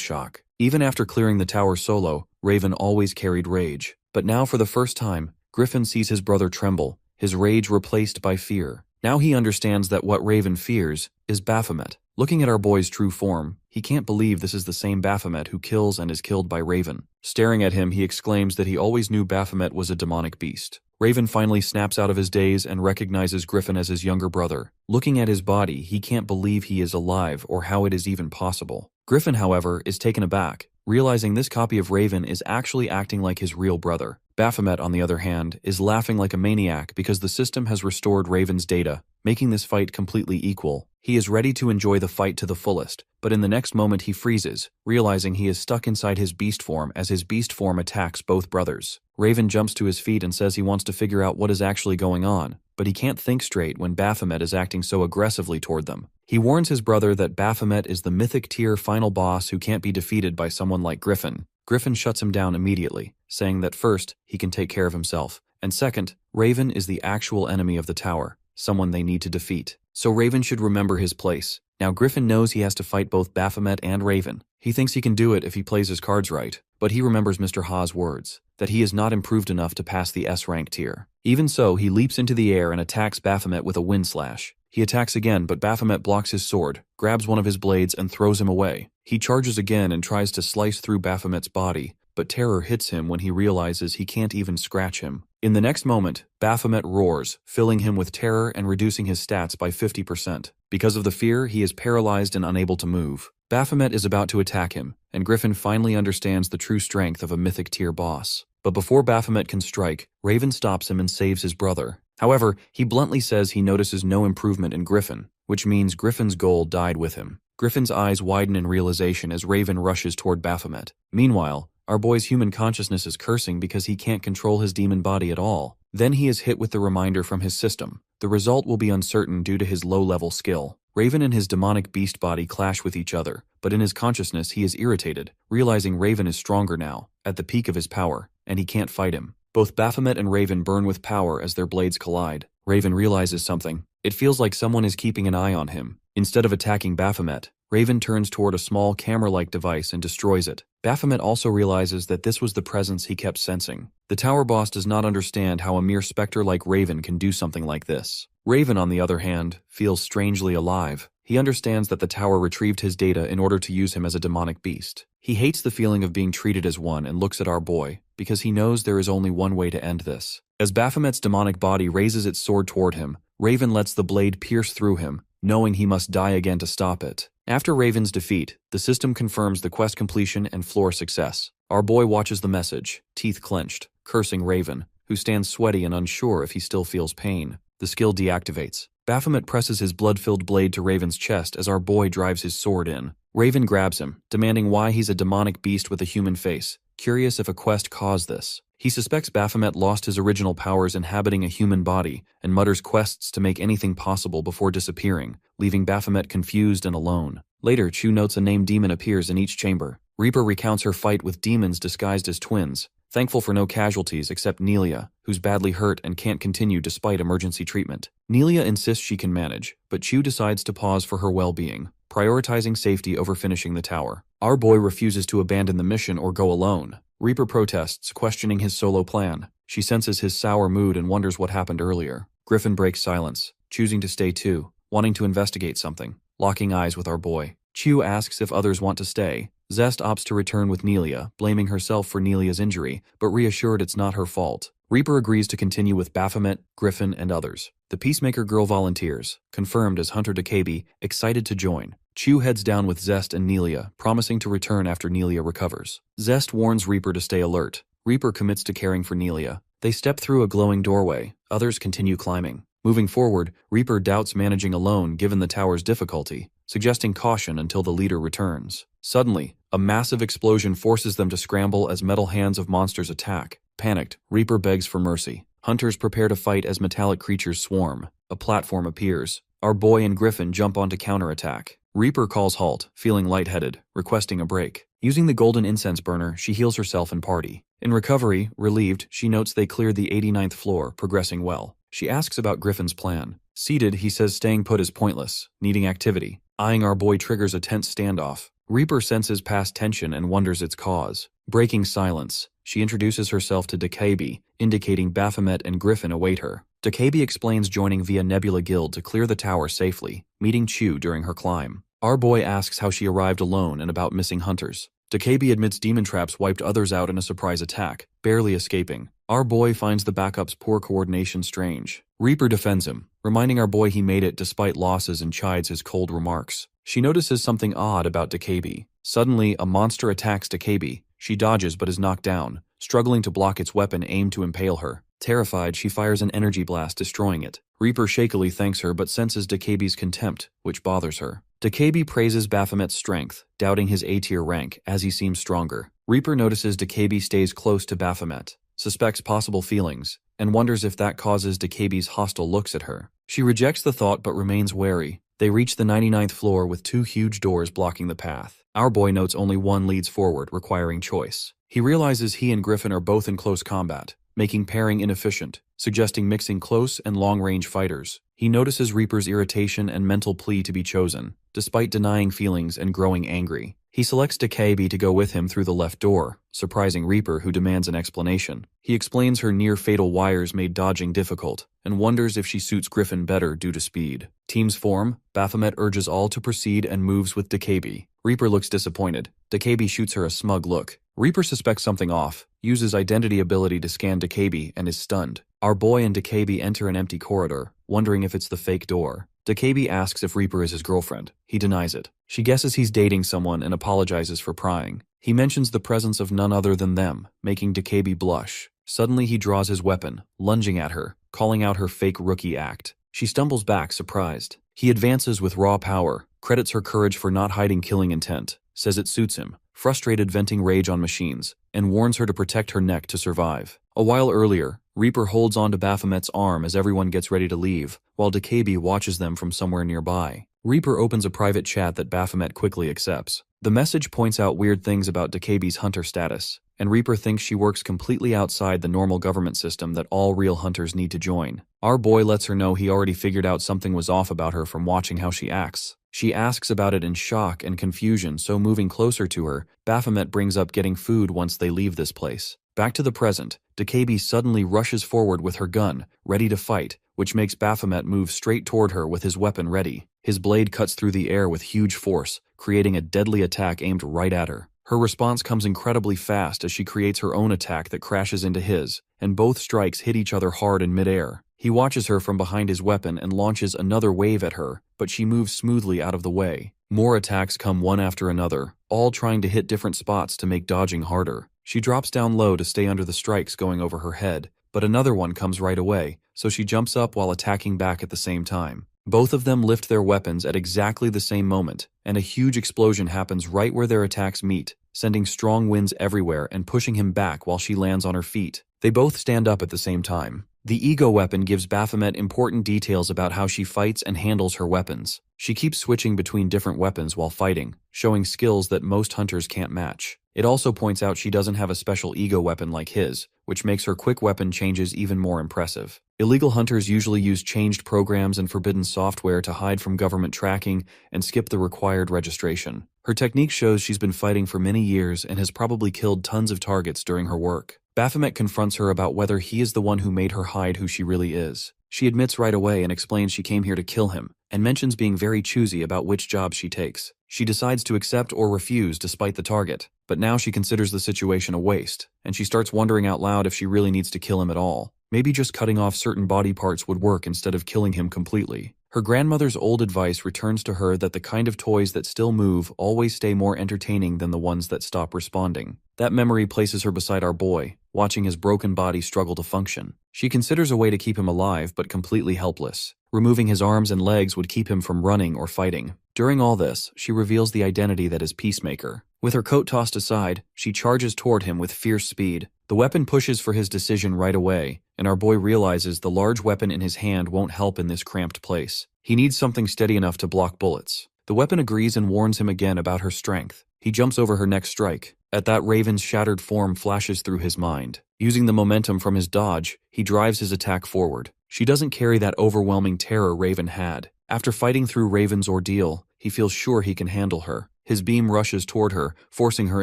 shock. Even after clearing the tower solo, Raven always carried rage. But now for the first time, Griffin sees his brother tremble, his rage replaced by fear. Now he understands that what Raven fears is Baphomet. Looking at our boy's true form, he can't believe this is the same Baphomet who kills and is killed by Raven. Staring at him, he exclaims that he always knew Baphomet was a demonic beast. Raven finally snaps out of his daze and recognizes Griffin as his younger brother. Looking at his body, he can't believe he is alive or how it is even possible. Griffin, however, is taken aback, realizing this copy of Raven is actually acting like his real brother. Baphomet, on the other hand, is laughing like a maniac because the system has restored Raven's data, making this fight completely equal. He is ready to enjoy the fight to the fullest, but in the next moment he freezes, realizing he is stuck inside his beast form as his beast form attacks both brothers. Raven jumps to his feet and says he wants to figure out what is actually going on, but he can't think straight when Baphomet is acting so aggressively toward them. He warns his brother that Baphomet is the mythic tier final boss who can't be defeated by someone like Griffin. Griffin shuts him down immediately, saying that first, he can take care of himself, and second, Raven is the actual enemy of the tower, someone they need to defeat. So Raven should remember his place. Now Griffin knows he has to fight both Baphomet and Raven. He thinks he can do it if he plays his cards right, but he remembers Mr. Ha's words, that he is not improved enough to pass the S-rank tier. Even so, he leaps into the air and attacks Baphomet with a wind slash. He attacks again, but Baphomet blocks his sword, grabs one of his blades, and throws him away. He charges again and tries to slice through Baphomet's body, but terror hits him when he realizes he can't even scratch him. In the next moment, Baphomet roars, filling him with terror and reducing his stats by 50%. Because of the fear, he is paralyzed and unable to move. Baphomet is about to attack him, and Griffin finally understands the true strength of a mythic tier boss. But before Baphomet can strike, Raven stops him and saves his brother. However, he bluntly says he notices no improvement in Griffin, which means Griffin's goal died with him. Griffin's eyes widen in realization as Raven rushes toward Baphomet. Meanwhile, our boy's human consciousness is cursing because he can't control his demon body at all. Then he is hit with the reminder from his system. The result will be uncertain due to his low-level skill. Raven and his demonic beast body clash with each other, but in his consciousness he is irritated, realizing Raven is stronger now, at the peak of his power, and he can't fight him. Both Baphomet and Raven burn with power as their blades collide. Raven realizes something. It feels like someone is keeping an eye on him. Instead of attacking Baphomet, Raven turns toward a small camera-like device and destroys it. Baphomet also realizes that this was the presence he kept sensing. The tower boss does not understand how a mere specter like Raven can do something like this. Raven, on the other hand, feels strangely alive. He understands that the tower retrieved his data in order to use him as a demonic beast. He hates the feeling of being treated as one and looks at our boy, because he knows there is only one way to end this. As Baphomet's demonic body raises its sword toward him, Raven lets the blade pierce through him, knowing he must die again to stop it. After Raven's defeat, the system confirms the quest completion and floor success. Our boy watches the message, teeth clenched, cursing Raven, who stands sweaty and unsure if he still feels pain. The skill deactivates. Baphomet presses his blood-filled blade to Raven's chest as our boy drives his sword in. Raven grabs him, demanding why he's a demonic beast with a human face, curious if a quest caused this. He suspects Baphomet lost his original powers inhabiting a human body and mutters quests to make anything possible before disappearing, leaving Baphomet confused and alone. Later, Chu notes a named demon appears in each chamber. Reaper recounts her fight with demons disguised as twins, thankful for no casualties except Nelia, who's badly hurt and can't continue despite emergency treatment. Nelia insists she can manage, but Chu decides to pause for her well-being, prioritizing safety over finishing the tower. Our boy refuses to abandon the mission or go alone. Reaper protests, questioning his solo plan. She senses his sour mood and wonders what happened earlier. Griffin breaks silence, choosing to stay too, wanting to investigate something, locking eyes with our boy. Chu asks if others want to stay. Zest opts to return with Nelia, blaming herself for Nelia's injury, but reassured it's not her fault. Reaper agrees to continue with Baphomet, Griffin, and others. The Peacemaker girl volunteers, confirmed as Hunter Dakabi, excited to join. Chu heads down with Zest and Nelia, promising to return after Nelia recovers. Zest warns Reaper to stay alert. Reaper commits to caring for Nelia. They step through a glowing doorway. Others continue climbing. Moving forward, Reaper doubts managing alone given the tower's difficulty, suggesting caution until the leader returns. Suddenly, a massive explosion forces them to scramble as metal hands of monsters attack. Panicked, Reaper begs for mercy. Hunters prepare to fight as metallic creatures swarm. A platform appears. Our boy and Griffin jump onto counterattack. Reaper calls halt, feeling lightheaded, requesting a break. Using the golden incense burner, she heals herself and party. In recovery, relieved, she notes they cleared the 89th floor, progressing well. She asks about Griffin's plan. Seated, he says staying put is pointless, needing activity. Eyeing our boy triggers a tense standoff. Reaper senses past tension and wonders its cause. Breaking silence, she introduces herself to Dakabi, indicating Baphomet and Griffin await her. Dakabi explains joining via Nebula Guild to clear the tower safely, meeting Chu during her climb. Our boy asks how she arrived alone and about missing hunters. Dakabi admits demon traps wiped others out in a surprise attack, barely escaping. Our boy finds the backup's poor coordination strange. Reaper defends him, reminding our boy he made it despite losses and chides his cold remarks. She notices something odd about Dakabi. Suddenly, a monster attacks Dakabi. She dodges but is knocked down, struggling to block its weapon aimed to impale her. Terrified, she fires an energy blast, destroying it. Reaper shakily thanks her but senses Dakebi's contempt, which bothers her. Dakebi praises Baphomet's strength, doubting his A-tier rank as he seems stronger. Reaper notices Dakebi stays close to Baphomet, suspects possible feelings, and wonders if that causes Dakebi's hostile looks at her. She rejects the thought but remains wary. They reach the 99th floor with 2 huge doors blocking the path. Our boy notes only one leads forward, requiring choice. He realizes he and Griffin are both in close combat, making pairing inefficient, suggesting mixing close and long-range fighters. He notices Reaper's irritation and mental plea to be chosen, despite denying feelings and growing angry. He selects Dakebi to go with him through the left door, surprising Reaper, who demands an explanation. He explains her near-fatal wires made dodging difficult, and wonders if she suits Griffin better due to speed. Teams form, Baphomet urges all to proceed and moves with Dakebi. Reaper looks disappointed. Dakebi shoots her a smug look. Reaper suspects something off, uses identity ability to scan Dakebi, and is stunned. Our boy and Dakebi enter an empty corridor, wondering if it's the fake door. Dakebi asks if Reaper is his girlfriend. He denies it. She guesses he's dating someone and apologizes for prying. He mentions the presence of none other than them, making Dakebi blush. Suddenly he draws his weapon, lunging at her, calling out her fake rookie act. She stumbles back, surprised. He advances with raw power, credits her courage for not hiding killing intent, says it suits him, frustrated venting rage on machines, and warns her to protect her neck to survive. A while earlier, Reaper holds onto Baphomet's arm as everyone gets ready to leave, while Dakebi watches them from somewhere nearby. Reaper opens a private chat that Baphomet quickly accepts. The message points out weird things about Dakebi's hunter status, and Reaper thinks she works completely outside the normal government system that all real hunters need to join. Our boy lets her know he already figured out something was off about her from watching how she acts. She asks about it in shock and confusion, so moving closer to her, Baphomet brings up getting food once they leave this place. Back to the present, Dakebi suddenly rushes forward with her gun, ready to fight, which makes Baphomet move straight toward her with his weapon ready. His blade cuts through the air with huge force, creating a deadly attack aimed right at her. Her response comes incredibly fast as she creates her own attack that crashes into his, and both strikes hit each other hard in midair. He watches her from behind his weapon and launches another wave at her, but she moves smoothly out of the way. More attacks come one after another, all trying to hit different spots to make dodging harder. She drops down low to stay under the strikes going over her head, but another one comes right away, so she jumps up while attacking back at the same time. Both of them lift their weapons at exactly the same moment, and a huge explosion happens right where their attacks meet, sending strong winds everywhere and pushing him back while she lands on her feet. They both stand up at the same time. The ego weapon gives Baphomet important details about how she fights and handles her weapons. She keeps switching between different weapons while fighting, showing skills that most hunters can't match. It also points out she doesn't have a special ego weapon like his, which makes her quick weapon changes even more impressive. Illegal hunters usually use changed programs and forbidden software to hide from government tracking and skip the required registration. Her technique shows she's been fighting for many years and has probably killed tons of targets during her work. Baphomet confronts her about whether he is the one who made her hide who she really is. She admits right away and explains she came here to kill him, and mentions being very choosy about which job she takes. She decides to accept or refuse despite the target, but now she considers the situation a waste, and she starts wondering out loud if she really needs to kill him at all. Maybe just cutting off certain body parts would work instead of killing him completely. Her grandmother's old advice returns to her that the kind of toys that still move always stay more entertaining than the ones that stop responding. That memory places her beside our boy, watching his broken body struggle to function. She considers a way to keep him alive but completely helpless. Removing his arms and legs would keep him from running or fighting. During all this, she reveals the identity that is Peacemaker. With her coat tossed aside, she charges toward him with fierce speed. The weapon pushes for his decision right away, and our boy realizes the large weapon in his hand won't help in this cramped place. He needs something steady enough to block bullets. The weapon agrees and warns him again about her strength. He jumps over her next strike. At that, Raven's shattered form flashes through his mind. Using the momentum from his dodge, he drives his attack forward. She doesn't carry that overwhelming terror Raven had. After fighting through Raven's ordeal, he feels sure he can handle her. His beam rushes toward her, forcing her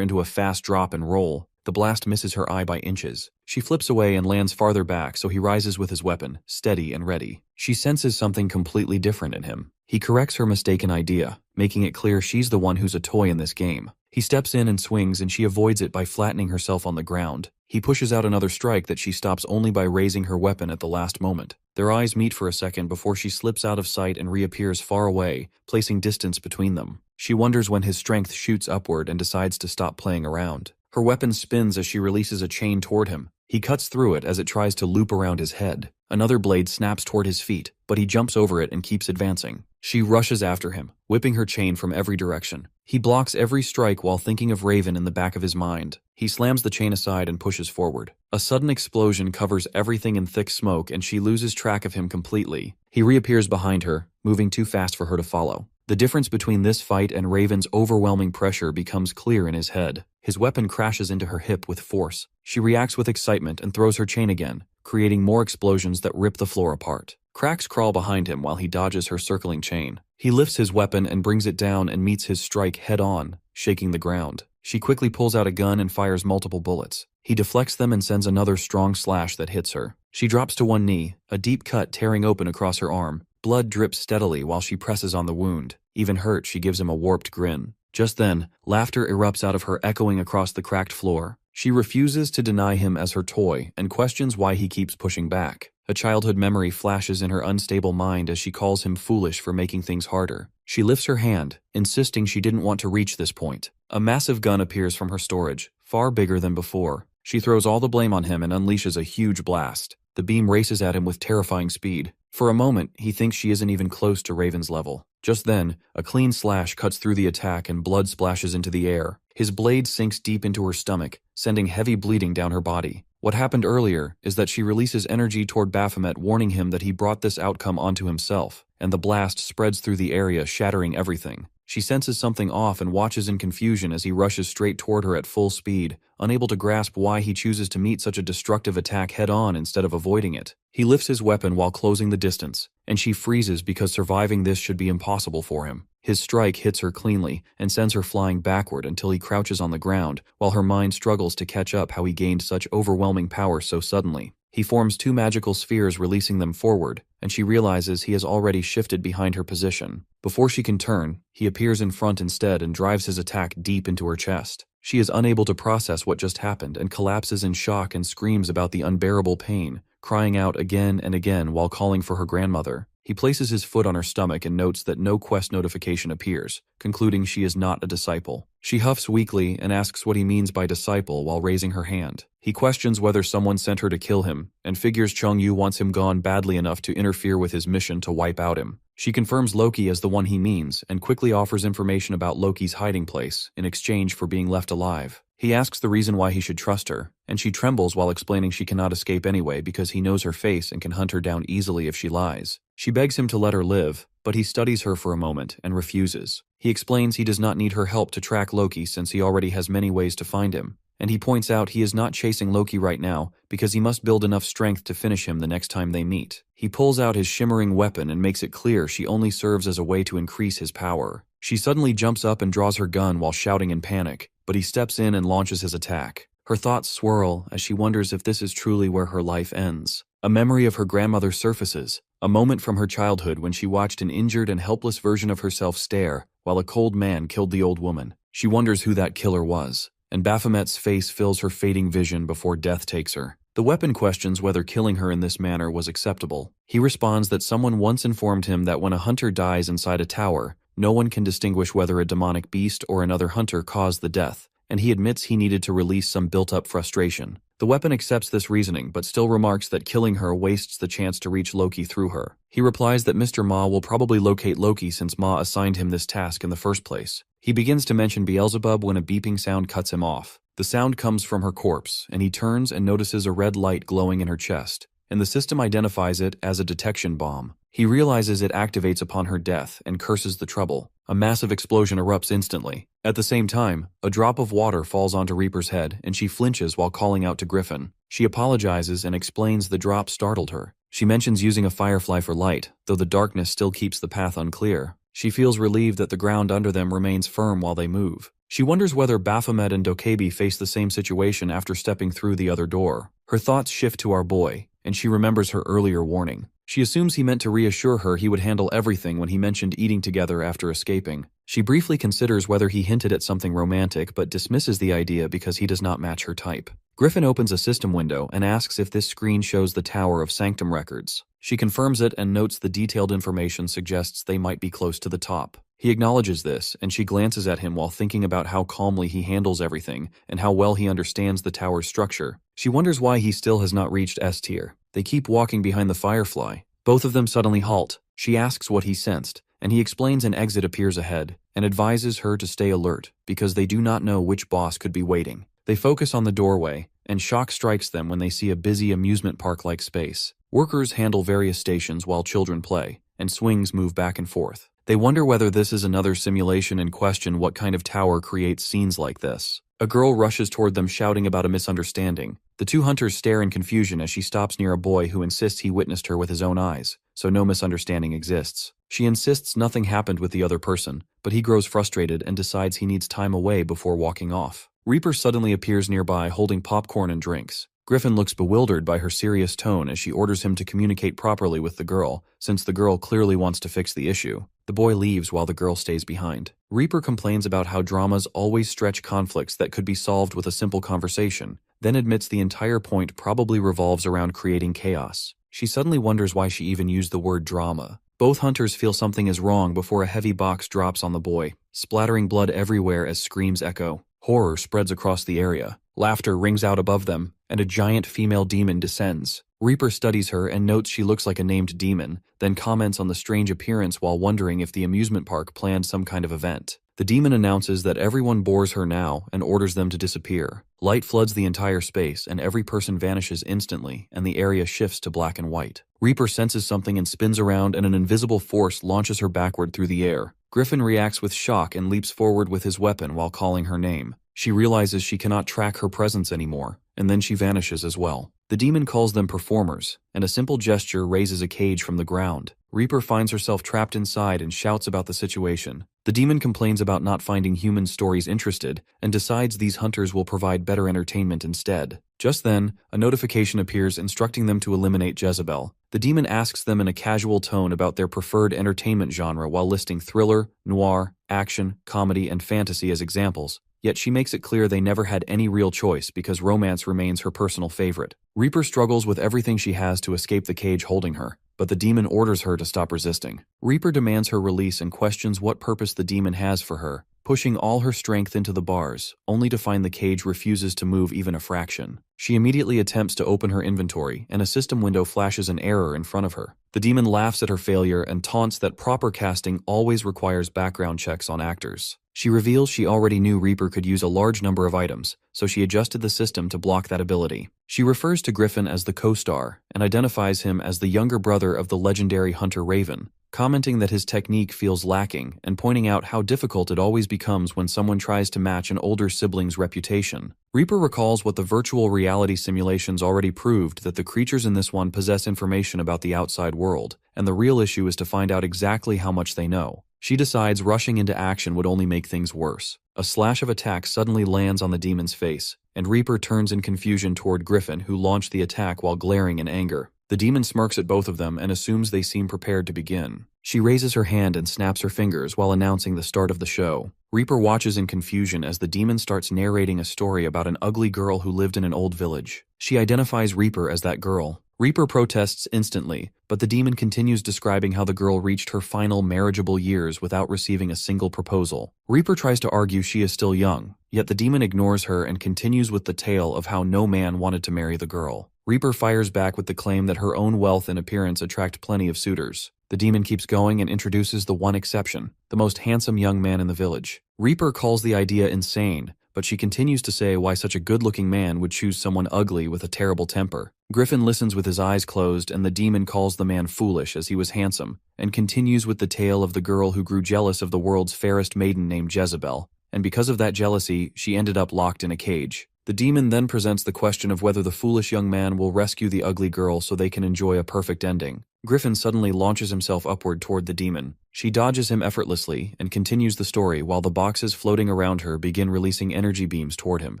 into a fast drop and roll. The blast misses her eye by inches. She flips away and lands farther back, so he rises with his weapon, steady and ready. She senses something completely different in him. He corrects her mistaken idea, making it clear she's the one who's a toy in this game. He steps in and swings, and she avoids it by flattening herself on the ground. He pushes out another strike that she stops only by raising her weapon at the last moment. Their eyes meet for a second before she slips out of sight and reappears far away, placing distance between them. She wonders when his strength shoots upward and decides to stop playing around. Her weapon spins as she releases a chain toward him. He cuts through it as it tries to loop around his head. Another blade snaps toward his feet, but he jumps over it and keeps advancing. She rushes after him, whipping her chain from every direction. He blocks every strike while thinking of Raven in the back of his mind. He slams the chain aside and pushes forward. A sudden explosion covers everything in thick smoke and she loses track of him completely. He reappears behind her, moving too fast for her to follow. The difference between this fight and Raven's overwhelming pressure becomes clear in his head. His weapon crashes into her hip with force. She reacts with excitement and throws her chain again, creating more explosions that rip the floor apart. Cracks crawl behind him while he dodges her circling chain. He lifts his weapon and brings it down and meets his strike head-on, shaking the ground. She quickly pulls out a gun and fires multiple bullets. He deflects them and sends another strong slash that hits her. She drops to one knee, a deep cut tearing open across her arm. Blood drips steadily while she presses on the wound. Even hurt, she gives him a warped grin. Just then, laughter erupts out of her, echoing across the cracked floor. She refuses to deny him as her toy and questions why he keeps pushing back. A childhood memory flashes in her unstable mind as she calls him foolish for making things harder. She lifts her hand, insisting she didn't want to reach this point. A massive gun appears from her storage, far bigger than before. She throws all the blame on him and unleashes a huge blast. The beam races at him with terrifying speed. For a moment, he thinks she isn't even close to Raven's level. Just then, a clean slash cuts through the attack and blood splashes into the air. His blade sinks deep into her stomach, sending heavy bleeding down her body. What happened earlier is that she releases energy toward Baphomet, warning him that he brought this outcome onto himself, and the blast spreads through the area, shattering everything. She senses something off and watches in confusion as he rushes straight toward her at full speed, unable to grasp why he chooses to meet such a destructive attack head-on instead of avoiding it. He lifts his weapon while closing the distance, and she freezes because surviving this should be impossible for him. His strike hits her cleanly and sends her flying backward until he crouches on the ground, while her mind struggles to catch up how he gained such overwhelming power so suddenly. He forms two magical spheres, releasing them forward, and she realizes he has already shifted behind her position. Before she can turn, he appears in front instead and drives his attack deep into her chest. She is unable to process what just happened and collapses in shock and screams about the unbearable pain, crying out again and again while calling for her grandmother. He places his foot on her stomach and notes that no quest notification appears, concluding she is not a disciple. She huffs weakly and asks what he means by disciple while raising her hand. He questions whether someone sent her to kill him, and figures Chong-Yu wants him gone badly enough to interfere with his mission to wipe out him. She confirms Loki as the one he means, and quickly offers information about Loki's hiding place, in exchange for being left alive. He asks the reason why he should trust her, and she trembles while explaining she cannot escape anyway because he knows her face and can hunt her down easily if she lies. She begs him to let her live, but he studies her for a moment and refuses. He explains he does not need her help to track Loki since he already has many ways to find him, and he points out he is not chasing Loki right now because he must build enough strength to finish him the next time they meet. He pulls out his shimmering weapon and makes it clear she only serves as a way to increase his power. She suddenly jumps up and draws her gun while shouting in panic, but he steps in and launches his attack. Her thoughts swirl as she wonders if this is truly where her life ends. A memory of her grandmother surfaces, a moment from her childhood when she watched an injured and helpless version of herself stare while a cold man killed the old woman. She wonders who that killer was, and Baphomet's face fills her fading vision before death takes her. The weapon questions whether killing her in this manner was acceptable. He responds that someone once informed him that when a hunter dies inside a tower, no one can distinguish whether a demonic beast or another hunter caused the death, and he admits he needed to release some built-up frustration. The weapon accepts this reasoning, but still remarks that killing her wastes the chance to reach Loki through her. He replies that Mr. Ma will probably locate Loki since Ma assigned him this task in the first place. He begins to mention Beelzebub when a beeping sound cuts him off. The sound comes from her corpse, and he turns and notices a red light glowing in her chest, and the system identifies it as a detection bomb. He realizes it activates upon her death and curses the trouble. A massive explosion erupts instantly. At the same time, a drop of water falls onto Reaper's head, and she flinches while calling out to Griffin. She apologizes and explains the drop startled her. She mentions using a firefly for light, though the darkness still keeps the path unclear. She feels relieved that the ground under them remains firm while they move. She wonders whether Baphomet and Dokebi face the same situation after stepping through the other door. Her thoughts shift to our boy, and she remembers her earlier warning. She assumes he meant to reassure her he would handle everything when he mentioned eating together after escaping. She briefly considers whether he hinted at something romantic but dismisses the idea because he does not match her type. Griffin opens a system window and asks if this screen shows the Tower of Sanctum records. She confirms it and notes the detailed information suggests they might be close to the top. He acknowledges this, and she glances at him while thinking about how calmly he handles everything and how well he understands the tower's structure. She wonders why he still has not reached S tier. They keep walking behind the Firefly. Both of them suddenly halt. She asks what he sensed, and he explains an exit appears ahead and advises her to stay alert because they do not know which boss could be waiting. They focus on the doorway, and shock strikes them when they see a busy amusement park-like space. Workers handle various stations while children play, and swings move back and forth. They wonder whether this is another simulation and question what kind of tower creates scenes like this. A girl rushes toward them shouting about a misunderstanding. The two hunters stare in confusion as she stops near a boy who insists he witnessed her with his own eyes, so no misunderstanding exists. She insists nothing happened with the other person, but he grows frustrated and decides he needs time away before walking off. Reaper suddenly appears nearby holding popcorn and drinks. Griffin looks bewildered by her serious tone as she orders him to communicate properly with the girl, since the girl clearly wants to fix the issue. The boy leaves while the girl stays behind. Reaper complains about how dramas always stretch conflicts that could be solved with a simple conversation, then admits the entire point probably revolves around creating chaos. She suddenly wonders why she even used the word drama. Both hunters feel something is wrong before a heavy box drops on the boy, splattering blood everywhere as screams echo. Horror spreads across the area. Laughter rings out above them, and a giant female demon descends. Reaper studies her and notes she looks like a named demon, then comments on the strange appearance while wondering if the amusement park planned some kind of event. The demon announces that everyone bores her now and orders them to disappear. Light floods the entire space, and every person vanishes instantly, and the area shifts to black and white. Reaper senses something and spins around, and an invisible force launches her backward through the air. Griffin reacts with shock and leaps forward with his weapon while calling her name. She realizes she cannot track her presence anymore, and then she vanishes as well. The demon calls them performers, and a simple gesture raises a cage from the ground. Reaper finds herself trapped inside and shouts about the situation. The demon complains about not finding human stories interested and decides these hunters will provide better entertainment instead. Just then, a notification appears instructing them to eliminate Jezebel. The demon asks them in a casual tone about their preferred entertainment genre while listing thriller, noir, action, comedy, and fantasy as examples. Yet she makes it clear they never had any real choice because romance remains her personal favorite. Reaper struggles with everything she has to escape the cage holding her, but the demon orders her to stop resisting. Reaper demands her release and questions what purpose the demon has for her, pushing all her strength into the bars, only to find the cage refuses to move even a fraction. She immediately attempts to open her inventory, and a system window flashes an error in front of her. The demon laughs at her failure and taunts that proper casting always requires background checks on actors. She reveals she already knew Reaper could use a large number of items, so she adjusted the system to block that ability. She refers to Griffin as the co-star and identifies him as the younger brother of the legendary hunter Raven, commenting that his technique feels lacking and pointing out how difficult it always becomes when someone tries to match an older sibling's reputation. Reaper recalls what the virtual reality simulations already proved, that the creatures in this one possess information about the outside world, and the real issue is to find out exactly how much they know. She decides rushing into action would only make things worse. A slash of attack suddenly lands on the demon's face, and Reaper turns in confusion toward Griffin, who launched the attack while glaring in anger. The demon smirks at both of them and assumes they seem prepared to begin. She raises her hand and snaps her fingers while announcing the start of the show. Reaper watches in confusion as the demon starts narrating a story about an ugly girl who lived in an old village. She identifies Reaper as that girl. Reaper protests instantly, but the demon continues describing how the girl reached her final marriageable years without receiving a single proposal. Reaper tries to argue she is still young, yet the demon ignores her and continues with the tale of how no man wanted to marry the girl. Reaper fires back with the claim that her own wealth and appearance attract plenty of suitors. The demon keeps going and introduces the one exception, the most handsome young man in the village. Reaper calls the idea insane, but she continues to say why such a good-looking man would choose someone ugly with a terrible temper. Griffin listens with his eyes closed, and the demon calls the man foolish as he was handsome, and continues with the tale of the girl who grew jealous of the world's fairest maiden named Jezebel, and because of that jealousy, she ended up locked in a cage. The demon then presents the question of whether the foolish young man will rescue the ugly girl so they can enjoy a perfect ending. Griffin suddenly launches himself upward toward the demon. She dodges him effortlessly and continues the story while the boxes floating around her begin releasing energy beams toward him.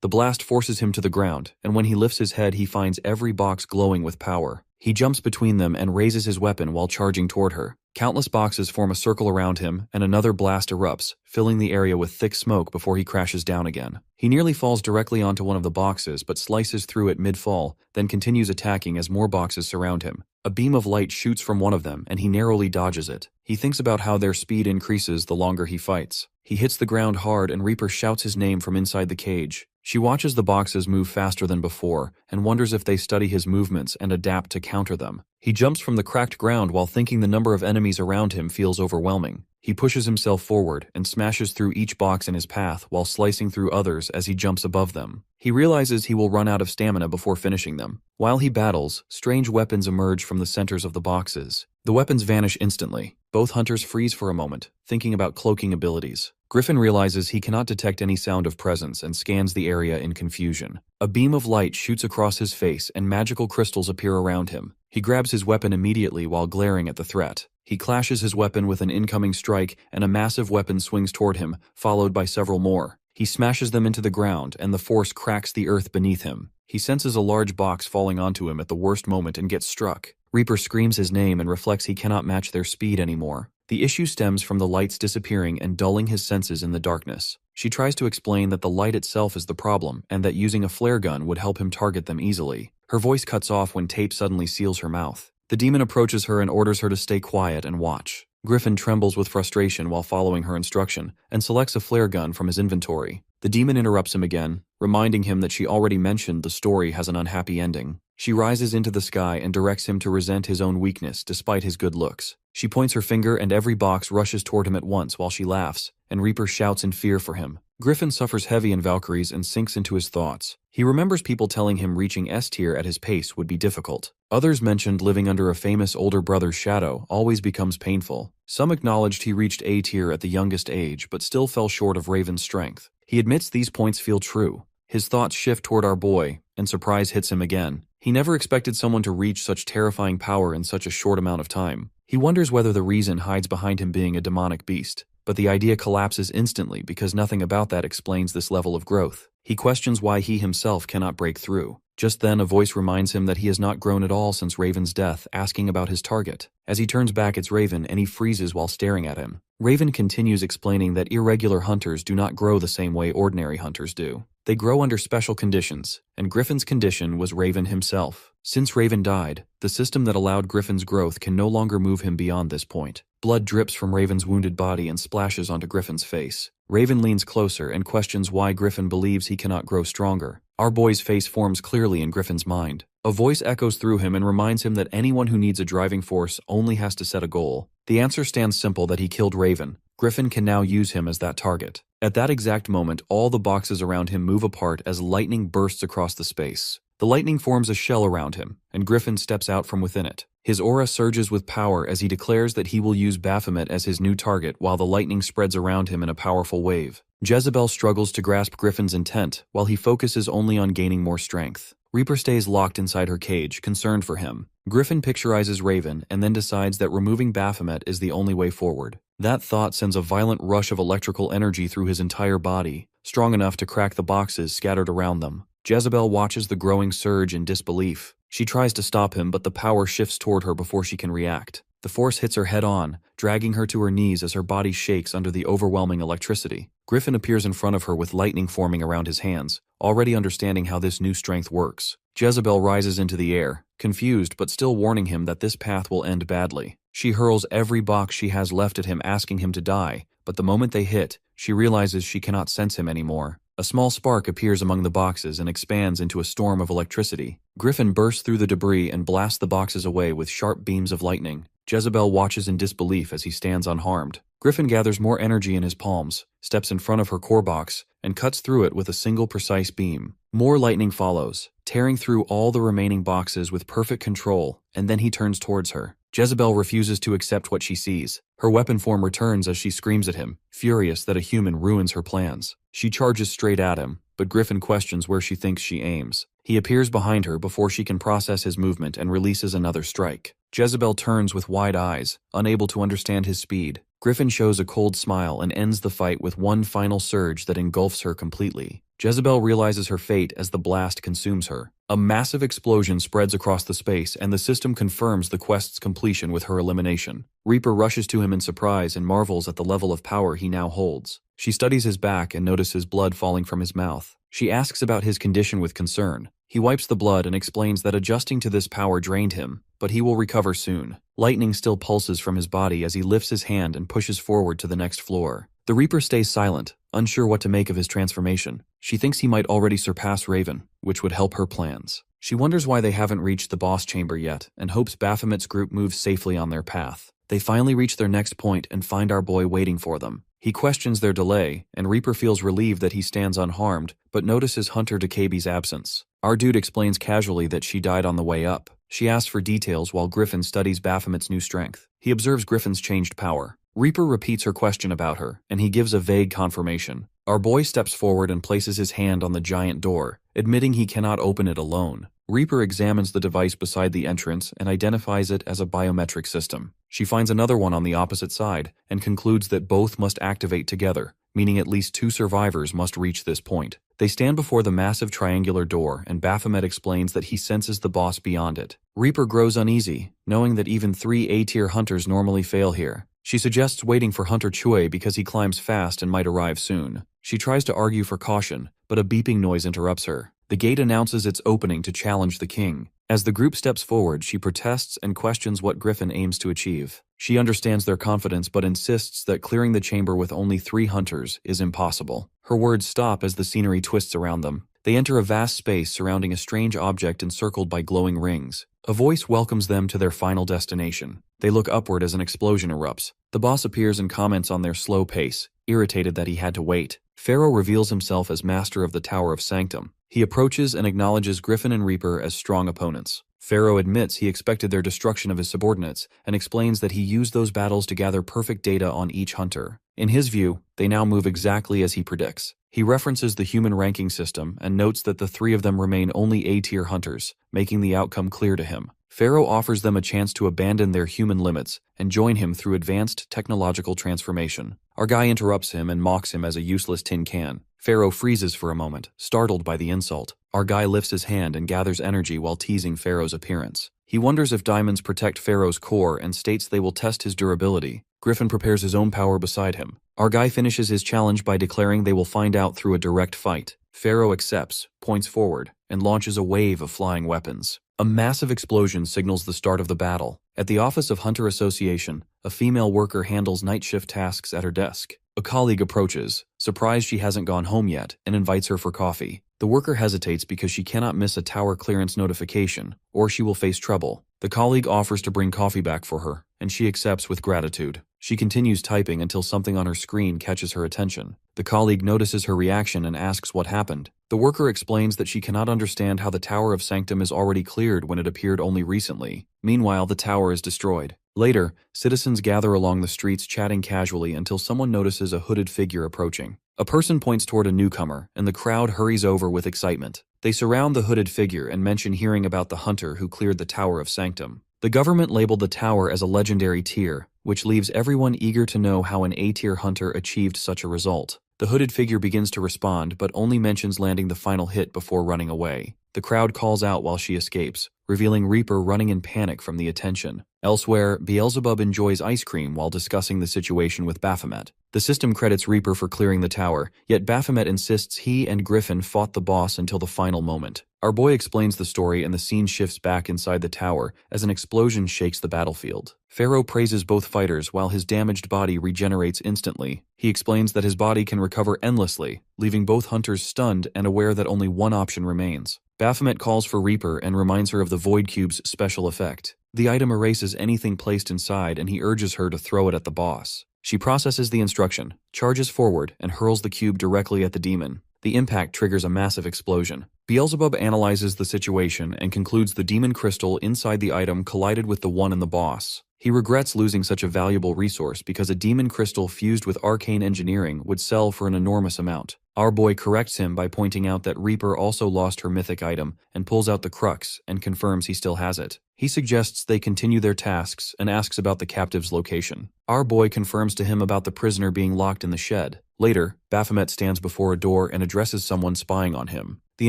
The blast forces him to the ground, and when he lifts his head, he finds every box glowing with power. He jumps between them and raises his weapon while charging toward her. Countless boxes form a circle around him, and another blast erupts, filling the area with thick smoke before he crashes down again. He nearly falls directly onto one of the boxes, but slices through it mid-fall, then continues attacking as more boxes surround him. A beam of light shoots from one of them, and he narrowly dodges it. He thinks about how their speed increases the longer he fights. He hits the ground hard, and Reaper shouts his name from inside the cage. She watches the boxes move faster than before, and wonders if they study his movements and adapt to counter them. He jumps from the cracked ground while thinking the number of enemies around him feels overwhelming. He pushes himself forward and smashes through each box in his path while slicing through others as he jumps above them. He realizes he will run out of stamina before finishing them. While he battles, strange weapons emerge from the centers of the boxes. The weapons vanish instantly. Both hunters freeze for a moment, thinking about cloaking abilities. Griffin realizes he cannot detect any sound of presence and scans the area in confusion. A beam of light shoots across his face and magical crystals appear around him. He grabs his weapon immediately while glaring at the threat. He clashes his weapon with an incoming strike, and a massive weapon swings toward him, followed by several more. He smashes them into the ground, and the force cracks the earth beneath him. He senses a large box falling onto him at the worst moment and gets struck. Reaper screams his name and reflects he cannot match their speed anymore. The issue stems from the lights disappearing and dulling his senses in the darkness. She tries to explain that the light itself is the problem, and that using a flare gun would help him target them easily. Her voice cuts off when tape suddenly seals her mouth. The demon approaches her and orders her to stay quiet and watch. Griffin trembles with frustration while following her instruction, and selects a flare gun from his inventory. The demon interrupts him again, reminding him that she already mentioned the story has an unhappy ending. She rises into the sky and directs him to resent his own weakness despite his good looks. She points her finger and every box rushes toward him at once while she laughs, and Reaper shouts in fear for him. Griffin suffers heavy in Valkyries and sinks into his thoughts. He remembers people telling him reaching S tier at his pace would be difficult. Others mentioned living under a famous older brother's shadow always becomes painful. Some acknowledged he reached A tier at the youngest age but still fell short of Raven's strength. He admits these points feel true. His thoughts shift toward our boy, and surprise hits him again. He never expected someone to reach such terrifying power in such a short amount of time. He wonders whether the reason hides behind him being a demonic beast. But the idea collapses instantly because nothing about that explains this level of growth. He questions why he himself cannot break through. Just then, a voice reminds him that he has not grown at all since Raven's death, asking about his target. As he turns back, it's Raven, and he freezes while staring at him. Raven continues explaining that irregular hunters do not grow the same way ordinary hunters do. They grow under special conditions, and Griffin's condition was Raven himself. Since Raven died, the system that allowed Griffin's growth can no longer move him beyond this point. Blood drips from Raven's wounded body and splashes onto Griffin's face. Raven leans closer and questions why Griffin believes he cannot grow stronger. Our boy's face forms clearly in Griffin's mind. A voice echoes through him and reminds him that anyone who needs a driving force only has to set a goal. The answer stands simple: that he killed Raven. Griffin can now use him as that target. At that exact moment, all the boxes around him move apart as lightning bursts across the space. The lightning forms a shell around him, and Griffin steps out from within it. His aura surges with power as he declares that he will use Baphomet as his new target while the lightning spreads around him in a powerful wave. Jezebel struggles to grasp Griffin's intent while he focuses only on gaining more strength. Reaper stays locked inside her cage, concerned for him. Griffin picturizes Raven and then decides that removing Baphomet is the only way forward. That thought sends a violent rush of electrical energy through his entire body, strong enough to crack the boxes scattered around them. Jezebel watches the growing surge in disbelief. She tries to stop him, but the power shifts toward her before she can react. The force hits her head on, dragging her to her knees as her body shakes under the overwhelming electricity. Griffin appears in front of her with lightning forming around his hands, already understanding how this new strength works. Jezebel rises into the air, confused but still warning him that this path will end badly. She hurls every box she has left at him, asking him to die, but the moment they hit, she realizes she cannot sense him anymore. A small spark appears among the boxes and expands into a storm of electricity. Griffin bursts through the debris and blasts the boxes away with sharp beams of lightning. Jezebel watches in disbelief as he stands unharmed. Griffin gathers more energy in his palms, steps in front of her core box, and cuts through it with a single precise beam. More lightning follows, tearing through all the remaining boxes with perfect control, and then he turns towards her. Jezebel refuses to accept what she sees. Her weapon form returns as she screams at him, furious that a human ruins her plans. She charges straight at him, but Griffin questions where she thinks she aims. He appears behind her before she can process his movement and releases another strike. Jezebel turns with wide eyes, unable to understand his speed. Griffin shows a cold smile and ends the fight with one final surge that engulfs her completely. Jezebel realizes her fate as the blast consumes her. A massive explosion spreads across the space, and the system confirms the quest's completion with her elimination. Reaper rushes to him in surprise and marvels at the level of power he now holds. She studies his back and notices blood falling from his mouth. She asks about his condition with concern. He wipes the blood and explains that adjusting to this power drained him, but he will recover soon. Lightning still pulses from his body as he lifts his hand and pushes forward to the next floor. The Reaper stays silent, unsure what to make of his transformation. She thinks he might already surpass Raven, which would help her plans. She wonders why they haven't reached the boss chamber yet and hopes Baphomet's group moves safely on their path. They finally reach their next point and find our boy waiting for them. He questions their delay, and Reaper feels relieved that he stands unharmed, but notices Hunter Dakabi's absence. Our dude explains casually that she died on the way up. She asks for details while Griffin studies Baphomet's new strength. He observes Griffin's changed power. Reaper repeats her question about her, and he gives a vague confirmation. Our boy steps forward and places his hand on the giant door, admitting he cannot open it alone. Reaper examines the device beside the entrance and identifies it as a biometric system. She finds another one on the opposite side and concludes that both must activate together, meaning at least 2 survivors must reach this point. They stand before the massive triangular door, and Baphomet explains that he senses the boss beyond it. Reaper grows uneasy, knowing that even 3 A-tier hunters normally fail here. She suggests waiting for Hunter Chue because he climbs fast and might arrive soon. She tries to argue for caution, but a beeping noise interrupts her. The gate announces its opening to challenge the king. As the group steps forward, she protests and questions what Griffin aims to achieve. She understands their confidence but insists that clearing the chamber with only 3 hunters is impossible. Her words stop as the scenery twists around them. They enter a vast space surrounding a strange object encircled by glowing rings. A voice welcomes them to their final destination. They look upward as an explosion erupts. The boss appears and comments on their slow pace, irritated that he had to wait. Pharaoh reveals himself as master of the Tower of Sanctum. He approaches and acknowledges Griffin and Reaper as strong opponents. Pharaoh admits he expected their destruction of his subordinates and explains that he used those battles to gather perfect data on each hunter. In his view, they now move exactly as he predicts. He references the human ranking system and notes that the 3 of them remain only A-tier hunters, making the outcome clear to him. Pharaoh offers them a chance to abandon their human limits and join him through advanced technological transformation. Our guy interrupts him and mocks him as a useless tin can. Pharaoh freezes for a moment, startled by the insult. Our guy lifts his hand and gathers energy while teasing Pharaoh's appearance. He wonders if diamonds protect Pharaoh's core and states they will test his durability. Griffin prepares his own power beside him. Our guy finishes his challenge by declaring they will find out through a direct fight. Pharaoh accepts, points forward, and launches a wave of flying weapons. A massive explosion signals the start of the battle. At the Office of Hunter Association, a female worker handles night shift tasks at her desk. A colleague approaches, surprised she hasn't gone home yet, and invites her for coffee. The worker hesitates because she cannot miss a tower clearance notification, or she will face trouble. The colleague offers to bring coffee back for her, and she accepts with gratitude. She continues typing until something on her screen catches her attention. The colleague notices her reaction and asks what happened. The worker explains that she cannot understand how the Tower of Sanctum is already cleared when it appeared only recently. Meanwhile, the tower is destroyed. Later, citizens gather along the streets chatting casually until someone notices a hooded figure approaching. A person points toward a newcomer, and the crowd hurries over with excitement. They surround the hooded figure and mention hearing about the hunter who cleared the Tower of Sanctum. The government labeled the tower as a legendary tier, which leaves everyone eager to know how an A-tier hunter achieved such a result. The hooded figure begins to respond, but only mentions landing the final hit before running away. The crowd calls out while she escapes, revealing Reaper running in panic from the attention. Elsewhere, Beelzebub enjoys ice cream while discussing the situation with Baphomet. The system credits Reaper for clearing the tower, yet Baphomet insists he and Griffin fought the boss until the final moment. Our boy explains the story and the scene shifts back inside the tower as an explosion shakes the battlefield. Pharaoh praises both fighters while his damaged body regenerates instantly. He explains that his body can recover endlessly, leaving both hunters stunned and aware that only one option remains. Baphomet calls for Reaper and reminds her of the Void Cube's special effect. The item erases anything placed inside and he urges her to throw it at the boss. She processes the instruction, charges forward, and hurls the cube directly at the demon. The impact triggers a massive explosion. Beelzebub analyzes the situation and concludes the demon crystal inside the item collided with the one in the boss. He regrets losing such a valuable resource because a demon crystal fused with arcane engineering would sell for an enormous amount. Our boy corrects him by pointing out that Reaper also lost her mythic item and pulls out the crux and confirms he still has it. He suggests they continue their tasks and asks about the captive's location. Our boy confirms to him about the prisoner being locked in the shed. Later, Baphomet stands before a door and addresses someone spying on him. The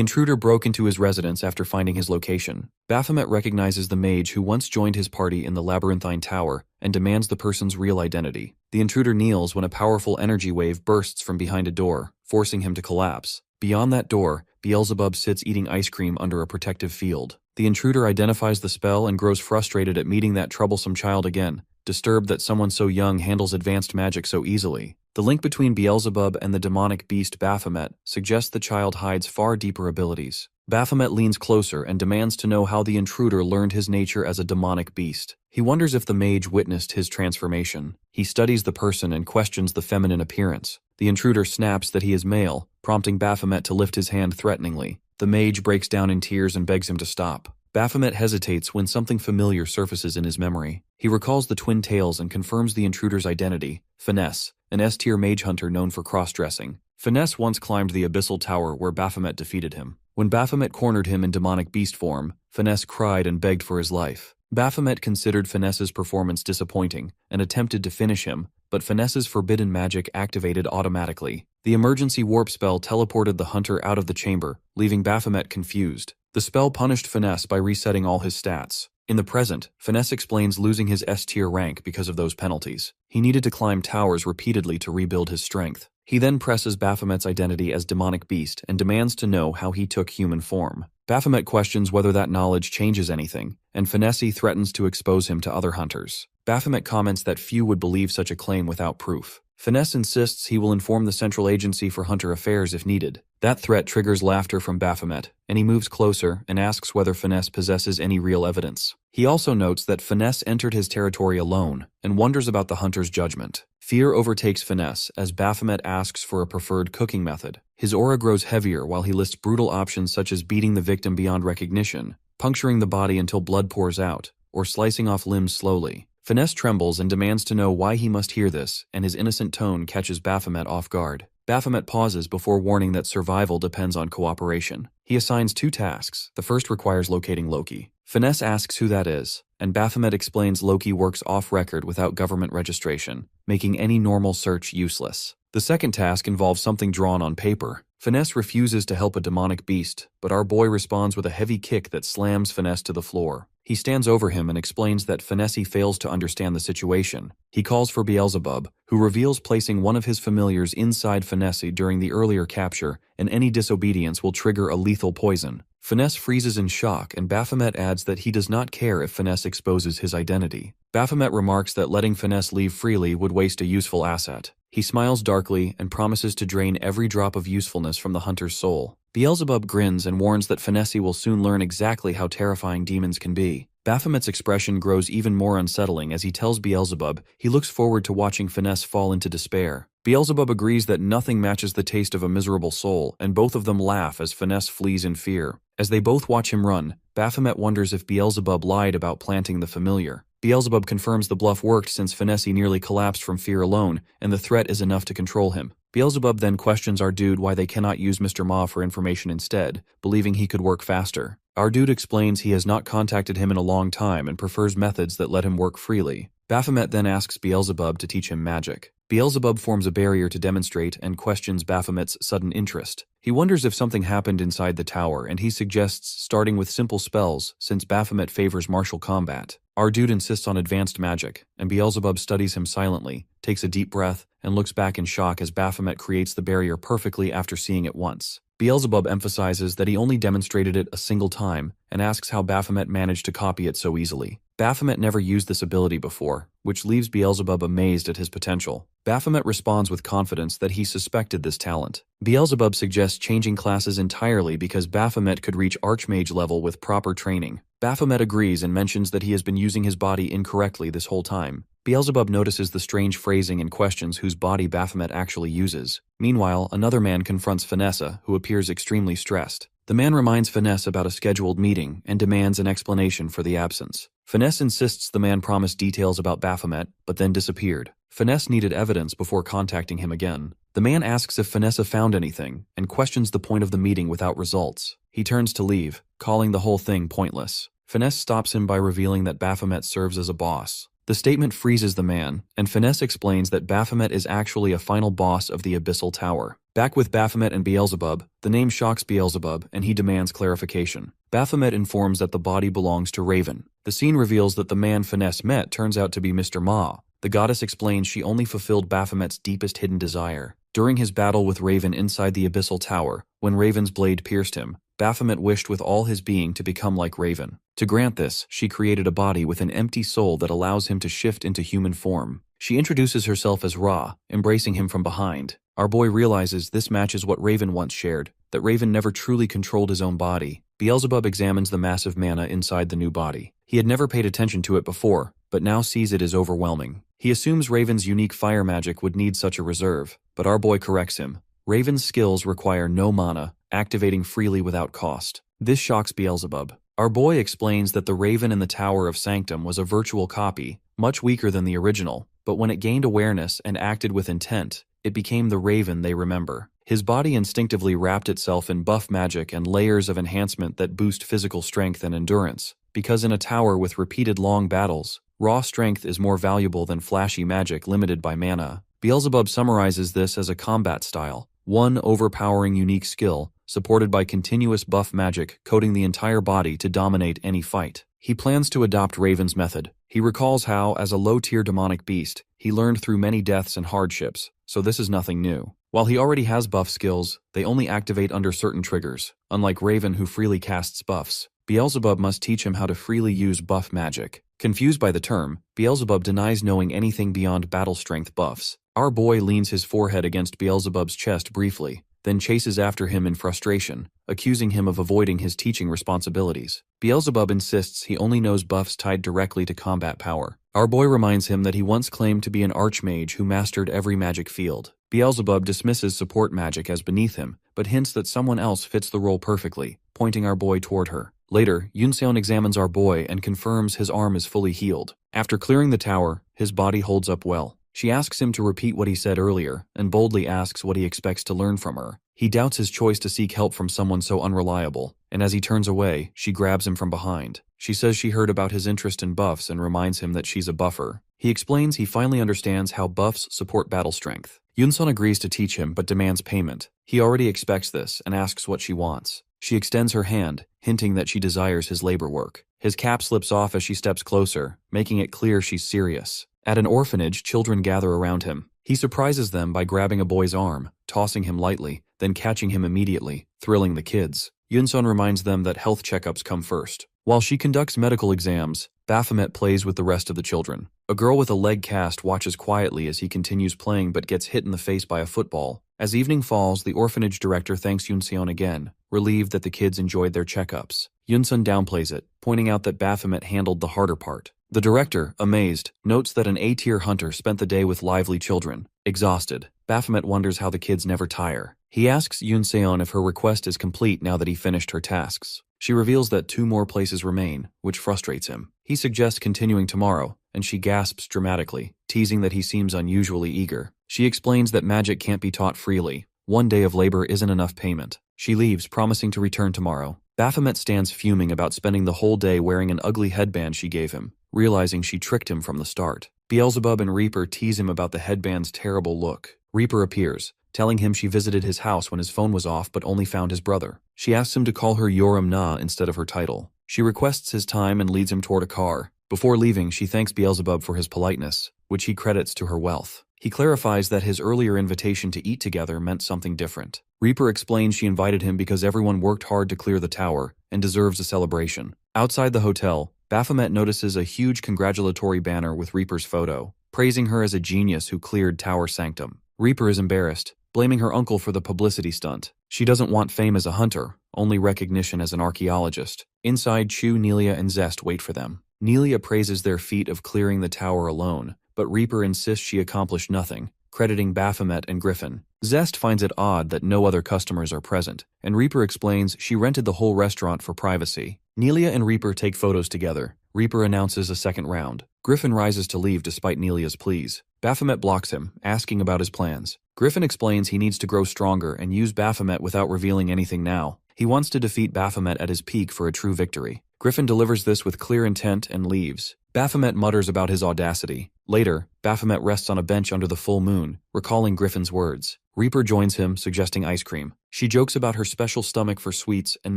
intruder broke into his residence after finding his location. Baphomet recognizes the mage who once joined his party in the Labyrinthine Tower and demands the person's real identity. The intruder kneels when a powerful energy wave bursts from behind a door, forcing him to collapse. Beyond that door, Beelzebub sits eating ice cream under a protective field. The intruder identifies the spell and grows frustrated at meeting that troublesome child again, disturbed that someone so young handles advanced magic so easily. The link between Beelzebub and the demonic beast Baphomet suggests the child hides far deeper abilities. Baphomet leans closer and demands to know how the intruder learned his nature as a demonic beast. He wonders if the mage witnessed his transformation. He studies the person and questions the feminine appearance. The intruder snaps that he is male, prompting Baphomet to lift his hand threateningly. The mage breaks down in tears and begs him to stop. Baphomet hesitates when something familiar surfaces in his memory. He recalls the twin tails and confirms the intruder's identity, Finesse, an S-tier mage hunter known for cross-dressing. Finesse once climbed the Abyssal Tower where Baphomet defeated him. When Baphomet cornered him in demonic beast form, Finesse cried and begged for his life. Baphomet considered Finesse's performance disappointing and attempted to finish him, but Finesse's forbidden magic activated automatically. The emergency warp spell teleported the hunter out of the chamber, leaving Baphomet confused. The spell punished Finesse by resetting all his stats. In the present, Finesse explains losing his S-tier rank because of those penalties. He needed to climb towers repeatedly to rebuild his strength. He then presses Baphomet's identity as demonic beast and demands to know how he took human form. Baphomet questions whether that knowledge changes anything, and Finesse threatens to expose him to other hunters. Baphomet comments that few would believe such a claim without proof. Finesse insists he will inform the Central Agency for Hunter Affairs if needed. That threat triggers laughter from Baphomet, and he moves closer and asks whether Finesse possesses any real evidence. He also notes that Finesse entered his territory alone and wonders about the hunter's judgment. Fear overtakes Finesse as Baphomet asks for a preferred cooking method. His aura grows heavier while he lists brutal options such as beating the victim beyond recognition, puncturing the body until blood pours out, or slicing off limbs slowly. Finesse trembles and demands to know why he must hear this, and his innocent tone catches Baphomet off guard. Baphomet pauses before warning that survival depends on cooperation. He assigns 2 tasks. The first requires locating Loki. Finesse asks who that is, and Baphomet explains Loki works off-record without government registration, making any normal search useless. The second task involves something drawn on paper. Finesse refuses to help a demonic beast, but our boy responds with a heavy kick that slams Finesse to the floor. He stands over him and explains that Finesse fails to understand the situation. He calls for Beelzebub, who reveals placing one of his familiars inside Finesse during the earlier capture, and any disobedience will trigger a lethal poison. Finesse freezes in shock, and Baphomet adds that he does not care if Finesse exposes his identity. Baphomet remarks that letting Finesse leave freely would waste a useful asset. He smiles darkly and promises to drain every drop of usefulness from the hunter's soul. Beelzebub grins and warns that Finesse will soon learn exactly how terrifying demons can be. Baphomet's expression grows even more unsettling as he tells Beelzebub he looks forward to watching Finesse fall into despair. Beelzebub agrees that nothing matches the taste of a miserable soul, and both of them laugh as Finesse flees in fear. As they both watch him run, Baphomet wonders if Beelzebub lied about planting the familiar. Beelzebub confirms the bluff worked since Finesse nearly collapsed from fear alone, and the threat is enough to control him. Beelzebub then questions our dude why they cannot use Mr. Ma for information instead, believing he could work faster. Our dude explains he has not contacted him in a long time and prefers methods that let him work freely. Baphomet then asks Beelzebub to teach him magic. Beelzebub forms a barrier to demonstrate and questions Baphomet's sudden interest. He wonders if something happened inside the tower, and he suggests starting with simple spells since Baphomet favors martial combat. Our dude insists on advanced magic, and Beelzebub studies him silently, takes a deep breath, and looks back in shock as Baphomet creates the barrier perfectly after seeing it once. Beelzebub emphasizes that he only demonstrated it a single time and asks how Baphomet managed to copy it so easily. Baphomet never used this ability before, which leaves Beelzebub amazed at his potential. Baphomet responds with confidence that he suspected this talent. Beelzebub suggests changing classes entirely because Baphomet could reach Archmage level with proper training. Baphomet agrees and mentions that he has been using his body incorrectly this whole time. Beelzebub notices the strange phrasing and questions whose body Baphomet actually uses. Meanwhile, another man confronts Finesse, who appears extremely stressed. The man reminds Finesse about a scheduled meeting and demands an explanation for the absence. Finesse insists the man promised details about Baphomet, but then disappeared. Finesse needed evidence before contacting him again. The man asks if Finesse found anything, and questions the point of the meeting without results. He turns to leave, calling the whole thing pointless. Finesse stops him by revealing that Baphomet serves as a boss. The statement freezes the man, and Finesse explains that Baphomet is actually a final boss of the Abyssal Tower. Back with Baphomet and Beelzebub, the name shocks Beelzebub, and he demands clarification. Baphomet informs that the body belongs to Raven. The scene reveals that the man Finesse met turns out to be Mr. Ma. The goddess explains she only fulfilled Baphomet's deepest hidden desire. During his battle with Raven inside the Abyssal Tower, when Raven's blade pierced him, Baphomet wished with all his being to become like Raven. To grant this, she created a body with an empty soul that allows him to shift into human form. She introduces herself as Ra, embracing him from behind. Our boy realizes this matches what Raven once shared, that Raven never truly controlled his own body. Beelzebub examines the massive mana inside the new body. He had never paid attention to it before, but now sees it as overwhelming. He assumes Raven's unique fire magic would need such a reserve, but our boy corrects him. Raven's skills require no mana, activating freely without cost. This shocks Beelzebub. Our boy explains that the Raven in the Tower of Sanctum was a virtual copy, much weaker than the original, but when it gained awareness and acted with intent, it became the Raven they remember. His body instinctively wrapped itself in buff magic and layers of enhancement that boost physical strength and endurance, because in a tower with repeated long battles, raw strength is more valuable than flashy magic limited by mana. Beelzebub summarizes this as a combat style, one overpowering unique skill, supported by continuous buff magic coating the entire body to dominate any fight. He plans to adopt Raven's method. He recalls how, as a low-tier demonic beast, he learned through many deaths and hardships, so this is nothing new. While he already has buff skills, they only activate under certain triggers. Unlike Raven, who freely casts buffs, Beelzebub must teach him how to freely use buff magic. Confused by the term, Beelzebub denies knowing anything beyond battle strength buffs. Our boy leans his forehead against Beelzebub's chest briefly, then chases after him in frustration, accusing him of avoiding his teaching responsibilities. Beelzebub insists he only knows buffs tied directly to combat power. Our boy reminds him that he once claimed to be an archmage who mastered every magic field. Beelzebub dismisses support magic as beneath him, but hints that someone else fits the role perfectly, pointing our boy toward her. Later, Yunseon examines our boy and confirms his arm is fully healed. After clearing the tower, his body holds up well. She asks him to repeat what he said earlier, and boldly asks what he expects to learn from her. He doubts his choice to seek help from someone so unreliable, and as he turns away, she grabs him from behind. She says she heard about his interest in buffs and reminds him that she's a buffer. He explains he finally understands how buffs support battle strength. Yunseon agrees to teach him but demands payment. He already expects this and asks what she wants. She extends her hand, hinting that she desires his labor work. His cap slips off as she steps closer, making it clear she's serious. At an orphanage, children gather around him. He surprises them by grabbing a boy's arm, tossing him lightly, then catching him immediately, thrilling the kids. Yunseon reminds them that health checkups come first. While she conducts medical exams, Baphomet plays with the rest of the children. A girl with a leg cast watches quietly as he continues playing but gets hit in the face by a football. As evening falls, the orphanage director thanks Yunseon again, relieved that the kids enjoyed their checkups. Yunseon downplays it, pointing out that Baphomet handled the harder part. The director, amazed, notes that an A-tier hunter spent the day with lively children. Exhausted, Baphomet wonders how the kids never tire. He asks Yunseon if her request is complete now that he finished her tasks. She reveals that 2 more places remain, which frustrates him. He suggests continuing tomorrow, and she gasps dramatically, teasing that he seems unusually eager. She explains that magic can't be taught freely. 1 day of labor isn't enough payment. She leaves, promising to return tomorrow. Baphomet stands fuming about spending the whole day wearing an ugly headband she gave him, realizing she tricked him from the start. Beelzebub and Reaper tease him about the headband's terrible look. Reaper appears, telling him she visited his house when his phone was off but only found his brother. She asks him to call her Yoram Na instead of her title. She requests his time and leads him toward a car. Before leaving, she thanks Beelzebub for his politeness, which he credits to her wealth. He clarifies that his earlier invitation to eat together meant something different. Reaper explains she invited him because everyone worked hard to clear the tower and deserves a celebration. Outside the hotel, Baphomet notices a huge congratulatory banner with Reaper's photo, praising her as a genius who cleared Tower Sanctum. Reaper is embarrassed, blaming her uncle for the publicity stunt. She doesn't want fame as a hunter, only recognition as an archaeologist. Inside, Chu, Nelia, and Zest wait for them. Nelia praises their feat of clearing the tower alone, but Reaper insists she accomplished nothing, crediting Baphomet and Griffin. Zest finds it odd that no other customers are present, and Reaper explains she rented the whole restaurant for privacy. Nelia and Reaper take photos together. Reaper announces a second round. Griffin rises to leave despite Nelia's pleas. Baphomet blocks him, asking about his plans. Griffin explains he needs to grow stronger and use Baphomet without revealing anything now. He wants to defeat Baphomet at his peak for a true victory. Griffin delivers this with clear intent and leaves. Baphomet mutters about his audacity. Later, Baphomet rests on a bench under the full moon, recalling Griffin's words. Reaper joins him, suggesting ice cream. She jokes about her special stomach for sweets and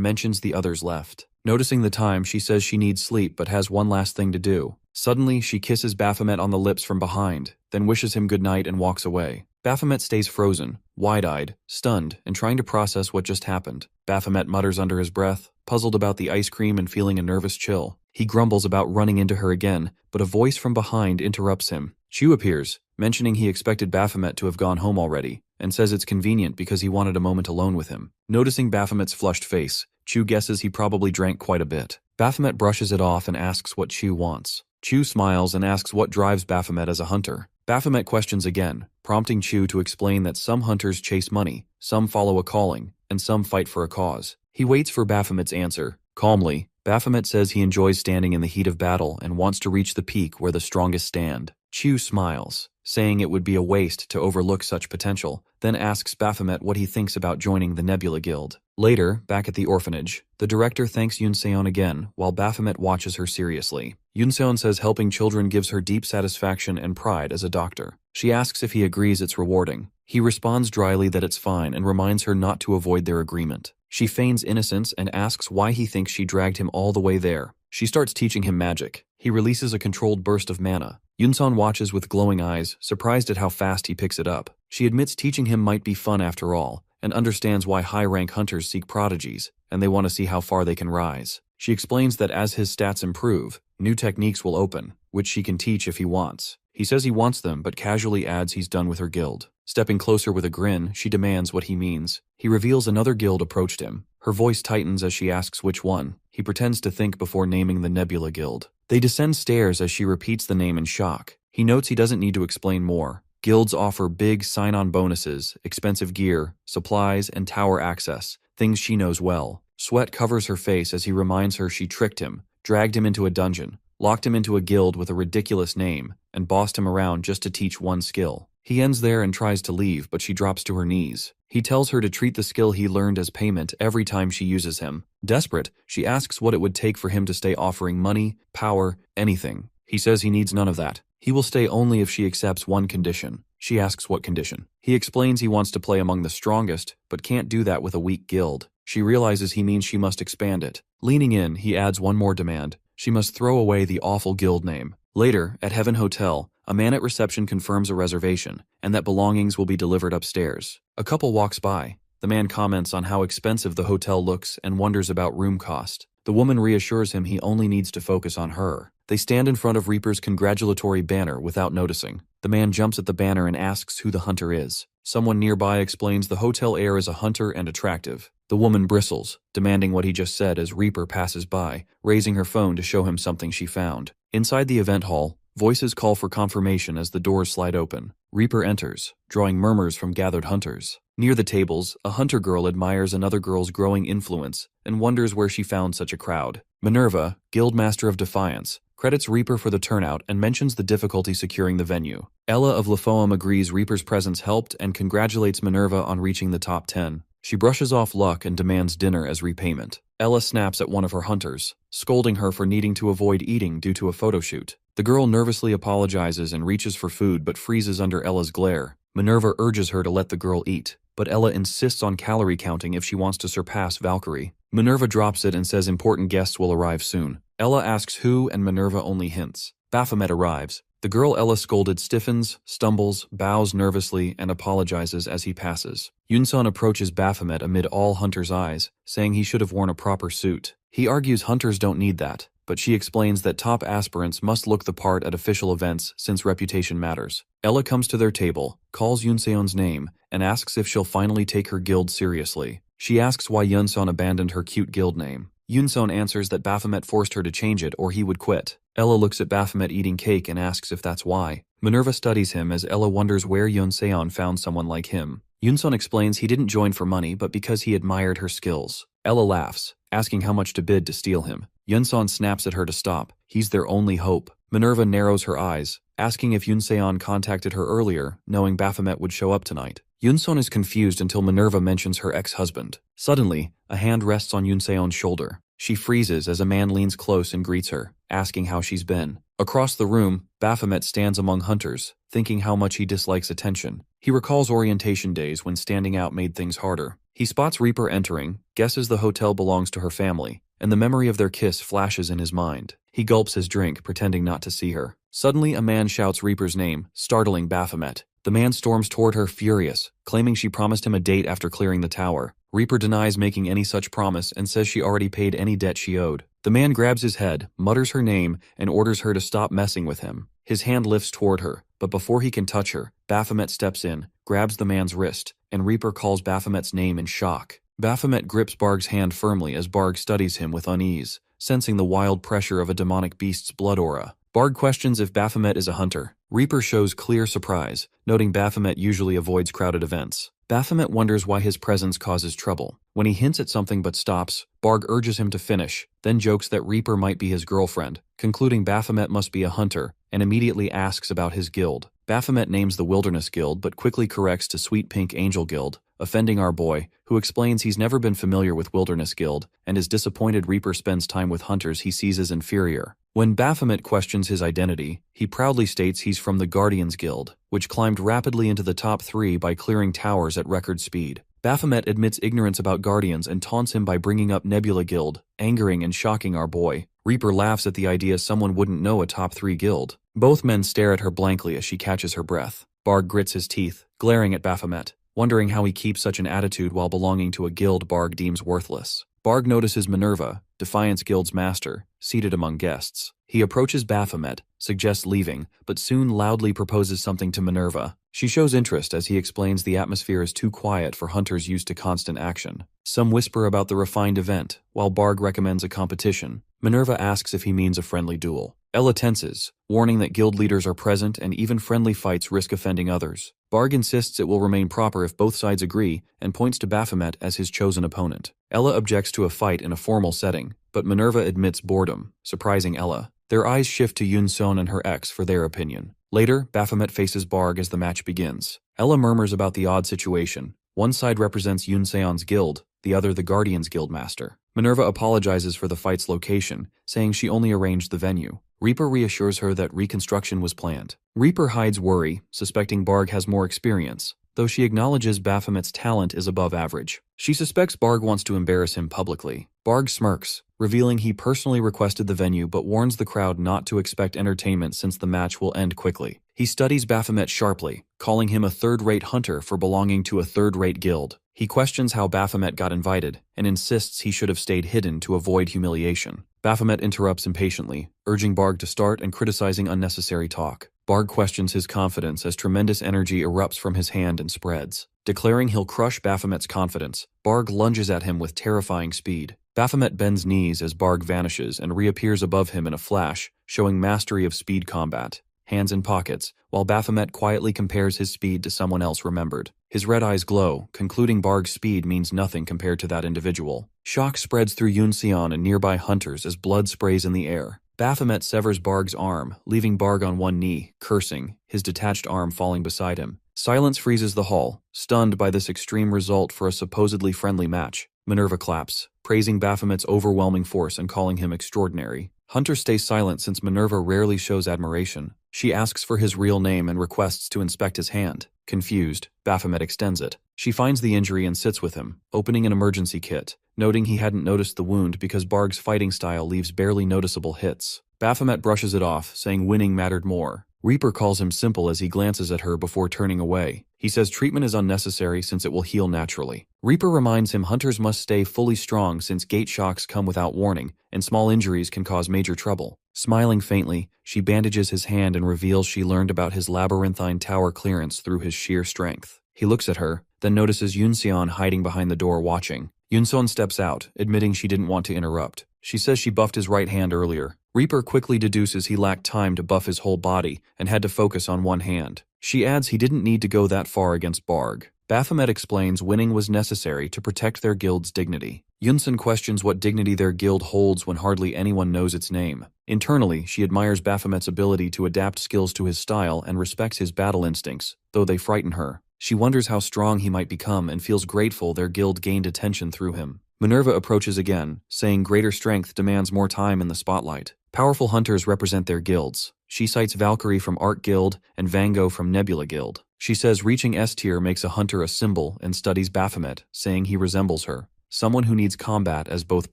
mentions the others left. Noticing the time, she says she needs sleep but has one last thing to do. Suddenly, she kisses Baphomet on the lips from behind, then wishes him goodnight and walks away. Baphomet stays frozen, wide-eyed, stunned, and trying to process what just happened. Baphomet mutters under his breath, puzzled about the ice cream and feeling a nervous chill. He grumbles about running into her again, but a voice from behind interrupts him. Chu appears, mentioning he expected Baphomet to have gone home already, and says it's convenient because he wanted a moment alone with him. Noticing Baphomet's flushed face, Chu guesses he probably drank quite a bit. Baphomet brushes it off and asks what Chu wants. Chu smiles and asks what drives Baphomet as a hunter. Baphomet questions again, prompting Chu to explain that some hunters chase money, some follow a calling, and some fight for a cause. He waits for Baphomet's answer. Calmly, Baphomet says he enjoys standing in the heat of battle and wants to reach the peak where the strongest stand. Chu smiles, saying it would be a waste to overlook such potential, then asks Baphomet what he thinks about joining the Nebula Guild. Later, back at the orphanage, the director thanks Yoon-seon again while Baphomet watches her seriously. Yoon-seon says helping children gives her deep satisfaction and pride as a doctor. She asks if he agrees it's rewarding. He responds dryly that it's fine and reminds her not to avoid their agreement. She feigns innocence and asks why he thinks she dragged him all the way there. She starts teaching him magic. He releases a controlled burst of mana. Yoon-seon watches with glowing eyes, surprised at how fast he picks it up. She admits teaching him might be fun after all, and understands why high-rank hunters seek prodigies, and they want to see how far they can rise. She explains that as his stats improve, new techniques will open, which she can teach if he wants. He says he wants them, but casually adds he's done with her guild. Stepping closer with a grin, she demands what he means. He reveals another guild approached him. Her voice tightens as she asks which one. He pretends to think before naming the Nebula Guild. They descend stairs as she repeats the name in shock. He notes he doesn't need to explain more. Guilds offer big sign-on bonuses, expensive gear, supplies, and tower access, things she knows well. Sweat covers her face as he reminds her she tricked him, dragged him into a dungeon, locked him into a guild with a ridiculous name, and bossed him around just to teach one skill. He ends there and tries to leave, but she drops to her knees. He tells her to treat the skill he learned as payment every time she uses him. Desperate, she asks what it would take for him to stay offering money, power, anything. He says he needs none of that. He will stay only if she accepts one condition. She asks what condition. He explains he wants to play among the strongest, but can't do that with a weak guild. She realizes he means she must expand it. Leaning in, he adds one more demand. She must throw away the awful guild name. Later, at Heaven Hotel, a man at reception confirms a reservation, and that belongings will be delivered upstairs. A couple walks by. The man comments on how expensive the hotel looks and wonders about room cost. The woman reassures him he only needs to focus on her. They stand in front of Reaper's congratulatory banner without noticing. The man jumps at the banner and asks who the hunter is. Someone nearby explains the hotel heir is a hunter and attractive. The woman bristles, demanding what he just said as Reaper passes by, raising her phone to show him something she found. Inside the event hall, voices call for confirmation as the doors slide open. Reaper enters, drawing murmurs from gathered hunters. Near the tables, a hunter girl admires another girl's growing influence and wonders where she found such a crowd. Minerva, Guildmaster of Defiance, credits Reaper for the turnout and mentions the difficulty securing the venue. Ella of Lafoam agrees Reaper's presence helped and congratulates Minerva on reaching the top 10. She brushes off luck and demands dinner as repayment. Ella snaps at one of her hunters, scolding her for needing to avoid eating due to a photo shoot. The girl nervously apologizes and reaches for food but freezes under Ella's glare. Minerva urges her to let the girl eat, but Ella insists on calorie counting if she wants to surpass Valkyrie. Minerva drops it and says important guests will arrive soon. Ella asks who and Minerva only hints. Baphomet arrives. The girl Ella scolded stiffens, stumbles, bows nervously, and apologizes as he passes. Yoon-seon approaches Baphomet amid all hunters' eyes, saying he should have worn a proper suit. He argues hunters don't need that, but she explains that top aspirants must look the part at official events since reputation matters. Ella comes to their table, calls Yoon-seon's name, and asks if she'll finally take her guild seriously. She asks why Yoon-seon abandoned her cute guild name. Yoon-seon answers that Baphomet forced her to change it or he would quit. Ella looks at Baphomet eating cake and asks if that's why. Minerva studies him as Ella wonders where Yoon-seon found someone like him. Yoon-seon explains he didn't join for money but because he admired her skills. Ella laughs, asking how much to bid to steal him. Yoon-seon snaps at her to stop. He's their only hope. Minerva narrows her eyes, asking if Yoon-seon contacted her earlier, knowing Baphomet would show up tonight. Yoon-seon is confused until Minerva mentions her ex-husband. Suddenly, a hand rests on Yoon-seon's shoulder. She freezes as a man leans close and greets her, asking how she's been. Across the room, Baphomet stands among hunters, thinking how much he dislikes attention. He recalls orientation days when standing out made things harder. He spots Reaper entering, guesses the hotel belongs to her family, and the memory of their kiss flashes in his mind. He gulps his drink, pretending not to see her. Suddenly, a man shouts Reaper's name, startling Baphomet. The man storms toward her furious, claiming she promised him a date after clearing the tower. Reaper denies making any such promise and says she already paid any debt she owed. The man grabs his head, mutters her name, and orders her to stop messing with him. His hand lifts toward her, but before he can touch her, Baphomet steps in, grabs the man's wrist, and Reaper calls Baphomet's name in shock. Baphomet grips Barg's hand firmly as Barg studies him with unease, sensing the wild pressure of a demonic beast's blood aura. Barg questions if Baphomet is a hunter. Reaper shows clear surprise, noting Baphomet usually avoids crowded events. Baphomet wonders why his presence causes trouble. When he hints at something but stops, Barg urges him to finish, then jokes that Reaper might be his girlfriend, concluding Baphomet must be a hunter, and immediately asks about his guild. Baphomet names the Wilderness Guild but quickly corrects to Sweet Pink Angel Guild, offending our boy, who explains he's never been familiar with Wilderness Guild and is disappointed Reaper spends time with hunters he sees as inferior. When Baphomet questions his identity, he proudly states he's from the Guardians Guild, which climbed rapidly into the top 3 by clearing towers at record speed. Baphomet admits ignorance about Guardians and taunts him by bringing up Nebula Guild, angering and shocking our boy. Reaper laughs at the idea someone wouldn't know a top 3 guild. Both men stare at her blankly as she catches her breath. Barg grits his teeth, glaring at Baphomet, wondering how he keeps such an attitude while belonging to a guild Barg deems worthless. Barg notices Minerva, Defiance Guild's master, seated among guests. He approaches Baphomet, suggests leaving, but soon loudly proposes something to Minerva. She shows interest as he explains the atmosphere is too quiet for hunters used to constant action. Some whisper about the refined event, while Barg recommends a competition. Minerva asks if he means a friendly duel. Ella tenses, warning that guild leaders are present and even friendly fights risk offending others. Barg insists it will remain proper if both sides agree and points to Baphomet as his chosen opponent. Ella objects to a fight in a formal setting, but Minerva admits boredom, surprising Ella. Their eyes shift to Yun-Seon and her ex for their opinion. Later, Baphomet faces Barg as the match begins. Ella murmurs about the odd situation. One side represents Yun-Seon's guild, the other the Guardians Guild master. Minerva apologizes for the fight's location, saying she only arranged the venue. Reaper reassures her that reconstruction was planned. Reaper hides worry, suspecting Barg has more experience, though she acknowledges Baphomet's talent is above average. She suspects Barg wants to embarrass him publicly. Barg smirks, revealing he personally requested the venue but warns the crowd not to expect entertainment since the match will end quickly. He studies Baphomet sharply, calling him a third-rate hunter for belonging to a third-rate guild. He questions how Baphomet got invited and insists he should have stayed hidden to avoid humiliation. Baphomet interrupts impatiently, urging Barg to start and criticizing unnecessary talk. Barg questions his confidence as tremendous energy erupts from his hand and spreads. Declaring he'll crush Baphomet's confidence, Barg lunges at him with terrifying speed. Baphomet bends knees as Barg vanishes and reappears above him in a flash, showing mastery of speed combat. Hands in pockets, while Baphomet quietly compares his speed to someone else remembered. His red eyes glow, concluding Barg's speed means nothing compared to that individual. Shock spreads through Yun-Seon and nearby hunters as blood sprays in the air. Baphomet severs Barg's arm, leaving Barg on one knee, cursing, his detached arm falling beside him. Silence freezes the hall, stunned by this extreme result for a supposedly friendly match. Minerva claps, praising Baphomet's overwhelming force and calling him extraordinary. Hunter stays silent since Minerva rarely shows admiration. She asks for his real name and requests to inspect his hand. Confused, Baphomet extends it. She finds the injury and sits with him, opening an emergency kit, noting he hadn't noticed the wound because Barg's fighting style leaves barely noticeable hits. Baphomet brushes it off, saying winning mattered more. Reaper calls him simple as he glances at her before turning away. He says treatment is unnecessary since it will heal naturally. Reaper reminds him hunters must stay fully strong since gate shocks come without warning, and small injuries can cause major trouble. Smiling faintly, she bandages his hand and reveals she learned about his labyrinthine tower clearance through his sheer strength. He looks at her, then notices Yun-Seon hiding behind the door watching. Yun-Seon steps out, admitting she didn't want to interrupt. She says she buffed his right hand earlier. Reaper quickly deduces he lacked time to buff his whole body and had to focus on one hand. She adds he didn't need to go that far against Barg. Baphomet explains winning was necessary to protect their guild's dignity. Yun-Seon questions what dignity their guild holds when hardly anyone knows its name. Internally, she admires Baphomet's ability to adapt skills to his style and respects his battle instincts, though they frighten her. She wonders how strong he might become and feels grateful their guild gained attention through him. Minerva approaches again, saying greater strength demands more time in the spotlight. Powerful hunters represent their guilds. She cites Valkyrie from Arc Guild and Van Gogh from Nebula Guild. She says reaching S tier makes a hunter a symbol and studies Baphomet, saying he resembles her, someone who needs combat as both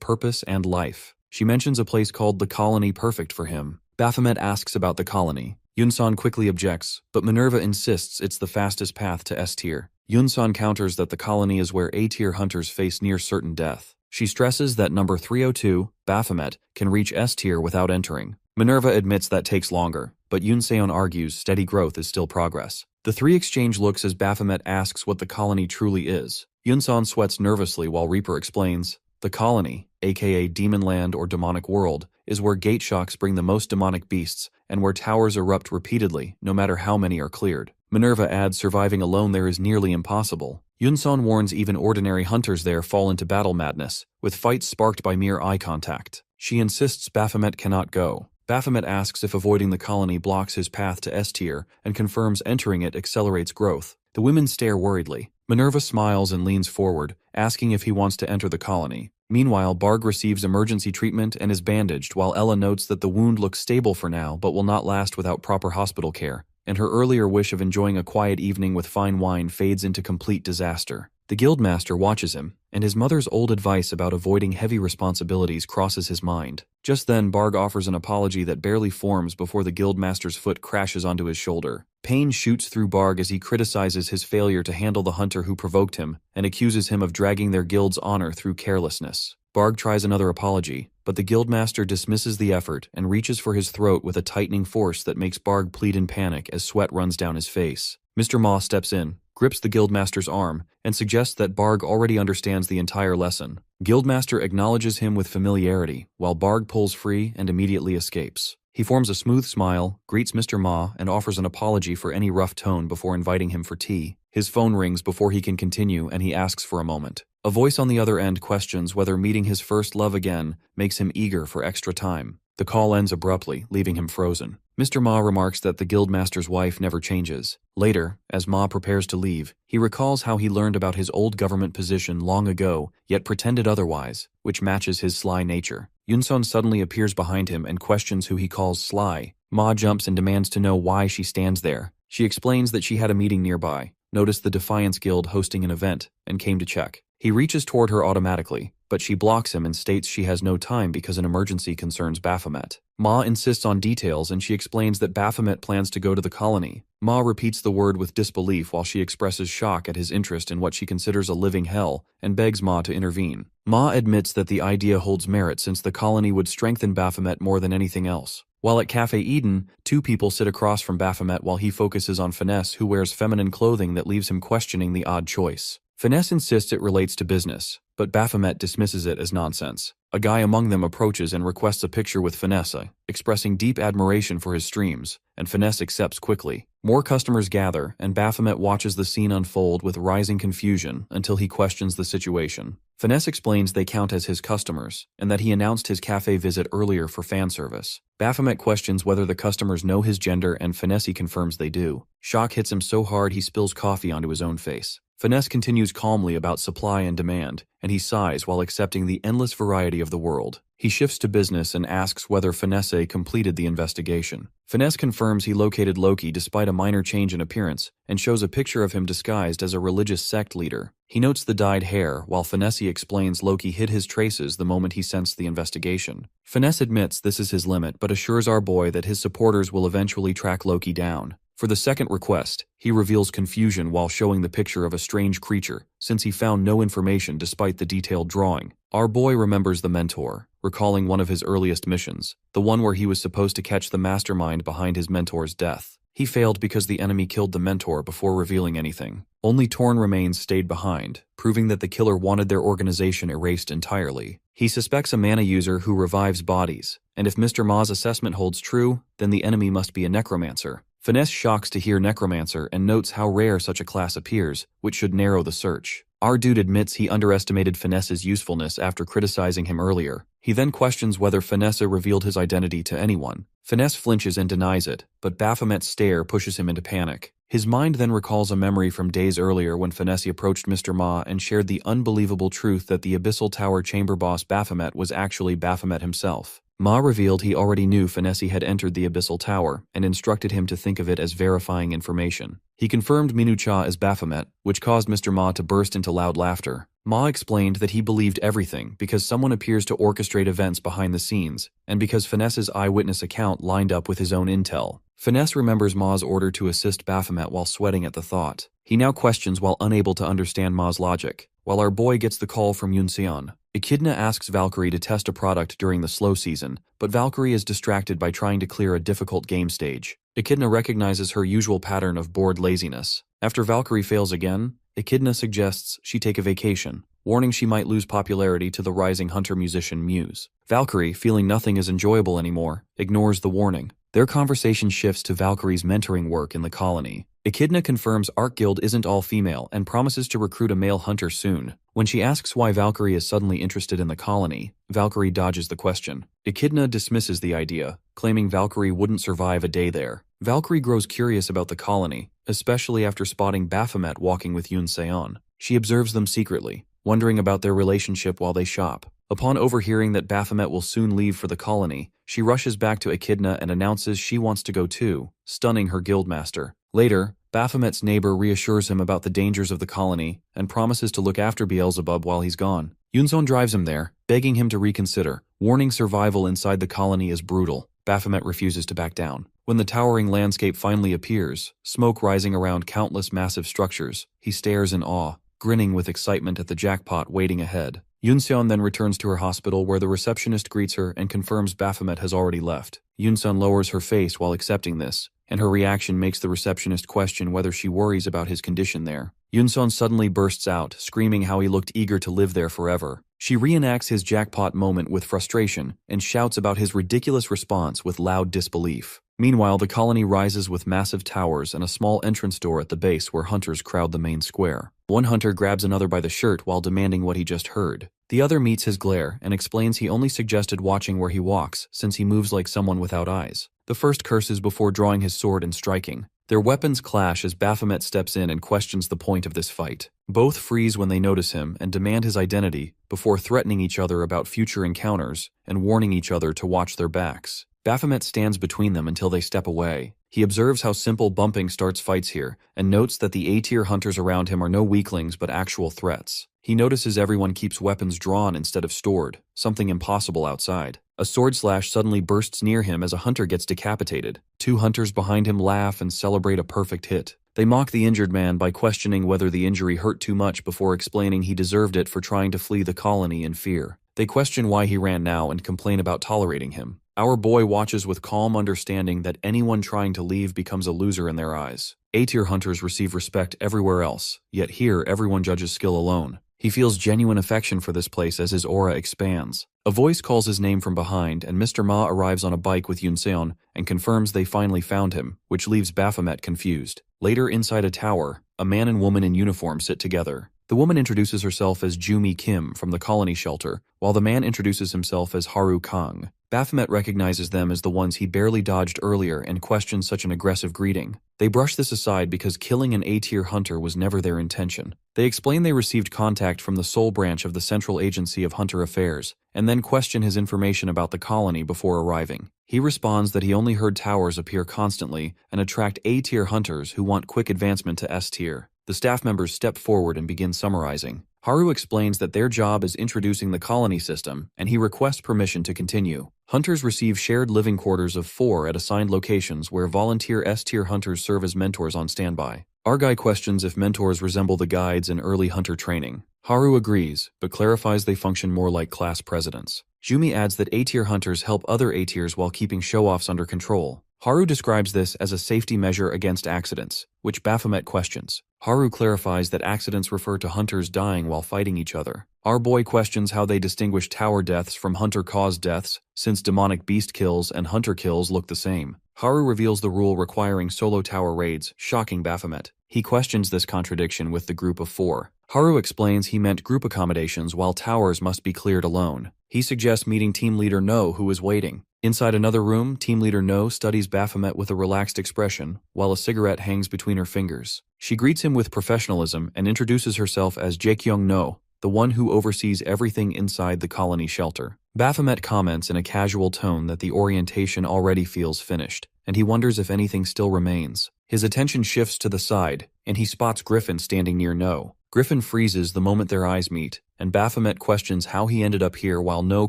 purpose and life. She mentions a place called the Colony perfect for him. Baphomet asks about the colony. Yunsan quickly objects, but Minerva insists it's the fastest path to S-tier. Yunsan counters that the colony is where A-tier hunters face near certain death. She stresses that number 302, Baphomet, can reach S-tier without entering. Minerva admits that takes longer, but Yunseon argues steady growth is still progress. The three exchange looks as Baphomet asks what the colony truly is. Yunsan sweats nervously while Reaper explains, the colony, aka Demonland or Demonic World, is where gate shocks bring the most demonic beasts and where towers erupt repeatedly, no matter how many are cleared. Minerva adds surviving alone there is nearly impossible. Yunsan warns even ordinary hunters there fall into battle madness, with fights sparked by mere eye contact. She insists Baphomet cannot go. Baphomet asks if avoiding the colony blocks his path to S-tier and confirms entering it accelerates growth. The women stare worriedly. Minerva smiles and leans forward, asking if he wants to enter the colony. Meanwhile, Barg receives emergency treatment and is bandaged, while Ella notes that the wound looks stable for now but will not last without proper hospital care, and her earlier wish of enjoying a quiet evening with fine wine fades into complete disaster. The guildmaster watches him, and his mother's old advice about avoiding heavy responsibilities crosses his mind. Just then, Barg offers an apology that barely forms before the guildmaster's foot crashes onto his shoulder. Pain shoots through Barg as he criticizes his failure to handle the hunter who provoked him and accuses him of dragging their guild's honor through carelessness. Barg tries another apology, but the guildmaster dismisses the effort and reaches for his throat with a tightening force that makes Barg plead in panic as sweat runs down his face. Mr. Ma steps in, grips the guildmaster's arm, and suggests that Barg already understands the entire lesson. Guildmaster acknowledges him with familiarity, while Barg pulls free and immediately escapes. He forms a smooth smile, greets Mr. Ma, and offers an apology for any rough tone before inviting him for tea. His phone rings before he can continue, and he asks for a moment. A voice on the other end questions whether meeting his first love again makes him eager for extra time. The call ends abruptly, leaving him frozen. Mr. Ma remarks that the guildmaster's wife never changes. Later, as Ma prepares to leave, he recalls how he learned about his old government position long ago, yet pretended otherwise, which matches his sly nature. Yunsan suddenly appears behind him and questions who he calls sly. Ma jumps and demands to know why she stands there. She explains that she had a meeting nearby, noticed the Defiance Guild hosting an event, and came to check. He reaches toward her automatically, but she blocks him and states she has no time because an emergency concerns Baphomet. Ma insists on details and she explains that Baphomet plans to go to the colony. Ma repeats the word with disbelief while she expresses shock at his interest in what she considers a living hell and begs Ma to intervene. Ma admits that the idea holds merit since the colony would strengthen Baphomet more than anything else. While at Cafe Eden, two people sit across from Baphomet while he focuses on Finesse, who wears feminine clothing that leaves him questioning the odd choice. Finesse insists it relates to business, but Baphomet dismisses it as nonsense. A guy among them approaches and requests a picture with Finesse, expressing deep admiration for his streams, and Finesse accepts quickly. More customers gather, and Baphomet watches the scene unfold with rising confusion until he questions the situation. Finesse explains they count as his customers, and that he announced his cafe visit earlier for fan service. Baphomet questions whether the customers know his gender, and Finesse confirms they do. Shock hits him so hard he spills coffee onto his own face. Finesse continues calmly about supply and demand, and he sighs while accepting the endless variety of the world. He shifts to business and asks whether Finesse completed the investigation. Finesse confirms he located Loki despite a minor change in appearance, and shows a picture of him disguised as a religious sect leader. He notes the dyed hair, while Finesse explains Loki hid his traces the moment he sensed the investigation. Finesse admits this is his limit, but assures our boy that his supporters will eventually track Loki down. For the second request, he reveals confusion while showing the picture of a strange creature, since he found no information despite the detailed drawing. Our boy remembers the mentor, recalling one of his earliest missions, the one where he was supposed to catch the mastermind behind his mentor's death. He failed because the enemy killed the mentor before revealing anything. Only torn remains stayed behind, proving that the killer wanted their organization erased entirely. He suspects a mana user who revives bodies, and if Mr. Ma's assessment holds true, then the enemy must be a necromancer. Finesse shocks to hear necromancer and notes how rare such a class appears, which should narrow the search. Our dude admits he underestimated Finesse's usefulness after criticizing him earlier. He then questions whether Finesse revealed his identity to anyone. Finesse flinches and denies it, but Baphomet's stare pushes him into panic. His mind then recalls a memory from days earlier when Finesse approached Mr. Ma and shared the unbelievable truth that the Abyssal Tower chamber boss Baphomet was actually Baphomet himself. Ma revealed he already knew Finesse had entered the Abyssal Tower and instructed him to think of it as verifying information. He confirmed Minucha as Baphomet, which caused Mr. Ma to burst into loud laughter. Ma explained that he believed everything because someone appears to orchestrate events behind the scenes, and because Finesse's eyewitness account lined up with his own intel. Finesse remembers Ma's order to assist Baphomet while sweating at the thought. He now questions while unable to understand Ma's logic, while our boy gets the call from Yoon-seon. Echidna asks Valkyrie to test a product during the slow season, but Valkyrie is distracted by trying to clear a difficult game stage. Echidna recognizes her usual pattern of bored laziness. After Valkyrie fails again, Echidna suggests she take a vacation, warning she might lose popularity to the rising hunter-musician Muse. Valkyrie, feeling nothing is enjoyable anymore, ignores the warning. Their conversation shifts to Valkyrie's mentoring work in the colony. Echidna confirms Arc Guild isn't all female and promises to recruit a male hunter soon. When she asks why Valkyrie is suddenly interested in the colony, Valkyrie dodges the question. Echidna dismisses the idea, claiming Valkyrie wouldn't survive a day there. Valkyrie grows curious about the colony, especially after spotting Baphomet walking with Yoon-seon. She observes them secretly, wondering about their relationship while they shop. Upon overhearing that Baphomet will soon leave for the colony, she rushes back to Echidna and announces she wants to go too, stunning her guildmaster. Later, Baphomet's neighbor reassures him about the dangers of the colony and promises to look after Beelzebub while he's gone. Yoon-seon drives him there, begging him to reconsider, warning survival inside the colony is brutal. Baphomet refuses to back down. When the towering landscape finally appears, smoke rising around countless massive structures, he stares in awe, grinning with excitement at the jackpot waiting ahead. Yoon-seon then returns to her hospital where the receptionist greets her and confirms Baphomet has already left. Yoon-seon lowers her face while accepting this, and her reaction makes the receptionist question whether she worries about his condition there. Yoon-seon suddenly bursts out, screaming how he looked eager to live there forever. She reenacts his jackpot moment with frustration and shouts about his ridiculous response with loud disbelief. Meanwhile, the colony rises with massive towers and a small entrance door at the base where hunters crowd the main square. One hunter grabs another by the shirt while demanding what he just heard. The other meets his glare and explains he only suggested watching where he walks since he moves like someone without eyes. The first curses before drawing his sword and striking. Their weapons clash as Baphomet steps in and questions the point of this fight. Both freeze when they notice him and demand his identity before threatening each other about future encounters and warning each other to watch their backs. Baphomet stands between them until they step away. He observes how simple bumping starts fights here and notes that the A-tier hunters around him are no weaklings but actual threats. He notices everyone keeps weapons drawn instead of stored, something impossible outside. A sword slash suddenly bursts near him as a hunter gets decapitated. Two hunters behind him laugh and celebrate a perfect hit. They mock the injured man by questioning whether the injury hurt too much before explaining he deserved it for trying to flee the colony in fear. They question why he ran now and complain about tolerating him. Our boy watches with calm understanding that anyone trying to leave becomes a loser in their eyes. A-tier hunters receive respect everywhere else, yet here everyone judges skill alone. He feels genuine affection for this place as his aura expands. A voice calls his name from behind, and Mr. Ma arrives on a bike with Yoon-seon and confirms they finally found him, which leaves Baphomet confused. Later, inside a tower, a man and woman in uniform sit together. The woman introduces herself as Jumi Kim from the colony shelter, while the man introduces himself as Haru Kang. Baphomet recognizes them as the ones he barely dodged earlier and questions such an aggressive greeting. They brush this aside because killing an A-tier hunter was never their intention. They explain they received contact from the Seoul branch of the Central Agency of Hunter Affairs, and then question his information about the colony before arriving. He responds that he only heard towers appear constantly and attract A-tier hunters who want quick advancement to S-tier. The staff members step forward and begin summarizing. Haru explains that their job is introducing the colony system, and he requests permission to continue. Hunters receive shared living quarters of 4 at assigned locations where volunteer S-tier hunters serve as mentors on standby. Argai questions if mentors resemble the guides in early hunter training. Haru agrees, but clarifies they function more like class presidents. Jumi adds that A-tier hunters help other A-tiers while keeping show-offs under control. Haru describes this as a safety measure against accidents, which Baphomet questions. Haru clarifies that accidents refer to hunters dying while fighting each other. Our boy questions how they distinguish tower deaths from hunter-caused deaths, since demonic beast kills and hunter kills look the same. Haru reveals the rule requiring solo tower raids, shocking Baphomet. He questions this contradiction with the group of 4. Haru explains he meant group accommodations while towers must be cleared alone. He suggests meeting Team Leader No, who is waiting. Inside another room, Team Leader No studies Baphomet with a relaxed expression, while a cigarette hangs between her fingers. She greets him with professionalism and introduces herself as Jaekyung No, the one who oversees everything inside the colony shelter. Baphomet comments in a casual tone that the orientation already feels finished, and he wonders if anything still remains. His attention shifts to the side, and he spots Griffin standing near No. Griffin freezes the moment their eyes meet, and Baphomet questions how he ended up here while No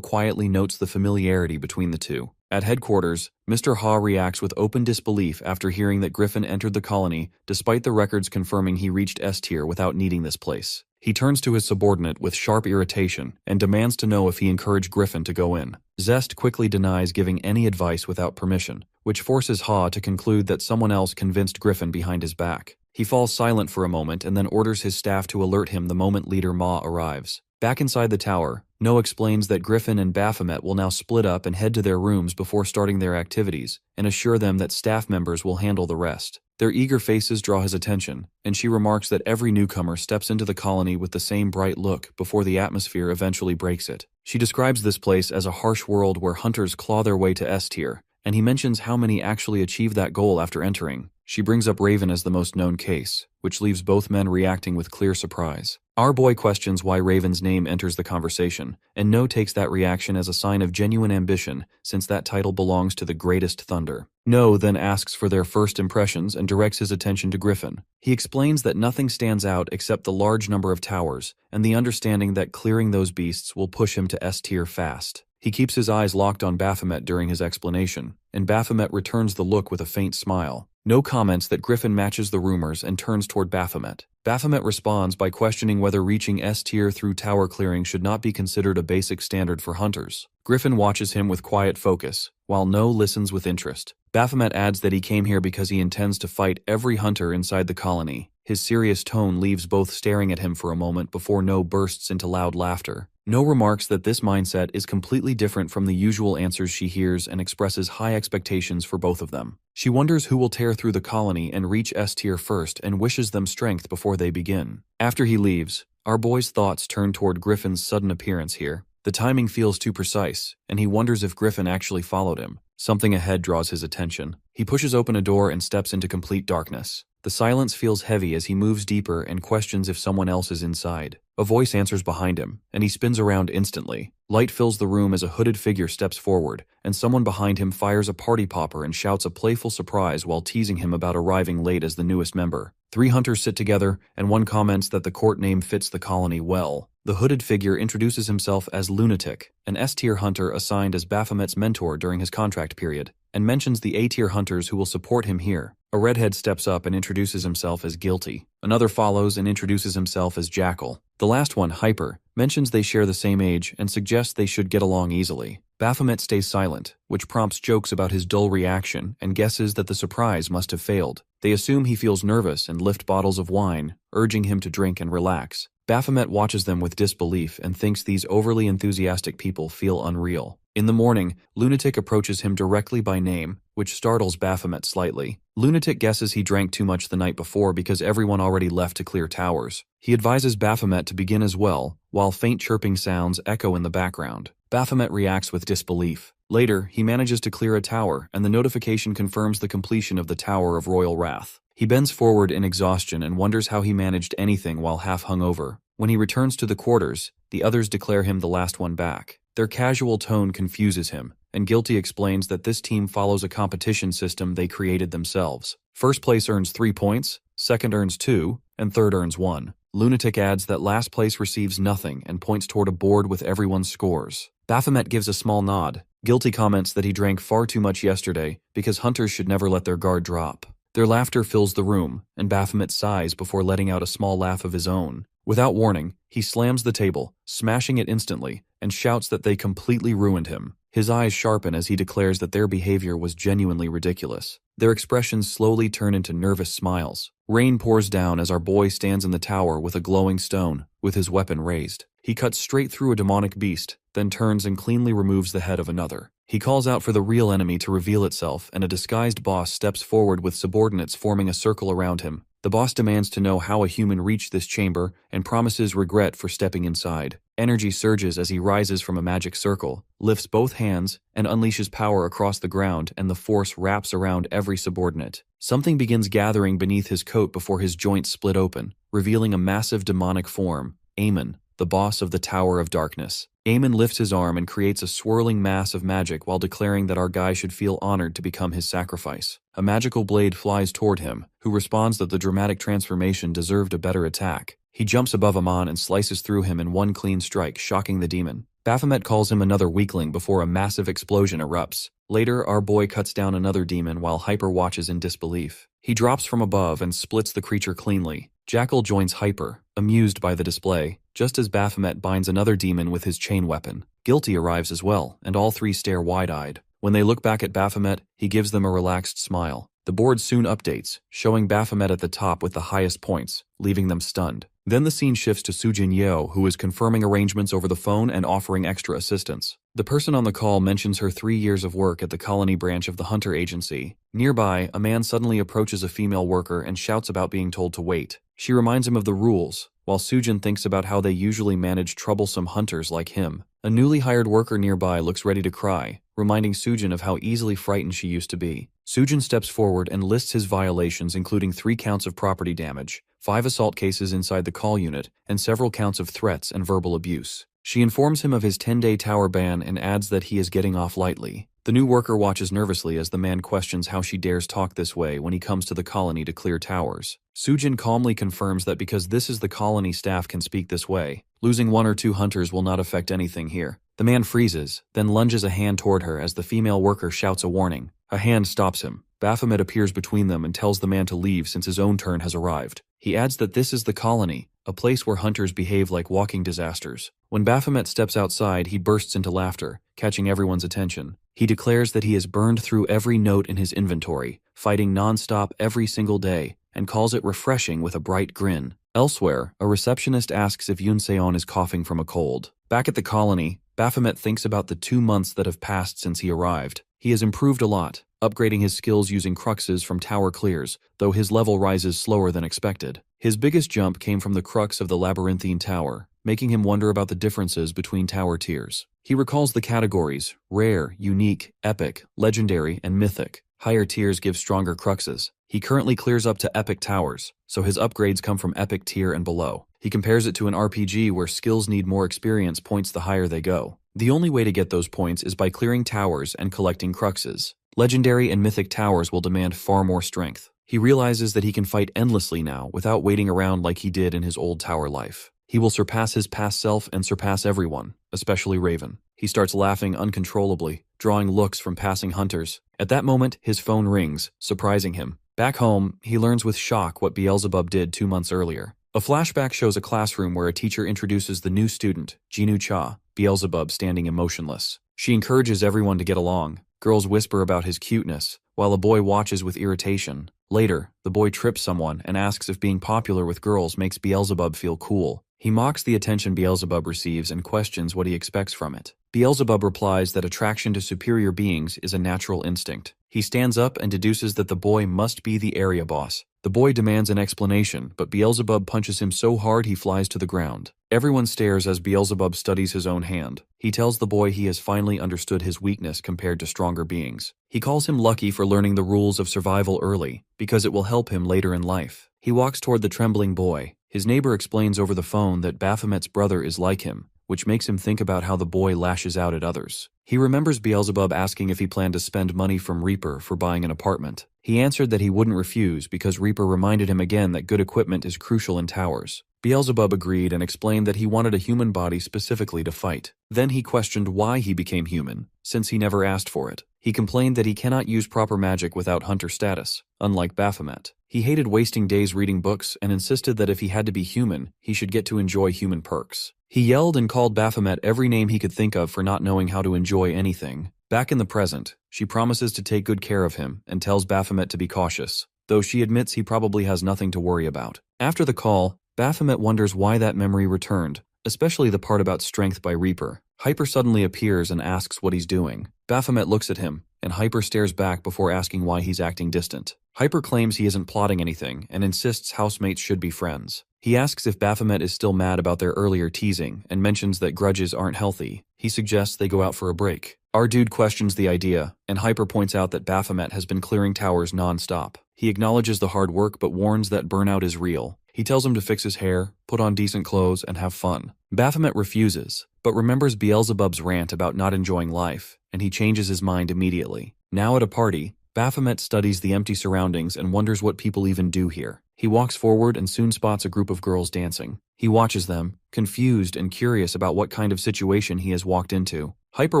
quietly notes the familiarity between the two. At headquarters, Mr. Ha reacts with open disbelief after hearing that Griffin entered the colony, despite the records confirming he reached S tier without needing this place. He turns to his subordinate with sharp irritation and demands to know if he encouraged Griffin to go in. Zest quickly denies giving any advice without permission, which forces Ha to conclude that someone else convinced Griffin behind his back. He falls silent for a moment and then orders his staff to alert him the moment Leader Ma arrives. Back inside the tower, No explains that Griffin and Baphomet will now split up and head to their rooms before starting their activities, and assure them that staff members will handle the rest. Their eager faces draw his attention, and she remarks that every newcomer steps into the colony with the same bright look before the atmosphere eventually breaks it. She describes this place as a harsh world where hunters claw their way to S tier, and he mentions how many actually achieve that goal after entering. She brings up Raven as the most known case, which leaves both men reacting with clear surprise. Our boy questions why Raven's name enters the conversation, and No takes that reaction as a sign of genuine ambition, since that title belongs to the greatest Thunder. No then asks for their first impressions and directs his attention to Griffin. He explains that nothing stands out except the large number of towers, and the understanding that clearing those beasts will push him to S tier fast. He keeps his eyes locked on Baphomet during his explanation, and Baphomet returns the look with a faint smile. No comments that Griffin matches the rumors and turns toward Baphomet. Baphomet responds by questioning whether reaching S tier through tower clearing should not be considered a basic standard for hunters. Griffin watches him with quiet focus, while No listens with interest. Baphomet adds that he came here because he intends to fight every hunter inside the colony. His serious tone leaves both staring at him for a moment before No bursts into loud laughter. No remarks that this mindset is completely different from the usual answers she hears and expresses high expectations for both of them. She wonders who will tear through the colony and reach S tier first and wishes them strength before they begin. After he leaves, our boy's thoughts turn toward Griffin's sudden appearance here. The timing feels too precise, and he wonders if Griffin actually followed him. Something ahead draws his attention. He pushes open a door and steps into complete darkness. The silence feels heavy as he moves deeper and questions if someone else is inside. A voice answers behind him, and he spins around instantly. Light fills the room as a hooded figure steps forward, and someone behind him fires a party popper and shouts a playful surprise while teasing him about arriving late as the newest member. 3 hunters sit together, and one comments that the court name fits the colony well. The hooded figure introduces himself as Lunatic, an S-tier hunter assigned as Baphomet's mentor during his contract period, and mentions the A-tier hunters who will support him here. A redhead steps up and introduces himself as Guilty. Another follows and introduces himself as Jackal. The last one, Hyper, mentions they share the same age and suggests they should get along easily. Baphomet stays silent, which prompts jokes about his dull reaction and guesses that the surprise must have failed. They assume he feels nervous and lift bottles of wine, urging him to drink and relax. Baphomet watches them with disbelief and thinks these overly enthusiastic people feel unreal. In the morning, Lunatic approaches him directly by name, which startles Baphomet slightly. Lunatic guesses he drank too much the night before because everyone already left to clear towers. He advises Baphomet to begin as well, while faint chirping sounds echo in the background. Baphomet reacts with disbelief. Later, he manages to clear a tower, and the notification confirms the completion of the Tower of Royal Wrath. He bends forward in exhaustion and wonders how he managed anything while half hungover. When he returns to the quarters, the others declare him the last one back. Their casual tone confuses him, and Guilty explains that this team follows a competition system they created themselves. First place earns 3 points, second earns 2, and third earns 1. Lunatic adds that last place receives nothing and points toward a board with everyone's scores. Baphomet gives a small nod. Guilty comments that he drank far too much yesterday because hunters should never let their guard drop. Their laughter fills the room, and Baphomet sighs before letting out a small laugh of his own. Without warning, he slams the table, smashing it instantly, and shouts that they completely ruined him. His eyes sharpen as he declares that their behavior was genuinely ridiculous. Their expressions slowly turn into nervous smiles. Rain pours down as our boy stands in the tower with a glowing stone, with his weapon raised. He cuts straight through a demonic beast, then turns and cleanly removes the head of another. He calls out for the real enemy to reveal itself, and a disguised boss steps forward with subordinates forming a circle around him. The boss demands to know how a human reached this chamber and promises regret for stepping inside. Energy surges as he rises from a magic circle, lifts both hands, and unleashes power across the ground, and the force wraps around every subordinate. Something begins gathering beneath his coat before his joints split open, revealing a massive demonic form, Amon, the boss of the Tower of Darkness. Amon lifts his arm and creates a swirling mass of magic while declaring that our guy should feel honored to become his sacrifice. A magical blade flies toward him, who responds that the dramatic transformation deserved a better attack. He jumps above Amon and slices through him in one clean strike, shocking the demon. Baphomet calls him another weakling before a massive explosion erupts. Later, our boy cuts down another demon while Hyper watches in disbelief. He drops from above and splits the creature cleanly. Jackal joins Hyper, amused by the display, just as Baphomet binds another demon with his chain weapon. Guilty arrives as well, and all three stare wide-eyed. When they look back at Baphomet, he gives them a relaxed smile. The board soon updates, showing Baphomet at the top with the highest points, leaving them stunned. Then the scene shifts to Sujin Yeo, who is confirming arrangements over the phone and offering extra assistance. The person on the call mentions her 3 years of work at the colony branch of the Hunter Agency. Nearby, a man suddenly approaches a female worker and shouts about being told to wait. She reminds him of the rules, while Sujin thinks about how they usually manage troublesome hunters like him. A newly hired worker nearby looks ready to cry, reminding Sujin of how easily frightened she used to be. Sujin steps forward and lists his violations, including 3 counts of property damage, 5 assault cases inside the call unit, and several counts of threats and verbal abuse. She informs him of his 10-day tower ban and adds that he is getting off lightly. The new worker watches nervously as the man questions how she dares talk this way when he comes to the colony to clear towers. Sujin calmly confirms that because this is the colony, staff can speak this way. Losing 1 or 2 hunters will not affect anything here. The man freezes, then lunges a hand toward her as the female worker shouts a warning. A hand stops him. Baphomet appears between them and tells the man to leave since his own turn has arrived. He adds that this is the colony, a place where hunters behave like walking disasters. When Baphomet steps outside, he bursts into laughter, catching everyone's attention. He declares that he has burned through every note in his inventory, fighting non-stop every single day, and calls it refreshing with a bright grin. Elsewhere, a receptionist asks if Yoon Se-on is coughing from a cold. Back at the colony, Baphomet thinks about the 2 months that have passed since he arrived. He has improved a lot, upgrading his skills using cruxes from tower clears, though his level rises slower than expected. His biggest jump came from the crux of the labyrinthine tower, making him wonder about the differences between tower tiers. He recalls the categories: rare, unique, epic, legendary, and mythic. Higher tiers give stronger cruxes. He currently clears up to epic towers, so his upgrades come from epic tier and below. He compares it to an RPG where skills need more experience points the higher they go. The only way to get those points is by clearing towers and collecting cruxes. Legendary and mythic towers will demand far more strength. He realizes that he can fight endlessly now without waiting around like he did in his old tower life. He will surpass his past self and surpass everyone, especially Raven. He starts laughing uncontrollably, drawing looks from passing hunters. At that moment, his phone rings, surprising him. Back home, he learns with shock what Beelzebub did 2 months earlier. A flashback shows a classroom where a teacher introduces the new student, Jinu Cha, Beelzebub standing emotionless. She encourages everyone to get along. Girls whisper about his cuteness, while a boy watches with irritation. Later, the boy trips someone and asks if being popular with girls makes Beelzebub feel cool. He mocks the attention Beelzebub receives and questions what he expects from it. Beelzebub replies that attraction to superior beings is a natural instinct. He stands up and deduces that the boy must be the area boss. The boy demands an explanation, but Beelzebub punches him so hard he flies to the ground. Everyone stares as Beelzebub studies his own hand. He tells the boy he has finally understood his weakness compared to stronger beings. He calls him lucky for learning the rules of survival early, because it will help him later in life. He walks toward the trembling boy. His neighbor explains over the phone that Baphomet's brother is like him, which makes him think about how the boy lashes out at others. He remembers Beelzebub asking if he planned to spend money from Reaper for buying an apartment. He answered that he wouldn't refuse because Reaper reminded him again that good equipment is crucial in towers. Beelzebub agreed and explained that he wanted a human body specifically to fight. Then he questioned why he became human, since he never asked for it. He complained that he cannot use proper magic without hunter status, unlike Baphomet. He hated wasting days reading books and insisted that if he had to be human, he should get to enjoy human perks. He yelled and called Baphomet every name he could think of for not knowing how to enjoy anything. Back in the present, she promises to take good care of him and tells Baphomet to be cautious, though she admits he probably has nothing to worry about. After the call, Baphomet wonders why that memory returned, especially the part about strength by Reaper. Hyper suddenly appears and asks what he's doing. Baphomet looks at him, and Hyper stares back before asking why he's acting distant. Hyper claims he isn't plotting anything and insists housemates should be friends. He asks if Baphomet is still mad about their earlier teasing and mentions that grudges aren't healthy. He suggests they go out for a break. Our dude questions the idea, and Hyper points out that Baphomet has been clearing towers non-stop. He acknowledges the hard work but warns that burnout is real. He tells him to fix his hair, put on decent clothes, and have fun. Baphomet refuses, but remembers Beelzebub's rant about not enjoying life, and he changes his mind immediately. Now at a party, Baphomet studies the empty surroundings and wonders what people even do here. He walks forward and soon spots a group of girls dancing. He watches them, confused and curious about what kind of situation he has walked into. Hyper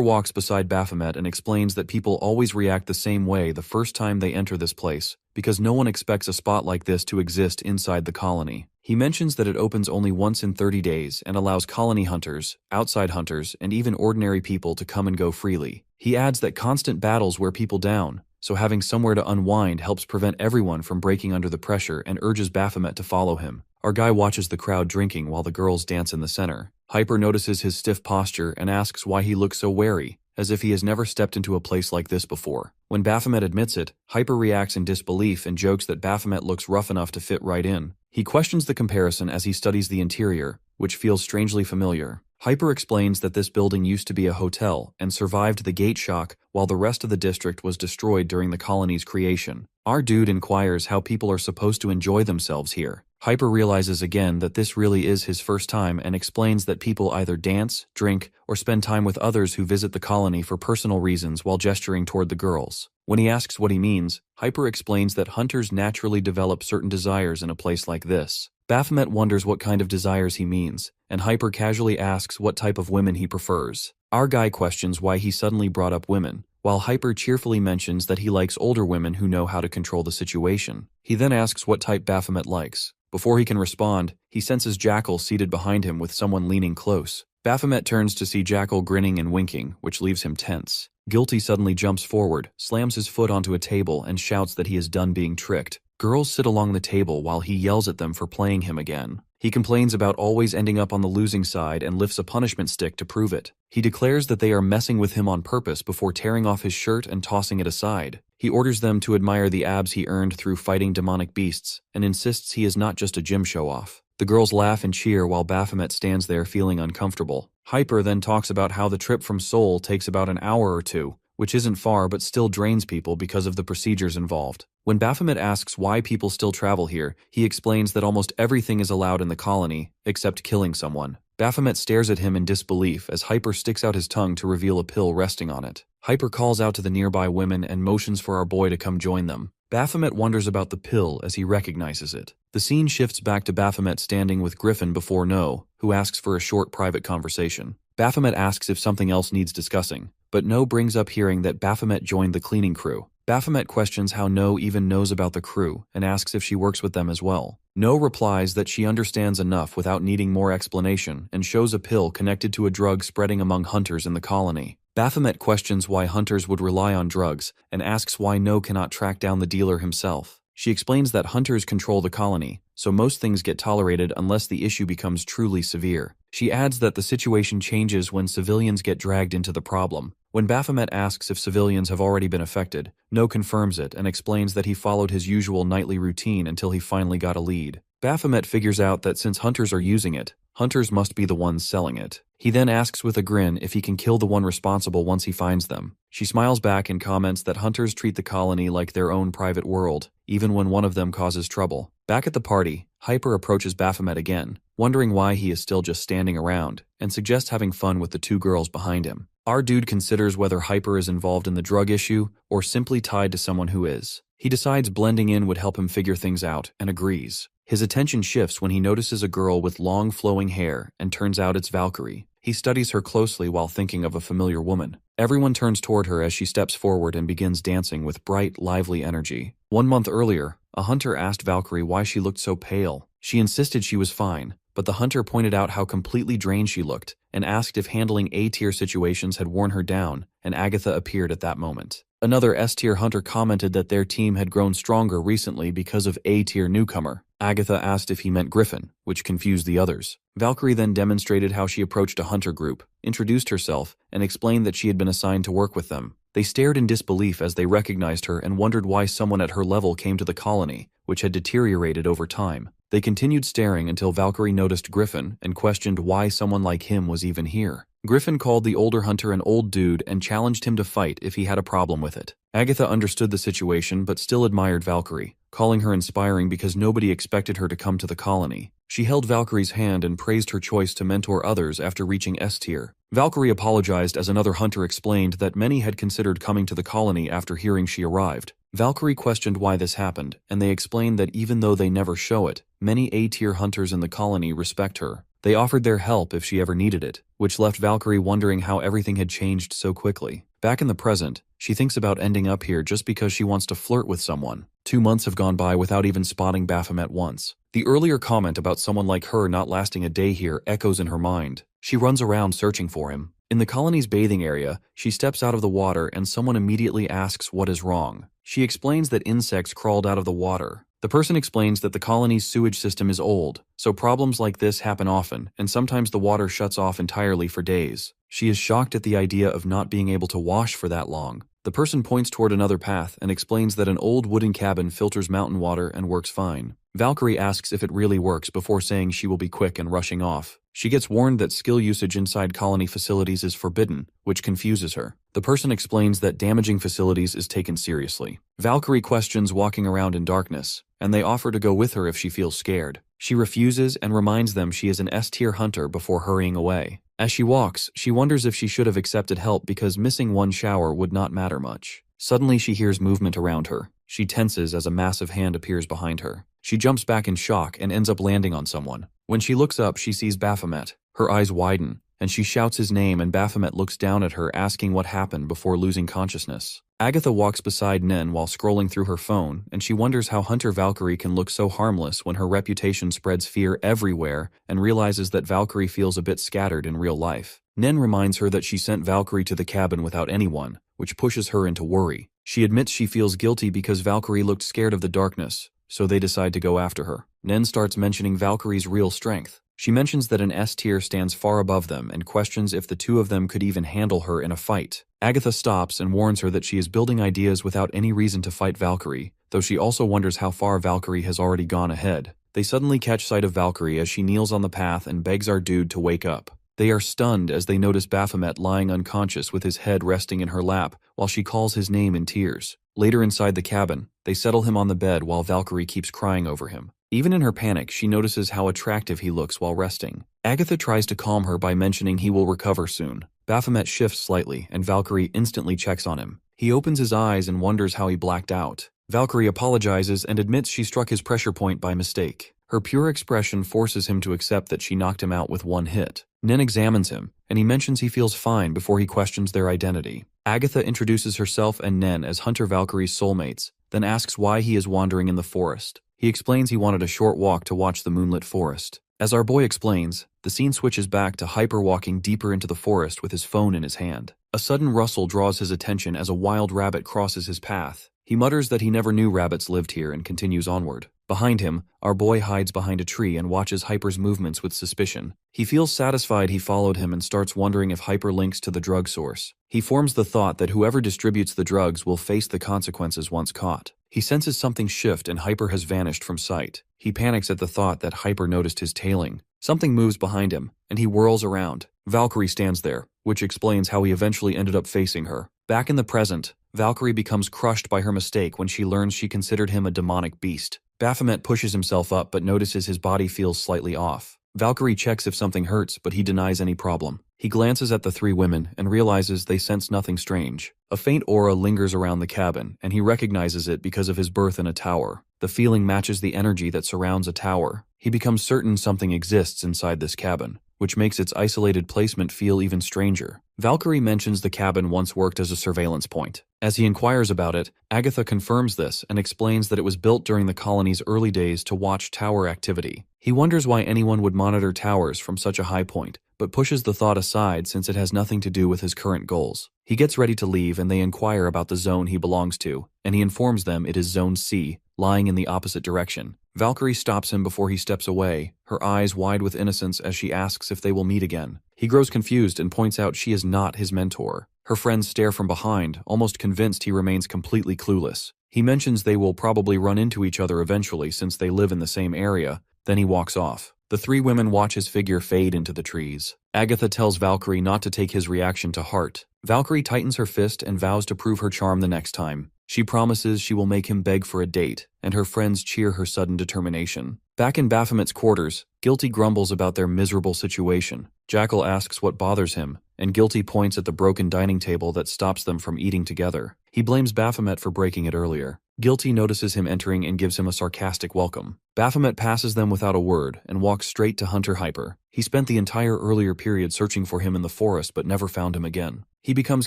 walks beside Baphomet and explains that people always react the same way the first time they enter this place, because no one expects a spot like this to exist inside the colony. He mentions that it opens only once in 30 days and allows colony hunters, outside hunters, and even ordinary people to come and go freely. He adds that constant battles wear people down, so having somewhere to unwind helps prevent everyone from breaking under the pressure, and urges Baphomet to follow him. Our guy watches the crowd drinking while the girls dance in the center. Hyper notices his stiff posture and asks why he looks so wary, as if he has never stepped into a place like this before. When Baphomet admits it, Hyper reacts in disbelief and jokes that Baphomet looks rough enough to fit right in. He questions the comparison as he studies the interior, which feels strangely familiar. Hyper explains that this building used to be a hotel and survived the gate shock while the rest of the district was destroyed during the colony's creation. Our dude inquires how people are supposed to enjoy themselves here. Hyper realizes again that this really is his first time and explains that people either dance, drink, or spend time with others who visit the colony for personal reasons while gesturing toward the girls. When he asks what he means, Hyper explains that hunters naturally develop certain desires in a place like this. Baphomet wonders what kind of desires he means, and Hyper casually asks what type of women he prefers. Our guy questions why he suddenly brought up women, while Hyper cheerfully mentions that he likes older women who know how to control the situation. He then asks what type Baphomet likes. Before he can respond, he senses Jackal seated behind him with someone leaning close. Baphomet turns to see Jackal grinning and winking, which leaves him tense. Guilty suddenly jumps forward, slams his foot onto a table, and shouts that he is done being tricked. Girls sit along the table while he yells at them for playing him again. He complains about always ending up on the losing side and lifts a punishment stick to prove it. He declares that they are messing with him on purpose before tearing off his shirt and tossing it aside. He orders them to admire the abs he earned through fighting demonic beasts, and insists he is not just a gym show-off. The girls laugh and cheer while Baphomet stands there feeling uncomfortable. Hyper then talks about how the trip from Seoul takes about an hour or two, which isn't far but still drains people because of the procedures involved. When Baphomet asks why people still travel here, he explains that almost everything is allowed in the colony, except killing someone. Baphomet stares at him in disbelief as Hyper sticks out his tongue to reveal a pill resting on it. Hyper calls out to the nearby women and motions for our boy to come join them. Baphomet wonders about the pill as he recognizes it. The scene shifts back to Baphomet standing with Griffin before No, who asks for a short private conversation. Baphomet asks if something else needs discussing, but No brings up hearing that Baphomet joined the cleaning crew. Baphomet questions how No even knows about the crew and asks if she works with them as well. No replies that she understands enough without needing more explanation and shows a pill connected to a drug spreading among hunters in the colony. Baphomet questions why hunters would rely on drugs and asks why No cannot track down the dealer himself. She explains that hunters control the colony, so most things get tolerated unless the issue becomes truly severe. She adds that the situation changes when civilians get dragged into the problem. When Baphomet asks if civilians have already been affected, No confirms it and explains that he followed his usual nightly routine until he finally got a lead. Baphomet figures out that since hunters are using it, hunters must be the ones selling it. He then asks with a grin if he can kill the one responsible once he finds them. She smiles back and comments that hunters treat the colony like their own private world, even when one of them causes trouble. Back at the party, Hyper approaches Baphomet again, wondering why he is still just standing around, and suggests having fun with the two girls behind him. Our dude considers whether Hyper is involved in the drug issue or simply tied to someone who is. He decides blending in would help him figure things out and agrees. His attention shifts when he notices a girl with long flowing hair and turns out it's Valkyrie. He studies her closely while thinking of a familiar woman. Everyone turns toward her as she steps forward and begins dancing with bright, lively energy. 1 month earlier, a hunter asked Valkyrie why she looked so pale. She insisted she was fine, but the hunter pointed out how completely drained she looked and asked if handling A-tier situations had worn her down, and Agatha appeared at that moment. Another S-tier hunter commented that their team had grown stronger recently because of A-tier newcomer. Agatha asked if he meant Griffin, which confused the others. Valkyrie then demonstrated how she approached a hunter group, introduced herself, and explained that she had been assigned to work with them. They stared in disbelief as they recognized her and wondered why someone at her level came to the colony, which had deteriorated over time. They continued staring until Valkyrie noticed Griffin and questioned why someone like him was even here. Griffin called the older hunter an old dude and challenged him to fight if he had a problem with it. Agatha understood the situation but still admired Valkyrie, calling her inspiring because nobody expected her to come to the colony. She held Valkyrie's hand and praised her choice to mentor others after reaching S-tier. Valkyrie apologized as another hunter explained that many had considered coming to the colony after hearing she arrived. Valkyrie questioned why this happened, and they explained that even though they never show it, many A-tier hunters in the colony respect her. They offered their help if she ever needed it, which left Valkyrie wondering how everything had changed so quickly. Back in the present, she thinks about ending up here just because she wants to flirt with someone. 2 months have gone by without even spotting Baphomet once. The earlier comment about someone like her not lasting a day here echoes in her mind. She runs around searching for him. In the colony's bathing area, she steps out of the water and someone immediately asks what is wrong. She explains that insects crawled out of the water. The person explains that the colony's sewage system is old, so problems like this happen often, and sometimes the water shuts off entirely for days. She is shocked at the idea of not being able to wash for that long. The person points toward another path and explains that an old wooden cabin filters mountain water and works fine. Valkyrie asks if it really works before saying she will be quick and rushing off. She gets warned that skill usage inside colony facilities is forbidden, which confuses her. The person explains that damaging facilities is taken seriously. Valkyrie questions walking around in darkness, and they offer to go with her if she feels scared. She refuses and reminds them she is an S-tier hunter before hurrying away. As she walks, she wonders if she should have accepted help because missing one shower would not matter much. Suddenly she hears movement around her. She tenses as a massive hand appears behind her. She jumps back in shock and ends up landing on someone. When she looks up, she sees Baphomet. Her eyes widen, and she shouts his name, and Baphomet looks down at her asking what happened before losing consciousness. Agatha walks beside Nen while scrolling through her phone, and she wonders how Hunter Valkyrie can look so harmless when her reputation spreads fear everywhere, and realizes that Valkyrie feels a bit scattered in real life. Nen reminds her that she sent Valkyrie to the cabin without anyone, which pushes her into worry. She admits she feels guilty because Valkyrie looked scared of the darkness, so they decide to go after her. Nen starts mentioning Valkyrie's real strength. She mentions that an S-tier stands far above them and questions if the two of them could even handle her in a fight. Agatha stops and warns her that she is building ideas without any reason to fight Valkyrie, though she also wonders how far Valkyrie has already gone ahead. They suddenly catch sight of Valkyrie as she kneels on the path and begs our dude to wake up. They are stunned as they notice Baphomet lying unconscious with his head resting in her lap while she calls his name in tears. Later inside the cabin, they settle him on the bed while Valkyrie keeps crying over him. Even in her panic, she notices how attractive he looks while resting. Agatha tries to calm her by mentioning he will recover soon. Baphomet shifts slightly, and Valkyrie instantly checks on him. He opens his eyes and wonders how he blacked out. Valkyrie apologizes and admits she struck his pressure point by mistake. Her pure expression forces him to accept that she knocked him out with one hit. Nen examines him, and he mentions he feels fine before he questions their identity. Agatha introduces herself and Nen as Hunter Valkyrie's soulmates, then asks why he is wandering in the forest. He explains he wanted a short walk to watch the moonlit forest. As our boy explains, the scene switches back to Hyper walking deeper into the forest with his phone in his hand. A sudden rustle draws his attention as a wild rabbit crosses his path. He mutters that he never knew rabbits lived here and continues onward. Behind him, our boy hides behind a tree and watches Hyper's movements with suspicion. He feels satisfied he followed him and starts wondering if Hyper links to the drug source. He forms the thought that whoever distributes the drugs will face the consequences once caught. He senses something shift and Hyper has vanished from sight. He panics at the thought that Hyper noticed his tailing. Something moves behind him, and he whirls around. Valkyrie stands there, which explains how he eventually ended up facing her. Back in the present, Valkyrie becomes crushed by her mistake when she learns she considered him a demonic beast. Baphomet pushes himself up but notices his body feels slightly off. Valkyrie checks if something hurts, but he denies any problem. He glances at the three women and realizes they sense nothing strange. A faint aura lingers around the cabin, and he recognizes it because of his birth in a tower. The feeling matches the energy that surrounds a tower. He becomes certain something exists inside this cabin, which makes its isolated placement feel even stranger. Valkyrie mentions the cabin once worked as a surveillance point. As he inquires about it, Agatha confirms this and explains that it was built during the colony's early days to watch tower activity. He wonders why anyone would monitor towers from such a high point, but pushes the thought aside since it has nothing to do with his current goals. He gets ready to leave and they inquire about the zone he belongs to, and he informs them it is Zone C, lying in the opposite direction. Valkyrie stops him before he steps away, her eyes wide with innocence as she asks if they will meet again. He grows confused and points out she is not his mentor. Her friends stare from behind, almost convinced he remains completely clueless. He mentions they will probably run into each other eventually since they live in the same area, then he walks off. The three women watch his figure fade into the trees. Agatha tells Valkyrie not to take his reaction to heart. Valkyrie tightens her fist and vows to prove her charm the next time. She promises she will make him beg for a date, and her friends cheer her sudden determination. Back in Baphomet's quarters, Guilty grumbles about their miserable situation. Jackal asks what bothers him, and Guilty points at the broken dining table that stops them from eating together. He blames Baphomet for breaking it earlier. Guilty notices him entering and gives him a sarcastic welcome. Baphomet passes them without a word and walks straight to Hunter Hyper. He spent the entire earlier period searching for him in the forest but never found him again. He becomes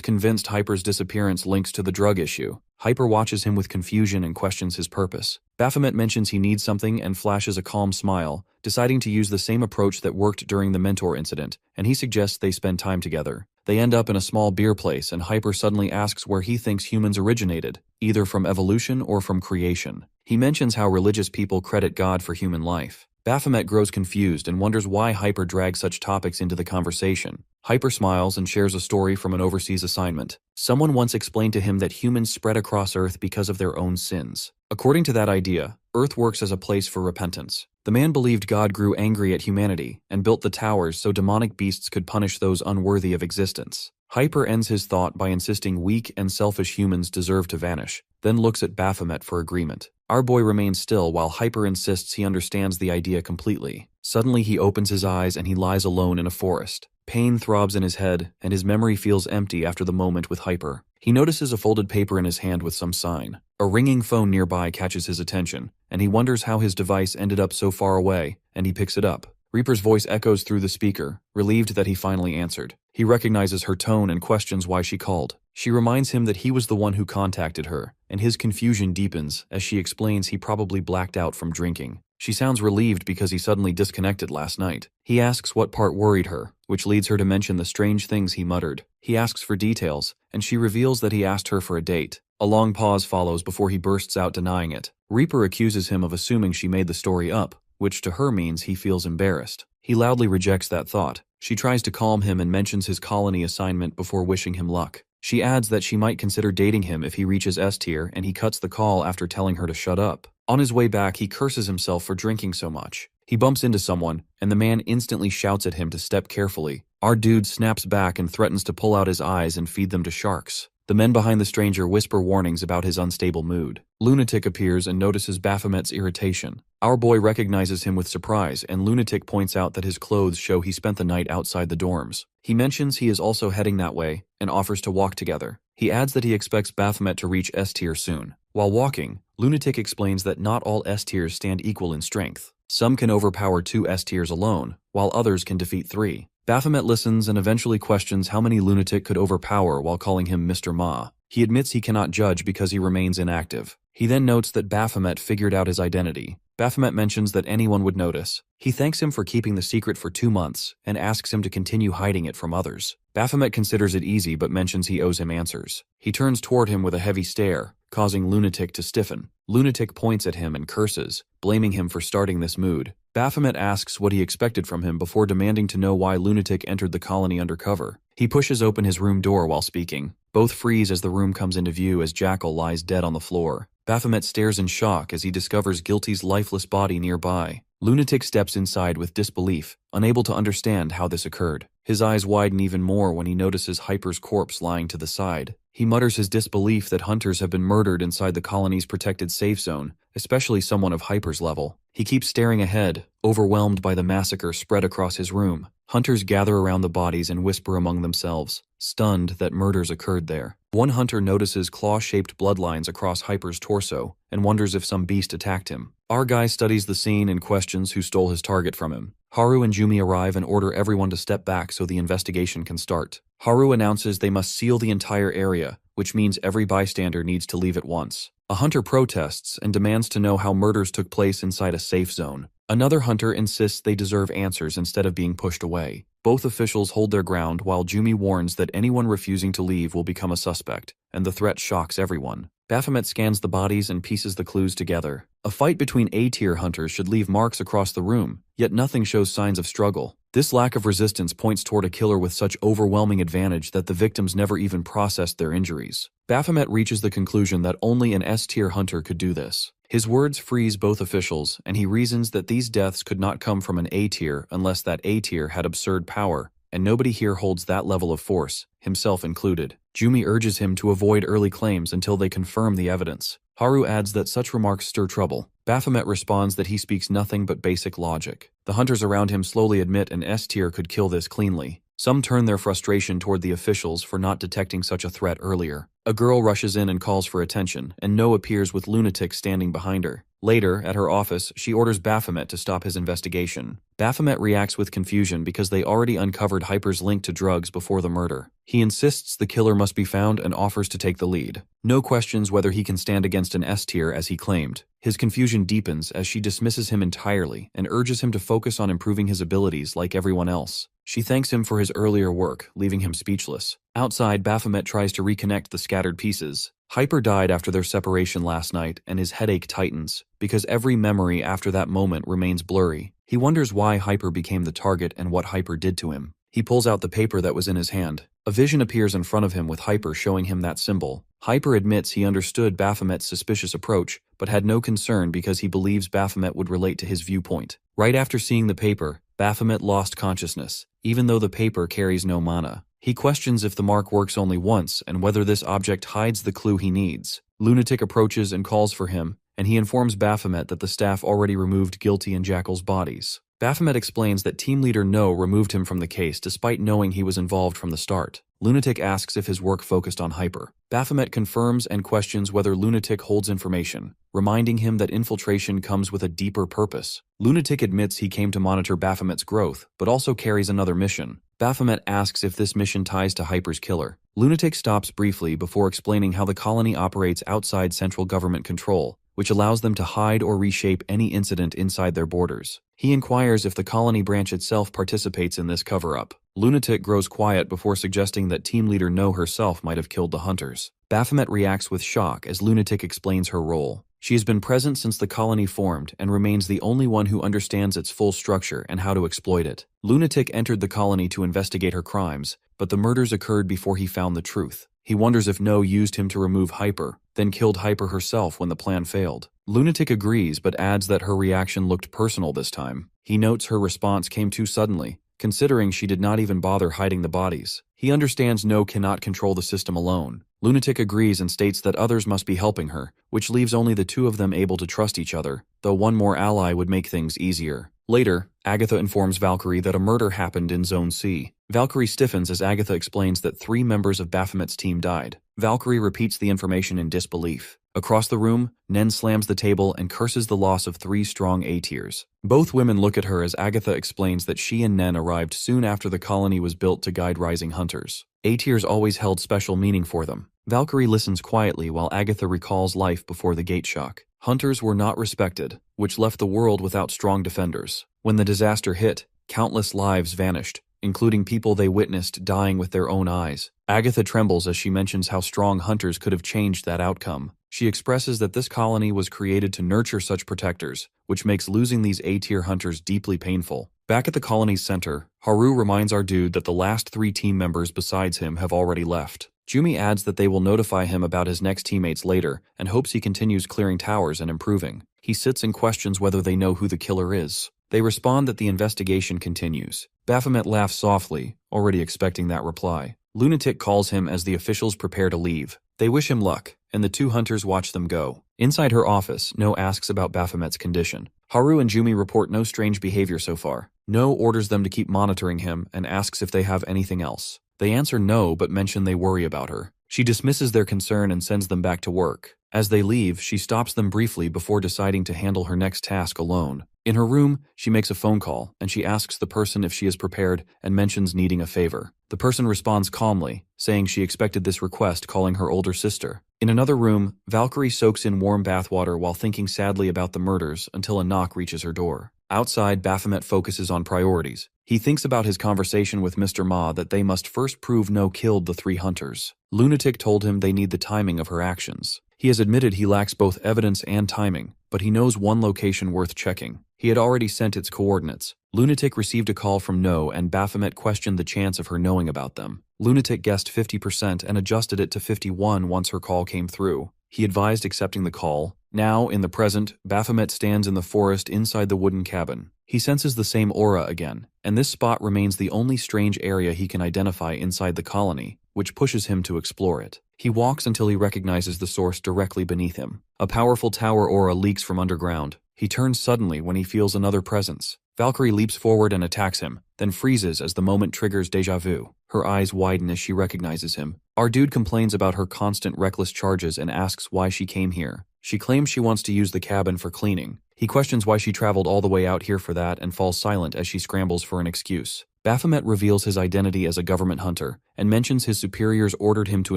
convinced Hyper's disappearance links to the drug issue. Hyper watches him with confusion and questions his purpose. Baphomet mentions he needs something and flashes a calm smile, deciding to use the same approach that worked during the mentor incident, and he suggests they spend time together. They end up in a small beer place and Hyper suddenly asks where he thinks humans originated, either from evolution or from creation. He mentions how religious people credit God for human life. Baphomet grows confused and wonders why Hyper drags such topics into the conversation. Hyper smiles and shares a story from an overseas assignment. Someone once explained to him that humans spread across Earth because of their own sins. According to that idea, Earth works as a place for repentance. The man believed God grew angry at humanity and built the towers so demonic beasts could punish those unworthy of existence. Hyper ends his thought by insisting weak and selfish humans deserve to vanish, then looks at Baphomet for agreement. Our boy remains still while Hyper insists he understands the idea completely. Suddenly he opens his eyes and he lies alone in a forest. Pain throbs in his head, and his memory feels empty after the moment with Hyper. He notices a folded paper in his hand with some sign. A ringing phone nearby catches his attention, and he wonders how his device ended up so far away, and he picks it up. Reaper's voice echoes through the speaker, relieved that he finally answered. He recognizes her tone and questions why she called. She reminds him that he was the one who contacted her, and his confusion deepens as she explains he probably blacked out from drinking. She sounds relieved because he suddenly disconnected last night. He asks what part worried her, which leads her to mention the strange things he muttered. He asks for details, and she reveals that he asked her for a date. A long pause follows before he bursts out denying it. Reaper accuses him of assuming she made the story up, which to her means he feels embarrassed. He loudly rejects that thought. She tries to calm him and mentions his colony assignment before wishing him luck. She adds that she might consider dating him if he reaches S tier, and he cuts the call after telling her to shut up. On his way back, he curses himself for drinking so much. He bumps into someone, and the man instantly shouts at him to step carefully. Our dude snaps back and threatens to pull out his eyes and feed them to sharks. The men behind the stranger whisper warnings about his unstable mood. Lunatic appears and notices Baphomet's irritation. Our boy recognizes him with surprise, and Lunatic points out that his clothes show he spent the night outside the dorms. He mentions he is also heading that way, and offers to walk together. He adds that he expects Baphomet to reach S tier soon. While walking, Lunatic explains that not all S tiers stand equal in strength. Some can overpower 2 S tiers alone, while others can defeat 3. Baphomet listens and eventually questions how many Lunatic could overpower while calling him Mr. Ma. He admits he cannot judge because he remains inactive. He then notes that Baphomet figured out his identity. Baphomet mentions that anyone would notice. He thanks him for keeping the secret for 2 months and asks him to continue hiding it from others. Baphomet considers it easy but mentions he owes him answers. He turns toward him with a heavy stare, causing Lunatic to stiffen. Lunatic points at him and curses, blaming him for starting this mood. Baphomet asks what he expected from him before demanding to know why Lunatic entered the colony undercover. He pushes open his room door while speaking. Both freeze as the room comes into view as Jackal lies dead on the floor. Baphomet stares in shock as he discovers Guilty's lifeless body nearby. Lunatic steps inside with disbelief, unable to understand how this occurred. His eyes widen even more when he notices Hyper's corpse lying to the side. He mutters his disbelief that hunters have been murdered inside the colony's protected safe zone, especially someone of Hyper's level. He keeps staring ahead, overwhelmed by the massacre spread across his room. Hunters gather around the bodies and whisper among themselves, stunned that murders occurred there. One hunter notices claw-shaped bloodlines across Hyper's torso and wonders if some beast attacked him. Our guy studies the scene and questions who stole his target from him. Haru and Jumi arrive and order everyone to step back so the investigation can start. Haru announces they must seal the entire area, which means every bystander needs to leave at once. A hunter protests and demands to know how murders took place inside a safe zone. Another hunter insists they deserve answers instead of being pushed away. Both officials hold their ground while Jumi warns that anyone refusing to leave will become a suspect, and the threat shocks everyone. Baphomet scans the bodies and pieces the clues together. A fight between A-tier hunters should leave marks across the room, yet nothing shows signs of struggle. This lack of resistance points toward a killer with such overwhelming advantage that the victims never even processed their injuries. Baphomet reaches the conclusion that only an S-tier hunter could do this. His words freeze both officials, and he reasons that these deaths could not come from an A-tier unless that A-tier had absurd power, and nobody here holds that level of force, himself included. Jumi urges him to avoid early claims until they confirm the evidence. Haru adds that such remarks stir trouble. Baphomet responds that he speaks nothing but basic logic. The hunters around him slowly admit an S-tier could kill this cleanly. Some turn their frustration toward the officials for not detecting such a threat earlier. A girl rushes in and calls for attention, and No appears with Lunatic standing behind her. Later, at her office, she orders Baphomet to stop his investigation. Baphomet reacts with confusion because they already uncovered Hyper's link to drugs before the murder. He insists the killer must be found and offers to take the lead. No questions whether he can stand against an S-tier as he claimed. His confusion deepens as she dismisses him entirely and urges him to focus on improving his abilities like everyone else. She thanks him for his earlier work, leaving him speechless. Outside, Baphomet tries to reconnect the scattered pieces. Hyper died after their separation last night, and his headache tightens, because every memory after that moment remains blurry. He wonders why Hyper became the target and what Hyper did to him. He pulls out the paper that was in his hand. A vision appears in front of him with Hyper showing him that symbol. Hyper admits he understood Baphomet's suspicious approach, but had no concern because he believes Baphomet would relate to his viewpoint. Right after seeing the paper, Baphomet lost consciousness, even though the paper carries no mana. He questions if the mark works only once and whether this object hides the clue he needs. Lunatic approaches and calls for him, and he informs Baphomet that the staff already removed Guilty and Jackal's bodies. Baphomet explains that Team Leader No removed him from the case despite knowing he was involved from the start. Lunatic asks if his work focused on Hyper. Baphomet confirms and questions whether Lunatic holds information, reminding him that infiltration comes with a deeper purpose. Lunatic admits he came to monitor Baphomet's growth, but also carries another mission. Baphomet asks if this mission ties to Hyper's killer. Lunatic stops briefly before explaining how the colony operates outside central government control, which allows them to hide or reshape any incident inside their borders. He inquires if the colony branch itself participates in this cover-up. Lunatic grows quiet before suggesting that Team Leader No herself might have killed the hunters. Baphomet reacts with shock as Lunatic explains her role. She has been present since the colony formed and remains the only one who understands its full structure and how to exploit it. Lunatic entered the colony to investigate her crimes, but the murders occurred before he found the truth. He wonders if No used him to remove Hyper, then killed Hyper herself when the plan failed. Lunatic agrees but adds that her reaction looked personal this time. He notes her response came too suddenly, considering she did not even bother hiding the bodies. He understands No cannot control the system alone. Lunatic agrees and states that others must be helping her, which leaves only the two of them able to trust each other, though one more ally would make things easier. Later, Agatha informs Valkyrie that a murder happened in Zone C. Valkyrie stiffens as Agatha explains that 3 members of Baphomet's team died. Valkyrie repeats the information in disbelief. Across the room, Nen slams the table and curses the loss of 3 strong A-tiers. Both women look at her as Agatha explains that she and Nen arrived soon after the colony was built to guide rising hunters. A-tiers always held special meaning for them. Valkyrie listens quietly while Agatha recalls life before the gate shock. Hunters were not respected, which left the world without strong defenders. When the disaster hit, countless lives vanished, including people they witnessed dying with their own eyes. Agatha trembles as she mentions how strong hunters could have changed that outcome. She expresses that this colony was created to nurture such protectors, which makes losing these A-tier hunters deeply painful. Back at the colony's center, Haru reminds our dude that the last 3 team members besides him have already left. Jumi adds that they will notify him about his next teammates later and hopes he continues clearing towers and improving. He sits and questions whether they know who the killer is. They respond that the investigation continues. Baphomet laughs softly, already expecting that reply. Lunatic calls him as the officials prepare to leave. They wish him luck, and the 2 hunters watch them go. Inside her office, No asks about Baphomet's condition. Haru and Jumi report no strange behavior so far. No orders them to keep monitoring him and asks if they have anything else. They answer no but mention they worry about her. She dismisses their concern and sends them back to work. As they leave, she stops them briefly before deciding to handle her next task alone. In her room, she makes a phone call, and she asks the person if she is prepared and mentions needing a favor. The person responds calmly, saying she expected this request, calling her older sister. In another room, Valkyrie soaks in warm bathwater while thinking sadly about the murders until a knock reaches her door. Outside, Baphomet focuses on priorities. He thinks about his conversation with Mr. Ma that they must first prove No killed the 3 hunters. Lunatic told him they need the timing of her actions. He has admitted he lacks both evidence and timing, but he knows one location worth checking. He had already sent its coordinates. Lunatic received a call from No, and Baphomet questioned the chance of her knowing about them. Lunatic guessed 50% and adjusted it to 51 once her call came through. He advised accepting the call. Now, in the present, Baphomet stands in the forest inside the wooden cabin. He senses the same aura again, and this spot remains the only strange area he can identify inside the colony, which pushes him to explore it. He walks until he recognizes the source directly beneath him. A powerful tower aura leaks from underground. He turns suddenly when he feels another presence. Valkyrie leaps forward and attacks him, then freezes as the moment triggers deja vu. Her eyes widen as she recognizes him. Our dude complains about her constant reckless charges and asks why she came here. She claims she wants to use the cabin for cleaning. He questions why she traveled all the way out here for that and falls silent as she scrambles for an excuse. Baphomet reveals his identity as a government hunter and mentions his superiors ordered him to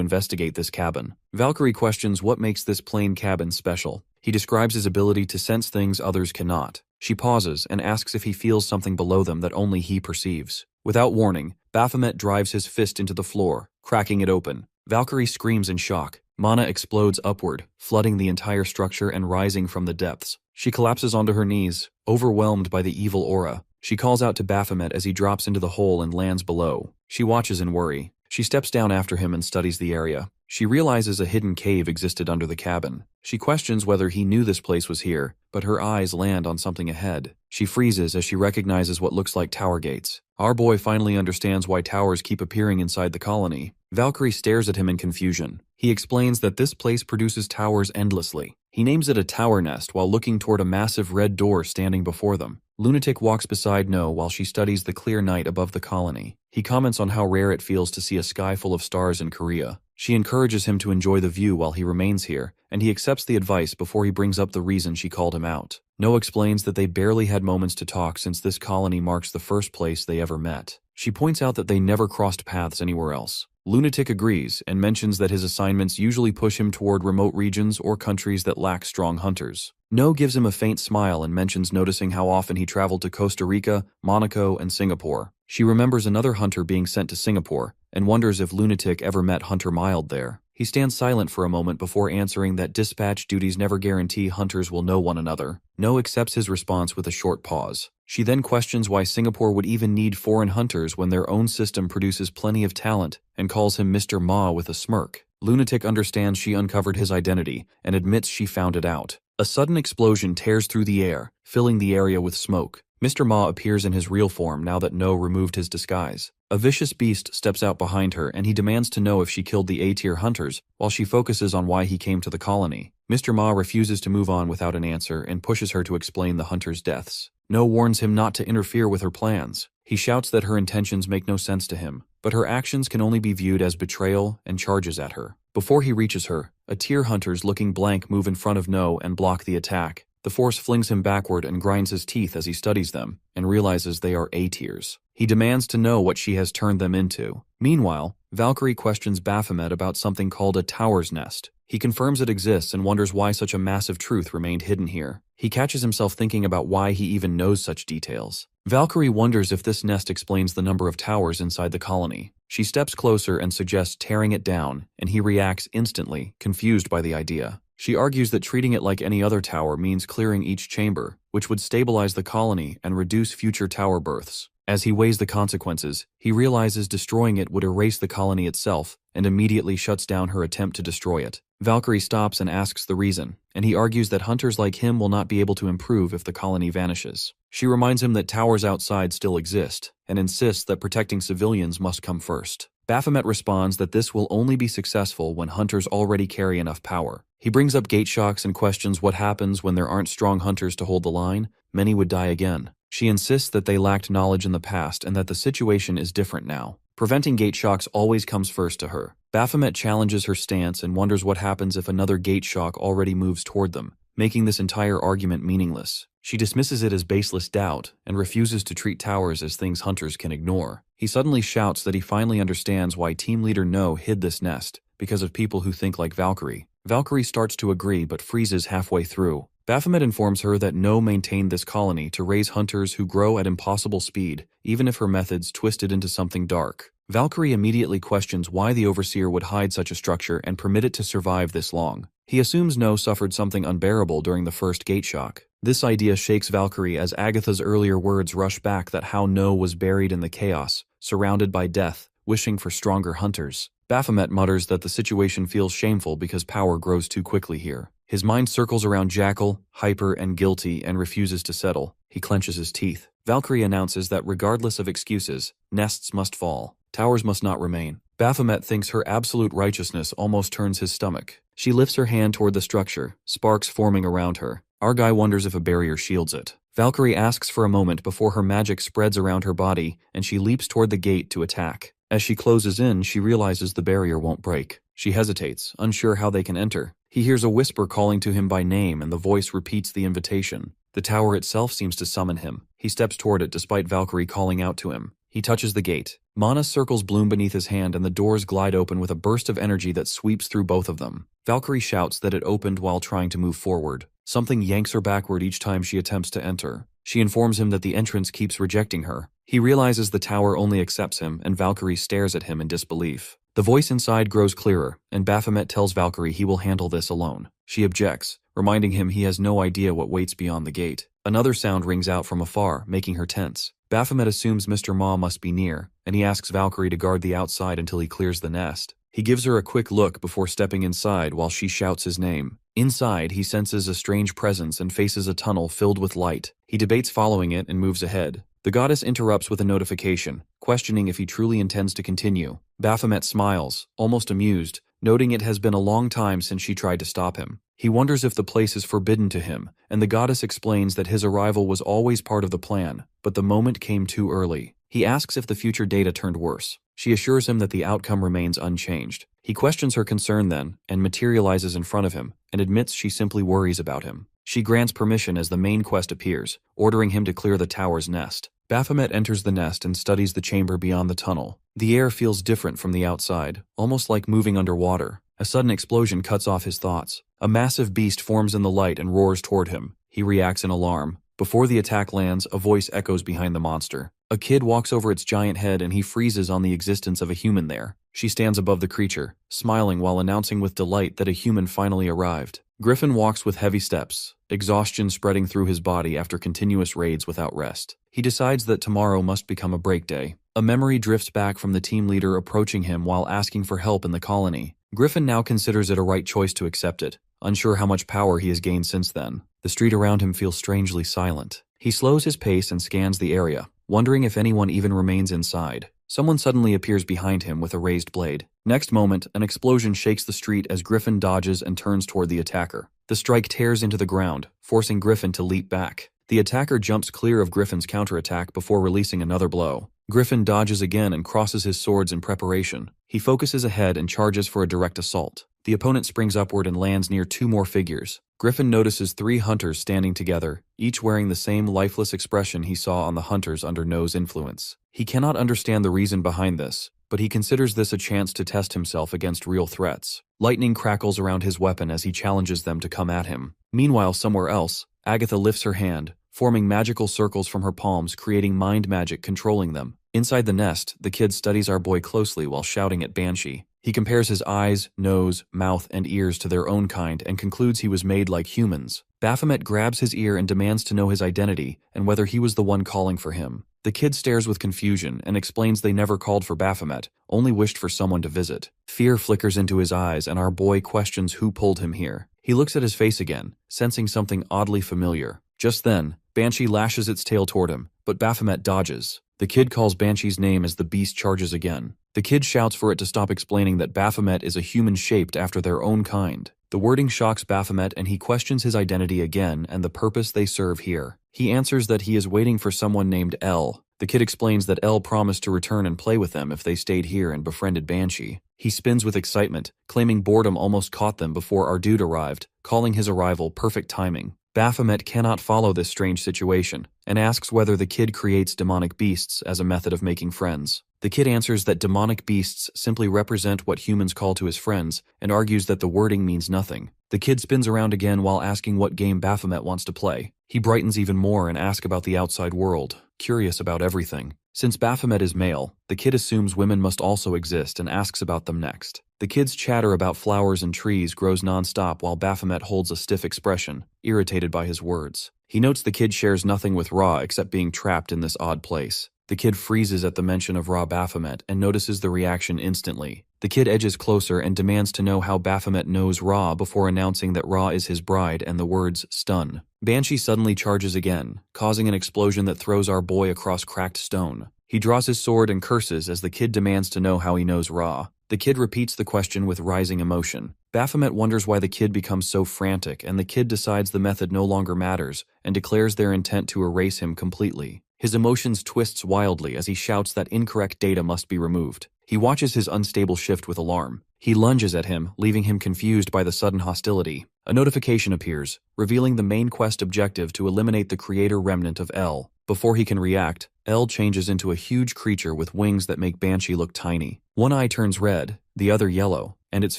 investigate this cabin. Valkyrie questions what makes this plain cabin special. He describes his ability to sense things others cannot. She pauses and asks if he feels something below them that only he perceives. Without warning, Baphomet drives his fist into the floor, cracking it open. Valkyrie screams in shock. Mana explodes upward, flooding the entire structure and rising from the depths. She collapses onto her knees, overwhelmed by the evil aura. She calls out to Baphomet as he drops into the hole and lands below. She watches in worry. She steps down after him and studies the area. She realizes a hidden cave existed under the cabin. She questions whether he knew this place was here, but her eyes land on something ahead. She freezes as she recognizes what looks like tower gates. Our boy finally understands why towers keep appearing inside the colony. Valkyrie stares at him in confusion. He explains that this place produces towers endlessly. He names it a tower nest while looking toward a massive red door standing before them. Lunatic walks beside No while she studies the clear night above the colony. He comments on how rare it feels to see a sky full of stars in Korea. She encourages him to enjoy the view while he remains here, and he accepts the advice before he brings up the reason she called him out. No explains that they barely had moments to talk since this colony marks the first place they ever met. She points out that they never crossed paths anywhere else. Lunatic agrees and mentions that his assignments usually push him toward remote regions or countries that lack strong hunters. No gives him a faint smile and mentions noticing how often he traveled to Costa Rica, Monaco, and Singapore. She remembers another hunter being sent to Singapore and wonders if Lunatic ever met Hunter Mild there. He stands silent for a moment before answering that dispatch duties never guarantee hunters will know one another. No accepts his response with a short pause. She then questions why Singapore would even need foreign hunters when their own system produces plenty of talent and calls him Mr. Ma with a smirk. Lunatic understands she uncovered his identity and admits she found it out. A sudden explosion tears through the air, filling the area with smoke. Mr. Ma appears in his real form now that No removed his disguise. A vicious beast steps out behind her and he demands to know if she killed the A-tier hunters while she focuses on why he came to the colony. Mr. Ma refuses to move on without an answer and pushes her to explain the hunters' deaths. No warns him not to interfere with her plans. He shouts that her intentions make no sense to him, but her actions can only be viewed as betrayal and charges at her. Before he reaches her, A-tier hunters looking blank move in front of No and block the attack. The force flings him backward and grinds his teeth as he studies them and realizes they are A-tiers. He demands to know what she has turned them into. Meanwhile, Valkyrie questions Baphomet about something called a tower's nest. He confirms it exists and wonders why such a massive truth remained hidden here. He catches himself thinking about why he even knows such details. Valkyrie wonders if this nest explains the number of towers inside the colony. She steps closer and suggests tearing it down, and he reacts instantly, confused by the idea. She argues that treating it like any other tower means clearing each chamber, which would stabilize the colony and reduce future tower births. As he weighs the consequences, he realizes destroying it would erase the colony itself and immediately shuts down her attempt to destroy it. Valkyrie stops and asks the reason, and he argues that hunters like him will not be able to improve if the colony vanishes. She reminds him that towers outside still exist and insists that protecting civilians must come first. Baphomet responds that this will only be successful when hunters already carry enough power. He brings up gate shocks and questions what happens when there aren't strong hunters to hold the line. Many would die again. She insists that they lacked knowledge in the past and that the situation is different now. Preventing gate shocks always comes first to her. Baphomet challenges her stance and wonders what happens if another gate shock already moves toward them, making this entire argument meaningless. She dismisses it as baseless doubt and refuses to treat towers as things hunters can ignore. He suddenly shouts that he finally understands why Team Leader No hid this nest, because of people who think like Valkyrie. Valkyrie starts to agree but freezes halfway through. Baphomet informs her that No maintained this colony to raise hunters who grow at impossible speed, even if her methods twisted into something dark. Valkyrie immediately questions why the Overseer would hide such a structure and permit it to survive this long. He assumes No suffered something unbearable during the first gate shock. This idea shakes Valkyrie as Agatha's earlier words rush back that how No was buried in the chaos, surrounded by death, wishing for stronger hunters. Baphomet mutters that the situation feels shameful because power grows too quickly here. His mind circles around Jackal, Hyper, and Guilty and refuses to settle. He clenches his teeth. Valkyrie announces that regardless of excuses, nests must fall. Towers must not remain. Baphomet thinks her absolute righteousness almost turns his stomach. She lifts her hand toward the structure, sparks forming around her. Argai wonders if a barrier shields it. Valkyrie asks for a moment before her magic spreads around her body, and she leaps toward the gate to attack. As she closes in, she realizes the barrier won't break. She hesitates, unsure how they can enter. He hears a whisper calling to him by name, and the voice repeats the invitation. The tower itself seems to summon him. He steps toward it despite Valkyrie calling out to him. He touches the gate. Mana circles bloom beneath his hand, and the doors glide open with a burst of energy that sweeps through both of them. Valkyrie shouts that it opened while trying to move forward. Something yanks her backward each time she attempts to enter. She informs him that the entrance keeps rejecting her. He realizes the tower only accepts him, and Valkyrie stares at him in disbelief. The voice inside grows clearer, and Baphomet tells Valkyrie he will handle this alone. She objects, reminding him he has no idea what waits beyond the gate. Another sound rings out from afar, making her tense. Baphomet assumes Mr. Ma must be near, and he asks Valkyrie to guard the outside until he clears the nest. He gives her a quick look before stepping inside while she shouts his name. Inside, he senses a strange presence and faces a tunnel filled with light. He debates following it and moves ahead. The goddess interrupts with a notification, questioning if he truly intends to continue. Baphomet smiles, almost amused, noting it has been a long time since she tried to stop him. He wonders if the place is forbidden to him, and the goddess explains that his arrival was always part of the plan, but the moment came too early. He asks if the future data turned worse. She assures him that the outcome remains unchanged. He questions her concern then, and materializes in front of him, and admits she simply worries about him. She grants permission as the main quest appears, ordering him to clear the tower's nest. Baphomet enters the nest and studies the chamber beyond the tunnel. The air feels different from the outside, almost like moving underwater. A sudden explosion cuts off his thoughts. A massive beast forms in the light and roars toward him. He reacts in alarm. Before the attack lands, a voice echoes behind the monster. A kid walks over its giant head and he freezes on the existence of a human there. She stands above the creature, smiling while announcing with delight that a human finally arrived. Griffin walks with heavy steps, exhaustion spreading through his body after continuous raids without rest. He decides that tomorrow must become a break day. A memory drifts back from the team leader approaching him while asking for help in the colony. Griffin now considers it a right choice to accept it, unsure how much power he has gained since then. The street around him feels strangely silent. He slows his pace and scans the area, wondering if anyone even remains inside. Someone suddenly appears behind him with a raised blade. Next moment, an explosion shakes the street as Griffin dodges and turns toward the attacker. The strike tears into the ground, forcing Griffin to leap back. The attacker jumps clear of Griffin's counterattack before releasing another blow. Griffin dodges again and crosses his swords in preparation. He focuses ahead and charges for a direct assault. The opponent springs upward and lands near two more figures. Griffin notices 3 hunters standing together, each wearing the same lifeless expression he saw on the hunters under No's influence. He cannot understand the reason behind this, but he considers this a chance to test himself against real threats. Lightning crackles around his weapon as he challenges them to come at him. Meanwhile, somewhere else, Agatha lifts her hand, forming magical circles from her palms, creating mind magic controlling them. Inside the nest, the kid studies our boy closely while shouting at Banshee. He compares his eyes, nose, mouth, and ears to their own kind and concludes he was made like humans. Baphomet grabs his ear and demands to know his identity and whether he was the one calling for him. The kid stares with confusion and explains they never called for Baphomet, only wished for someone to visit. Fear flickers into his eyes and our boy questions who pulled him here. He looks at his face again, sensing something oddly familiar. Just then, Banshee lashes its tail toward him, but Baphomet dodges. The kid calls Banshee's name as the beast charges again. The kid shouts for it to stop explaining that Baphomet is a human shaped after their own kind. The wording shocks Baphomet and he questions his identity again and the purpose they serve here. He answers that he is waiting for someone named El. The kid explains that El promised to return and play with them if they stayed here and befriended Banshee. He spins with excitement, claiming boredom almost caught them before our dude arrived, calling his arrival perfect timing. Baphomet cannot follow this strange situation, and asks whether the kid creates demonic beasts as a method of making friends. The kid answers that demonic beasts simply represent what humans call to his friends, and argues that the wording means nothing. The kid spins around again while asking what game Baphomet wants to play. He brightens even more and asks about the outside world, curious about everything. Since Baphomet is male, the kid assumes women must also exist and asks about them next. The kid's chatter about flowers and trees grows non-stop while Baphomet holds a stiff expression, irritated by his words. He notes the kid shares nothing with Ra except being trapped in this odd place. The kid freezes at the mention of Ra Baphomet and notices the reaction instantly. The kid edges closer and demands to know how Baphomet knows Ra before announcing that Ra is his bride and the words stun. Banshee suddenly charges again, causing an explosion that throws our boy across cracked stone. He draws his sword and curses as the kid demands to know how he knows Ra. The kid repeats the question with rising emotion. Baphomet wonders why the kid becomes so frantic, and the kid decides the method no longer matters and declares their intent to erase him completely. His emotions twists wildly as he shouts that incorrect data must be removed. He watches his unstable shift with alarm. He lunges at him, leaving him confused by the sudden hostility. A notification appears, revealing the main quest objective to eliminate the creator remnant of El. Before he can react, El changes into a huge creature with wings that make Banshee look tiny. One eye turns red, the other yellow, and its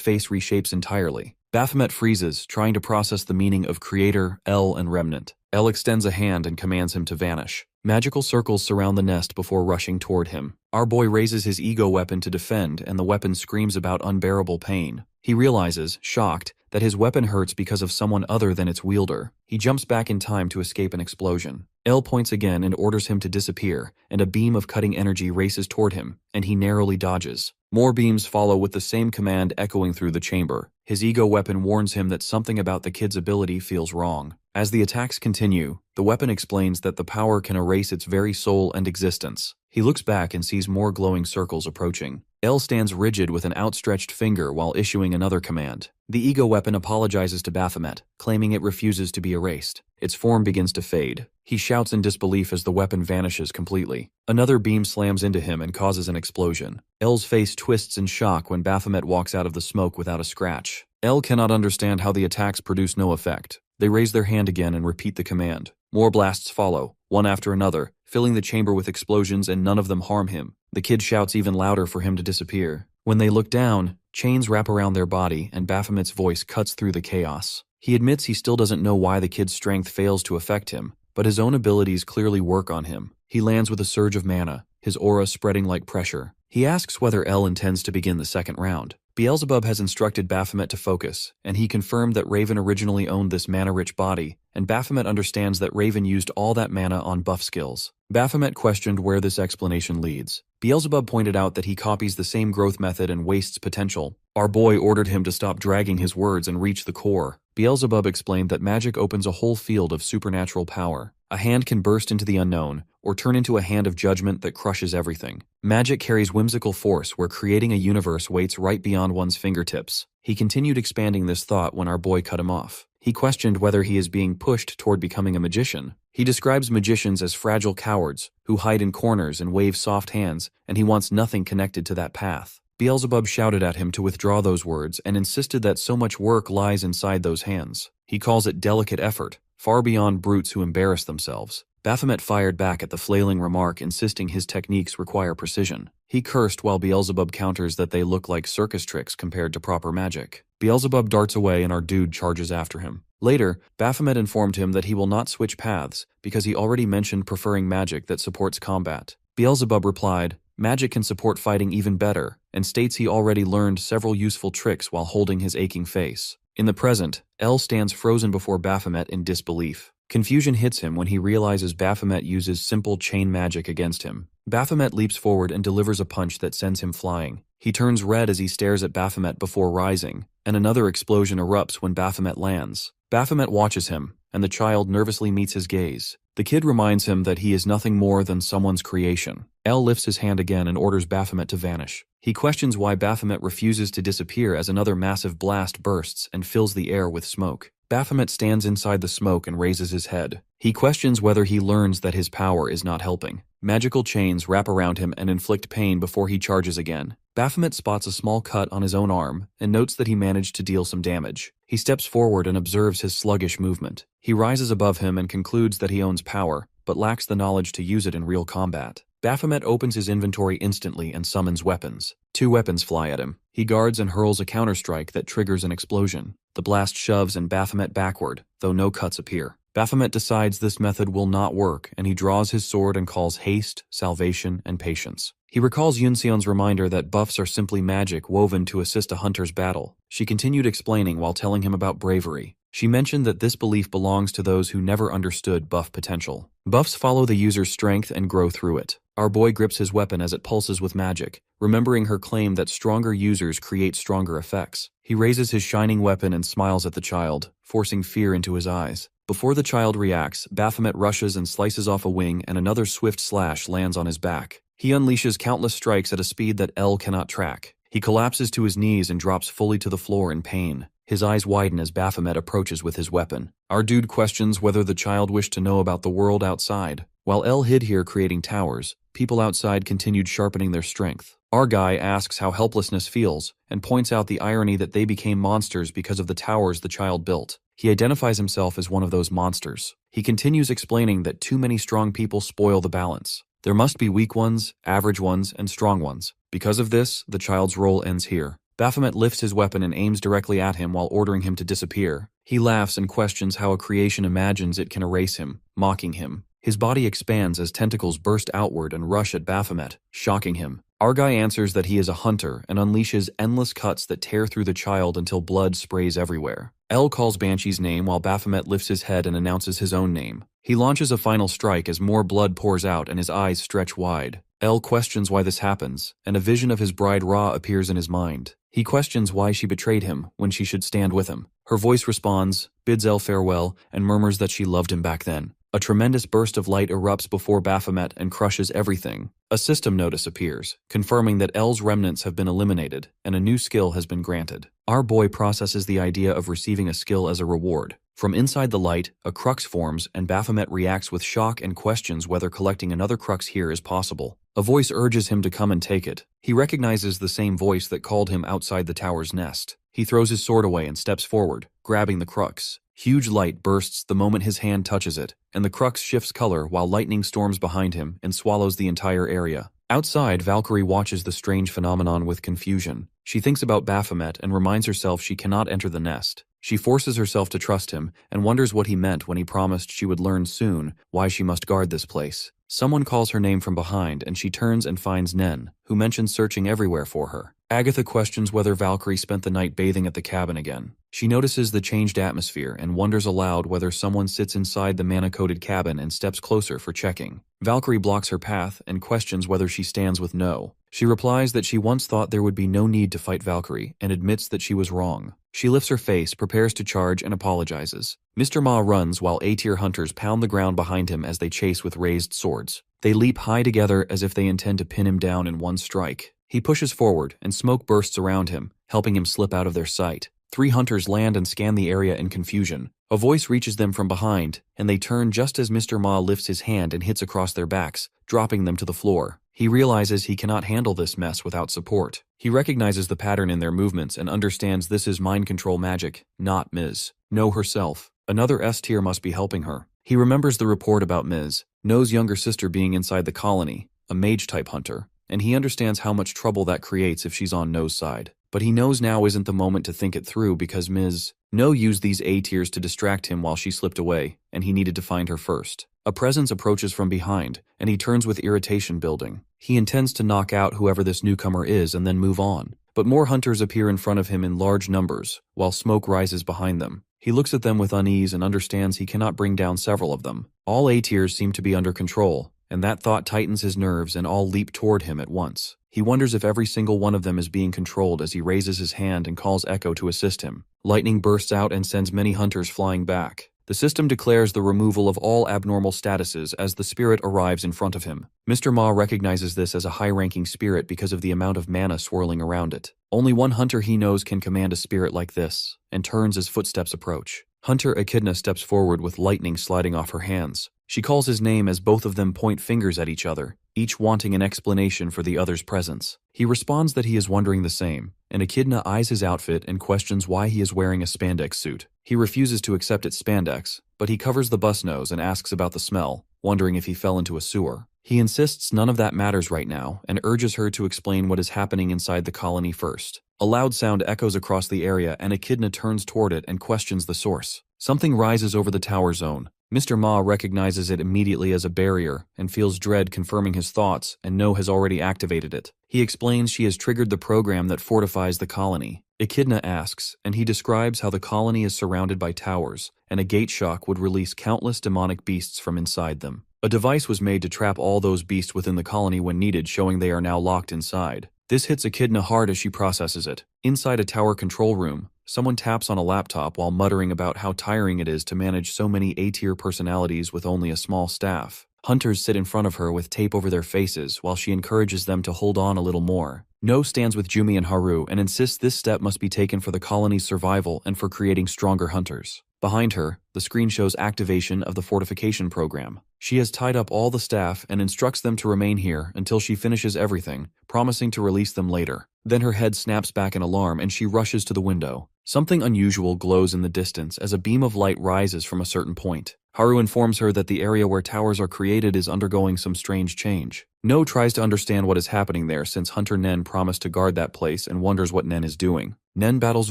face reshapes entirely. Baphomet freezes, trying to process the meaning of creator, El, and remnant. El extends a hand and commands him to vanish. Magical circles surround the nest before rushing toward him. Our boy raises his ego weapon to defend, and the weapon screams about unbearable pain. He realizes, shocked, that his weapon hurts because of someone other than its wielder. He jumps back in time to escape an explosion. El points again and orders him to disappear, and a beam of cutting energy races toward him, and he narrowly dodges. More beams follow with the same command echoing through the chamber. His ego weapon warns him that something about the kid's ability feels wrong. As the attacks continue, the weapon explains that the power can erase its very soul and existence. He looks back and sees more glowing circles approaching. El stands rigid with an outstretched finger while issuing another command. The ego weapon apologizes to Baphomet, claiming it refuses to be erased. Its form begins to fade. He shouts in disbelief as the weapon vanishes completely. Another beam slams into him and causes an explosion. El's face twists in shock when Baphomet walks out of the smoke without a scratch. El cannot understand how the attacks produce no effect. They raise their hand again and repeat the command. More blasts follow, one after another, filling the chamber with explosions, and none of them harm him. The kid shouts even louder for him to disappear. When they look down, chains wrap around their body and Baphomet's voice cuts through the chaos. He admits he still doesn't know why the kid's strength fails to affect him, but his own abilities clearly work on him. He lands with a surge of mana, his aura spreading like pressure. He asks whether El intends to begin the second round. Beelzebub has instructed Baphomet to focus, and he confirmed that Raven originally owned this mana-rich body, and Baphomet understands that Raven used all that mana on buff skills. Baphomet questioned where this explanation leads. Beelzebub pointed out that he copies the same growth method and wastes potential. Our boy ordered him to stop dragging his words and reach the core. Beelzebub explained that magic opens a whole field of supernatural power. A hand can burst into the unknown, or turn into a hand of judgment that crushes everything. Magic carries whimsical force where creating a universe waits right beyond one's fingertips. He continued expanding this thought when our boy cut him off. He questioned whether he is being pushed toward becoming a magician. He describes magicians as fragile cowards who hide in corners and wave soft hands, and he wants nothing connected to that path. Beelzebub shouted at him to withdraw those words and insisted that so much work lies inside those hands. He calls it delicate effort, far beyond brutes who embarrass themselves. Baphomet fired back at the flailing remark, insisting his techniques require precision. He cursed while Beelzebub counters that they look like circus tricks compared to proper magic. Beelzebub darts away and our dude charges after him. Later, Baphomet informed him that he will not switch paths because he already mentioned preferring magic that supports combat. Beelzebub replied, "Magic can support fighting even better," and states he already learned several useful tricks while holding his aching face. In the present, El stands frozen before Baphomet in disbelief. Confusion hits him when he realizes Baphomet uses simple chain magic against him. Baphomet leaps forward and delivers a punch that sends him flying. He turns red as he stares at Baphomet before rising, and another explosion erupts when Baphomet lands. Baphomet watches him, and the child nervously meets his gaze. The kid reminds him that he is nothing more than someone's creation. El lifts his hand again and orders Baphomet to vanish. He questions why Baphomet refuses to disappear as another massive blast bursts and fills the air with smoke. Baphomet stands inside the smoke and raises his head. He questions whether he learns that his power is not helping. Magical chains wrap around him and inflict pain before he charges again. Baphomet spots a small cut on his own arm and notes that he managed to deal some damage. He steps forward and observes his sluggish movement. He rises above him and concludes that he owns power, but lacks the knowledge to use it in real combat. Baphomet opens his inventory instantly and summons weapons. 2 weapons fly at him. He guards and hurls a counterstrike that triggers an explosion. The blast shoves and Baphomet backward, though no cuts appear. Baphomet decides this method will not work, and he draws his sword and calls haste, salvation, and patience. He recalls Yunseon's reminder that buffs are simply magic woven to assist a hunter's battle. She continued explaining while telling him about bravery. She mentioned that this belief belongs to those who never understood buff potential. Buffs follow the user's strength and grow through it. Our boy grips his weapon as it pulses with magic, remembering her claim that stronger users create stronger effects. He raises his shining weapon and smiles at the child, forcing fear into his eyes. Before the child reacts, Baphomet rushes and slices off a wing, and another swift slash lands on his back. He unleashes countless strikes at a speed that L cannot track. He collapses to his knees and drops fully to the floor in pain. His eyes widen as Baphomet approaches with his weapon. Our dude questions whether the child wished to know about the world outside. While L hid here creating towers, people outside continued sharpening their strength. Our guy asks how helplessness feels, and points out the irony that they became monsters because of the towers the child built. He identifies himself as one of those monsters. He continues explaining that too many strong people spoil the balance. There must be weak ones, average ones, and strong ones. Because of this, the child's role ends here. Baphomet lifts his weapon and aims directly at him while ordering him to disappear. He laughs and questions how a creation imagines it can erase him, mocking him. His body expands as tentacles burst outward and rush at Baphomet, shocking him. Our guy answers that he is a hunter and unleashes endless cuts that tear through the child until blood sprays everywhere. L calls Banshee's name while Baphomet lifts his head and announces his own name. He launches a final strike as more blood pours out and his eyes stretch wide. L questions why this happens, and a vision of his bride Ra appears in his mind. He questions why she betrayed him when she should stand with him. Her voice responds, bids L farewell, and murmurs that she loved him back then. A tremendous burst of light erupts before Baphomet and crushes everything. A system notice appears, confirming that L's remnants have been eliminated, and a new skill has been granted. Our boy processes the idea of receiving a skill as a reward. From inside the light, a crux forms, and Baphomet reacts with shock and questions whether collecting another crux here is possible. A voice urges him to come and take it. He recognizes the same voice that called him outside the tower's nest. He throws his sword away and steps forward, grabbing the crux. Huge light bursts the moment his hand touches it, and the crux shifts color while lightning storms behind him and swallows the entire area. Outside, Valkyrie watches the strange phenomenon with confusion. She thinks about Baphomet and reminds herself she cannot enter the nest. She forces herself to trust him and wonders what he meant when he promised she would learn soon why she must guard this place. Someone calls her name from behind and she turns and finds Nen, who mentions searching everywhere for her. Agatha questions whether Valkyrie spent the night bathing at the cabin again. She notices the changed atmosphere and wonders aloud whether someone sits inside the mana-coated cabin and steps closer for checking. Valkyrie blocks her path and questions whether she stands with No. She replies that she once thought there would be no need to fight Valkyrie and admits that she was wrong. She lifts her face, prepares to charge, and apologizes. Mr. Ma runs while A-tier hunters pound the ground behind him as they chase with raised swords. They leap high together as if they intend to pin him down in one strike. He pushes forward, and smoke bursts around him, helping him slip out of their sight. 3 hunters land and scan the area in confusion. A voice reaches them from behind, and they turn just as Mr. Ma lifts his hand and hits across their backs, dropping them to the floor. He realizes he cannot handle this mess without support. He recognizes the pattern in their movements and understands this is mind control magic, not Ms. No herself. Another S-tier must be helping her. He remembers the report about Ms. No's younger sister being inside the colony, a mage-type hunter, and he understands how much trouble that creates if she's on No's side. But he knows now isn't the moment to think it through because Ms. No used these A-tiers to distract him while she slipped away, and he needed to find her first. A presence approaches from behind, and he turns with irritation building. He intends to knock out whoever this newcomer is and then move on. But more hunters appear in front of him in large numbers, while smoke rises behind them. He looks at them with unease and understands he cannot bring down several of them. All A-tiers seem to be under control, and that thought tightens his nerves and all leap toward him at once. He wonders if every single one of them is being controlled as he raises his hand and calls Echo to assist him. Lightning bursts out and sends many hunters flying back. The system declares the removal of all abnormal statuses as the spirit arrives in front of him. Mr. Ma recognizes this as a high-ranking spirit because of the amount of mana swirling around it. Only one hunter he knows can command a spirit like this, and turns as footsteps approach. Hunter Echidna steps forward with lightning sliding off her hands. She calls his name as both of them point fingers at each other, each wanting an explanation for the other's presence. He responds that he is wondering the same, and Echidna eyes his outfit and questions why he is wearing a spandex suit. He refuses to accept its spandex, but he covers the bus nose and asks about the smell, wondering if he fell into a sewer. He insists none of that matters right now and urges her to explain what is happening inside the colony first. A loud sound echoes across the area and Echidna turns toward it and questions the source. Something rises over the tower zone. Mr. Ma recognizes it immediately as a barrier and feels dread confirming his thoughts, and No has already activated it. He explains she has triggered the program that fortifies the colony. Echidna asks, and he describes how the colony is surrounded by towers, and a gate shock would release countless demonic beasts from inside them. A device was made to trap all those beasts within the colony when needed, showing they are now locked inside. This hits Echidna hard as she processes it. Inside a tower control room, someone taps on a laptop while muttering about how tiring it is to manage so many A-tier personalities with only a small staff. Hunters sit in front of her with tape over their faces while she encourages them to hold on a little more. No stands with Jumi and Haru and insists this step must be taken for the colony's survival and for creating stronger hunters. Behind her, the screen shows activation of the fortification program. She has tied up all the staff and instructs them to remain here until she finishes everything, promising to release them later. Then her head snaps back in alarm and she rushes to the window. Something unusual glows in the distance as a beam of light rises from a certain point. Haru informs her that the area where towers are created is undergoing some strange change. No tries to understand what is happening there since Hunter Nen promised to guard that place and wonders what Nen is doing. Nen battles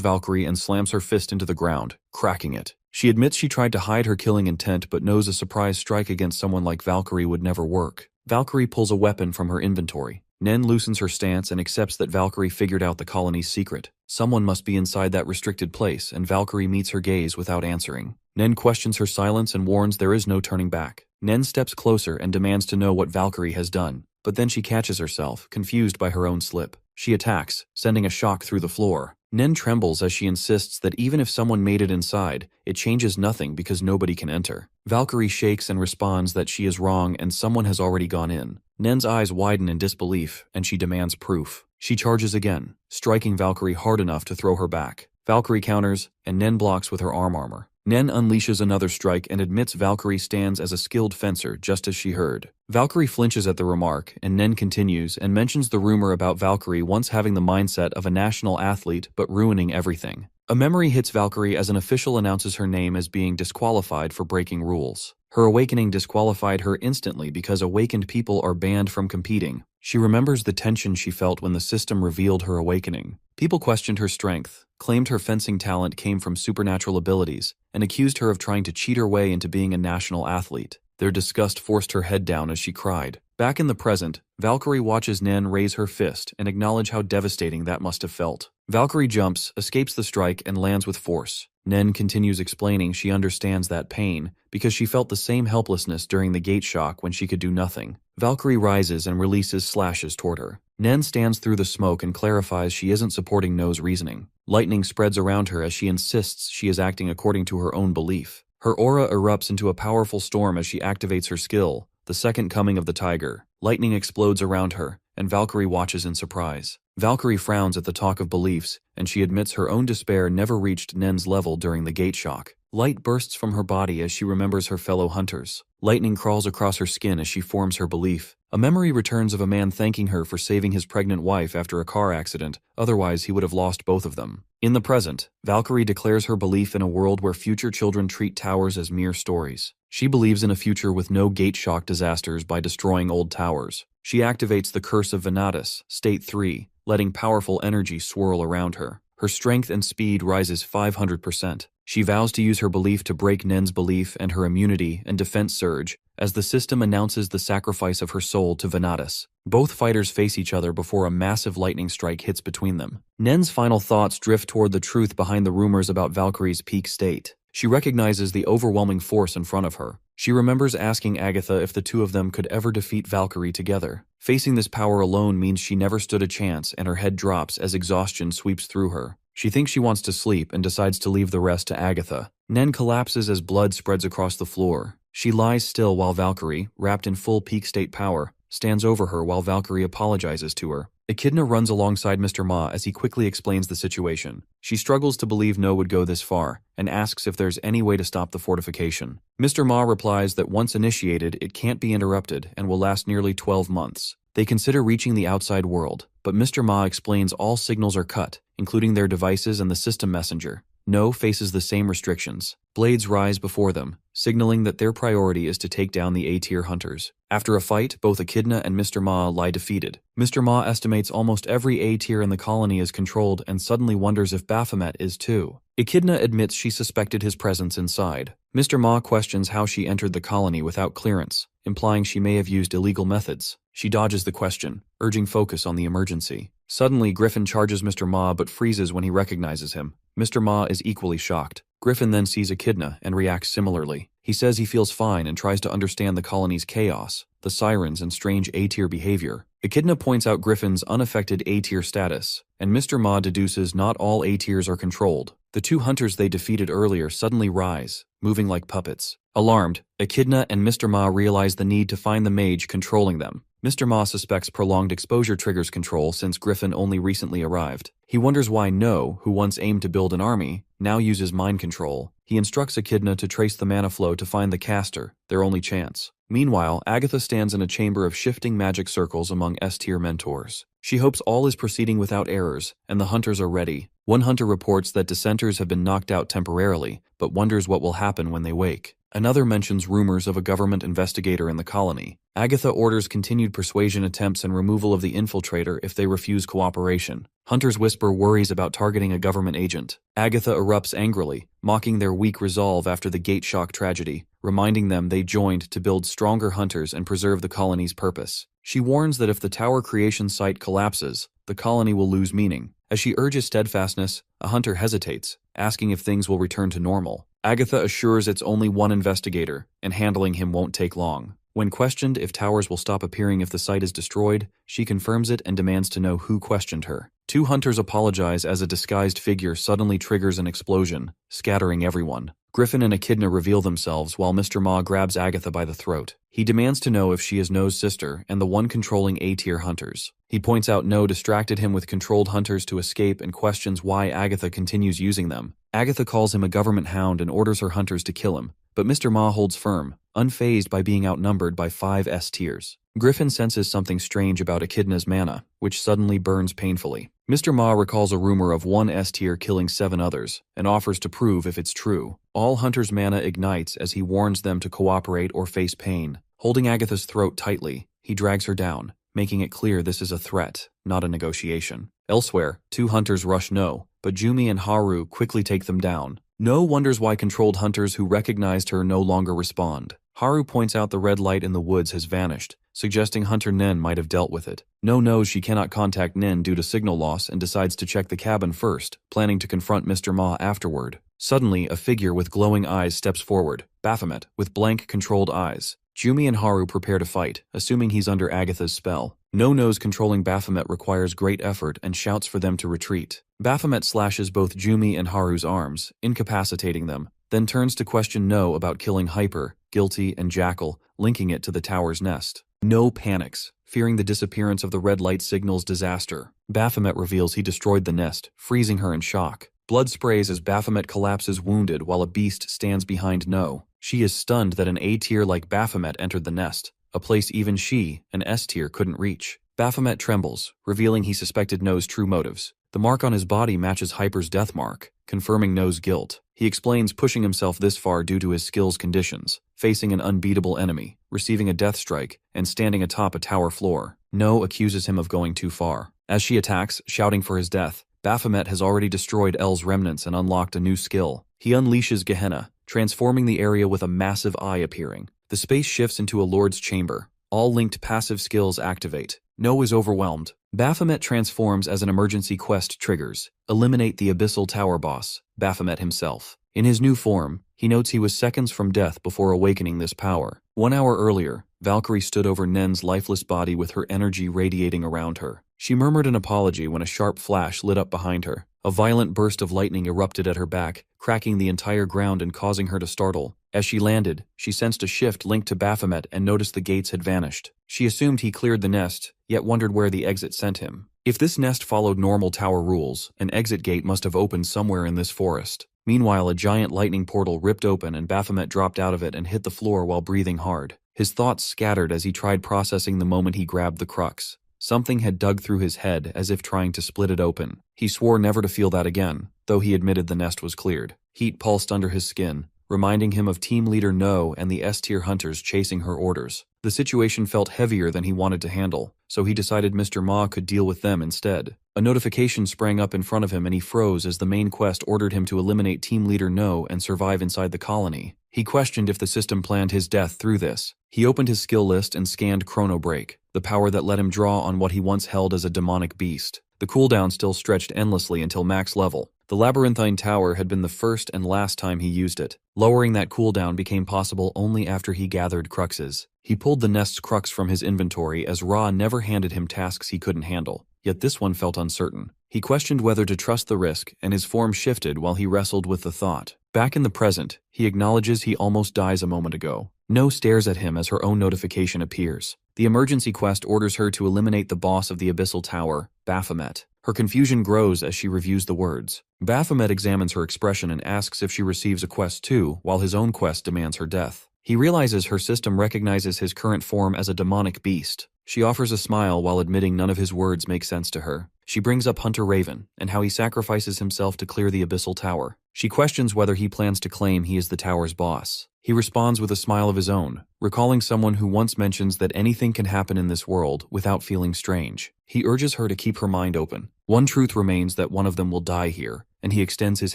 Valkyrie and slams her fist into the ground, cracking it. She admits she tried to hide her killing intent but knows a surprise strike against someone like Valkyrie would never work. Valkyrie pulls a weapon from her inventory. Nen loosens her stance and accepts that Valkyrie figured out the colony's secret. Someone must be inside that restricted place, and Valkyrie meets her gaze without answering. Nen questions her silence and warns there is no turning back. Nen steps closer and demands to know what Valkyrie has done, but then she catches herself, confused by her own slip. She attacks, sending a shock through the floor. Nen trembles as she insists that even if someone made it inside, it changes nothing because nobody can enter. Valkyrie shakes and responds that she is wrong and someone has already gone in. Nen's eyes widen in disbelief, and she demands proof. She charges again, striking Valkyrie hard enough to throw her back. Valkyrie counters, and Nen blocks with her armor. Nen unleashes another strike and admits Valkyrie stands as a skilled fencer, just as she heard. Valkyrie flinches at the remark, and Nen continues and mentions the rumor about Valkyrie once having the mindset of a national athlete but ruining everything. A memory hits Valkyrie as an official announces her name as being disqualified for breaking rules. Her awakening disqualified her instantly because awakened people are banned from competing. She remembers the tension she felt when the system revealed her awakening. People questioned her strength, claimed her fencing talent came from supernatural abilities, and accused her of trying to cheat her way into being a national athlete. Their disgust forced her head down as she cried. Back in the present, Valkyrie watches Nen raise her fist and acknowledge how devastating that must have felt. Valkyrie jumps, escapes the strike, and lands with force. Nen continues explaining she understands that pain because she felt the same helplessness during the gate shock when she could do nothing. Valkyrie rises and releases slashes toward her. Nen stands through the smoke and clarifies she isn't supporting No's reasoning. Lightning spreads around her as she insists she is acting according to her own belief. Her aura erupts into a powerful storm as she activates her skill, the second coming of the tiger. Lightning explodes around her, and Valkyrie watches in surprise. Valkyrie frowns at the talk of beliefs, and she admits her own despair never reached Nen's level during the gate shock. Light bursts from her body as she remembers her fellow hunters. Lightning crawls across her skin as she forms her belief. A memory returns of a man thanking her for saving his pregnant wife after a car accident, otherwise he would have lost both of them. In the present, Valkyrie declares her belief in a world where future children treat towers as mere stories. She believes in a future with no gate shock disasters by destroying old towers. She activates the Curse of Venatus, State 3, letting powerful energy swirl around her. Her strength and speed rises 500%. She vows to use her belief to break Nen's belief and her immunity and defense surge as the system announces the sacrifice of her soul to Venatus. Both fighters face each other before a massive lightning strike hits between them. Nen's final thoughts drift toward the truth behind the rumors about Valkyrie's peak state. She recognizes the overwhelming force in front of her. She remembers asking Agatha if the two of them could ever defeat Valkyrie together. Facing this power alone means she never stood a chance, and her head drops as exhaustion sweeps through her. She thinks she wants to sleep and decides to leave the rest to Agatha. Nen collapses as blood spreads across the floor. She lies still while Valkyrie, wrapped in full peak state power, stands over her while Valkyrie apologizes to her. Echidna runs alongside Mr. Ma as he quickly explains the situation. She struggles to believe No would go this far, and asks if there's any way to stop the fortification. Mr. Ma replies that once initiated, it can't be interrupted and will last nearly 12 months. They consider reaching the outside world, but Mr. Ma explains all signals are cut, including their devices and the system messenger. No faces the same restrictions. Blades rise before them, signaling that their priority is to take down the A-tier hunters. After a fight, both Echidna and Mr. Ma lie defeated. Mr. Ma estimates almost every A-tier in the colony is controlled and suddenly wonders if Baphomet is too. Echidna admits she suspected his presence inside. Mr. Ma questions how she entered the colony without clearance, implying she may have used illegal methods. She dodges the question, urging focus on the emergency. Suddenly, Griffin charges Mr. Ma but freezes when he recognizes him. Mr. Ma is equally shocked. Griffin then sees Echidna and reacts similarly. He says he feels fine and tries to understand the colony's chaos, the sirens and strange A-tier behavior. Echidna points out Griffin's unaffected A-tier status, and Mr. Ma deduces not all A-tiers are controlled. The two hunters they defeated earlier suddenly rise, moving like puppets. Alarmed, Echidna and Mr. Ma realize the need to find the mage controlling them. Mr. Ma suspects prolonged exposure triggers control since Griffin only recently arrived. He wonders why No, who once aimed to build an army, now uses mind control. He instructs Echidna to trace the mana flow to find the caster, their only chance. Meanwhile, Agatha stands in a chamber of shifting magic circles among S-tier mentors. She hopes all is proceeding without errors, and the hunters are ready. One hunter reports that dissenters have been knocked out temporarily, but wonders what will happen when they wake. Another mentions rumors of a government investigator in the colony. Agatha orders continued persuasion attempts and removal of the infiltrator if they refuse cooperation. Hunters whisper worries about targeting a government agent. Agatha erupts angrily, mocking their weak resolve after the Gate Shock tragedy, reminding them they joined to build stronger hunters and preserve the colony's purpose. She warns that if the tower creation site collapses, the colony will lose meaning. As she urges steadfastness, a hunter hesitates, asking if things will return to normal. Agatha assures it's only one investigator, and handling him won't take long. When questioned if towers will stop appearing if the site is destroyed, she confirms it and demands to know who questioned her. Two hunters apologize as a disguised figure suddenly triggers an explosion, scattering everyone. Griffin and Echidna reveal themselves while Mr. Ma grabs Agatha by the throat. He demands to know if she is No's sister and the one controlling A-tier hunters. He points out No distracted him with controlled hunters to escape and questions why Agatha continues using them. Agatha calls him a government hound and orders her hunters to kill him, but Mr. Ma holds firm, unfazed by being outnumbered by 5 S-tiers. Griffin senses something strange about Echidna's mana, which suddenly burns painfully. Mr. Ma recalls a rumor of one S-tier killing 7 others, and offers to prove if it's true. All hunters' mana ignites as he warns them to cooperate or face pain. Holding Agatha's throat tightly, he drags her down, making it clear this is a threat, not a negotiation. Elsewhere, 2 hunters rush No, but Jumi and Haru quickly take them down. No wonders why controlled hunters who recognized her no longer respond. Haru points out the red light in the woods has vanished, suggesting Hunter Nen might have dealt with it. No knows she cannot contact Nen due to signal loss and decides to check the cabin first, planning to confront Mr. Ma afterward. Suddenly, a figure with glowing eyes steps forward, Baphomet, with blank, controlled eyes. Jumi and Haru prepare to fight, assuming he's under Agatha's spell. No knows controlling Baphomet requires great effort and shouts for them to retreat. Baphomet slashes both Jumi and Haru's arms, incapacitating them, then turns to question No about killing Hyper, Guilty, and Jackal, linking it to the tower's nest. No panics, fearing the disappearance of the red light signals disaster. Baphomet reveals he destroyed the nest, freezing her in shock. Blood sprays as Baphomet collapses wounded while a beast stands behind No. She is stunned that an A-tier like Baphomet entered the nest, a place even she, an S-tier, couldn't reach. Baphomet trembles, revealing he suspected No's true motives. The mark on his body matches Hyper's death mark, confirming No's guilt. He explains pushing himself this far due to his skills conditions, facing an unbeatable enemy, receiving a death strike, and standing atop a tower floor. No accuses him of going too far. As she attacks, shouting for his death, Baphomet has already destroyed L's remnants and unlocked a new skill. He unleashes Gehenna, transforming the area with a massive eye appearing. The space shifts into a Lord's chamber. All linked passive skills activate. No is overwhelmed. Baphomet transforms as an emergency quest triggers. Eliminate the Abyssal Tower boss, Baphomet himself. In his new form, he notes he was seconds from death before awakening this power. 1 hour earlier, Valkyrie stood over Nen's lifeless body with her energy radiating around her. She murmured an apology when a sharp flash lit up behind her. A violent burst of lightning erupted at her back, cracking the entire ground and causing her to startle. As she landed, she sensed a shift linked to Baphomet and noticed the gates had vanished. She assumed he cleared the nest, yet wondered where the exit sent him. If this nest followed normal tower rules, an exit gate must have opened somewhere in this forest. Meanwhile, a giant lightning portal ripped open and Baphomet dropped out of it and hit the floor while breathing hard. His thoughts scattered as he tried processing the moment he grabbed the crux. Something had dug through his head as if trying to split it open. He swore never to feel that again, though he admitted the nest was cleared. Heat pulsed under his skin, reminding him of team leader No and the S-tier hunters chasing her orders. The situation felt heavier than he wanted to handle, so he decided Mr. Ma could deal with them instead. A notification sprang up in front of him and he froze as the main quest ordered him to eliminate team leader No and survive inside the colony. He questioned if the system planned his death through this. He opened his skill list and scanned Chrono Break, the power that let him draw on what he once held as a demonic beast. The cooldown still stretched endlessly until max level. The Labyrinthine Tower had been the first and last time he used it. Lowering that cooldown became possible only after he gathered cruxes. He pulled the nest's crux from his inventory as Ra never handed him tasks he couldn't handle, yet this one felt uncertain. He questioned whether to trust the risk, and his form shifted while he wrestled with the thought. Back in the present, he acknowledges he almost dies a moment ago. No stares at him as her own notification appears. The emergency quest orders her to eliminate the boss of the Abyssal Tower, Baphomet. Her confusion grows as she reviews the words. Baphomet examines her expression and asks if she receives a quest too, while his own quest demands her death. He realizes her system recognizes his current form as a demonic beast. She offers a smile while admitting none of his words make sense to her. She brings up Hunter Raven, and how he sacrifices himself to clear the Abyssal Tower. She questions whether he plans to claim he is the tower's boss. He responds with a smile of his own, recalling someone who once mentions that anything can happen in this world without feeling strange. He urges her to keep her mind open. One truth remains that one of them will die here, and he extends his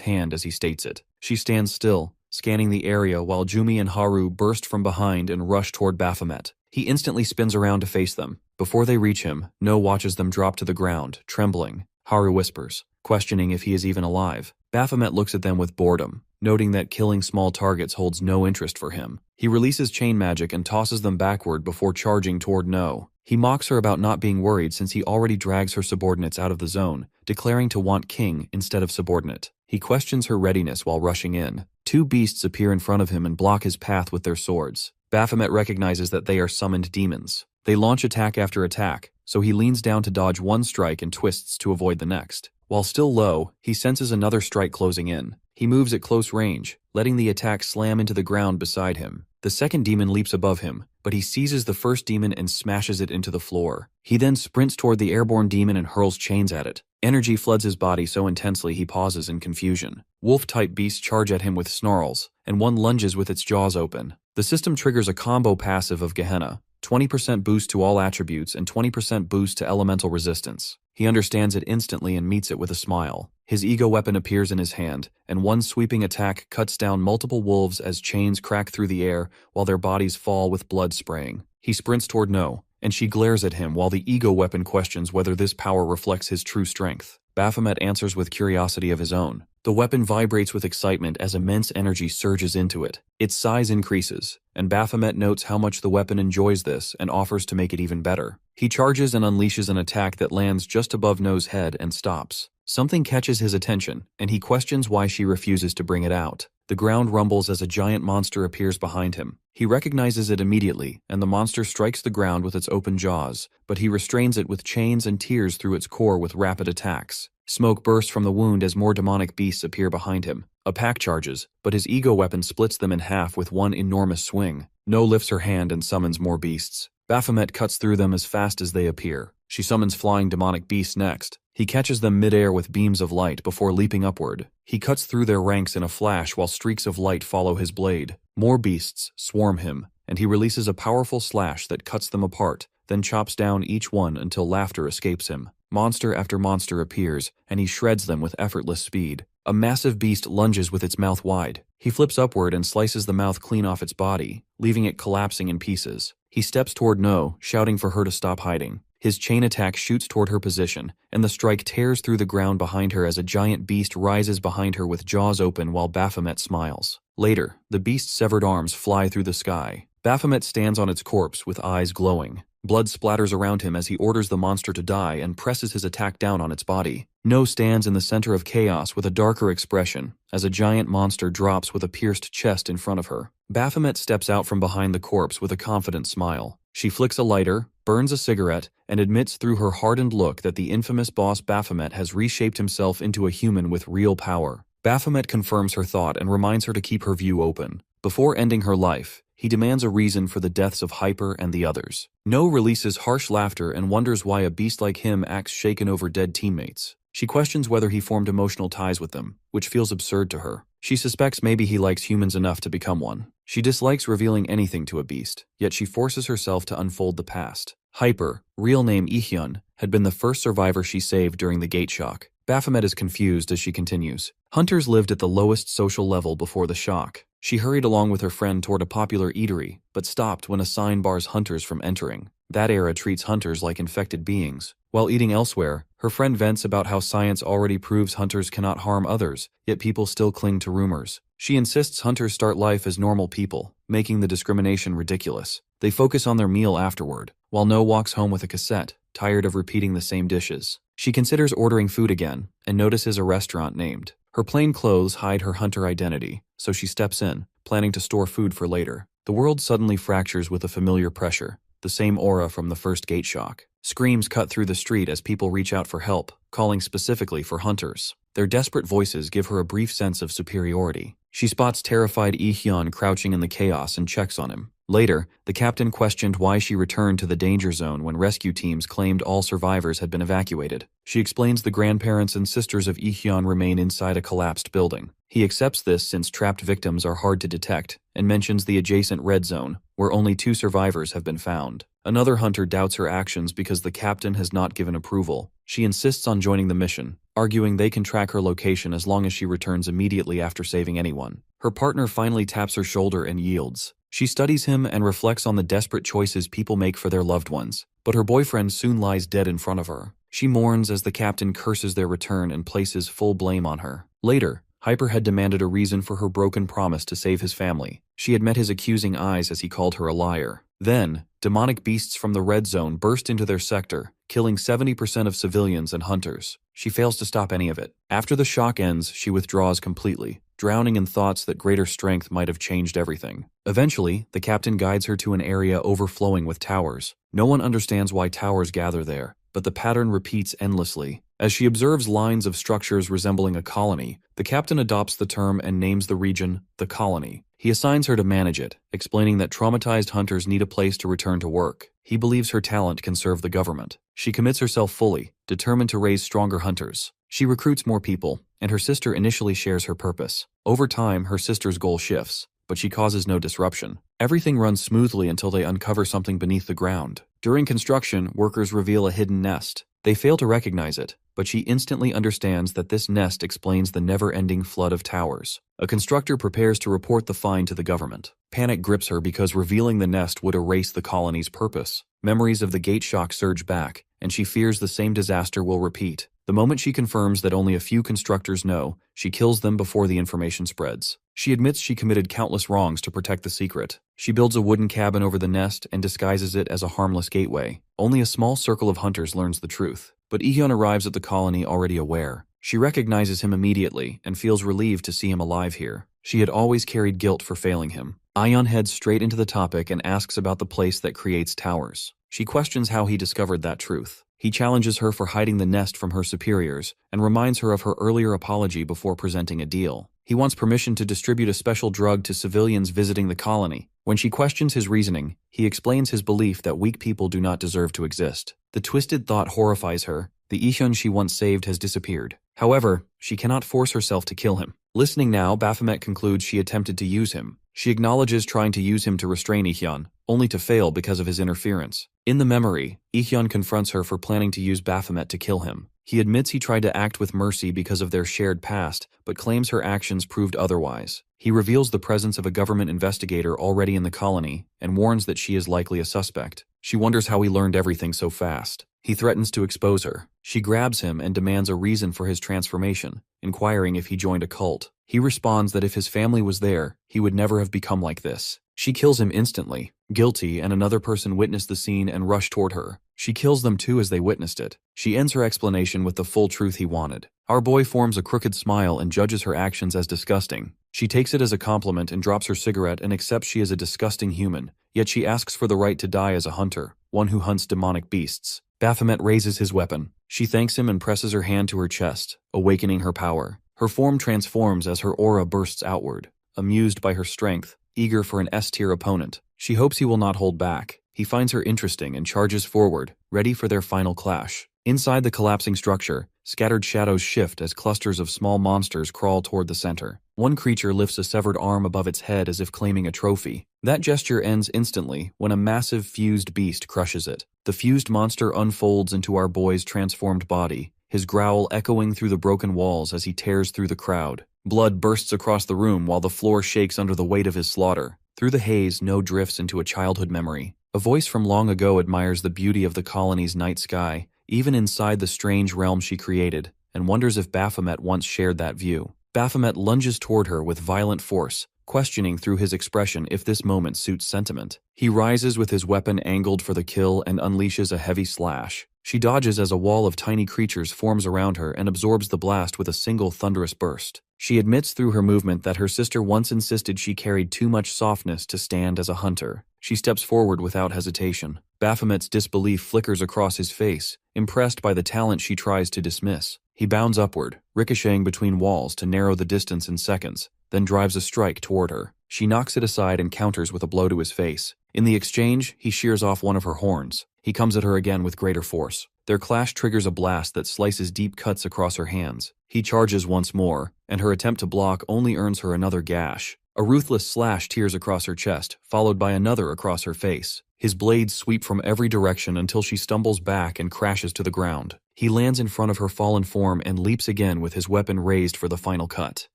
hand as he states it. She stands still, scanning the area while Jumi and Haru burst from behind and rush toward Baphomet. He instantly spins around to face them. Before they reach him, No watches them drop to the ground, trembling. Haru whispers, questioning if he is even alive. Baphomet looks at them with boredom, noting that killing small targets holds no interest for him. He releases chain magic and tosses them backward before charging toward No. He mocks her about not being worried since he already drags her subordinates out of the zone, declaring to want king instead of subordinate. He questions her readiness while rushing in. Two beasts appear in front of him and block his path with their swords. Baphomet recognizes that they are summoned demons. They launch attack after attack, so he leans down to dodge one strike and twists to avoid the next. While still low, he senses another strike closing in. He moves at close range, letting the attack slam into the ground beside him. The second demon leaps above him, but he seizes the first demon and smashes it into the floor. He then sprints toward the airborne demon and hurls chains at it. Energy floods his body so intensely he pauses in confusion. Wolf-type beasts charge at him with snarls, and one lunges with its jaws open. The system triggers a combo passive of Gehenna, 20% boost to all attributes and 20% boost to elemental resistance. He understands it instantly and meets it with a smile. His ego weapon appears in his hand, and one sweeping attack cuts down multiple wolves as chains crack through the air while their bodies fall with blood spraying. He sprints toward No, and she glares at him while the ego weapon questions whether this power reflects his true strength. Baphomet answers with curiosity of his own. The weapon vibrates with excitement as immense energy surges into it. Its size increases, and Baphomet notes how much the weapon enjoys this and offers to make it even better. He charges and unleashes an attack that lands just above No's head and stops. Something catches his attention, and he questions why she refuses to bring it out. The ground rumbles as a giant monster appears behind him. He recognizes it immediately, and the monster strikes the ground with its open jaws, but he restrains it with chains and tears through its core with rapid attacks. Smoke bursts from the wound as more demonic beasts appear behind him. A pack charges, but his ego weapon splits them in half with one enormous swing. No lifts her hand and summons more beasts. Baphomet cuts through them as fast as they appear. She summons flying demonic beasts next. He catches them midair with beams of light before leaping upward. He cuts through their ranks in a flash while streaks of light follow his blade. More beasts swarm him, and he releases a powerful slash that cuts them apart, then chops down each one until laughter escapes him. Monster after monster appears, and he shreds them with effortless speed. A massive beast lunges with its mouth wide. He flips upward and slices the mouth clean off its body, leaving it collapsing in pieces. He steps toward No, shouting for her to stop hiding. His chain attack shoots toward her position, and the strike tears through the ground behind her as a giant beast rises behind her with jaws open while Baphomet smiles. Later, the beast's severed arms fly through the sky. Baphomet stands on its corpse with eyes glowing. Blood splatters around him as he orders the monster to die and presses his attack down on its body. No stands in the center of chaos with a darker expression, as a giant monster drops with a pierced chest in front of her. Baphomet steps out from behind the corpse with a confident smile. She flicks a lighter, burns a cigarette, and admits through her hardened look that the infamous boss Baphomet has reshaped himself into a human with real power. Baphomet confirms her thought and reminds her to keep her view open. Before ending her life, he demands a reason for the deaths of Hyper and the others. No releases harsh laughter and wonders why a beast like him acts shaken over dead teammates. She questions whether he formed emotional ties with them, which feels absurd to her. She suspects maybe he likes humans enough to become one. She dislikes revealing anything to a beast, yet she forces herself to unfold the past. Hyper, real name Ihyun, had been the first survivor she saved during the gate shock. Baphomet is confused as she continues. Hunters lived at the lowest social level before the shock. She hurried along with her friend toward a popular eatery, but stopped when a sign bars hunters from entering. That era treats hunters like infected beings. While eating elsewhere, her friend vents about how science already proves hunters cannot harm others, yet people still cling to rumors. She insists hunters start life as normal people, making the discrimination ridiculous. They focus on their meal afterward, while No walks home with a cassette, tired of repeating the same dishes. She considers ordering food again, and notices a restaurant named. Her plain clothes hide her hunter identity, so she steps in, planning to store food for later. The world suddenly fractures with a familiar pressure, the same aura from the first gate shock. Screams cut through the street as people reach out for help, calling specifically for hunters. Their desperate voices give her a brief sense of superiority. She spots terrified Lee-hyun crouching in the chaos and checks on him. Later, the captain questioned why she returned to the danger zone when rescue teams claimed all survivors had been evacuated. She explains the grandparents and sisters of Lee-hyun remain inside a collapsed building. He accepts this since trapped victims are hard to detect, and mentions the adjacent red zone, where only 2 survivors have been found. Another hunter doubts her actions because the captain has not given approval. She insists on joining the mission, arguing they can track her location as long as she returns immediately after saving anyone. Her partner finally taps her shoulder and yields. She studies him and reflects on the desperate choices people make for their loved ones, but her boyfriend soon lies dead in front of her. She mourns as the captain curses their return and places full blame on her. Later, Hyper had demanded a reason for her broken promise to save his family. She had met his accusing eyes as he called her a liar. Then, demonic beasts from the red zone burst into their sector, killing 70% of civilians and hunters. She fails to stop any of it. After the shock ends, she withdraws completely, drowning in thoughts that greater strength might have changed everything. Eventually, the captain guides her to an area overflowing with towers. No one understands why towers gather there, but the pattern repeats endlessly. As she observes lines of structures resembling a colony, the captain adopts the term and names the region the colony. He assigns her to manage it, explaining that traumatized hunters need a place to return to work. He believes her talent can serve the government. She commits herself fully, determined to raise stronger hunters. She recruits more people, and her sister initially shares her purpose. Over time, her sister's goal shifts, but she causes no disruption. Everything runs smoothly until they uncover something beneath the ground. During construction, workers reveal a hidden nest. They fail to recognize it, but she instantly understands that this nest explains the never-ending flood of towers. A constructor prepares to report the find to the government. Panic grips her because revealing the nest would erase the colony's purpose. Memories of the gate shock surge back, and she fears the same disaster will repeat. The moment she confirms that only a few constructors know, she kills them before the information spreads. She admits she committed countless wrongs to protect the secret. She builds a wooden cabin over the nest and disguises it as a harmless gateway. Only a small circle of hunters learns the truth, but Lee-hyun arrives at the colony already aware. She recognizes him immediately and feels relieved to see him alive here. She had always carried guilt for failing him. Ion heads straight into the topic and asks about the place that creates towers. She questions how he discovered that truth. He challenges her for hiding the nest from her superiors and reminds her of her earlier apology before presenting a deal. He wants permission to distribute a special drug to civilians visiting the colony. When she questions his reasoning, he explains his belief that weak people do not deserve to exist. The twisted thought horrifies her. The Lee-hyun she once saved has disappeared. However, she cannot force herself to kill him. Listening now, Baphomet concludes she attempted to use him. She acknowledges trying to use him to restrain Lee-hyun, only to fail because of his interference. In the memory, Lee-hyun confronts her for planning to use Baphomet to kill him. He admits he tried to act with mercy because of their shared past, but claims her actions proved otherwise. He reveals the presence of a government investigator already in the colony and warns that she is likely a suspect. She wonders how he learned everything so fast. He threatens to expose her. She grabs him and demands a reason for his transformation, inquiring if he joined a cult. He responds that if his family was there, he would never have become like this. She kills him instantly. Guilty, and another person witnessed the scene and rushed toward her. She kills them too as they witnessed it. She ends her explanation with the full truth he wanted. Our boy forms a crooked smile and judges her actions as disgusting. She takes it as a compliment and drops her cigarette and accepts she is a disgusting human, yet she asks for the right to die as a hunter, one who hunts demonic beasts. Baphomet raises his weapon. She thanks him and presses her hand to her chest, awakening her power. Her form transforms as her aura bursts outward. Amused by her strength, eager for an S-tier opponent, she hopes he will not hold back. He finds her interesting and charges forward, ready for their final clash. Inside the collapsing structure, scattered shadows shift as clusters of small monsters crawl toward the center. One creature lifts a severed arm above its head as if claiming a trophy. That gesture ends instantly when a massive fused beast crushes it. The fused monster unfolds into our boy's transformed body, his growl echoing through the broken walls as he tears through the crowd. Blood bursts across the room while the floor shakes under the weight of his slaughter. Through the haze, No drifts into a childhood memory. A voice from long ago admires the beauty of the colony's night sky, even inside the strange realm she created, and wonders if Baphomet once shared that view. Baphomet lunges toward her with violent force, questioning through his expression if this moment suits sentiment. He rises with his weapon angled for the kill and unleashes a heavy slash. She dodges as a wall of tiny creatures forms around her and absorbs the blast with a single thunderous burst. She admits through her movement that her sister once insisted she carried too much softness to stand as a hunter. She steps forward without hesitation. Baphomet's disbelief flickers across his face, impressed by the talent she tries to dismiss. He bounds upward, ricocheting between walls to narrow the distance in seconds, then drives a strike toward her. She knocks it aside and counters with a blow to his face. In the exchange, he shears off one of her horns. He comes at her again with greater force. Their clash triggers a blast that slices deep cuts across her hands. He charges once more, and her attempt to block only earns her another gash. A ruthless slash tears across her chest, followed by another across her face. His blades sweep from every direction until she stumbles back and crashes to the ground. He lands in front of her fallen form and leaps again with his weapon raised for the final cut.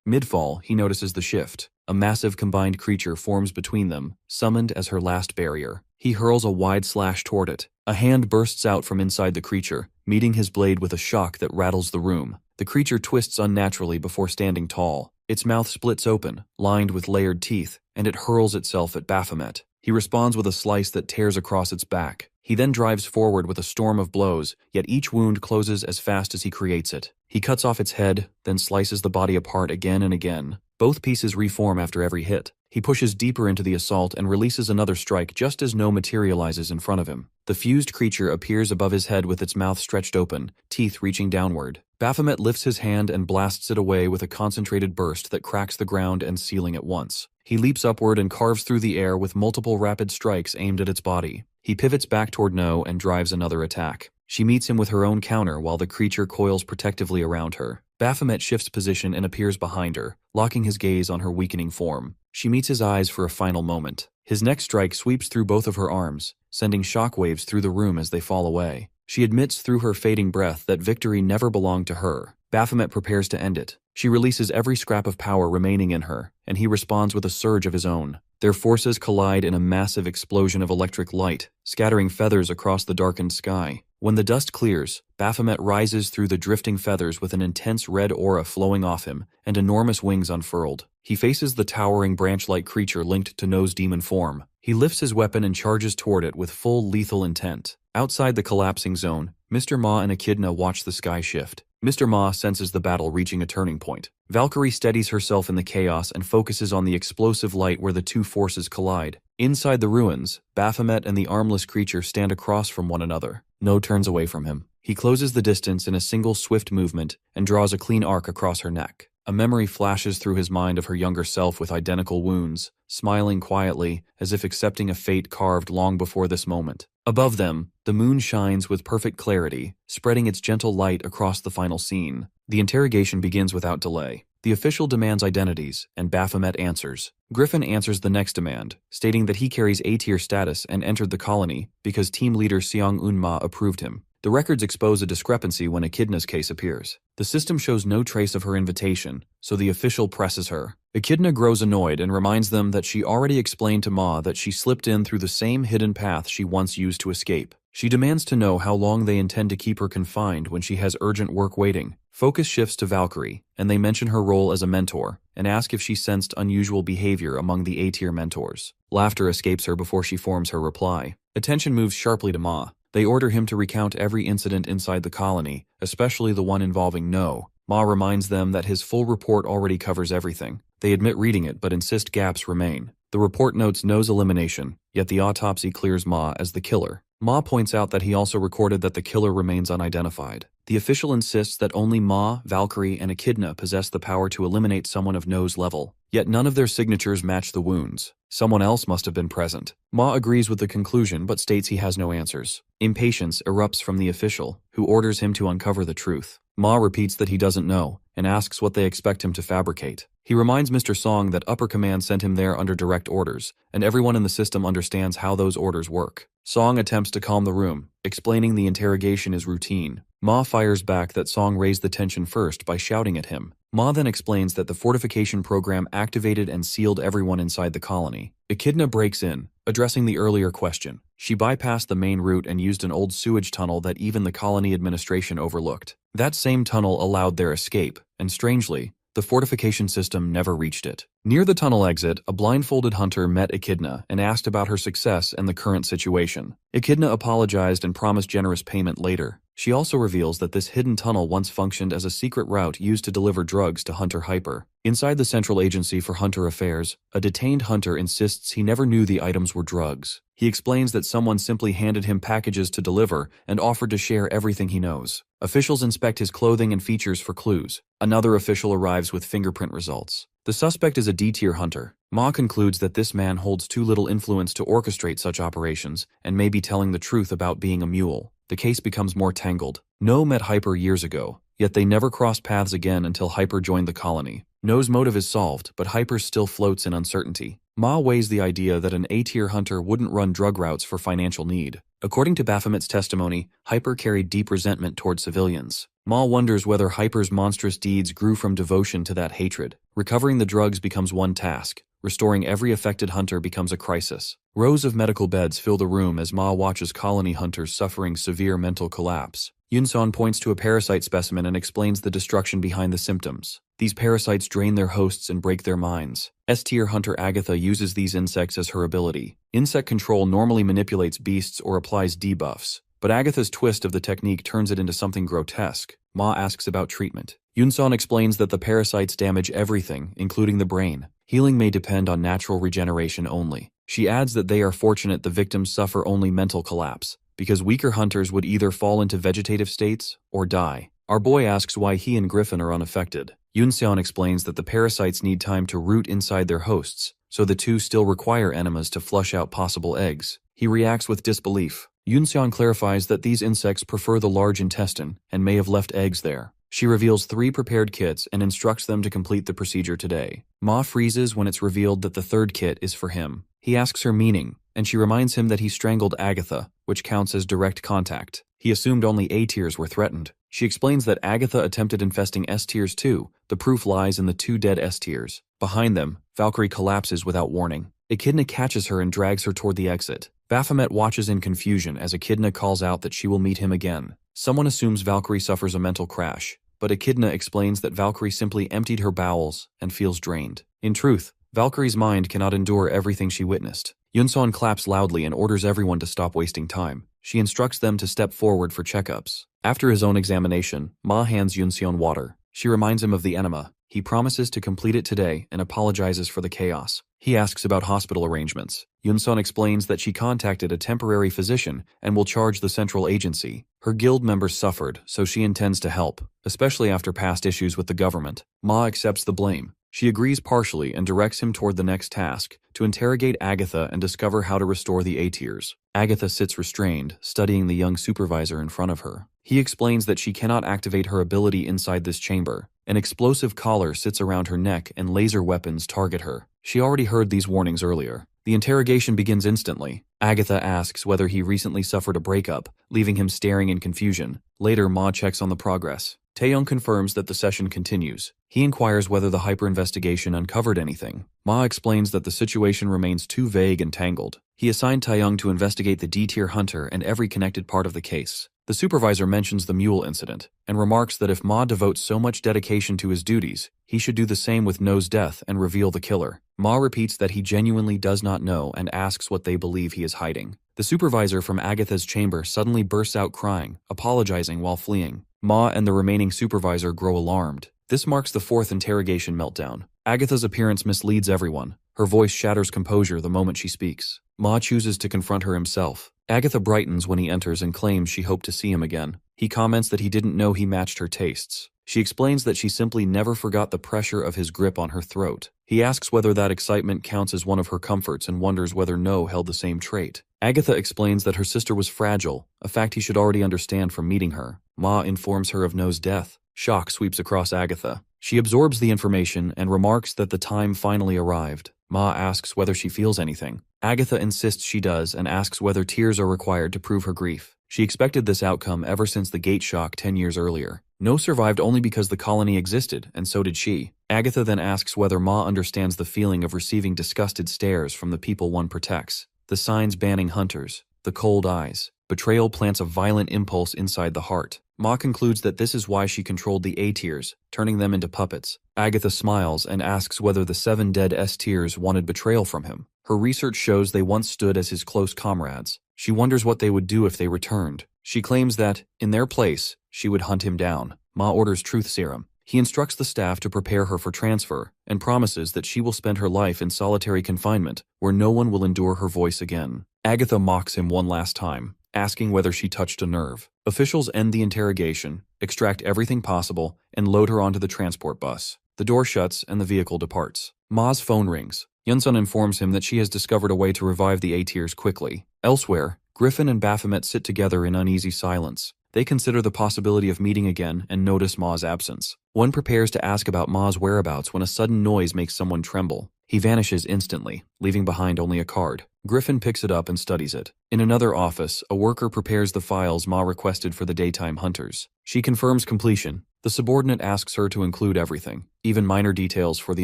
Mid-fall, he notices the shift. A massive combined creature forms between them, summoned as her last barrier. He hurls a wide slash toward it. A hand bursts out from inside the creature, meeting his blade with a shock that rattles the room. The creature twists unnaturally before standing tall. Its mouth splits open, lined with layered teeth, and it hurls itself at Baphomet. He responds with a slice that tears across its back. He then drives forward with a storm of blows, yet each wound closes as fast as he creates it. He cuts off its head, then slices the body apart again and again. Both pieces reform after every hit. He pushes deeper into the assault and releases another strike just as No materializes in front of him. The fused creature appears above his head with its mouth stretched open, teeth reaching downward. Baphomet lifts his hand and blasts it away with a concentrated burst that cracks the ground and ceiling at once. He leaps upward and carves through the air with multiple rapid strikes aimed at its body. He pivots back toward No and drives another attack. She meets him with her own counter while the creature coils protectively around her. Baphomet shifts position and appears behind her, locking his gaze on her weakening form. She meets his eyes for a final moment. His next strike sweeps through both of her arms, sending shockwaves through the room as they fall away. She admits through her fading breath that victory never belonged to her. Baphomet prepares to end it. She releases every scrap of power remaining in her, and he responds with a surge of his own. Their forces collide in a massive explosion of electric light, scattering feathers across the darkened sky. When the dust clears, Baphomet rises through the drifting feathers with an intense red aura flowing off him and enormous wings unfurled. He faces the towering branch-like creature linked to No's demon form. He lifts his weapon and charges toward it with full lethal intent. Outside the collapsing zone, Mr. Ma and Echidna watch the sky shift. Mr. Ma senses the battle reaching a turning point. Valkyrie steadies herself in the chaos and focuses on the explosive light where the two forces collide. Inside the ruins, Baphomet and the armless creature stand across from one another. No turns away from him. He closes the distance in a single swift movement and draws a clean arc across her neck. A memory flashes through his mind of her younger self with identical wounds, smiling quietly as if accepting a fate carved long before this moment. Above them, the moon shines with perfect clarity, spreading its gentle light across the final scene. The interrogation begins without delay. The official demands identities, and Baphomet answers. Griffin answers the next demand, stating that he carries A-tier status and entered the colony because team leader Seong Eun-ma approved him. The records expose a discrepancy when Echidna's case appears. The system shows no trace of her invitation, so the official presses her. Echidna grows annoyed and reminds them that she already explained to Ma that she slipped in through the same hidden path she once used to escape. She demands to know how long they intend to keep her confined when she has urgent work waiting. Focus shifts to Valkyrie, and they mention her role as a mentor, and ask if she sensed unusual behavior among the A-tier mentors. Laughter escapes her before she forms her reply. Attention moves sharply to Ma. They order him to recount every incident inside the colony, especially the one involving No. Ma reminds them that his full report already covers everything. They admit reading it but insist gaps remain. The report notes No's elimination, yet the autopsy clears Ma as the killer. Ma points out that he also recorded that the killer remains unidentified. The official insists that only Ma, Valkyrie, and Echidna possess the power to eliminate someone of No's level, yet none of their signatures match the wounds. Someone else must have been present. Ma agrees with the conclusion but states he has no answers. Impatience erupts from the official, who orders him to uncover the truth. Ma repeats that he doesn't know, and asks what they expect him to fabricate. He reminds Mr. Song that upper command sent him there under direct orders, and everyone in the system understands how those orders work. Song attempts to calm the room, explaining the interrogation is routine. Ma fires back that Song raised the tension first by shouting at him. Ma then explains that the fortification program activated and sealed everyone inside the colony. Echidna breaks in, addressing the earlier question. She bypassed the main route and used an old sewage tunnel that even the colony administration overlooked. That same tunnel allowed their escape, and strangely, the fortification system never reached it. Near the tunnel exit, a blindfolded hunter met Echidna and asked about her success and the current situation. Echidna apologized and promised generous payment later. She also reveals that this hidden tunnel once functioned as a secret route used to deliver drugs to Hunter Hyper. Inside the Central Agency for Hunter Affairs, a detained hunter insists he never knew the items were drugs. He explains that someone simply handed him packages to deliver and offered to share everything he knows. Officials inspect his clothing and features for clues. Another official arrives with fingerprint results. The suspect is a D-tier hunter. Ma concludes that this man holds too little influence to orchestrate such operations and may be telling the truth about being a mule. The case becomes more tangled. No met Hyper years ago, yet they never crossed paths again until Hyper joined the colony. No's motive is solved, but Hyper still floats in uncertainty. Ma weighs the idea that an A-tier hunter wouldn't run drug routes for financial need. According to Baphomet's testimony, Hyper carried deep resentment toward civilians. Ma wonders whether Hyper's monstrous deeds grew from devotion to that hatred. Recovering the drugs becomes one task. Restoring every affected hunter becomes a crisis. Rows of medical beds fill the room as Ma watches colony hunters suffering severe mental collapse. Yunsan points to a parasite specimen and explains the destruction behind the symptoms. These parasites drain their hosts and break their minds. S-tier hunter Agatha uses these insects as her ability. Insect control normally manipulates beasts or applies debuffs, but Agatha's twist of the technique turns it into something grotesque. Ma asks about treatment. Yunsan explains that the parasites damage everything, including the brain. Healing may depend on natural regeneration only. She adds that they are fortunate the victims suffer only mental collapse, because weaker hunters would either fall into vegetative states or die. Our boy asks why he and Griffin are unaffected. Yunsan explains that the parasites need time to root inside their hosts, so the two still require enemas to flush out possible eggs. He reacts with disbelief. Yunsan clarifies that these insects prefer the large intestine and may have left eggs there. She reveals 3 prepared kits and instructs them to complete the procedure today. Ma freezes when it's revealed that the third kit is for him. He asks her meaning, and she reminds him that he strangled Agatha, which counts as direct contact. He assumed only A-tiers were threatened. She explains that Agatha attempted infesting S-tiers too. The proof lies in the 2 dead S-tiers. Behind them, Valkyrie collapses without warning. Echidna catches her and drags her toward the exit. Baphomet watches in confusion as Echidna calls out that she will meet him again. Someone assumes Valkyrie suffers a mental crash, but Echidna explains that Valkyrie simply emptied her bowels and feels drained. In truth, Valkyrie's mind cannot endure everything she witnessed. Yunsan claps loudly and orders everyone to stop wasting time. She instructs them to step forward for checkups. After his own examination, Ma hands Yunsan water. She reminds him of the enema. He promises to complete it today and apologizes for the chaos. He asks about hospital arrangements. Yunsan explains that she contacted a temporary physician and will charge the central agency. Her guild members suffered, so she intends to help, especially after past issues with the government. Ma accepts the blame. She agrees partially and directs him toward the next task, to interrogate Agatha and discover how to restore the A-tiers. Agatha sits restrained, studying the young supervisor in front of her. He explains that she cannot activate her ability inside this chamber. An explosive collar sits around her neck and laser weapons target her. She already heard these warnings earlier. The interrogation begins instantly. Agatha asks whether he recently suffered a breakup, leaving him staring in confusion. Later, Ma checks on the progress. Taeyong confirms that the session continues. He inquires whether the hyper-investigation uncovered anything. Ma explains that the situation remains too vague and tangled. He assigned Taeyong to investigate the D-tier hunter and every connected part of the case. The supervisor mentions the mule incident, and remarks that if Ma devotes so much dedication to his duties, he should do the same with No's death and reveal the killer. Ma repeats that he genuinely does not know and asks what they believe he is hiding. The supervisor from Agatha's chamber suddenly bursts out crying, apologizing while fleeing. Ma and the remaining supervisor grow alarmed. This marks the 4th interrogation meltdown. Agatha's appearance misleads everyone. Her voice shatters composure the moment she speaks. Ma chooses to confront her himself. Agatha brightens when he enters and claims she hoped to see him again. He comments that he didn't know he matched her tastes. She explains that she simply never forgot the pressure of his grip on her throat. He asks whether that excitement counts as one of her comforts and wonders whether No held the same trait. Agatha explains that her sister was fragile, a fact he should already understand from meeting her. Ma informs her of No's death. Shock sweeps across Agatha. She absorbs the information and remarks that the time finally arrived. Ma asks whether she feels anything. Agatha insists she does and asks whether tears are required to prove her grief. She expected this outcome ever since the gate shock 10 years earlier. No survived only because the colony existed, and so did she. Agatha then asks whether Ma understands the feeling of receiving disgusted stares from the people one protects. The signs banning hunters, the cold eyes. Betrayal plants a violent impulse inside the heart. Ma concludes that this is why she controlled the A-tiers, turning them into puppets. Agatha smiles and asks whether the 7 dead S-tiers wanted betrayal from him. Her research shows they once stood as his close comrades. She wonders what they would do if they returned. She claims that, in their place, she would hunt him down. Ma orders truth serum. He instructs the staff to prepare her for transfer, and promises that she will spend her life in solitary confinement, where no one will endure her voice again. Agatha mocks him one last time, asking whether she touched a nerve. Officials end the interrogation, extract everything possible, and load her onto the transport bus. The door shuts and the vehicle departs. Ma's phone rings. Yunsun informs him that she has discovered a way to revive the A-tiers quickly. Elsewhere, Griffin and Baphomet sit together in uneasy silence. They consider the possibility of meeting again and notice Ma's absence. One prepares to ask about Ma's whereabouts when a sudden noise makes someone tremble. He vanishes instantly, leaving behind only a card. Griffin picks it up and studies it. In another office, a worker prepares the files Ma requested for the daytime hunters. She confirms completion. The subordinate asks her to include everything, even minor details for the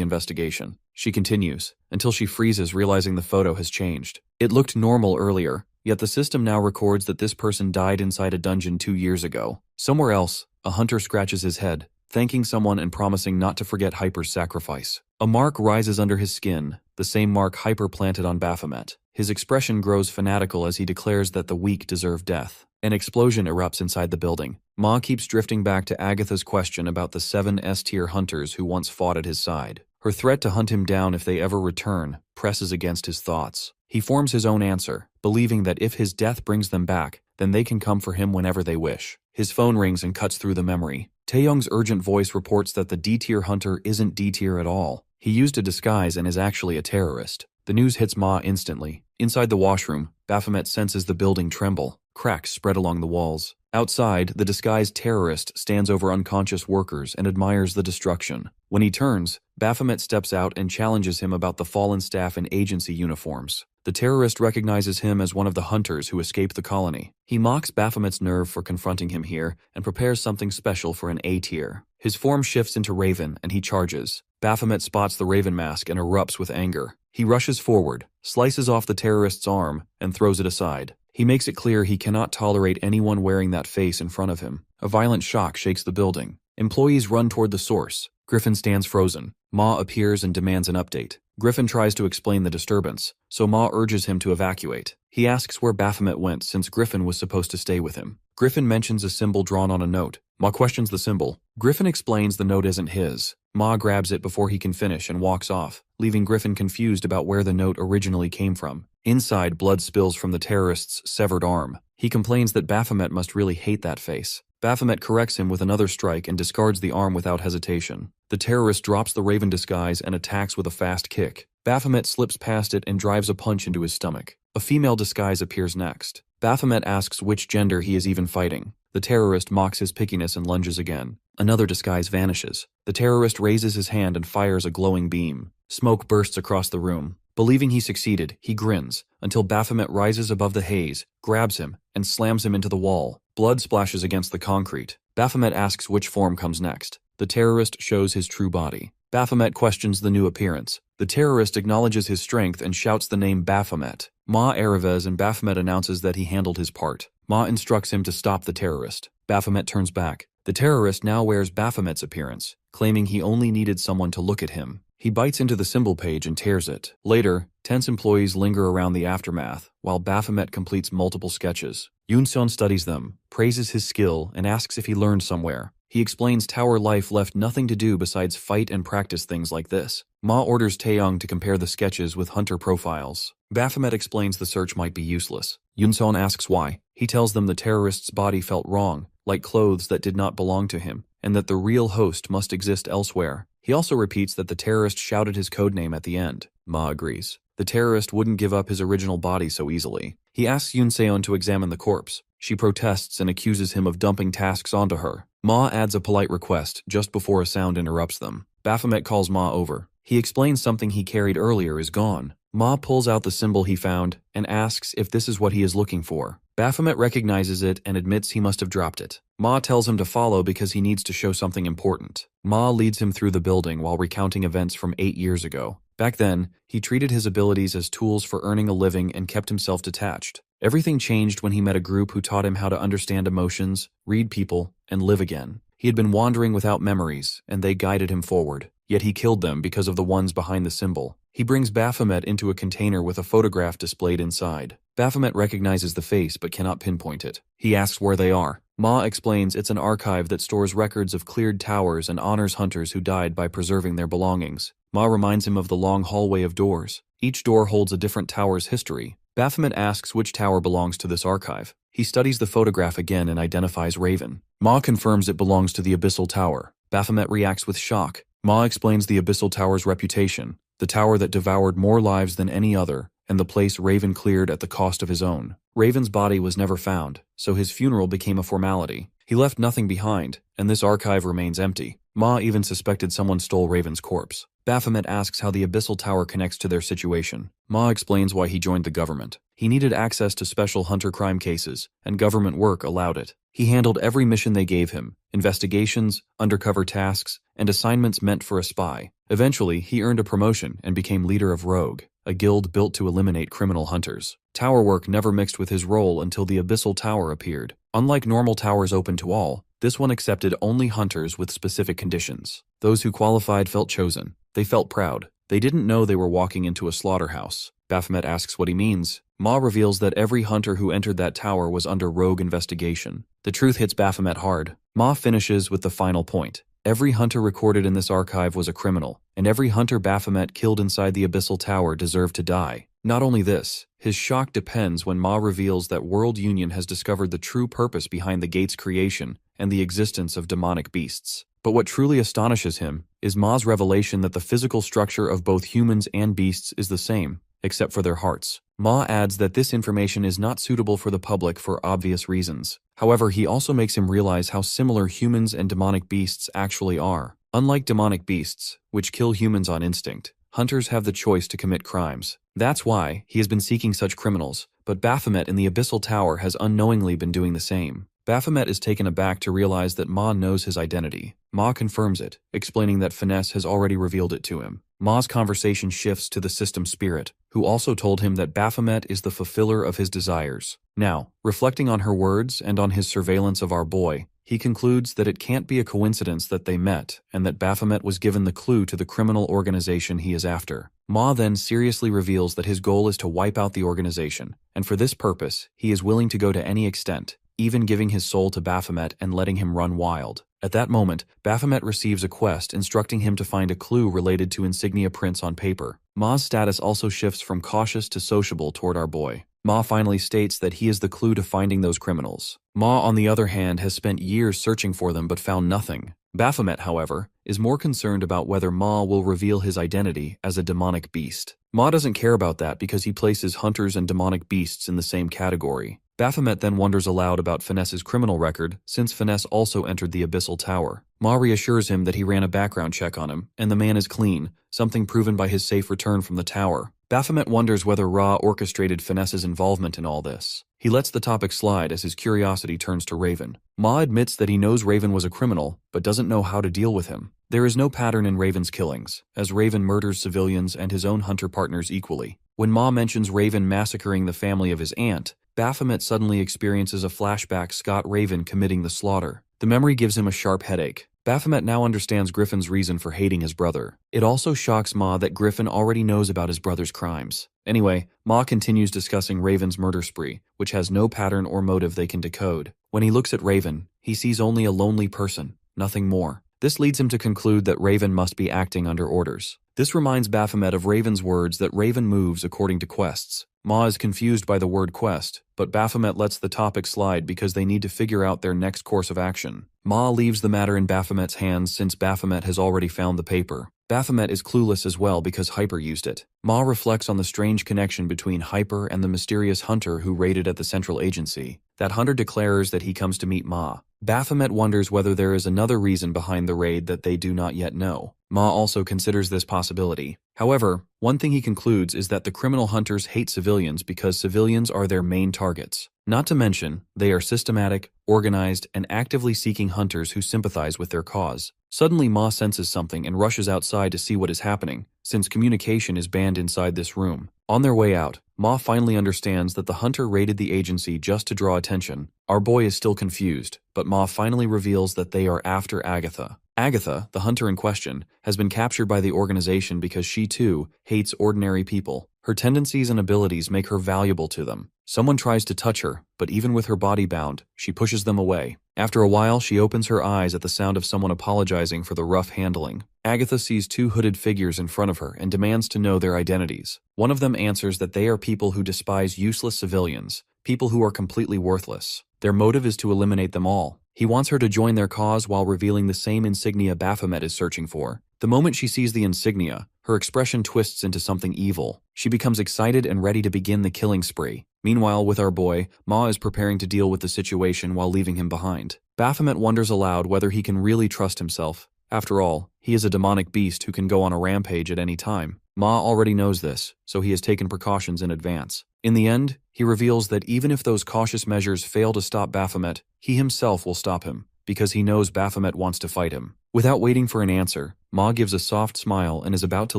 investigation. She continues, until she freezes, realizing the photo has changed. It looked normal earlier, yet the system now records that this person died inside a dungeon 2 years ago. Somewhere else, a hunter scratches his head, thanking someone and promising not to forget Hyper's sacrifice. A mark rises under his skin, the same mark Hyper planted on Baphomet. His expression grows fanatical as he declares that the weak deserve death. An explosion erupts inside the building. Ma keeps drifting back to Agatha's question about the 7 S-tier hunters who once fought at his side. Her threat to hunt him down if they ever return presses against his thoughts. He forms his own answer, believing that if his death brings them back, then they can come for him whenever they wish. His phone rings and cuts through the memory. Taeyong's urgent voice reports that the D-tier hunter isn't D-tier at all. He used a disguise and is actually a terrorist. The news hits Ma instantly. Inside the washroom, Baphomet senses the building tremble. Cracks spread along the walls. Outside, the disguised terrorist stands over unconscious workers and admires the destruction. When he turns, Baphomet steps out and challenges him about the fallen staff in agency uniforms. The terrorist recognizes him as one of the hunters who escaped the colony. He mocks Baphomet's nerve for confronting him here and prepares something special for an A-tier. His form shifts into Raven and he charges. Baphomet spots the Raven mask and erupts with anger. He rushes forward, slices off the terrorist's arm, and throws it aside. He makes it clear he cannot tolerate anyone wearing that face in front of him. A violent shock shakes the building. Employees run toward the source. Griffin stands frozen. Ma appears and demands an update. Griffin tries to explain the disturbance, so Ma urges him to evacuate. He asks where Baphomet went since Griffin was supposed to stay with him. Griffin mentions a symbol drawn on a note. Ma questions the symbol. Griffin explains the note isn't his. Ma grabs it before he can finish and walks off, leaving Griffin confused about where the note originally came from. Inside, blood spills from the terrorist's severed arm. He complains that Baphomet must really hate that face. Baphomet corrects him with another strike and discards the arm without hesitation. The terrorist drops the Raven disguise and attacks with a fast kick. Baphomet slips past it and drives a punch into his stomach. A female disguise appears next. Baphomet asks which gender he is even fighting. The terrorist mocks his pickiness and lunges again. Another disguise vanishes. The terrorist raises his hand and fires a glowing beam. Smoke bursts across the room. Believing he succeeded, he grins, until Baphomet rises above the haze, grabs him, and slams him into the wall. Blood splashes against the concrete. Baphomet asks which form comes next. The terrorist shows his true body. Baphomet questions the new appearance. The terrorist acknowledges his strength and shouts the name Baphomet. Ma Erevez and Baphomet announces that he handled his part. Ma instructs him to stop the terrorist. Baphomet turns back. The terrorist now wears Baphomet's appearance, claiming he only needed someone to look at him. He bites into the symbol page and tears it. Later, tense employees linger around the aftermath, while Baphomet completes multiple sketches. Yunsun studies them, praises his skill, and asks if he learned somewhere. He explains tower life left nothing to do besides fight and practice things like this. Ma orders Taeyong to compare the sketches with hunter profiles. Baphomet explains the search might be useless. Yunsun asks why. He tells them the terrorist's body felt wrong, like clothes that did not belong to him, and that the real host must exist elsewhere. He also repeats that the terrorist shouted his codename at the end. Ma agrees. The terrorist wouldn't give up his original body so easily. He asks Yunseon to examine the corpse. She protests and accuses him of dumping tasks onto her. Ma adds a polite request just before a sound interrupts them. Baphomet calls Ma over. He explains something he carried earlier is gone. Ma pulls out the symbol he found and asks if this is what he is looking for. Baphomet recognizes it and admits he must have dropped it. Ma tells him to follow because he needs to show something important. Ma leads him through the building while recounting events from 8 years ago. Back then, he treated his abilities as tools for earning a living and kept himself detached. Everything changed when he met a group who taught him how to understand emotions, read people, and live again. He had been wandering without memories, and they guided him forward. Yet he killed them because of the ones behind the symbol. He brings Baphomet into a container with a photograph displayed inside. Baphomet recognizes the face but cannot pinpoint it. He asks where they are. Ma explains it's an archive that stores records of cleared towers and honors hunters who died by preserving their belongings. Ma reminds him of the long hallway of doors. Each door holds a different tower's history. Baphomet asks which tower belongs to this archive. He studies the photograph again and identifies Raven. Ma confirms it belongs to the Abyssal Tower. Baphomet reacts with shock. Ma explains the Abyssal Tower's reputation, the tower that devoured more lives than any other, and the place Raven cleared at the cost of his own. Raven's body was never found, so his funeral became a formality. He left nothing behind, and this archive remains empty. Ma even suspected someone stole Raven's corpse. Baphomet asks how the Abyssal Tower connects to their situation. Ma explains why he joined the government. He needed access to special hunter crime cases, and government work allowed it. He handled every mission they gave him, investigations, undercover tasks, and assignments meant for a spy. Eventually, he earned a promotion and became leader of Rogue, a guild built to eliminate criminal hunters. Tower work never mixed with his role until the Abyssal Tower appeared. Unlike normal towers open to all, this one accepted only hunters with specific conditions. Those who qualified felt chosen. They felt proud. They didn't know they were walking into a slaughterhouse. Baphomet asks what he means. Ma reveals that every hunter who entered that tower was under Rogue investigation. The truth hits Baphomet hard. Ma finishes with the final point. Every hunter recorded in this archive was a criminal, and every hunter Baphomet killed inside the Abyssal Tower deserved to die. Not only this, his shock depends when Ma reveals that World Union has discovered the true purpose behind the Gate's creation and the existence of demonic beasts. But what truly astonishes him is Ma's revelation that the physical structure of both humans and beasts is the same, except for their hearts. Ma adds that this information is not suitable for the public for obvious reasons. However, he also makes him realize how similar humans and demonic beasts actually are. Unlike demonic beasts, which kill humans on instinct, hunters have the choice to commit crimes. That's why he has been seeking such criminals, but Baphomet in the Abyssal Tower has unknowingly been doing the same. Baphomet is taken aback to realize that Ma knows his identity. Ma confirms it, explaining that Finesse has already revealed it to him. Ma's conversation shifts to the system spirit, who also told him that Baphomet is the fulfiller of his desires. Now, reflecting on her words and on his surveillance of our boy, he concludes that it can't be a coincidence that they met and that Baphomet was given the clue to the criminal organization he is after. Ma then seriously reveals that his goal is to wipe out the organization, and for this purpose, he is willing to go to any extent, even giving his soul to Baphomet and letting him run wild. At that moment, Baphomet receives a quest instructing him to find a clue related to insignia prints on paper. Ma's status also shifts from cautious to sociable toward our boy. Ma finally states that he is the clue to finding those criminals. Ma, on the other hand, has spent years searching for them but found nothing. Baphomet, however, is more concerned about whether Ma will reveal his identity as a demonic beast. Ma doesn't care about that because he places hunters and demonic beasts in the same category. Baphomet then wonders aloud about Finesse's criminal record, since Finesse also entered the Abyssal Tower. Ma reassures him that he ran a background check on him, and the man is clean, something proven by his safe return from the tower. Baphomet wonders whether Ra orchestrated Finesse's involvement in all this. He lets the topic slide as his curiosity turns to Raven. Ma admits that he knows Raven was a criminal, but doesn't know how to deal with him. There is no pattern in Raven's killings, as Raven murders civilians and his own hunter partners equally. When Ma mentions Raven massacring the family of his aunt, Baphomet suddenly experiences a flashback Scott Raven committing the slaughter. The memory gives him a sharp headache. Baphomet now understands Griffin's reason for hating his brother. It also shocks Ma that Griffin already knows about his brother's crimes. Anyway, Ma continues discussing Raven's murder spree, which has no pattern or motive they can decode. When he looks at Raven, he sees only a lonely person, nothing more. This leads him to conclude that Raven must be acting under orders. This reminds Baphomet of Raven's words that Raven moves according to quests. Ma is confused by the word quest, but Baphomet lets the topic slide because they need to figure out their next course of action. Ma leaves the matter in Baphomet's hands since Baphomet has already found the paper. Baphomet is clueless as well because Hyper used it. Ma reflects on the strange connection between Hyper and the mysterious hunter who raided at the Central Agency. That hunter declares that he comes to meet Ma. Baphomet wonders whether there is another reason behind the raid that they do not yet know. Ma also considers this possibility. However, one thing he concludes is that the criminal hunters hate civilians because civilians are their main targets. Not to mention, they are systematic, organized, and actively seeking hunters who sympathize with their cause. Suddenly Ma senses something and rushes outside to see what is happening, since communication is banned inside this room. On their way out, Ma finally understands that the hunter raided the agency just to draw attention. Our boy is still confused, but Ma finally reveals that they are after Agatha. Agatha, the hunter in question, has been captured by the organization because she too hates ordinary people. Her tendencies and abilities make her valuable to them. Someone tries to touch her, but even with her body bound, she pushes them away. After a while, she opens her eyes at the sound of someone apologizing for the rough handling. Agatha sees two hooded figures in front of her and demands to know their identities. One of them answers that they are people who despise useless civilians, people who are completely worthless. Their motive is to eliminate them all. He wants her to join their cause while revealing the same insignia Baphomet is searching for. The moment she sees the insignia, her expression twists into something evil. She becomes excited and ready to begin the killing spree. Meanwhile, with our boy, Ma is preparing to deal with the situation while leaving him behind. Baphomet wonders aloud whether he can really trust himself. After all, he is a demonic beast who can go on a rampage at any time. Ma already knows this, so he has taken precautions in advance. In the end, he reveals that even if those cautious measures fail to stop Baphomet, he himself will stop him, because he knows Baphomet wants to fight him. Without waiting for an answer, Ma gives a soft smile and is about to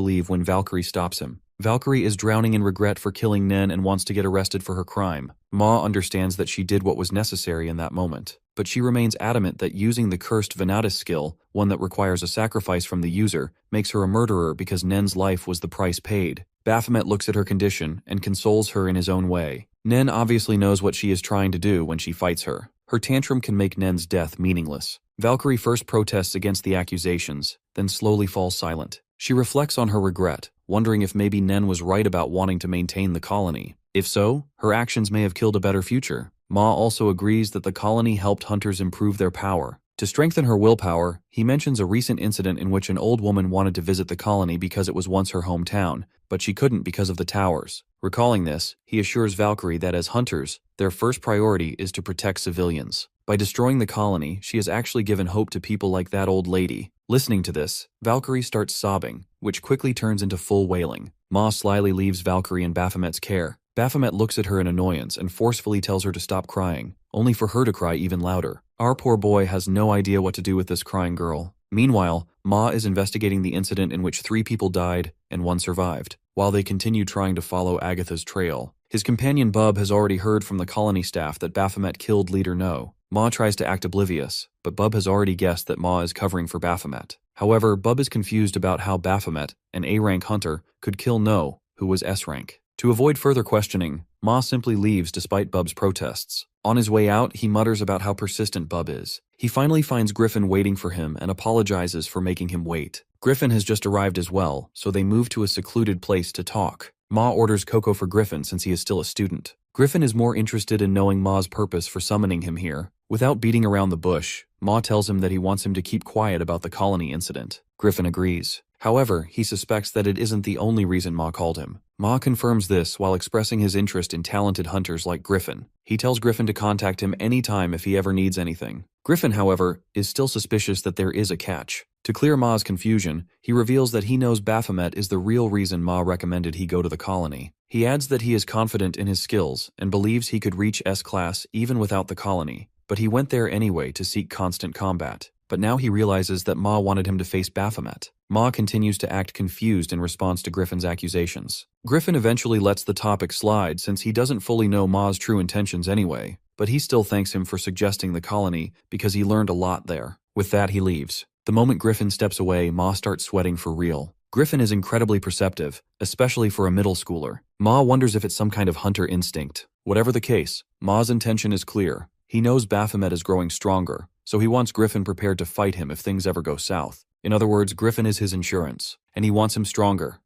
leave when Valkyrie stops him. Valkyrie is drowning in regret for killing Nen and wants to get arrested for her crime. Ma understands that she did what was necessary in that moment, but she remains adamant that using the cursed Venatus skill, one that requires a sacrifice from the user, makes her a murderer because Nen's life was the price paid. Baphomet looks at her condition and consoles her in his own way. Nen obviously knows what she is trying to do when she fights her. Her tantrum can make Nen's death meaningless. Valkyrie first protests against the accusations, then slowly falls silent. She reflects on her regret, wondering if maybe Nen was right about wanting to maintain the colony. If so, her actions may have killed a better future. Ma also agrees that the colony helped hunters improve their power. To strengthen her willpower, he mentions a recent incident in which an old woman wanted to visit the colony because it was once her hometown, but she couldn't because of the towers. Recalling this, he assures Valkyrie that as hunters, their first priority is to protect civilians. By destroying the colony, she has actually given hope to people like that old lady. Listening to this, Valkyrie starts sobbing, which quickly turns into full wailing. Ma slyly leaves Valkyrie in Baphomet's care. Baphomet looks at her in annoyance and forcefully tells her to stop crying, only for her to cry even louder. Our poor boy has no idea what to do with this crying girl. Meanwhile, Ma is investigating the incident in which 3 people died and 1 survived, while they continue trying to follow Agatha's trail. His companion Bub has already heard from the colony staff that Baphomet killed Leader No. Ma tries to act oblivious, but Bub has already guessed that Ma is covering for Baphomet. However, Bub is confused about how Baphomet, an A-rank hunter, could kill No, who was S-rank. To avoid further questioning, Ma simply leaves despite Bub's protests. On his way out, he mutters about how persistent Bub is. He finally finds Griffin waiting for him and apologizes for making him wait. Griffin has just arrived as well, so they move to a secluded place to talk. Ma orders cocoa for Griffin since he is still a student. Griffin is more interested in knowing Ma's purpose for summoning him here. Without beating around the bush, Ma tells him that he wants him to keep quiet about the colony incident. Griffin agrees. However, he suspects that it isn't the only reason Ma called him. Ma confirms this while expressing his interest in talented hunters like Griffin. He tells Griffin to contact him anytime if he ever needs anything. Griffin, however, is still suspicious that there is a catch. To clear Ma's confusion, he reveals that he knows Baphomet is the real reason Ma recommended he go to the colony. He adds that he is confident in his skills and believes he could reach S-class even without the colony, but he went there anyway to seek constant combat. But now he realizes that Ma wanted him to face Baphomet. Ma continues to act confused in response to Griffin's accusations. Griffin eventually lets the topic slide since he doesn't fully know Ma's true intentions anyway, but he still thanks him for suggesting the colony because he learned a lot there. With that, he leaves. The moment Griffin steps away, Ma starts sweating for real. Griffin is incredibly perceptive, especially for a middle schooler. Ma wonders if it's some kind of hunter instinct. Whatever the case, Ma's intention is clear. He knows Baphomet is growing stronger, so he wants Griffin prepared to fight him if things ever go south. In other words, Griffin is his insurance, and he wants him stronger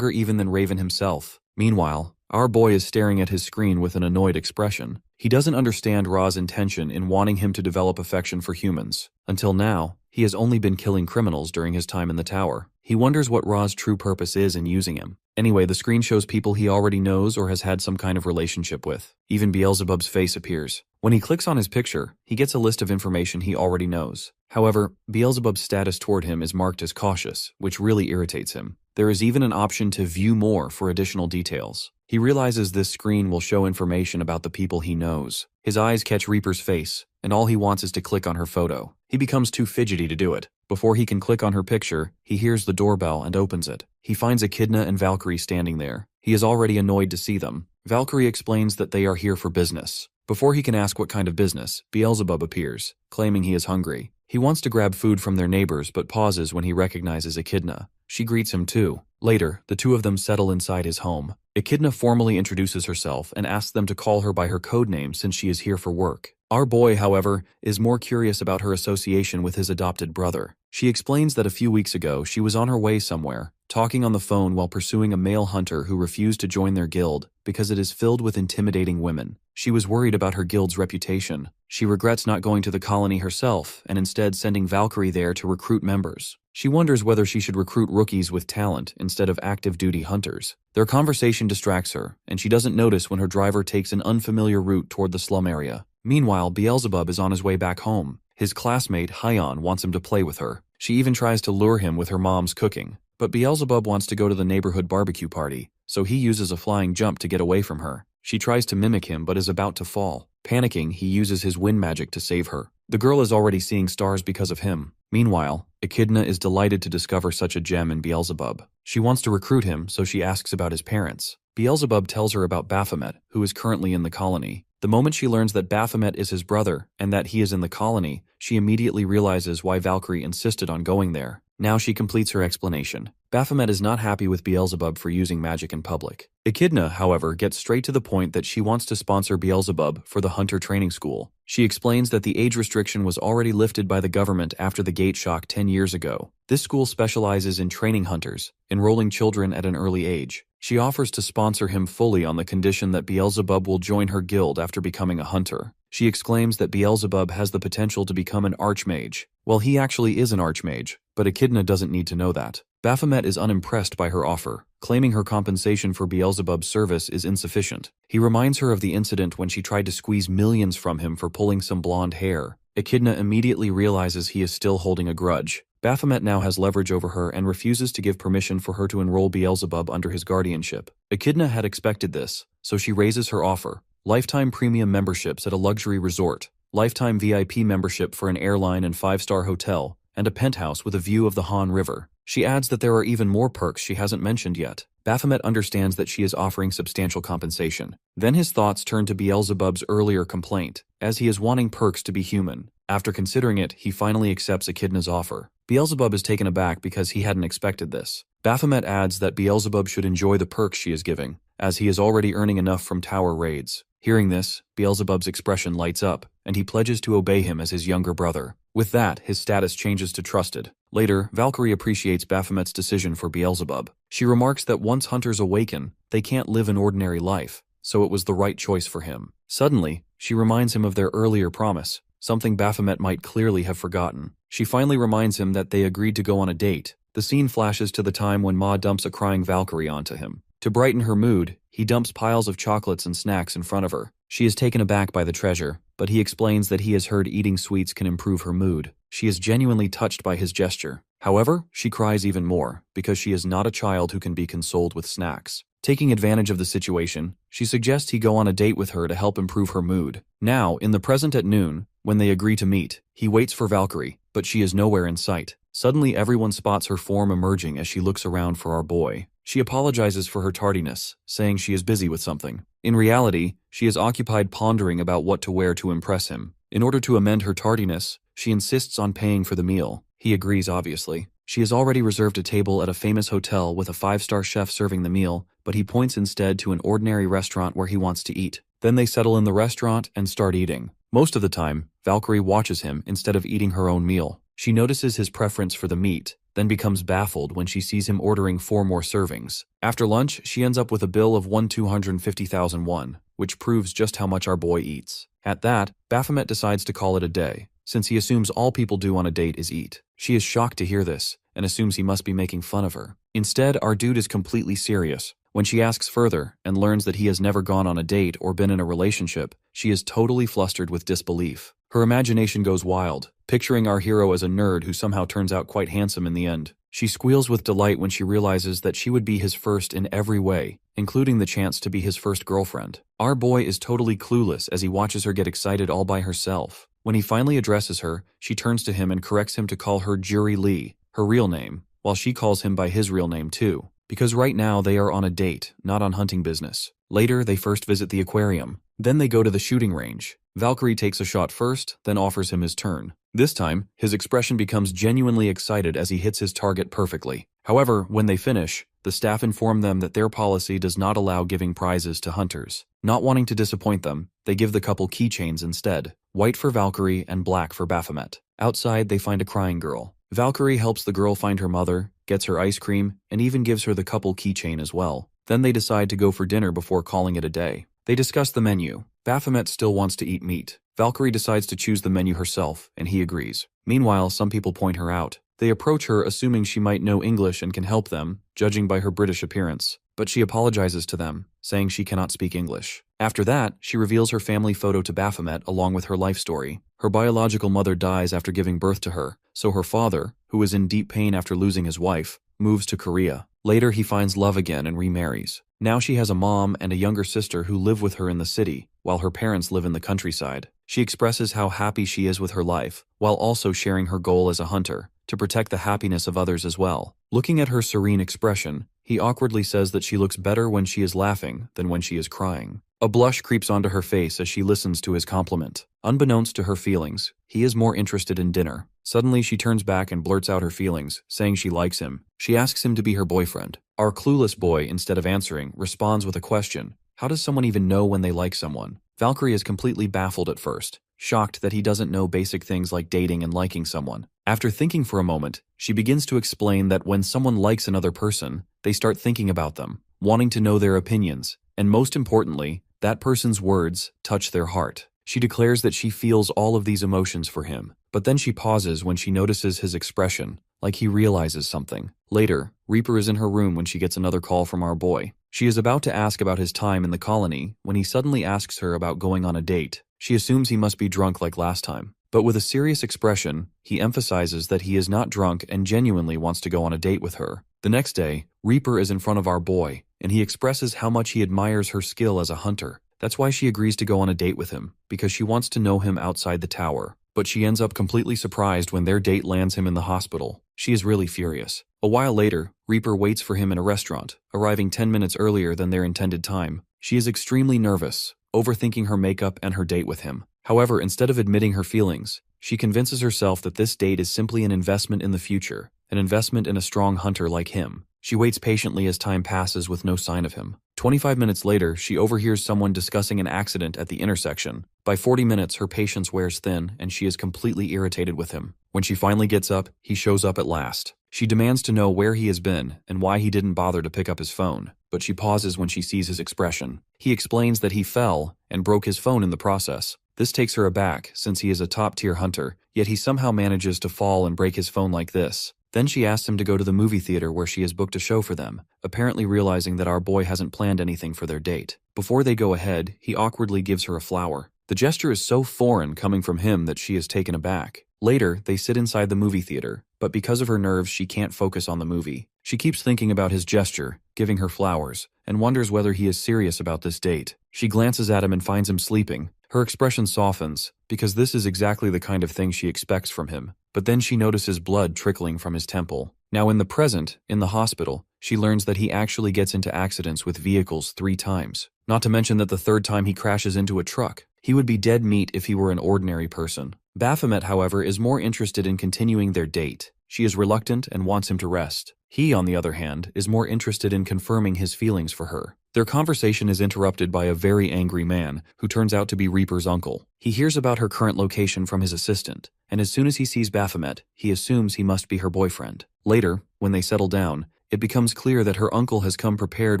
even than Raven himself. Meanwhile, our boy is staring at his screen with an annoyed expression. He doesn't understand Ra's intention in wanting him to develop affection for humans. Until now, he has only been killing criminals during his time in the tower. He wonders what Ra's true purpose is in using him. Anyway, the screen shows people he already knows or has had some kind of relationship with. Even Beelzebub's face appears. When he clicks on his picture, he gets a list of information he already knows. However, Beelzebub's status toward him is marked as cautious, which really irritates him. There is even an option to view more for additional details. He realizes this screen will show information about the people he knows. His eyes catch Reaper's face, and all he wants is to click on her photo. He becomes too fidgety to do it. Before he can click on her picture, he hears the doorbell and opens it. He finds Echidna and Valkyrie standing there. He is already annoyed to see them. Valkyrie explains that they are here for business. Before he can ask what kind of business, Beelzebub appears, claiming he is hungry. He wants to grab food from their neighbors but pauses when he recognizes Echidna. She greets him too. Later, the two of them settle inside his home. Echidna formally introduces herself and asks them to call her by her code name since she is here for work. Our boy, however, is more curious about her association with his adopted brother. She explains that a few weeks ago she was on her way somewhere, talking on the phone while pursuing a male hunter who refused to join their guild because it is filled with intimidating women. She was worried about her guild's reputation. She regrets not going to the colony herself and instead sending Valkyrie there to recruit members. She wonders whether she should recruit rookies with talent instead of active-duty hunters. Their conversation distracts her, and she doesn't notice when her driver takes an unfamiliar route toward the slum area. Meanwhile, Beelzebub is on his way back home. His classmate, Hyon, wants him to play with her. She even tries to lure him with her mom's cooking. But Beelzebub wants to go to the neighborhood barbecue party, so he uses a flying jump to get away from her. She tries to mimic him but is about to fall. Panicking, he uses his wind magic to save her. The girl is already seeing stars because of him. Meanwhile, Echidna is delighted to discover such a gem in Beelzebub. She wants to recruit him, so she asks about his parents. Beelzebub tells her about Baphomet, who is currently in the colony. The moment she learns that Baphomet is his brother and that he is in the colony, she immediately realizes why Valkyrie insisted on going there. Now she completes her explanation. Baphomet is not happy with Beelzebub for using magic in public. Echidna, however, gets straight to the point that she wants to sponsor Beelzebub for the Hunter Training School. She explains that the age restriction was already lifted by the government after the Gate Shock 10 years ago. This school specializes in training hunters, enrolling children at an early age. She offers to sponsor him fully on the condition that Beelzebub will join her guild after becoming a hunter. She exclaims that Beelzebub has the potential to become an archmage. Well, he actually is an archmage, but Echidna doesn't need to know that. Baphomet is unimpressed by her offer, claiming her compensation for Beelzebub's service is insufficient. He reminds her of the incident when she tried to squeeze millions from him for pulling some blonde hair. Echidna immediately realizes he is still holding a grudge. Baphomet now has leverage over her and refuses to give permission for her to enroll Beelzebub under his guardianship. Echidna had expected this, so she raises her offer. Lifetime premium memberships at a luxury resort, lifetime VIP membership for an airline and 5-star hotel, and a penthouse with a view of the Han River. She adds that there are even more perks she hasn't mentioned yet. Baphomet understands that she is offering substantial compensation. Then his thoughts turn to Beelzebub's earlier complaint, as he is wanting perks to be human. After considering it, he finally accepts Echidna's offer. Beelzebub is taken aback because he hadn't expected this. Baphomet adds that Beelzebub should enjoy the perks she is giving, as he is already earning enough from tower raids. Hearing this, Beelzebub's expression lights up, and he pledges to obey him as his younger brother. With that, his status changes to trusted. Later, Valkyrie appreciates Baphomet's decision for Beelzebub. She remarks that once hunters awaken, they can't live an ordinary life, so it was the right choice for him. Suddenly, she reminds him of their earlier promise, something Baphomet might clearly have forgotten. She finally reminds him that they agreed to go on a date. The scene flashes to the time when Ma dumps a crying Valkyrie onto him. To brighten her mood, he dumps piles of chocolates and snacks in front of her. She is taken aback by the treasure, but he explains that he has heard eating sweets can improve her mood. She is genuinely touched by his gesture. However, she cries even more, because she is not a child who can be consoled with snacks. Taking advantage of the situation, she suggests he go on a date with her to help improve her mood. Now, in the present at noon, when they agree to meet, he waits for Valkyrie, but she is nowhere in sight. Suddenly, everyone spots her form emerging as she looks around for our boy. She apologizes for her tardiness, saying she is busy with something. In reality, she is occupied pondering about what to wear to impress him. In order to amend her tardiness, she insists on paying for the meal. He agrees, obviously. She has already reserved a table at a famous hotel with a 5-star chef serving the meal, but he points instead to an ordinary restaurant where he wants to eat. Then they settle in the restaurant and start eating. Most of the time, Valkyrie watches him instead of eating her own meal. She notices his preference for the meat, then becomes baffled when she sees him ordering 4 more servings. After lunch, she ends up with a bill of 250,000 won, which proves just how much our boy eats. At that, Baphomet decides to call it a day, since he assumes all people do on a date is eat. She is shocked to hear this, and assumes he must be making fun of her. Instead, our dude is completely serious. When she asks further and learns that he has never gone on a date or been in a relationship, she is totally flustered with disbelief. Her imagination goes wild, picturing our hero as a nerd who somehow turns out quite handsome in the end. She squeals with delight when she realizes that she would be his first in every way, including the chance to be his first girlfriend. Our boy is totally clueless as he watches her get excited all by herself. When he finally addresses her, she turns to him and corrects him to call her Juri Lee, her real name, while she calls him by his real name too. Because right now they are on a date, not on hunting business. Later, they first visit the aquarium. Then they go to the shooting range. Valkyrie takes a shot first, then offers him his turn. This time, his expression becomes genuinely excited as he hits his target perfectly. However, when they finish, the staff inform them that their policy does not allow giving prizes to hunters. Not wanting to disappoint them, they give the couple keychains instead, white for Valkyrie and black for Baphomet. Outside, they find a crying girl. Valkyrie helps the girl find her mother, gets her ice cream, and even gives her the couple keychain as well. Then they decide to go for dinner before calling it a day. They discuss the menu. Baphomet still wants to eat meat. Valkyrie decides to choose the menu herself, and he agrees. Meanwhile, some people point her out. They approach her assuming she might know English and can help them, judging by her British appearance. But she apologizes to them, saying she cannot speak English. After that, she reveals her family photo to Baphomet along with her life story. Her biological mother dies after giving birth to her, so her father, who is in deep pain after losing his wife, moves to Korea. Later, he finds love again and remarries. Now she has a mom and a younger sister who live with her in the city, while her parents live in the countryside. She expresses how happy she is with her life, while also sharing her goal as a hunter, to protect the happiness of others as well. Looking at her serene expression, he awkwardly says that she looks better when she is laughing than when she is crying. A blush creeps onto her face as she listens to his compliment. Unbeknownst to her feelings, he is more interested in dinner. Suddenly, she turns back and blurts out her feelings, saying she likes him. She asks him to be her boyfriend. Our clueless boy, instead of answering, responds with a question. How does someone even know when they like someone? Valkyrie is completely baffled at first, shocked that he doesn't know basic things like dating and liking someone. After thinking for a moment, she begins to explain that when someone likes another person, they start thinking about them, wanting to know their opinions, and most importantly, that person's words touch their heart. She declares that she feels all of these emotions for him, but then she pauses when she notices his expression, like he realizes something. Later, Reaper is in her room when she gets another call from our boy. She is about to ask about his time in the colony when he suddenly asks her about going on a date. She assumes he must be drunk like last time, but with a serious expression, he emphasizes that he is not drunk and genuinely wants to go on a date with her. The next day, Reaper is in front of our boy, and he expresses how much he admires her skill as a hunter. That's why she agrees to go on a date with him, because she wants to know him outside the tower. But she ends up completely surprised when their date lands him in the hospital. She is really furious. A while later, Reaper waits for him in a restaurant, arriving 10 minutes earlier than their intended time. She is extremely nervous, overthinking her makeup and her date with him. However, instead of admitting her feelings, she convinces herself that this date is simply an investment in the future, an investment in a strong hunter like him. She waits patiently as time passes with no sign of him. 25 minutes later, she overhears someone discussing an accident at the intersection. By 40 minutes, her patience wears thin and she is completely irritated with him. When she finally gets up, he shows up at last. She demands to know where he has been and why he didn't bother to pick up his phone, but she pauses when she sees his expression. He explains that he fell and broke his phone in the process. This takes her aback since he is a top-tier hunter, yet he somehow manages to fall and break his phone like this. Then she asks him to go to the movie theater where she has booked a show for them, apparently realizing that our boy hasn't planned anything for their date. Before they go ahead, he awkwardly gives her a flower. The gesture is so foreign coming from him that she is taken aback. Later, they sit inside the movie theater, but because of her nerves, she can't focus on the movie. She keeps thinking about his gesture, giving her flowers, and wonders whether he is serious about this date. She glances at him and finds him sleeping. Her expression softens, because this is exactly the kind of thing she expects from him. But then she notices blood trickling from his temple. Now in the present, in the hospital, she learns that he actually gets into accidents with vehicles 3 times. Not to mention that the 3rd time he crashes into a truck. He would be dead meat if he were an ordinary person. Baphomet, however, is more interested in continuing their date. She is reluctant and wants him to rest. He, on the other hand, is more interested in confirming his feelings for her. Their conversation is interrupted by a very angry man, who turns out to be Reaper's uncle. He hears about her current location from his assistant, and as soon as he sees Baphomet, he assumes he must be her boyfriend. Later, when they settle down, it becomes clear that her uncle has come prepared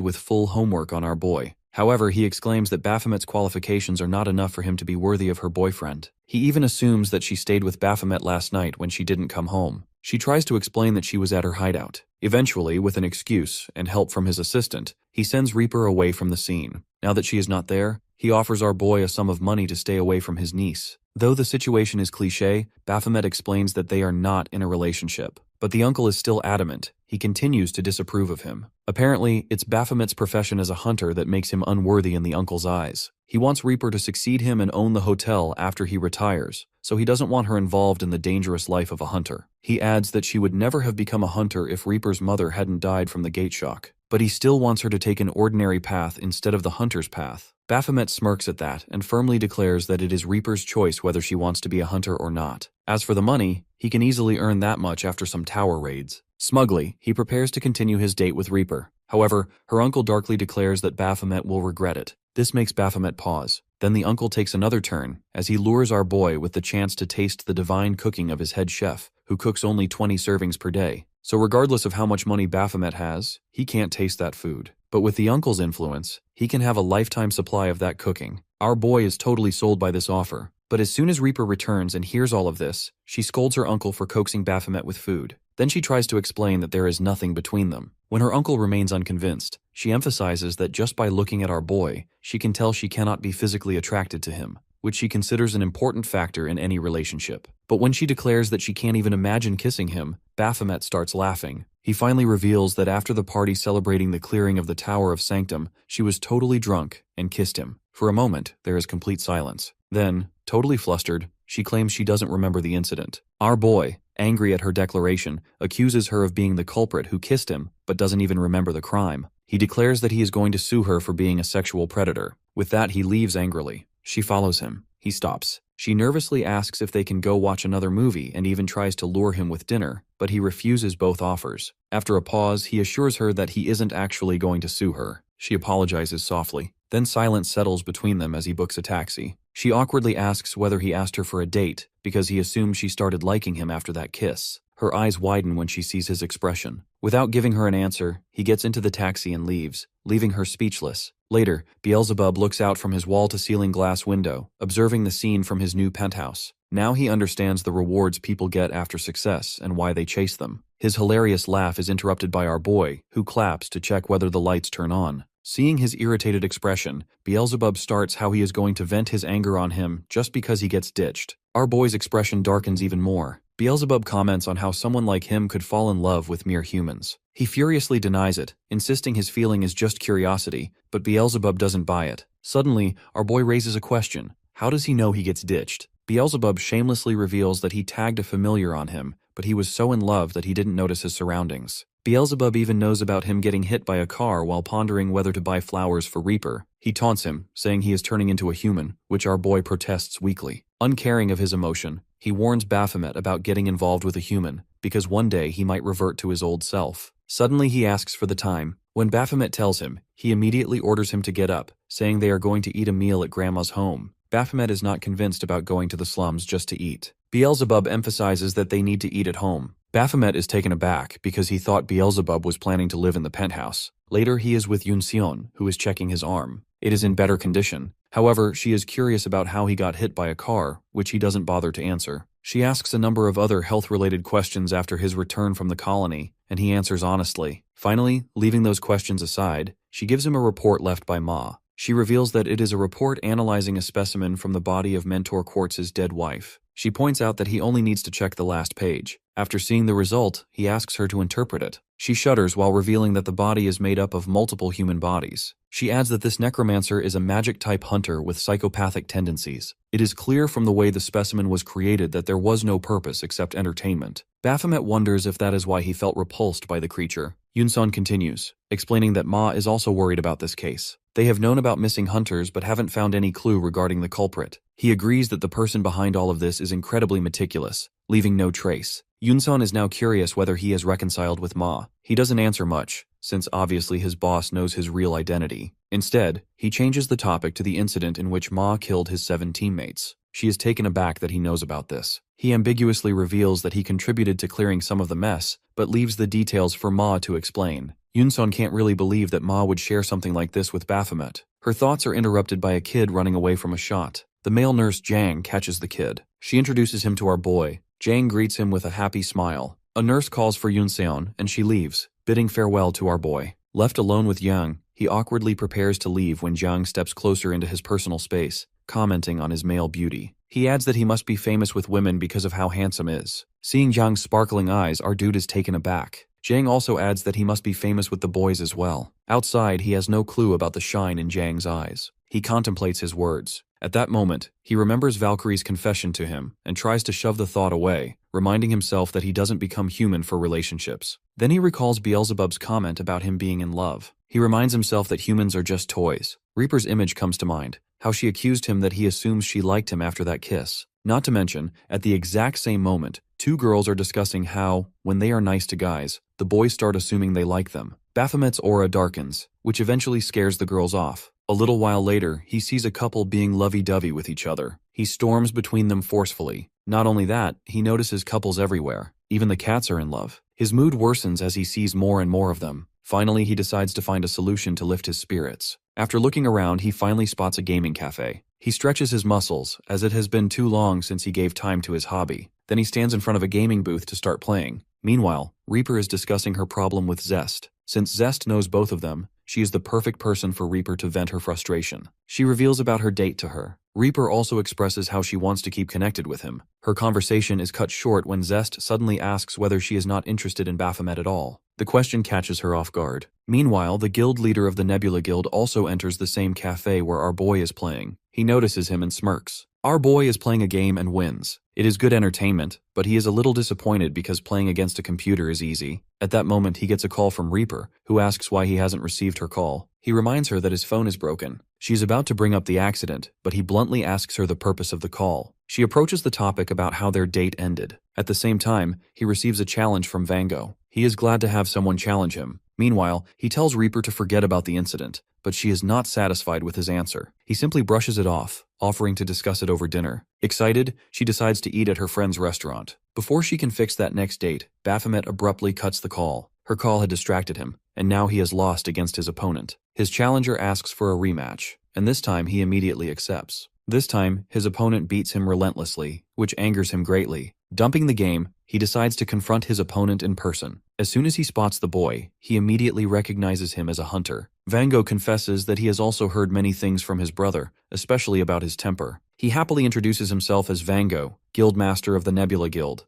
with full homework on our boy. However, he exclaims that Baphomet's qualifications are not enough for him to be worthy of her boyfriend. He even assumes that she stayed with Baphomet last night when she didn't come home. She tries to explain that she was at her hideout. Eventually, with an excuse and help from his assistant, he sends Reaper away from the scene. Now that she is not there, he offers our boy a sum of money to stay away from his niece. Though the situation is cliché, Baphomet explains that they are not in a relationship. But the uncle is still adamant. He continues to disapprove of him. Apparently, it's Baphomet's profession as a hunter that makes him unworthy in the uncle's eyes. He wants Reaper to succeed him and own the hotel after he retires, so he doesn't want her involved in the dangerous life of a hunter. He adds that she would never have become a hunter if Reaper's mother hadn't died from the gate shock. But he still wants her to take an ordinary path instead of the hunter's path. Baphomet smirks at that and firmly declares that it is Reaper's choice whether she wants to be a hunter or not. As for the money, he can easily earn that much after some tower raids. Smugly, he prepares to continue his date with Reaper. However, her uncle darkly declares that Baphomet will regret it. This makes Baphomet pause. Then the uncle takes another turn, as he lures our boy with the chance to taste the divine cooking of his head chef, who cooks only 20 servings per day. So regardless of how much money Baphomet has, he can't taste that food. But with the uncle's influence, he can have a lifetime supply of that cooking. Our boy is totally sold by this offer. But as soon as Reaper returns and hears all of this, she scolds her uncle for coaxing Baphomet with food. Then she tries to explain that there is nothing between them. When her uncle remains unconvinced, she emphasizes that just by looking at our boy, she can tell she cannot be physically attracted to him, which she considers an important factor in any relationship. But when she declares that she can't even imagine kissing him, Baphomet starts laughing. He finally reveals that after the party celebrating the clearing of the Tower of Sanctum, she was totally drunk and kissed him. For a moment, there is complete silence. Then, totally flustered, she claims she doesn't remember the incident. Our boy, angry at her declaration, accuses her of being the culprit who kissed him, but doesn't even remember the crime. He declares that he is going to sue her for being a sexual predator. With that, he leaves angrily. She follows him. He stops. She nervously asks if they can go watch another movie and even tries to lure him with dinner, but he refuses both offers. After a pause, he assures her that he isn't actually going to sue her. She apologizes softly. Then silence settles between them as he books a taxi. She awkwardly asks whether he asked her for a date, because he assumes she started liking him after that kiss. Her eyes widen when she sees his expression. Without giving her an answer, he gets into the taxi and leaves, leaving her speechless. Later, Beelzebub looks out from his wall-to-ceiling glass window, observing the scene from his new penthouse. Now he understands the rewards people get after success and why they chase them. His hilarious laugh is interrupted by our boy, who claps to check whether the lights turn on. Seeing his irritated expression, Beelzebub starts how he is going to vent his anger on him just because he gets ditched. Our boy's expression darkens even more. Beelzebub comments on how someone like him could fall in love with mere humans. He furiously denies it, insisting his feeling is just curiosity, but Beelzebub doesn't buy it. Suddenly, our boy raises a question. How does he know he gets ditched? Beelzebub shamelessly reveals that he tagged a familiar on him, but he was so in love that he didn't notice his surroundings. Beelzebub even knows about him getting hit by a car while pondering whether to buy flowers for Reaper. He taunts him, saying he is turning into a human, which our boy protests weakly. Uncaring of his emotion, he warns Baphomet about getting involved with a human, because one day he might revert to his old self. Suddenly he asks for the time. When Baphomet tells him, he immediately orders him to get up, saying they are going to eat a meal at Grandma's home. Baphomet is not convinced about going to the slums just to eat. Beelzebub emphasizes that they need to eat at home. Baphomet is taken aback because he thought Beelzebub was planning to live in the penthouse. Later, he is with Yunseon, who is checking his arm. It is in better condition. However, she is curious about how he got hit by a car, which he doesn't bother to answer. She asks a number of other health-related questions after his return from the colony, and he answers honestly. Finally, leaving those questions aside, she gives him a report left by Ma. She reveals that it is a report analyzing a specimen from the body of Mentor Quartz's dead wife. She points out that he only needs to check the last page. After seeing the result, he asks her to interpret it. She shudders while revealing that the body is made up of multiple human bodies. She adds that this necromancer is a magic-type hunter with psychopathic tendencies. It is clear from the way the specimen was created that there was no purpose except entertainment. Baphomet wonders if that is why he felt repulsed by the creature. Yunseon continues, explaining that Ma is also worried about this case. They have known about missing hunters but haven't found any clue regarding the culprit. He agrees that the person behind all of this is incredibly meticulous, leaving no trace. Yunseon is now curious whether he has reconciled with Ma. He doesn't answer much, since obviously his boss knows his real identity. Instead, he changes the topic to the incident in which Ma killed his 7 teammates. She is taken aback that he knows about this. He ambiguously reveals that he contributed to clearing some of the mess, but leaves the details for Ma to explain. Yunseon can't really believe that Ma would share something like this with Baphomet. Her thoughts are interrupted by a kid running away from a shot. The male nurse Jang catches the kid. She introduces him to our boy. Jang greets him with a happy smile. A nurse calls for Yoon Seon and she leaves, bidding farewell to our boy. Left alone with Yang, he awkwardly prepares to leave when Jiang steps closer into his personal space, commenting on his male beauty. He adds that he must be famous with women because of how handsome he is. Seeing Jiang's sparkling eyes, our dude is taken aback. Jiang also adds that he must be famous with the boys as well. Outside, he has no clue about the shine in Jiang's eyes. He contemplates his words. At that moment, he remembers Valkyrie's confession to him and tries to shove the thought away, reminding himself that he doesn't become human for relationships. Then he recalls Beelzebub's comment about him being in love. He reminds himself that humans are just toys. Reaper's image comes to mind, how she accused him that he assumes she liked him after that kiss. Not to mention, at the exact same moment, two girls are discussing how, when they are nice to guys, the boys start assuming they like them. Baphomet's aura darkens, which eventually scares the girls off. A little while later, he sees a couple being lovey-dovey with each other. He storms between them forcefully. Not only that, he notices couples everywhere. Even the cats are in love. His mood worsens as he sees more and more of them. Finally, he decides to find a solution to lift his spirits. After looking around, he finally spots a gaming cafe. He stretches his muscles, as it has been too long since he gave time to his hobby. Then he stands in front of a gaming booth to start playing. Meanwhile, Reaper is discussing her problem with Zest. Since Zest knows both of them, she is the perfect person for Reaper to vent her frustration. She reveals about her date to her. Reaper also expresses how she wants to keep connected with him. Her conversation is cut short when Zest suddenly asks whether she is not interested in Baphomet at all. The question catches her off guard. Meanwhile, the guild leader of the Nebula Guild also enters the same cafe where our boy is playing. He notices him and smirks. Our boy is playing a game and wins. It is good entertainment, but he is a little disappointed because playing against a computer is easy. At that moment, he gets a call from Reaper, who asks why he hasn't received her call. He reminds her that his phone is broken. She's about to bring up the accident, but he bluntly asks her the purpose of the call. She approaches the topic about how their date ended. At the same time, he receives a challenge from Vango. He is glad to have someone challenge him. Meanwhile, he tells Reaper to forget about the incident, but she is not satisfied with his answer. He simply brushes it off, offering to discuss it over dinner. Excited, she decides to eat at her friend's restaurant. Before she can fix that next date, Baphomet abruptly cuts the call. Her call had distracted him, and now he has lost against his opponent. His challenger asks for a rematch, and this time he immediately accepts. This time, his opponent beats him relentlessly, which angers him greatly. Dumping the game, he decides to confront his opponent in person. As soon as he spots the boy, he immediately recognizes him as a hunter. Vango confesses that he has also heard many things from his brother, especially about his temper. He happily introduces himself as Vango, Guildmaster of the Nebula Guild.